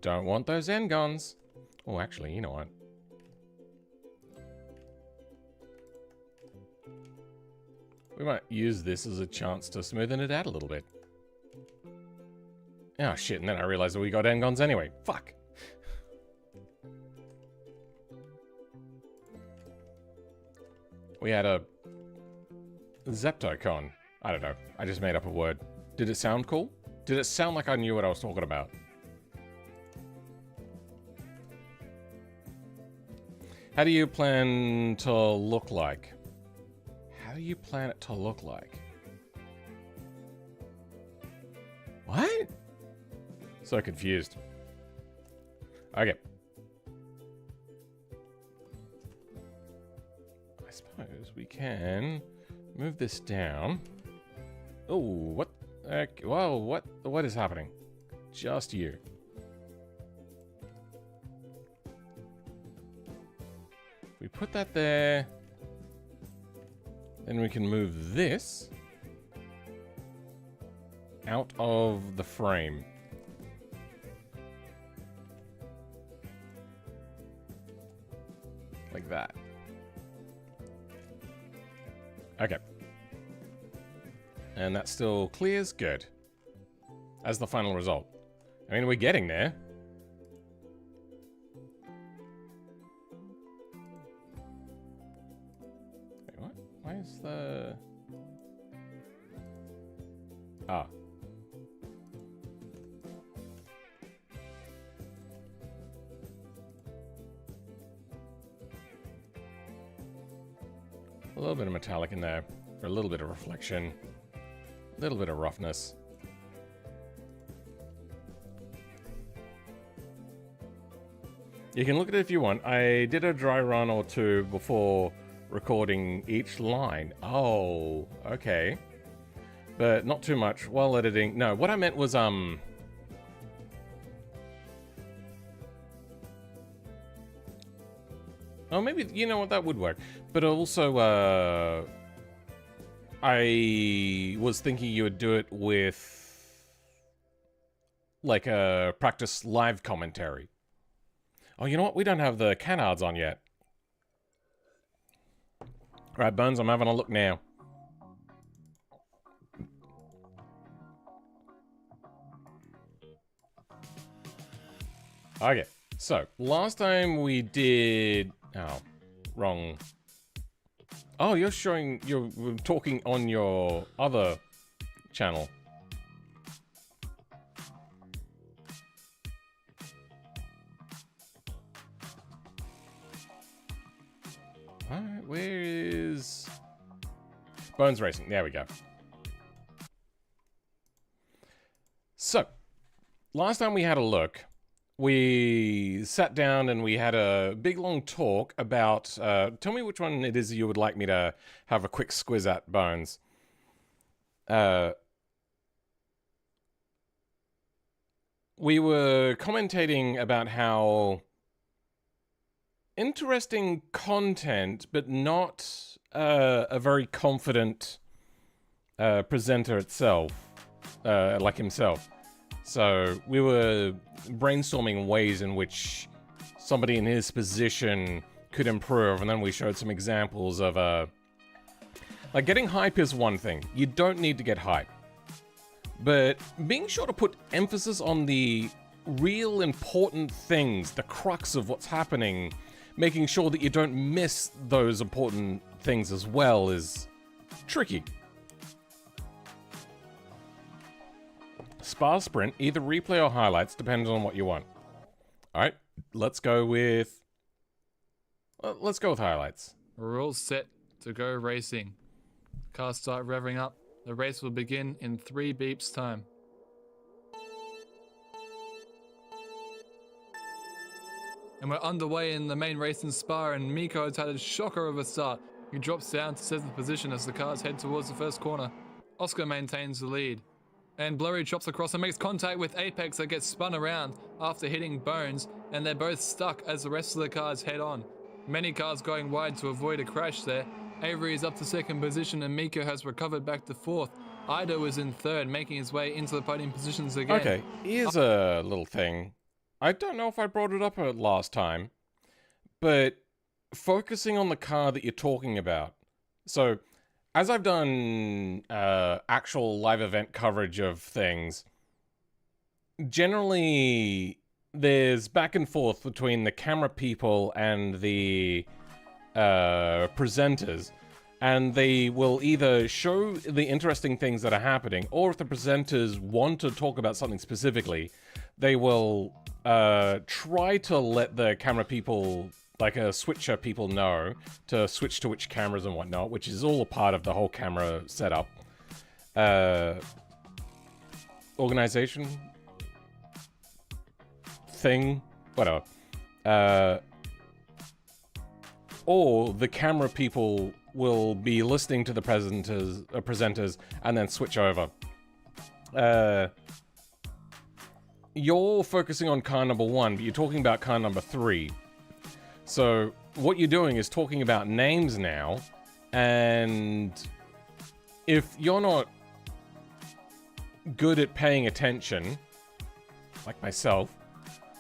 Don't want those N-gons. Oh, actually, you know what? We might use this as a chance to smoothen it out a little bit. Oh, shit, and then I realized that we got N-gons anyway. Fuck. We had a Zeptocon. I don't know. I just made up a word. Did it sound cool? Did it sound like I knew what I was talking about? How do you plan to look like? How do you plan it to look like? What? So confused. Okay. I suppose we can move this down. Oh, what? Whoa, what is happening? Just you. If we put that there, then we can move this out of the frame. Like that. Okay. And that still clears? Good. As the final result. I mean, we're getting there. Wait, what? Why is the... Ah. A little bit of metallic in there for a little bit of reflection, a little bit of roughness. You can look at it if you want. I did a dry run or two before recording each line. Oh, okay. But not too much while editing. No, what I meant was, oh, maybe, you know what, that would work. But also, I was thinking you would do it with, like, a practice live commentary. Oh, you know what? We don't have the canards on yet. Right, Bones, I'm having a look now. Okay, so, last time we did... Oh, wrong. Oh, you're talking on your other channel. Alright, where is... Bones Racing, there we go. So, last time we had a look, we sat down and we had a big long talk about, tell me which one it is you would like me to have a quick squiz at, Bones. We were commentating about how interesting content, but not a very confident presenter itself, like himself. So we were brainstorming ways in which somebody in his position could improve, and then we showed some examples of, like, getting hype is one thing. You don't need to get hype. But being sure to put emphasis on the real important things, the crux of what's happening, making sure that you don't miss those important things as well is tricky. Spa sprint, either replay or highlights, depends on what you want. Alright, let's go with highlights. We're all set to go racing. Cars start revving up. The race will begin in 3 beeps time. And we're underway in the main race in Spa, and Miko has had a shocker of a start. He drops down to 7th position as the cars head towards the first corner. Oscar maintains the lead. And Blurry chops across and makes contact with Apex that gets spun around after hitting Bones, and they're both stuck as the rest of the cars head on. Many cars going wide to avoid a crash there. Avery is up to 2nd position and Miko has recovered back to 4th. Ido is in 3rd, making his way into the podium positions again. Okay, here's a little thing. I don't know if I brought it up last time, but focusing on the car that you're talking about. So, as I've done actual live event coverage of things, generally there's back and forth between the camera people and the presenters, and they will either show the interesting things that are happening, or if the presenters want to talk about something specifically, they will try to let the camera people like a switcher people know to switch to which cameras and whatnot, which is all a part of the whole camera setup. Organization thing, whatever. Or the camera people will be listening to the presenters and then switch over. You're focusing on car number 1, but you're talking about car number 3. So what you're doing is talking about names now, and if you're not good at paying attention, like myself,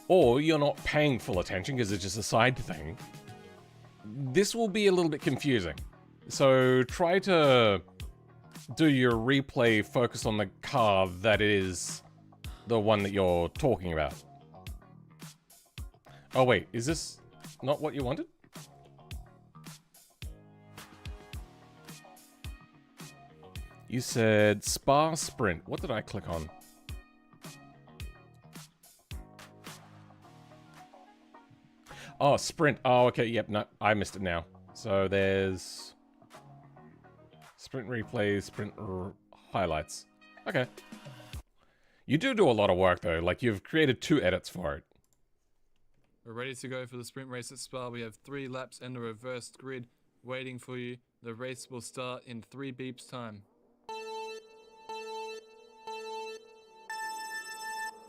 or you're not paying full attention because it's just a side thing, this will be a little bit confusing. So try to do your replay focus on the car that is the one that you're talking about. Oh wait, is this not what you wanted? You said Spa Sprint. What did I click on? Oh, Sprint. Oh, okay. Yep. No, I missed it now. So there's Sprint replays, Sprint highlights. Okay. You do a lot of work though. Like you've created 2 edits for it. We're ready to go for the sprint race at Spa. We have 3 laps and a reversed grid waiting for you. The race will start in 3 beeps time.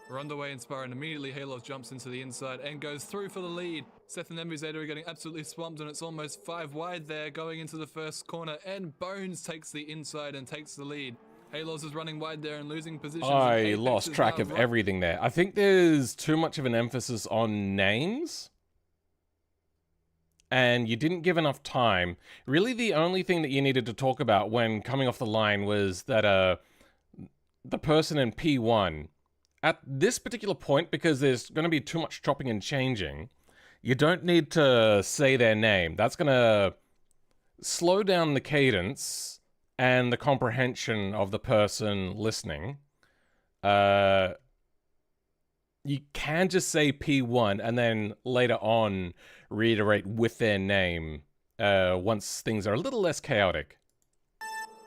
We're underway in Spa, and immediately Halos jumps into the inside and goes through for the lead. Seth and Endeavour are getting absolutely swamped, and it's almost 5 wide there going into the first corner, and Bones takes the inside and takes the lead. Halos is running wide there and losing positions. I lost track of everything there. I think there's too much of an emphasis on names. And you didn't give enough time. Really, the only thing that you needed to talk about when coming off the line was that the person in P1, at this particular point, because there's going to be too much chopping and changing, you don't need to say their name. That's going to slow down the cadence and the comprehension of the person listening. You can just say P1 and then later on reiterate with their name once things are a little less chaotic.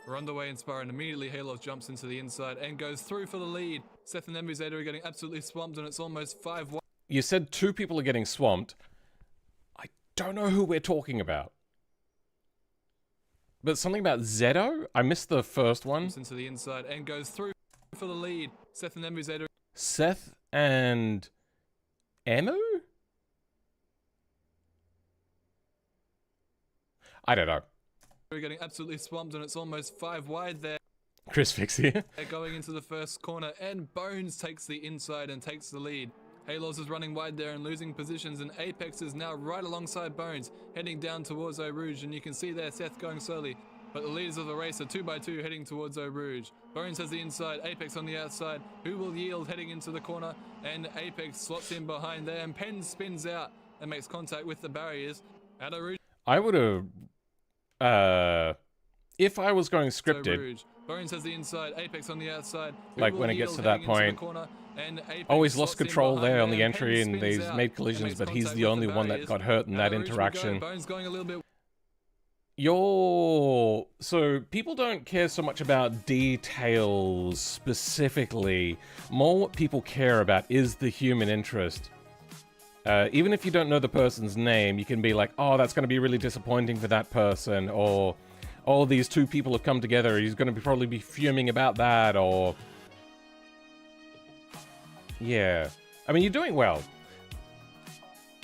We're underway in Spa, and immediately Halos jumps into the inside and goes through for the lead. Seth and Endeavour are getting absolutely swamped, and it's almost 5 wide. You said 2 people are getting swamped. I don't know who we're talking about. But something about Zedo? I missed the first one. Into the inside and goes through for the lead. Seth and Endeavour. Seth and Emu? I don't know. We're getting absolutely swamped, and it's almost 5 wide there. Chris Fixie. They're going into the first corner, and Bones takes the inside and takes the lead. Halos is running wide there and losing positions, and Apex is now right alongside Bones, heading down towards Eau Rouge, and you can see there Seth going slowly. But the leaders of the race are 2x2 heading towards Eau Rouge. Bones has the inside, Apex on the outside, who will yield heading into the corner, and Apex slots in behind there, and Penn spins out and makes contact with the barriers at Eau Rouge. I would have, if I was going scripted, Bones has the inside, Apex on the outside. Like when it gets to that point, always lost control there on the entry and they've made collisions, but he's the only one that got hurt in that interaction. So people don't care so much about details specifically. More what people care about is the human interest. Even if you don't know the person's name, you can be like, oh, that's going to be really disappointing for that person, or oh, these 2 people have come together, he's going to probably be fuming about that, or... Yeah. I mean, you're doing well.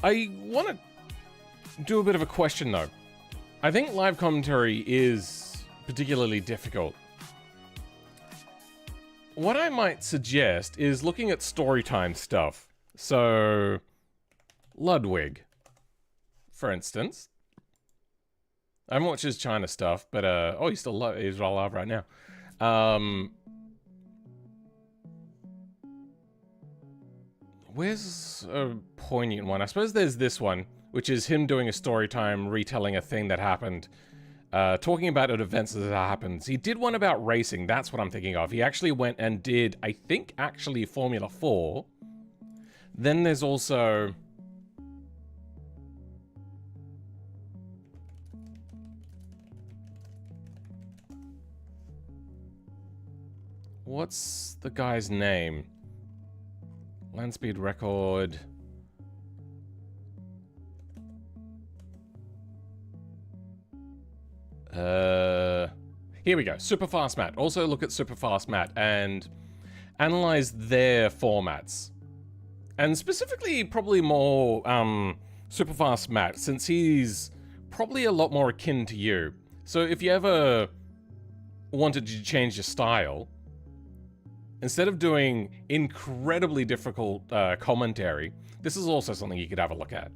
I want to do a bit of a question, though. I think live commentary is particularly difficult. What I might suggest is looking at storytime stuff. So, Ludwig, for instance. I haven't watched his China stuff, but, oh, he's alive right now. Where's a poignant one? I suppose there's this one, which is him doing a story time, retelling a thing that happened, talking about events as it happens. He did one about racing, that's what I'm thinking of. He actually went and did, I think, actually Formula 4. Then there's also... What's the guy's name? Land speed record. Here we go. Superfast Matte. Also look at Superfast Matte and analyze their formats. And specifically, probably more Superfast Matte, since he's probably a lot more akin to you. So if you ever wanted to change your style, instead of doing incredibly difficult commentary, this is also something you could have a look at.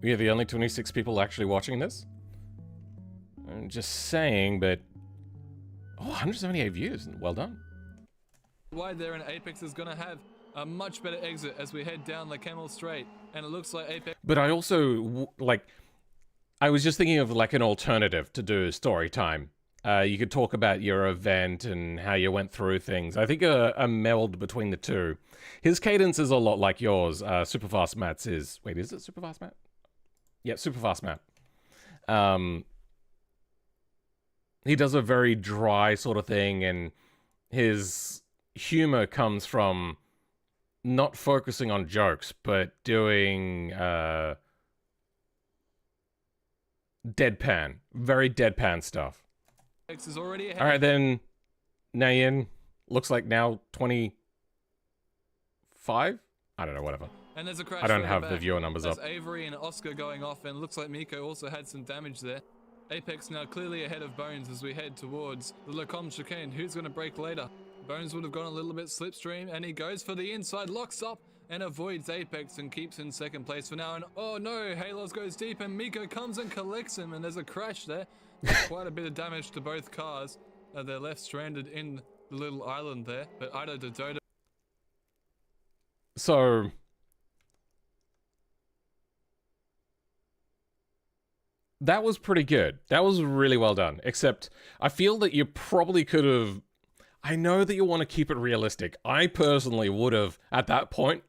We are the only 26 people actually watching this. I'm just saying, but... Oh, 178 views. Well done. Wide there, and Apex is going to have a much better exit as we head down the Camel Straight. And it looks like Apex... But I also, like... I was just thinking of, like, an alternative to do story time. You could talk about your event and how you went through things. I think a meld between the two. His cadence is a lot like yours. Superfast Matte's is... Wait, is it Superfast Matte? Yeah, Superfast Matte. He does a very dry sort of thing, and his humor comes from not focusing on jokes, but doing deadpan. Very deadpan stuff. is already ahead. All right, then, Nayin, looks like now 25? I don't know, whatever. And there's a crash. I don't have the viewer numbers up. Avery and Oscar going off, and looks like Miko also had some damage there. Apex now clearly ahead of Bones as we head towards the Lacombe chicane. Who's going to break later? Bones would have gone a little bit slipstream, and he goes for the inside, locks up, and avoids Apex and keeps in second place for now. And oh no, Halos goes deep, and Miko comes and collects him, and there's a crash there. Quite a bit of damage to both cars. They're left stranded in the little island there, but Ido Dodo. So... that was pretty good. That was really well done. Except, I feel that you probably could have... I know that you want to keep it realistic. I personally would have, at that point,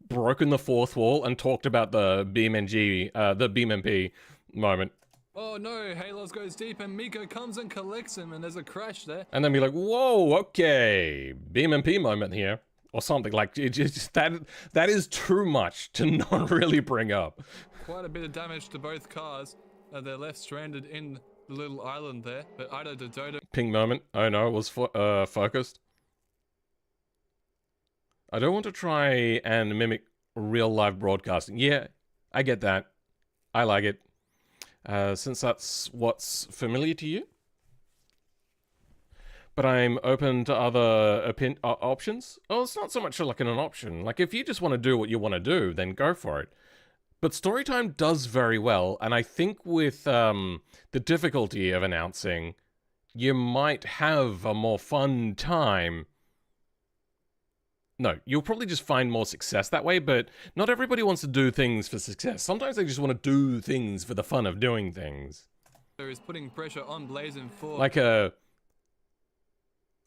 broken the fourth wall and talked about the BeamNG, the BeamNP moment. Oh no, Halos goes deep, and Miko comes and collects him, and there's a crash there. And then be like, whoa, okay, BeamNP moment here. Or something, like, it just, that is too much to not really bring up. Quite a bit of damage to both cars. They're left stranded in the little island there, but Ido Dodo. Ping moment. Oh no, it was focused. I don't want to try and mimic real live broadcasting. Yeah, I get that. I like it. Since that's what's familiar to you. But I'm open to other options. Oh, it's not so much like an option. Like, if you just want to do what you want to do, then go for it. But Storytime does very well, and I think with the difficulty of announcing, you might have a more fun time. No, you'll probably just find more success that way, but not everybody wants to do things for success. Sometimes they just want to do things for the fun of doing things. There is putting pressure on Blazin' for... Like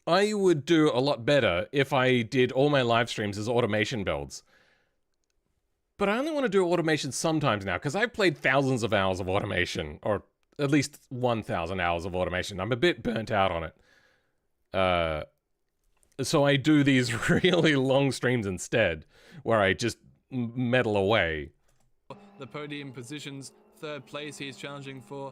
I would do a lot better if I did all my live streams as automation builds. But I only want to do automation sometimes now, because I've played thousands of hours of automation, or at least 1,000 hours of automation. I'm a bit burnt out on it. So I do these really long streams instead, where I just meddle away. The podium positions, third place he's challenging for.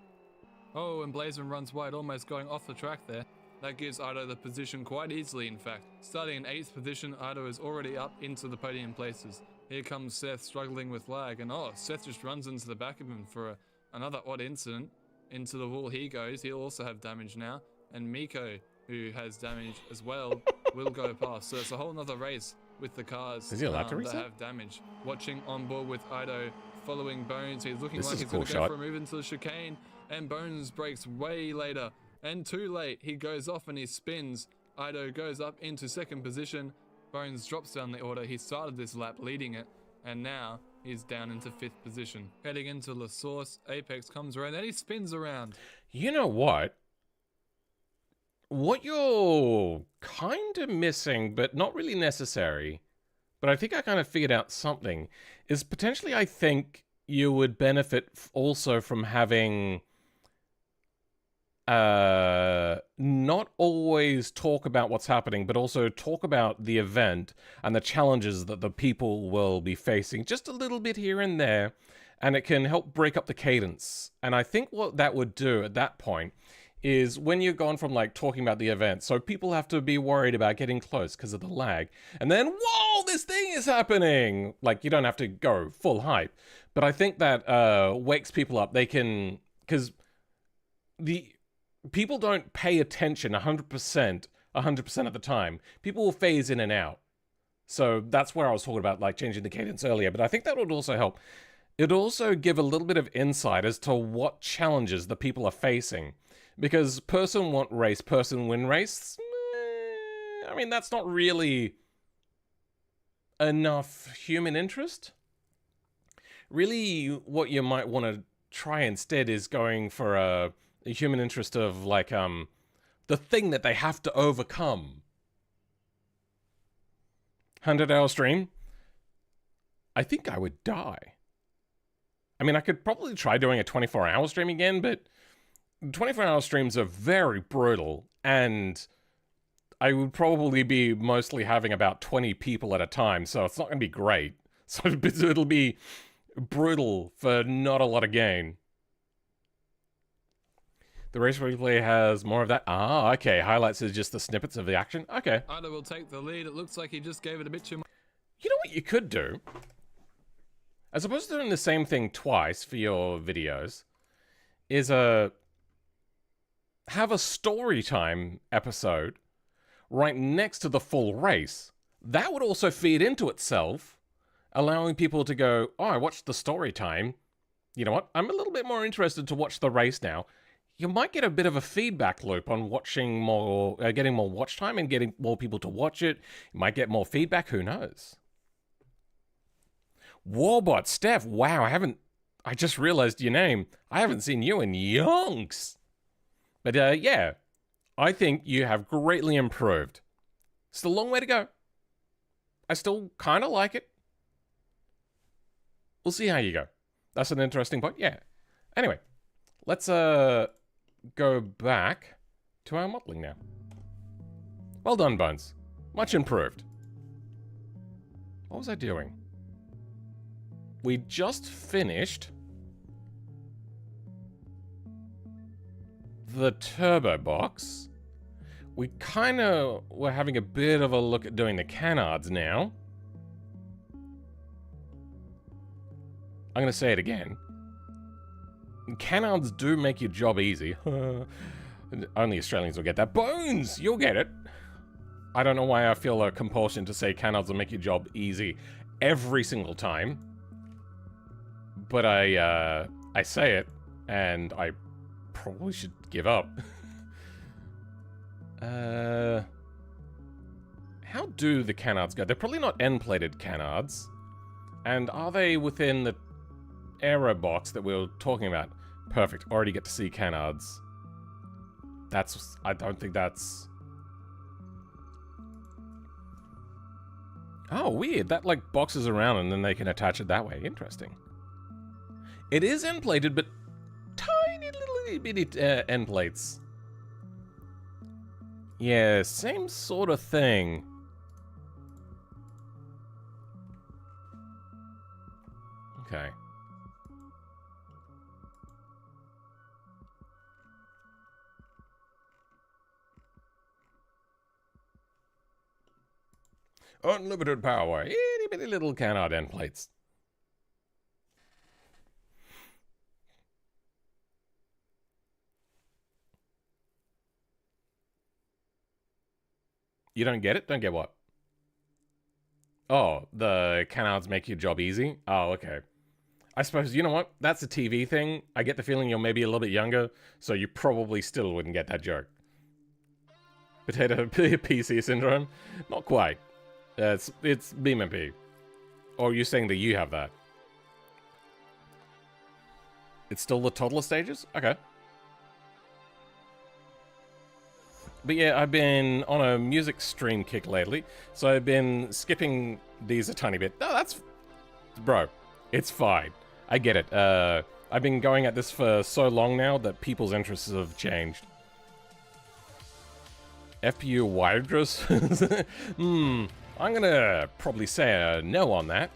Oh, and Blazin' runs wide, almost going off the track there. That gives Ido the position quite easily, in fact. Starting in 8th position, Ido is already up into the podium places. Here comes Seth struggling with lag, and oh, Seth just runs into the back of him for another odd incident. Into the wall he goes, he'll also have damage now. And Miko, who has damage as well, will go past. So it's a whole nother race with the cars Is he allowed to reset? that have damage. Watching on board with Ido, following Bones, he's looking This like is a he's cool going to go shot. for a move into the chicane. And Bones breaks way later. And too late, he goes off and he spins. Ido goes up into second position. Bones drops down the order. He started this lap leading it, and now he's down into 5th position. Heading into La Source, Apex comes around and he spins around. You know what? What you're kind of missing, but not really necessary, but I think I kind of figured out something, is potentially I think you would benefit also from having not always talk about what's happening, but also talk about the event and the challenges that the people will be facing just a little bit here and there, and it can help break up the cadence. And I think what that would do at that point is when you've gone from like talking about the event, so people have to be worried about getting close because of the lag, and then, whoa, this thing is happening! Like, you don't have to go full hype. But I think that wakes people up. They can, because people don't pay attention 100% of the time. People will phase in and out. So that's where I was talking about like changing the cadence earlier, but I think that would also help. It'd also give a little bit of insight as to what challenges the people are facing. Because person want race, person win race, I mean, that's not really enough human interest. Really, what you might want to try instead is going for a human interest of like the thing that they have to overcome. 100-hour stream? I think I would die. I mean, I could probably try doing a 24-hour stream again, but 24-hour streams are very brutal, and I would probably be mostly having about 20 people at a time, so it's not going to be great. So it'll be brutal for not a lot of gain. The race replay has more of that. Ah, okay. Highlights is just the snippets of the action. Okay. Ida will take the lead. It looks like he just gave it a bit too much. You know what you could do? As opposed to doing the same thing twice for your videos, is have a story time episode right next to the full race. That would also feed into itself, allowing people to go, oh, I watched the story time. You know what? I'm a little bit more interested to watch the race now. You might get a bit of a feedback loop on watching more, getting more watch time and getting more people to watch it. You might get more feedback. Who knows? Warbot, Steph. Wow, I just realized your name. I haven't seen you in yonks. But yeah, I think you have greatly improved. Still a long way to go. I still kind of like it. We'll see how you go. That's an interesting point. Yeah. Anyway, let's go back to our modeling now. Well done, Bones. Much improved. What was I doing? We just finished the turbo box. We kind of were having a bit of a look at doing the canards now. I'm going to say it again. Canards do make your job easy. Only Australians will get that. Bones! You'll get it. I don't know why I feel a compulsion to say canards will make your job easy every single time. But I say it, and I probably should give up. How do the canards go? They're probably not end-plated canards. And are they within the error box that we were talking about? Perfect. Already get to see canards. I don't think that's... Oh, weird. That, like, boxes around and then they can attach it that way. Interesting. It is end-plated, but tiny little bitty end plates. Yeah, same sort of thing. Okay. Unlimited power. Itty bitty little canard end plates. You don't get it? Don't get what? Oh, the canards make your job easy? Oh, okay. I suppose, you know what? That's a TV thing. I get the feeling you're maybe a little bit younger, so you probably still wouldn't get that joke. Potato PC syndrome? Not quite. It's BMP. Or are you saying that you have that? It's still the toddler stages? Okay. But yeah, I've been on a music stream kick lately, so I've been skipping these a tiny bit. No, that's... Bro, it's fine. I get it. I've been going at this for so long now that people's interests have changed. FPU wire address? I'm gonna probably say a no on that.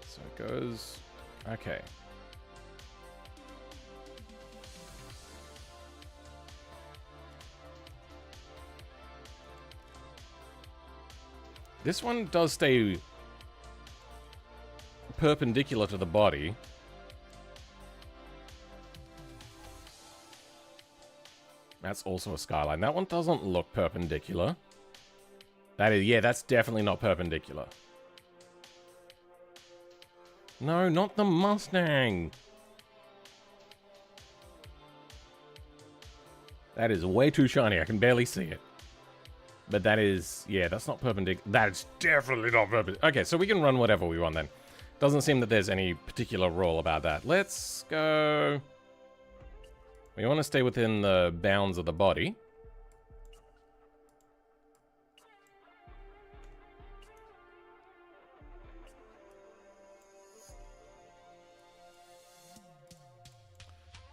So it goes... Okay. This one does stay perpendicular to the body. That's also a skyline. That one doesn't look perpendicular. That is, yeah, that's definitely not perpendicular. No, not the Mustang. That is way too shiny. I can barely see it. But that is, yeah, that's not perpendicular. That's definitely not perpendicular. Okay, so we can run whatever we want then. Doesn't seem that there's any particular rule about that. Let's go... We want to stay within the bounds of the body.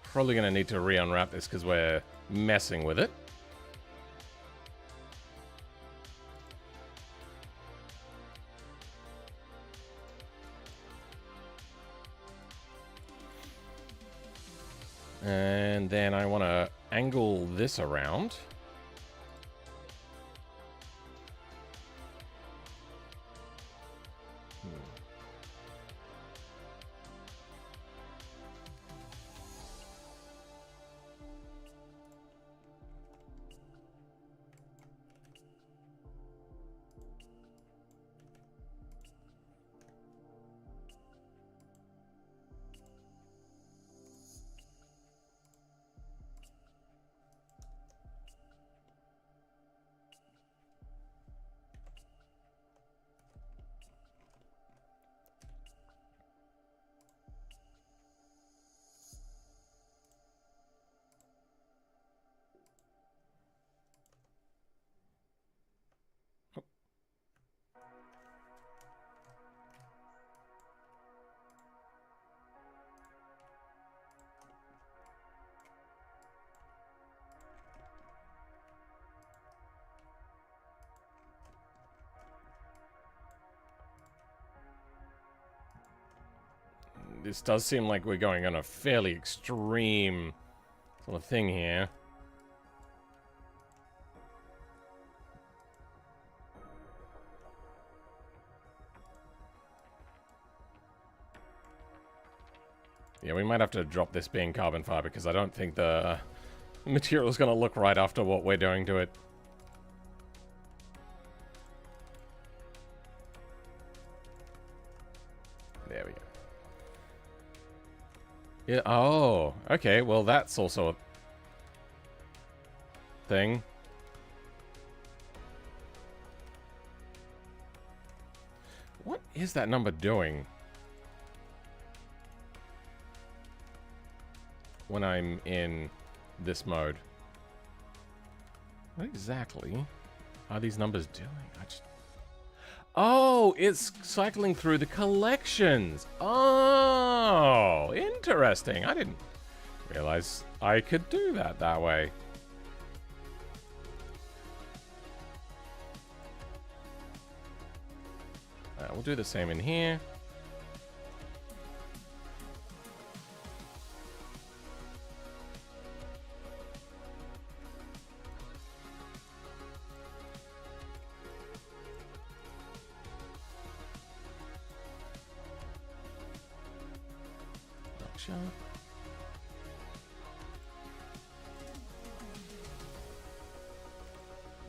Probably going to need to re-unwrap this because we're messing with it. And then I want to angle this around. This does seem like we're going on a fairly extreme sort of thing here. Yeah, we might have to drop this being carbon fiber because I don't think the material is going to look right after what we're doing to it. There we go. Yeah, oh, okay, well that's also a thing. What is that number doing when I'm in this mode? What exactly are these numbers doing? Oh, it's cycling through the collections. Oh, interesting. I didn't realize I could do that way. We'll do the same in here.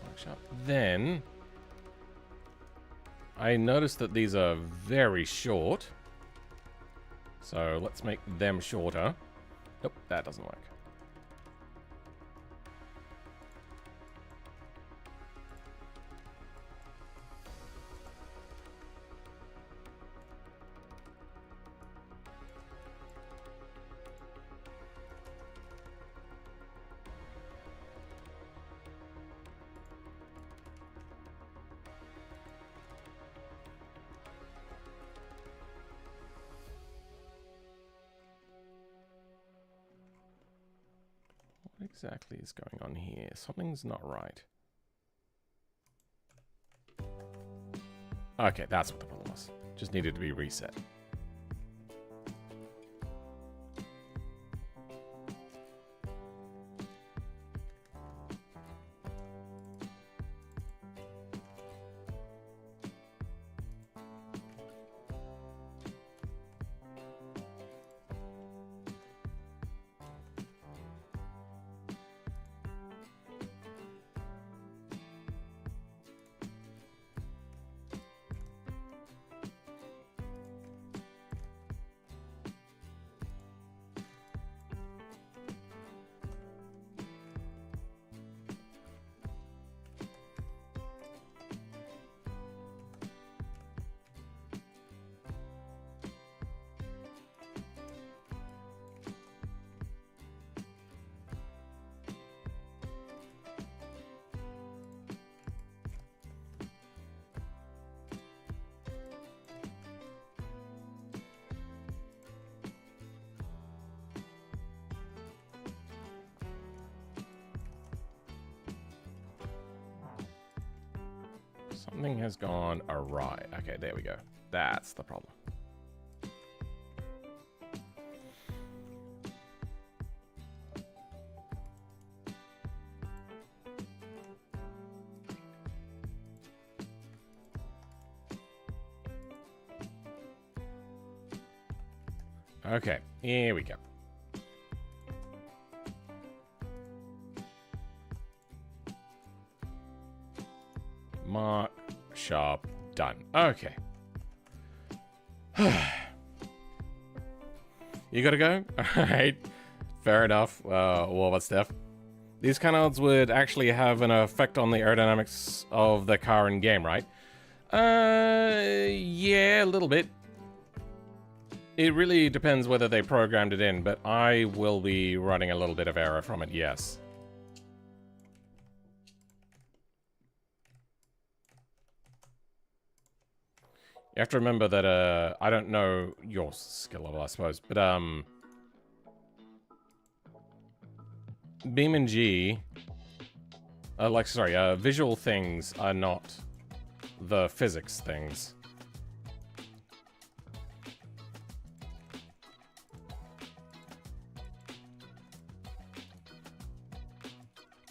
Workshop. Then I noticed that these are very short, so let's make them shorter. Nope, that doesn't work. exactly is going on here? Something's not right. Okay, that's what the problem was. Just needed to be reset. Something has gone awry. Okay, there we go. That's the problem. Okay, here we go. Mark, sharp, done. Okay. You gotta go? Alright. Fair enough. Well, what's Steph? These cutouts would actually have an effect on the aerodynamics of the car in game, right? Yeah, a little bit. It really depends whether they programmed it in, but I will be running a little bit of error from it, yes. You have to remember that, I don't know your skill level, I suppose, but, Beam and G, visual things are not the physics things.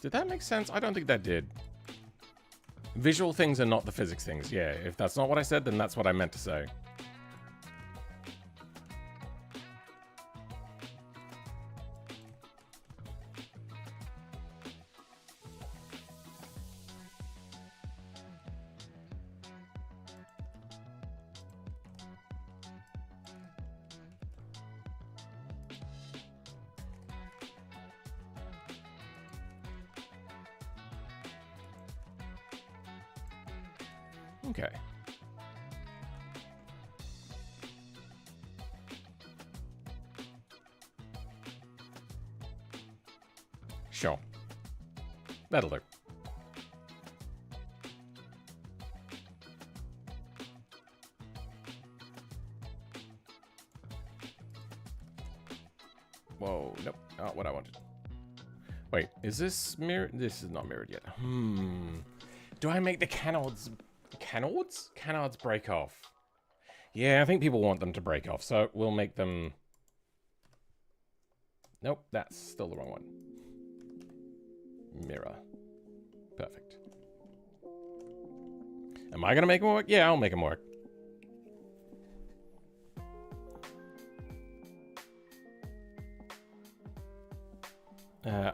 Did that make sense? I don't think that did. Visual things are not the physics things. Yeah, if that's not what I said, then that's what I meant to say. Okay. Sure. That'll do. Whoa, nope, not what I wanted. Wait, is this mirrored? This is not mirrored yet. Do I make the canods break off? Yeah, I think people want them to break off, so we'll make them... Nope, that's still the wrong one. Mirror. Perfect. Am I gonna make them work? Yeah, I'll make them work.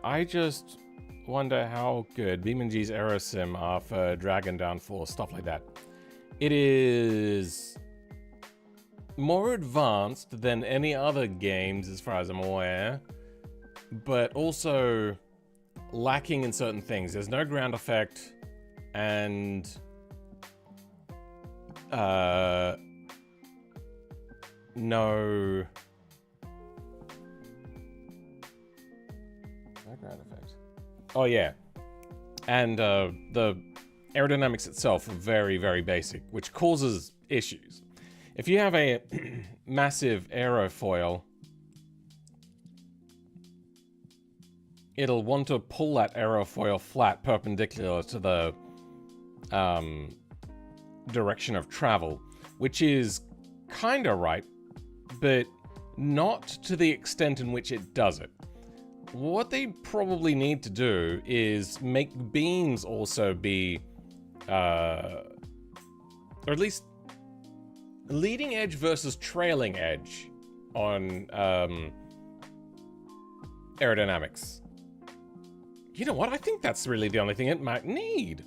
I just wonder how good BeamNG's AeroSim are for Dragon Downfall, stuff like that. It is more advanced than any other games as far as I'm aware, but also lacking in certain things. There's no ground effect and no ground effect. Oh yeah, and the aerodynamics itself are very, very basic, which causes issues. If you have a massive aerofoil, it'll want to pull that aerofoil flat perpendicular to the direction of travel, which is kinda right, but not to the extent in which it does it. What they probably need to do is make beams also be, or at least leading edge versus trailing edge on aerodynamics. You know what? I think that's really the only thing it might need.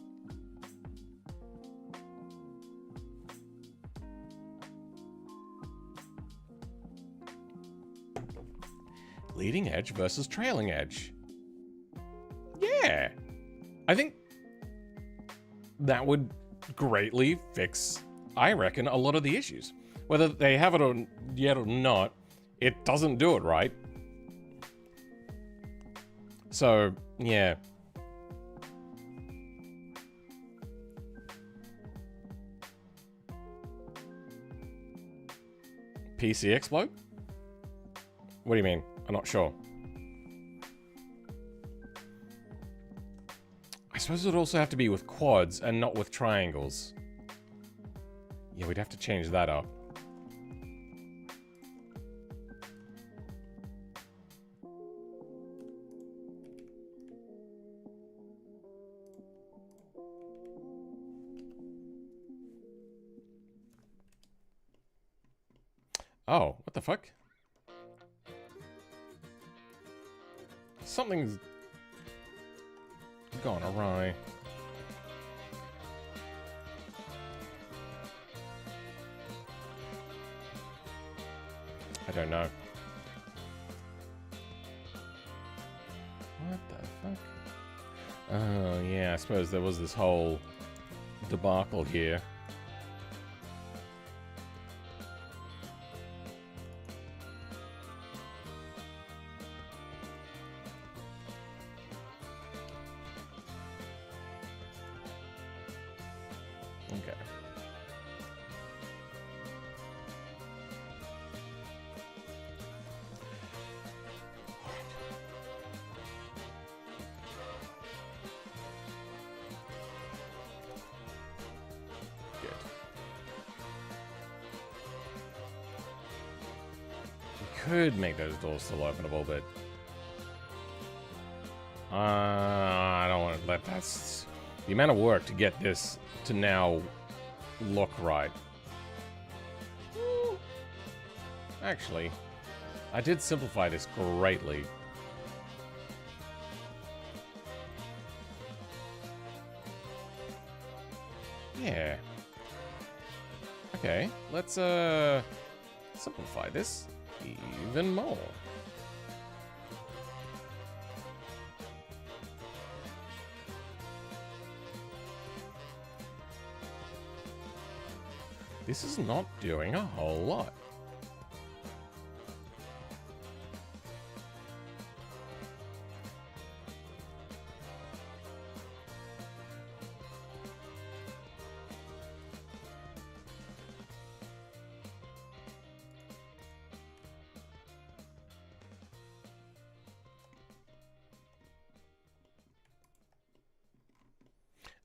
Leading edge versus trailing edge. Yeah. I think that would greatly fix, I reckon, a lot of the issues. Whether they have it yet or not, it doesn't do it right. So, yeah. PC explode? What do you mean? I'm not sure. I suppose it would also have to be with quads and not with triangles. Yeah, we'd have to change that up. Oh, what the fuck? Something's gone awry. I don't know. What the fuck? Oh, yeah, I suppose there was this whole debacle here. Okay. Good. We could make those doors still openable, but I don't want to let that. The amount of work to get this to now look right. Actually, I did simplify this greatly. Yeah. Okay, let's simplify this even more. This is not doing a whole lot.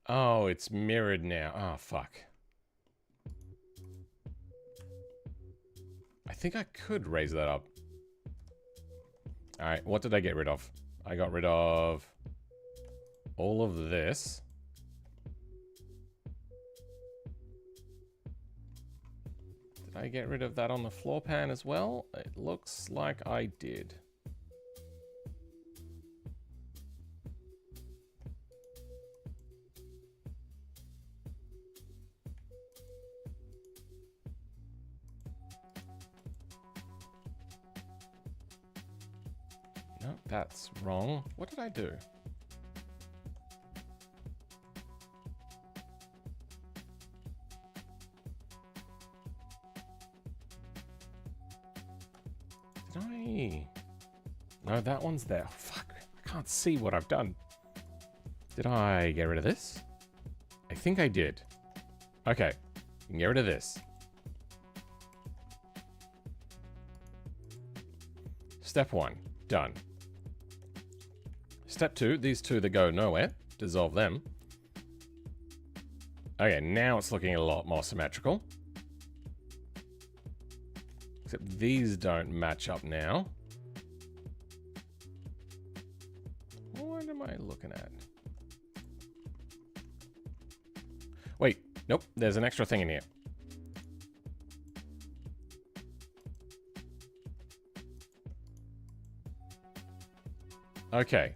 Oh, it's mirrored now. Oh, fuck. I think I could raise that up. Alright, what did I get rid of? I got rid of all of this. Did I get rid of that on the floor pan as well? It looks like I did. No, that's wrong. What did I do? Did I? No, that one's there. Oh, fuck. I can't see what I've done. Did I get rid of this? I think I did. Okay. You can get rid of this. Step one. Done. Step 2, these two that go nowhere. Dissolve them. Okay, now it's looking a lot more symmetrical. Except these don't match up now. What am I looking at? Wait, nope, there's an extra thing in here. Okay.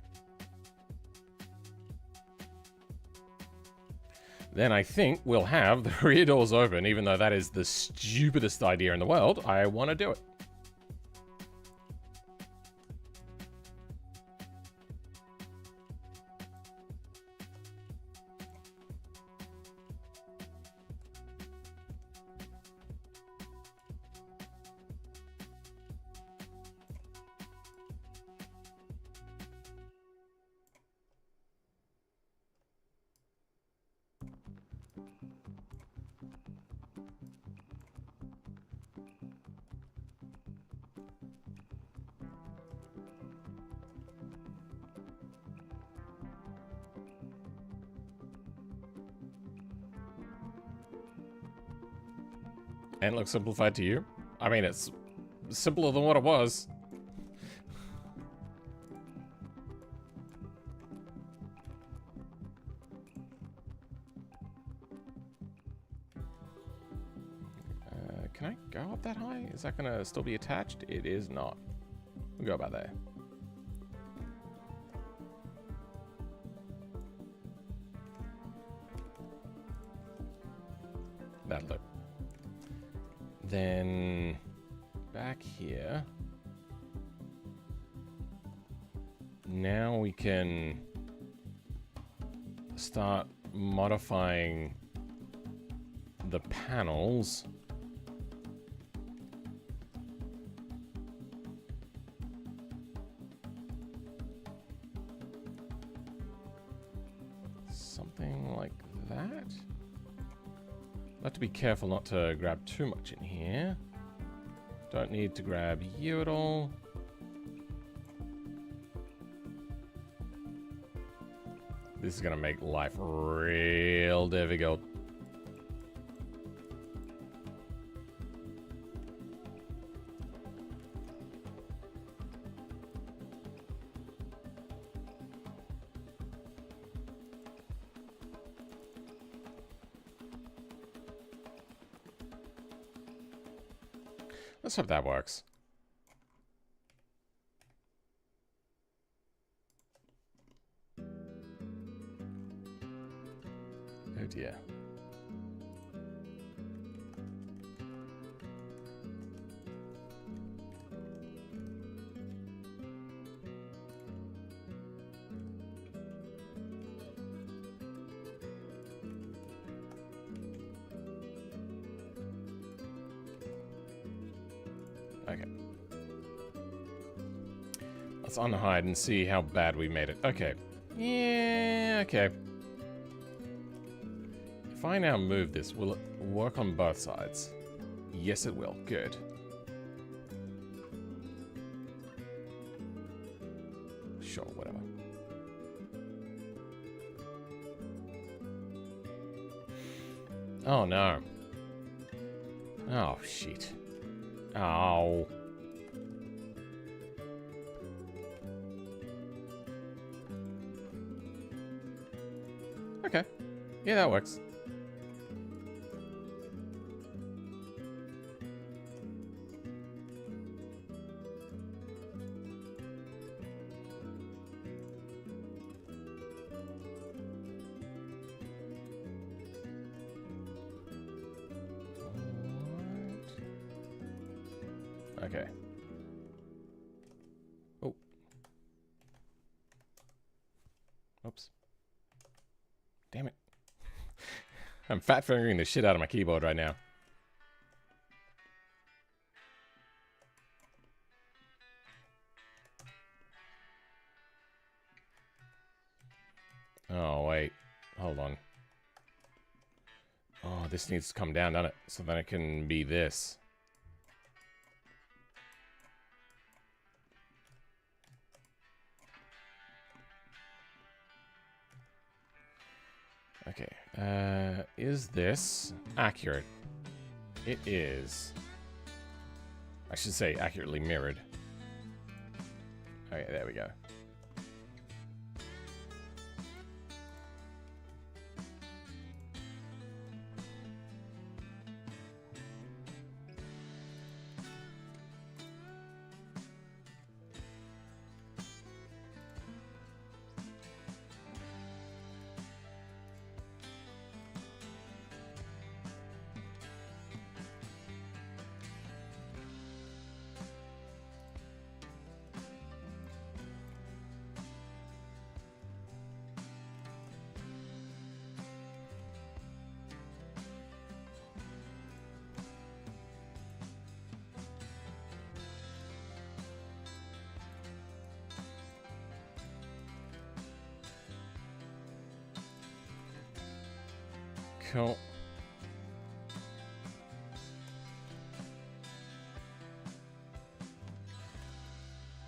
Then I think we'll have the rear doors open, even though that is the stupidest idea in the world. I want to do it. And it looks simplified to you? I mean, it's simpler than what it was. Can I go up that high? Is that gonna still be attached? It is not. We'll go about there. That'll do. Then back here. Now we can start modifying the panels. Something like that. I have to be careful not to grab too much in here. Don't need to grab you at all. This is gonna make life real difficult. Let's hope that works. Oh dear. Okay. Let's unhide and see how bad we made it. Okay. Yeah, okay. If I now move this, will it work on both sides? Yes, it will. Good. Sure, whatever. Oh, no. Oh, shit. Oh. Okay. Yeah, that works. Okay. Oh. Oops. Damn it. I'm fat fingering the shit out of my keyboard right now. Oh, wait. Hold on. Oh, this needs to come down, doesn't it? So then it can be this. Okay. Is this accurate? It is. I should say accurately mirrored. Okay, there we go. Cool.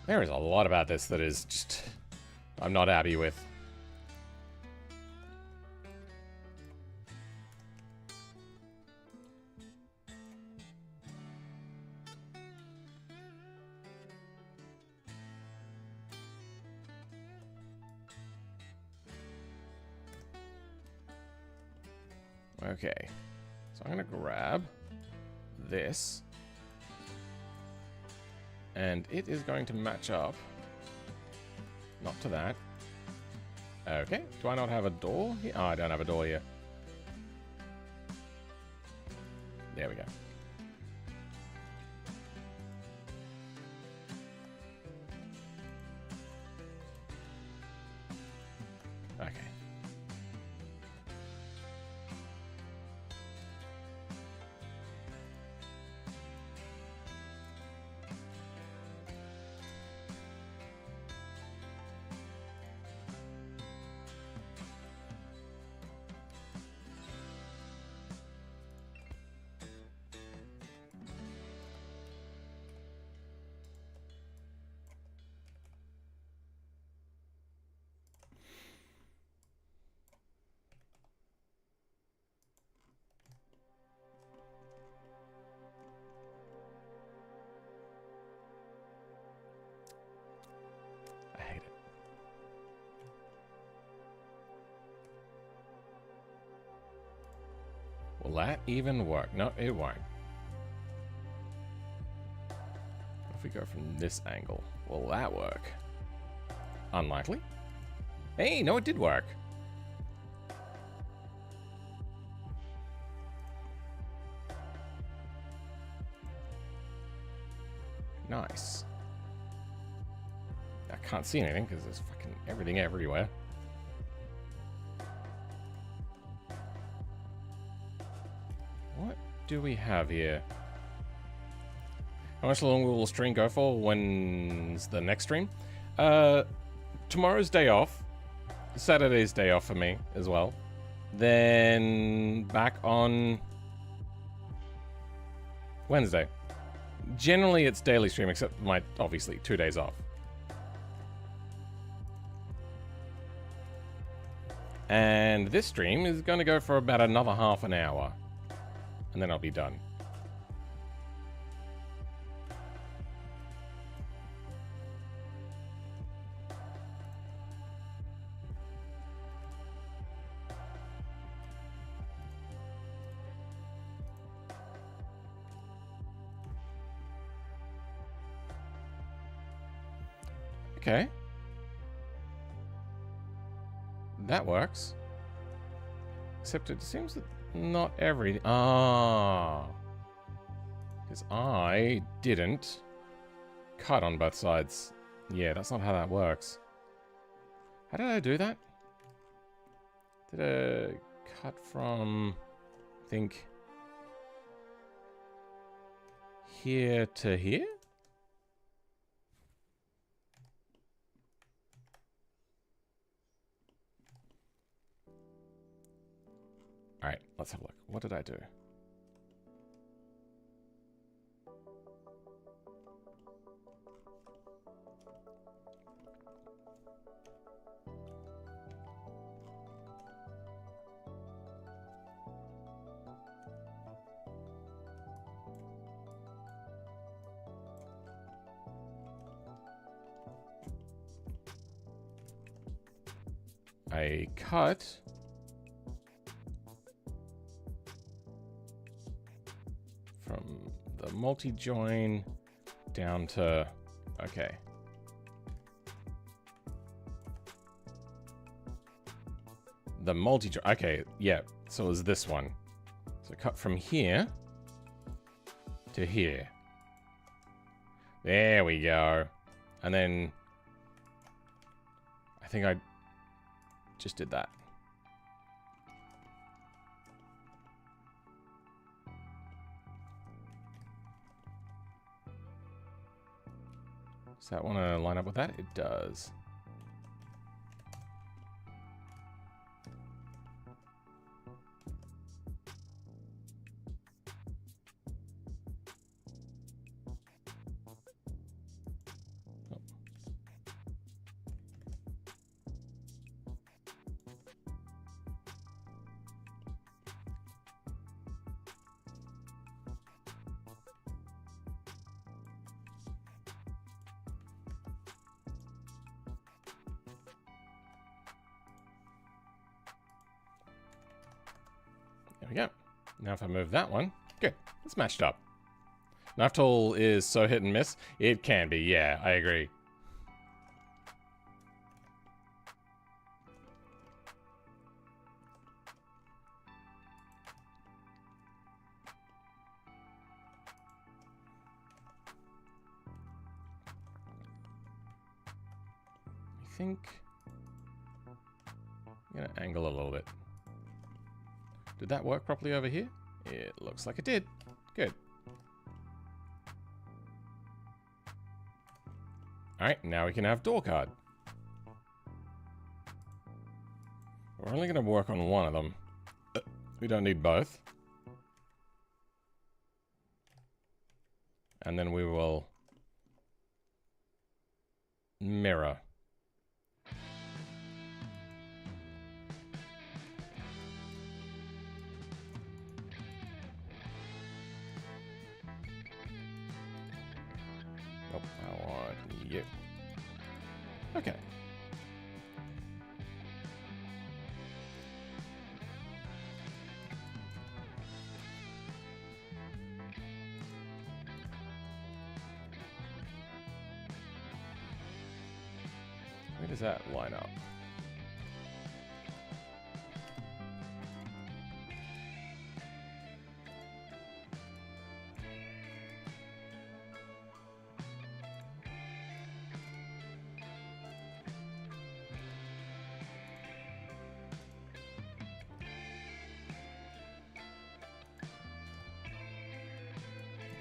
There is a lot about this that is just I'm not happy with. Okay, so I'm gonna grab this, and it is going to match up, not to that. Okay, do I not have a door here? Oh, I don't have a door here. There we go. Okay. I hate it. Will that even work? No, it won't. If we go from this angle, will that work? Unlikely. Hey, no, it did work. Nice. I can't see anything because there's fucking everything everywhere. What do we have here? How much longer will the stream go for? When's the next stream? Tomorrow's day off. Saturday's day off for me as well. Then back on Wednesday. Generally it's daily stream except my, obviously, 2 days off. And this stream is going to go for about another half an hour. And then I'll be done. Okay. That works. Except it seems that not every... Ah. Because I didn't cut on both sides. Yeah, that's not how that works. How did I do that? Did I cut from... I think... here to here? Alright, let's have a look. What did I do? a cut from the multi-join down to, okay. The multi-join, okay, yeah, so it was this one. So cut from here to here. There we go. And then I think I just did that. Does that want to line up with that? It does. There we go. Now if I move that one, good. It's matched up. Knife tool is so hit and miss. It can be, yeah, I agree. I think I'm gonna angle a little bit. Did that work properly over here? It looks like it did. Good. Alright, now we can have door card. We're only going to work on one of them. We don't need both. And then we will mirror. Nope, I want you. Okay. Where does that line up?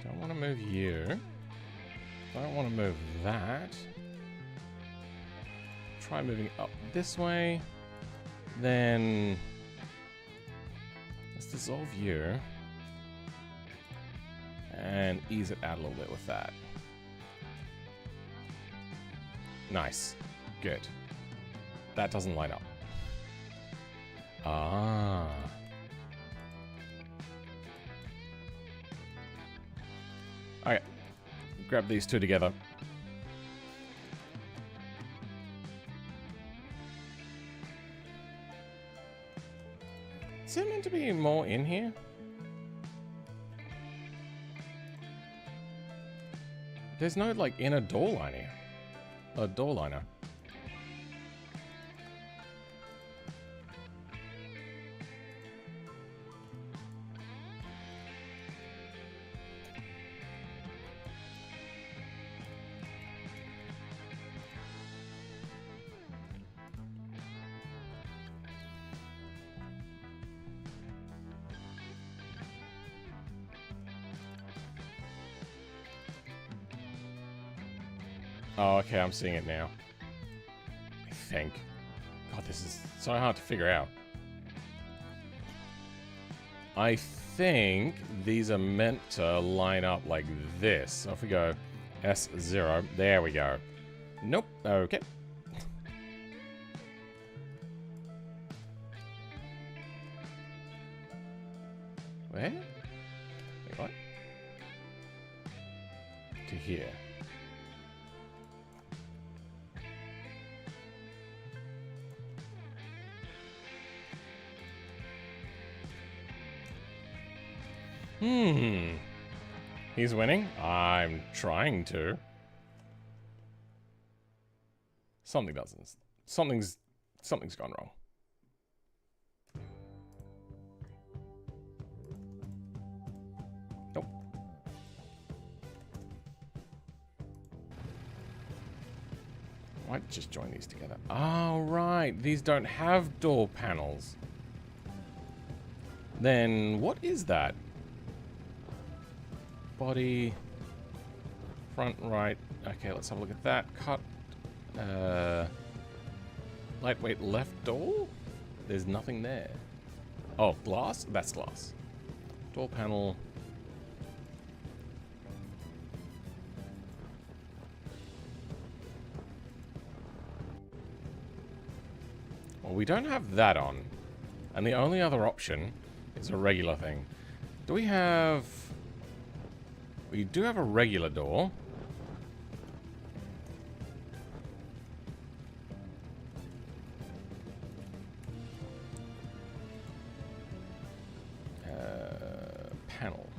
Don't want to move you. Don't want to move that. Try moving up this way. Then let's dissolve you and ease it out a little bit with that. Nice. Good. That doesn't line up. Ah. Alright. Grab these two together. Is there meant to be more in here? There's no, like, inner door liner. A door liner. Oh, okay, I'm seeing it now. I think. God, this is so hard to figure out. I think these are meant to line up like this. So if we go S0, there we go. Nope, okay. Where? Wait, what? To here. He's winning? I'm trying to. Something doesn't. Something's gone wrong. Nope. Might just join these together. Oh, right. These don't have door panels. Then what is that? Body, front, right. Okay, let's have a look at that. Cut. Lightweight left door? There's nothing there. Oh, glass? That's glass. Door panel. Well, we don't have that on. And the only other option is a regular thing. Do we have... We do have a regular door. Panel.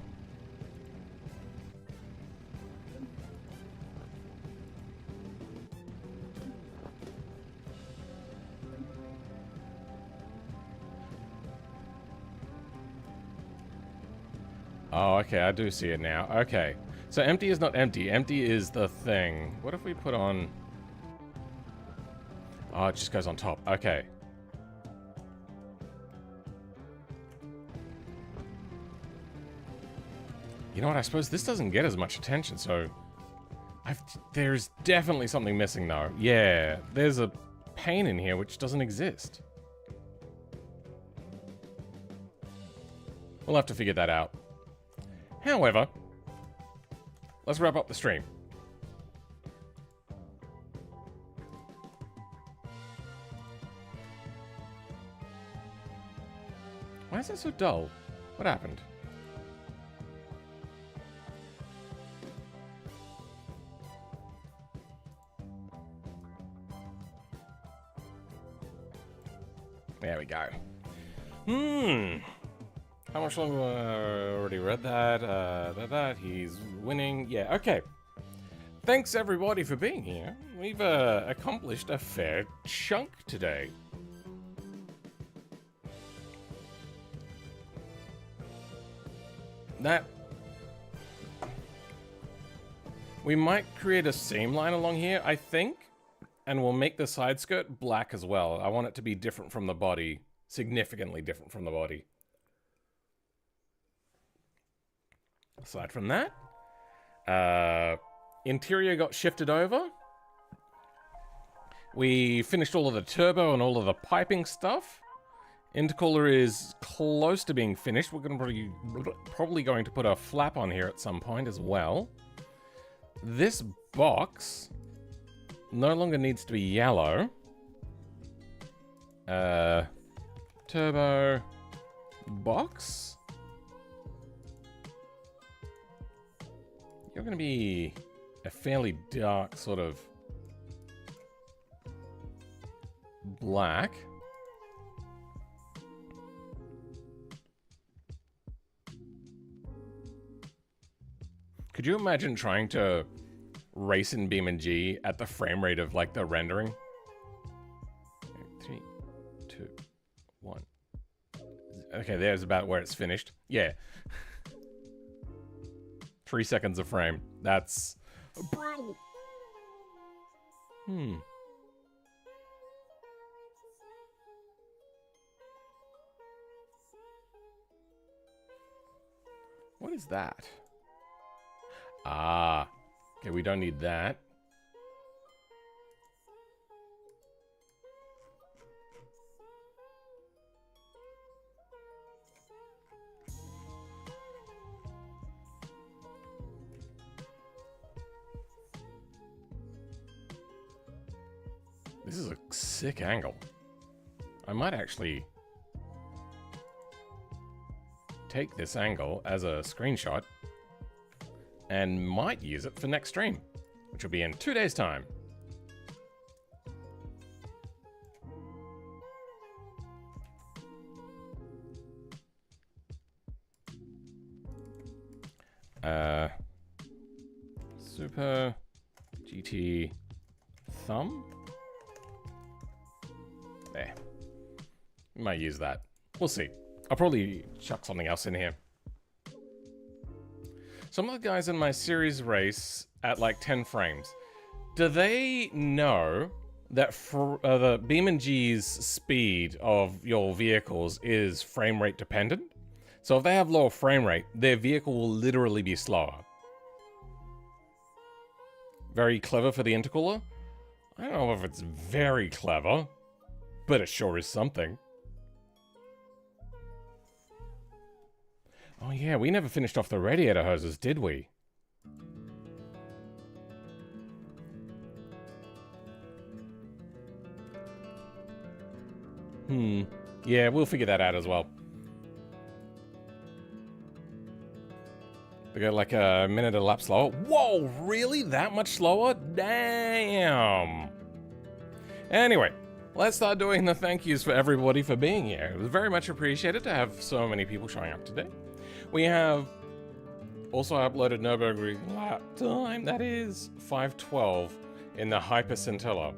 Oh, okay, I do see it now. Okay. So empty is not empty. Empty is the thing. What if we put on... Oh, it just goes on top. Okay. You know what? I suppose this doesn't get as much attention, so... There's definitely something missing, though. Yeah, there's a pane in here which doesn't exist. We'll have to figure that out. However, let's wrap up the stream. Why is it so dull? What happened? There we go. How much longer? Already read that. He's winning. Yeah, okay. Thanks everybody for being here. We've accomplished a fair chunk today. We might create a seam line along here, I think. And we'll make the side skirt black as well. I want it to be different from the body. Significantly different from the body. Aside from that, interior got shifted over. We finished all of the turbo and all of the piping stuff. Intercooler is close to being finished. We're probably going to put a flap on here at some point as well. This box no longer needs to be yellow. Turbo box. You're going to be a fairly dark sort of black. Could you imagine trying to race in BeamNG at the frame rate of like the rendering? 3, 2, 1. Okay, there's about where it's finished. Yeah. 3 seconds a frame. That's brutal. What is that? Ah. Okay, we don't need that. This is a sick angle. I might actually take this angle as a screenshot and might use it for next stream, which will be in 2 days' time. Super-GT thumb? There. Might use that. We'll see. I'll probably chuck something else in here. Some of the guys in my series race at like 10 frames. Do they know that the BeamNG's speed of your vehicles is frame rate dependent? So if they have lower frame rate, their vehicle will literally be slower. Very clever for the intercooler? I don't know if it's very clever, but it sure is something. Oh yeah, we never finished off the radiator hoses, did we? Yeah, we'll figure that out as well. We got like a minute a lap slower. Whoa, really? That much slower? Damn. Anyway, let's start doing the thank yous for everybody for being here. It was very much appreciated to have so many people showing up today. We have also uploaded Nürburgring lap time. That is 5:12 in the Hyper Scintilla.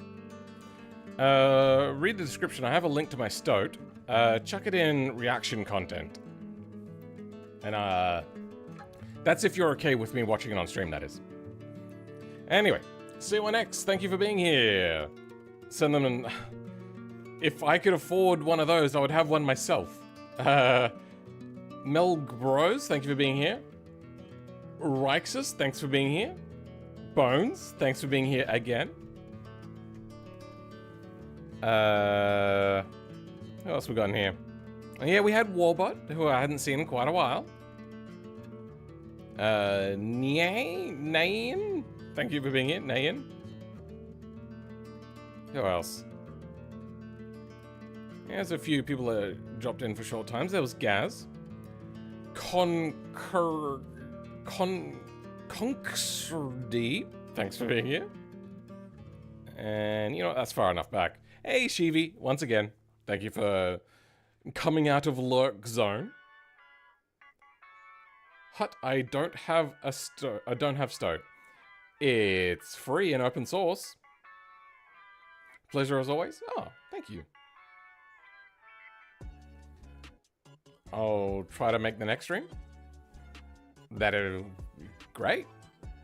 Read the description. I have a link to my stoat. Chuck it in reaction content. And that's if you're okay with me watching it on stream, that is. Anyway, C1X, thank you for being here. Send them an... If I could afford one of those, I would have one myself. Mel Bros, thank you for being here. Rixus, thanks for being here. Bones, thanks for being here again. Who else we got in here? Oh, yeah, we had Warbot, who I hadn't seen in quite a while. Nain, thank you for being here, Nain. Who else? Yeah, there's a few people that dropped in for short times. There was Gaz. Conxrd, thanks for being here. And you know what, that's far enough back. Hey Shivi, once again, thank you for coming out of lurk zone. Hut, I don't have stoat. It's free and open source. Pleasure as always. Oh, thank you. I'll try to make the next stream. That'll great.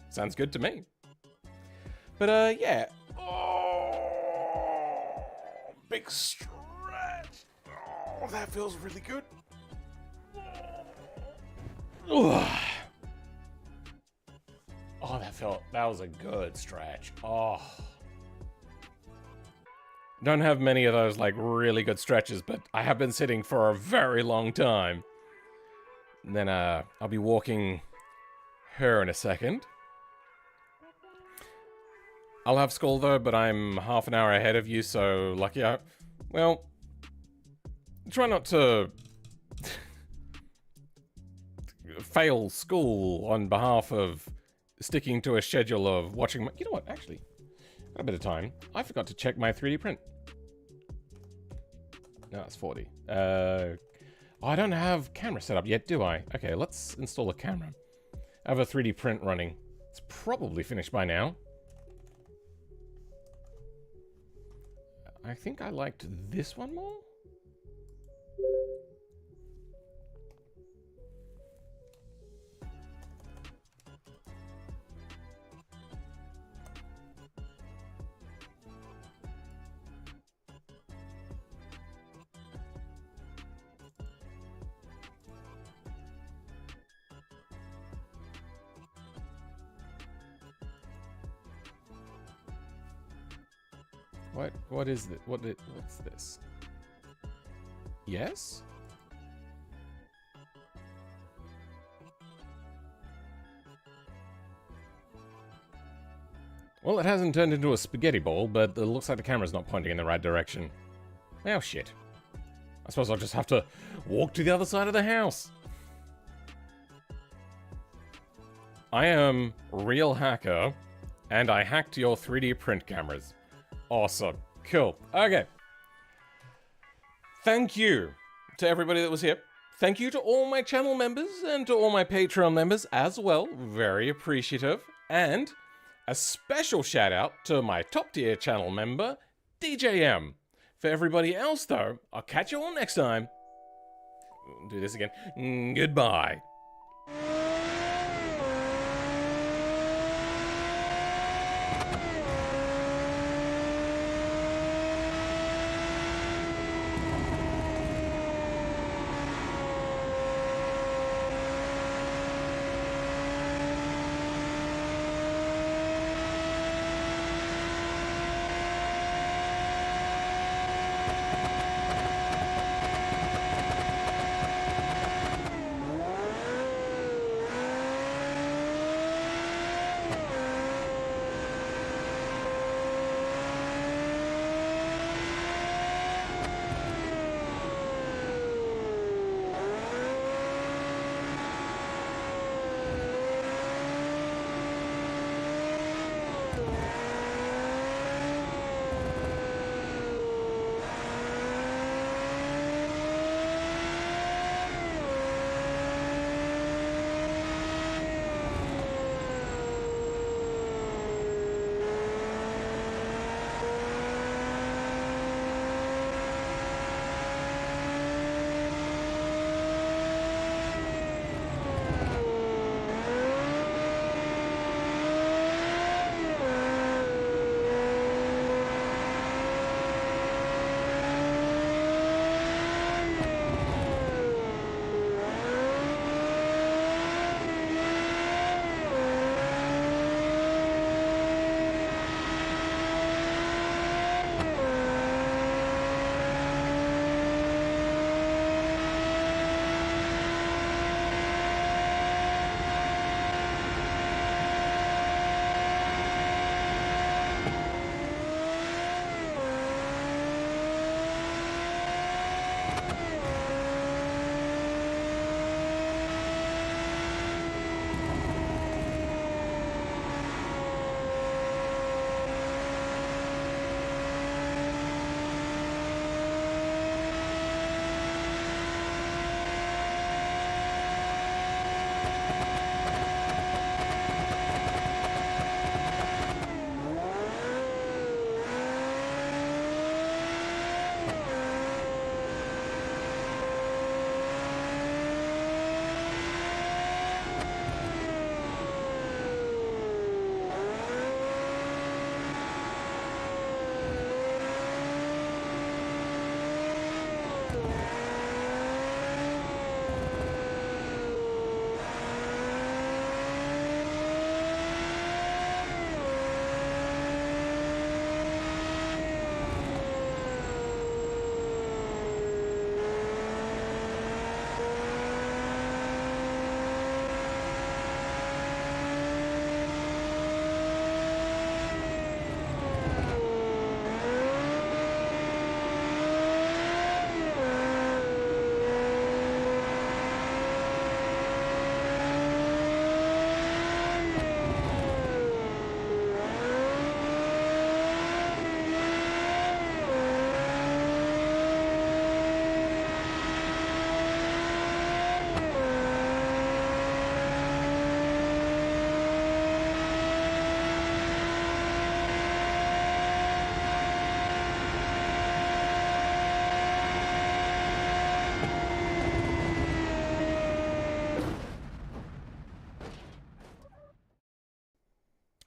Sounds good to me. But yeah. Oh, big stretch. Oh, that feels really good. Oh, that was a good stretch. Oh. Don't have many of those like really good stretches, but I have been sitting for a very long time. And then I'll be walking her in a second. I'll have school though, but I'm half an hour ahead of you, so lucky well, try not to fail school on behalf of sticking to a schedule of watching my... You know what, actually, got a bit of time. I forgot to check my 3D print. No, it's 40. Oh, I don't have camera set up yet, do I? Okay, let's install a camera. I have a 3D print running. It's probably finished by now. I think I liked this one more. What is it? What's this? Yes? Well, it hasn't turned into a spaghetti ball, but it looks like the camera's not pointing in the right direction. Oh, shit. I suppose I'll just have to walk to the other side of the house. I am real hacker, and I hacked your 3D print cameras. Awesome. Cool. Okay. Thank you to everybody that was here Thank you to all my channel members and to all my Patreon members as well. Very appreciative. And a special shout out to my top tier channel member, DJM. For everybody else though, I'll catch you all next time. Do this again. Goodbye.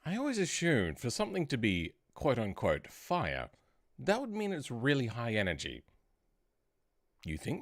I always assumed for something to be quote-unquote fire, that would mean it's really high energy. You think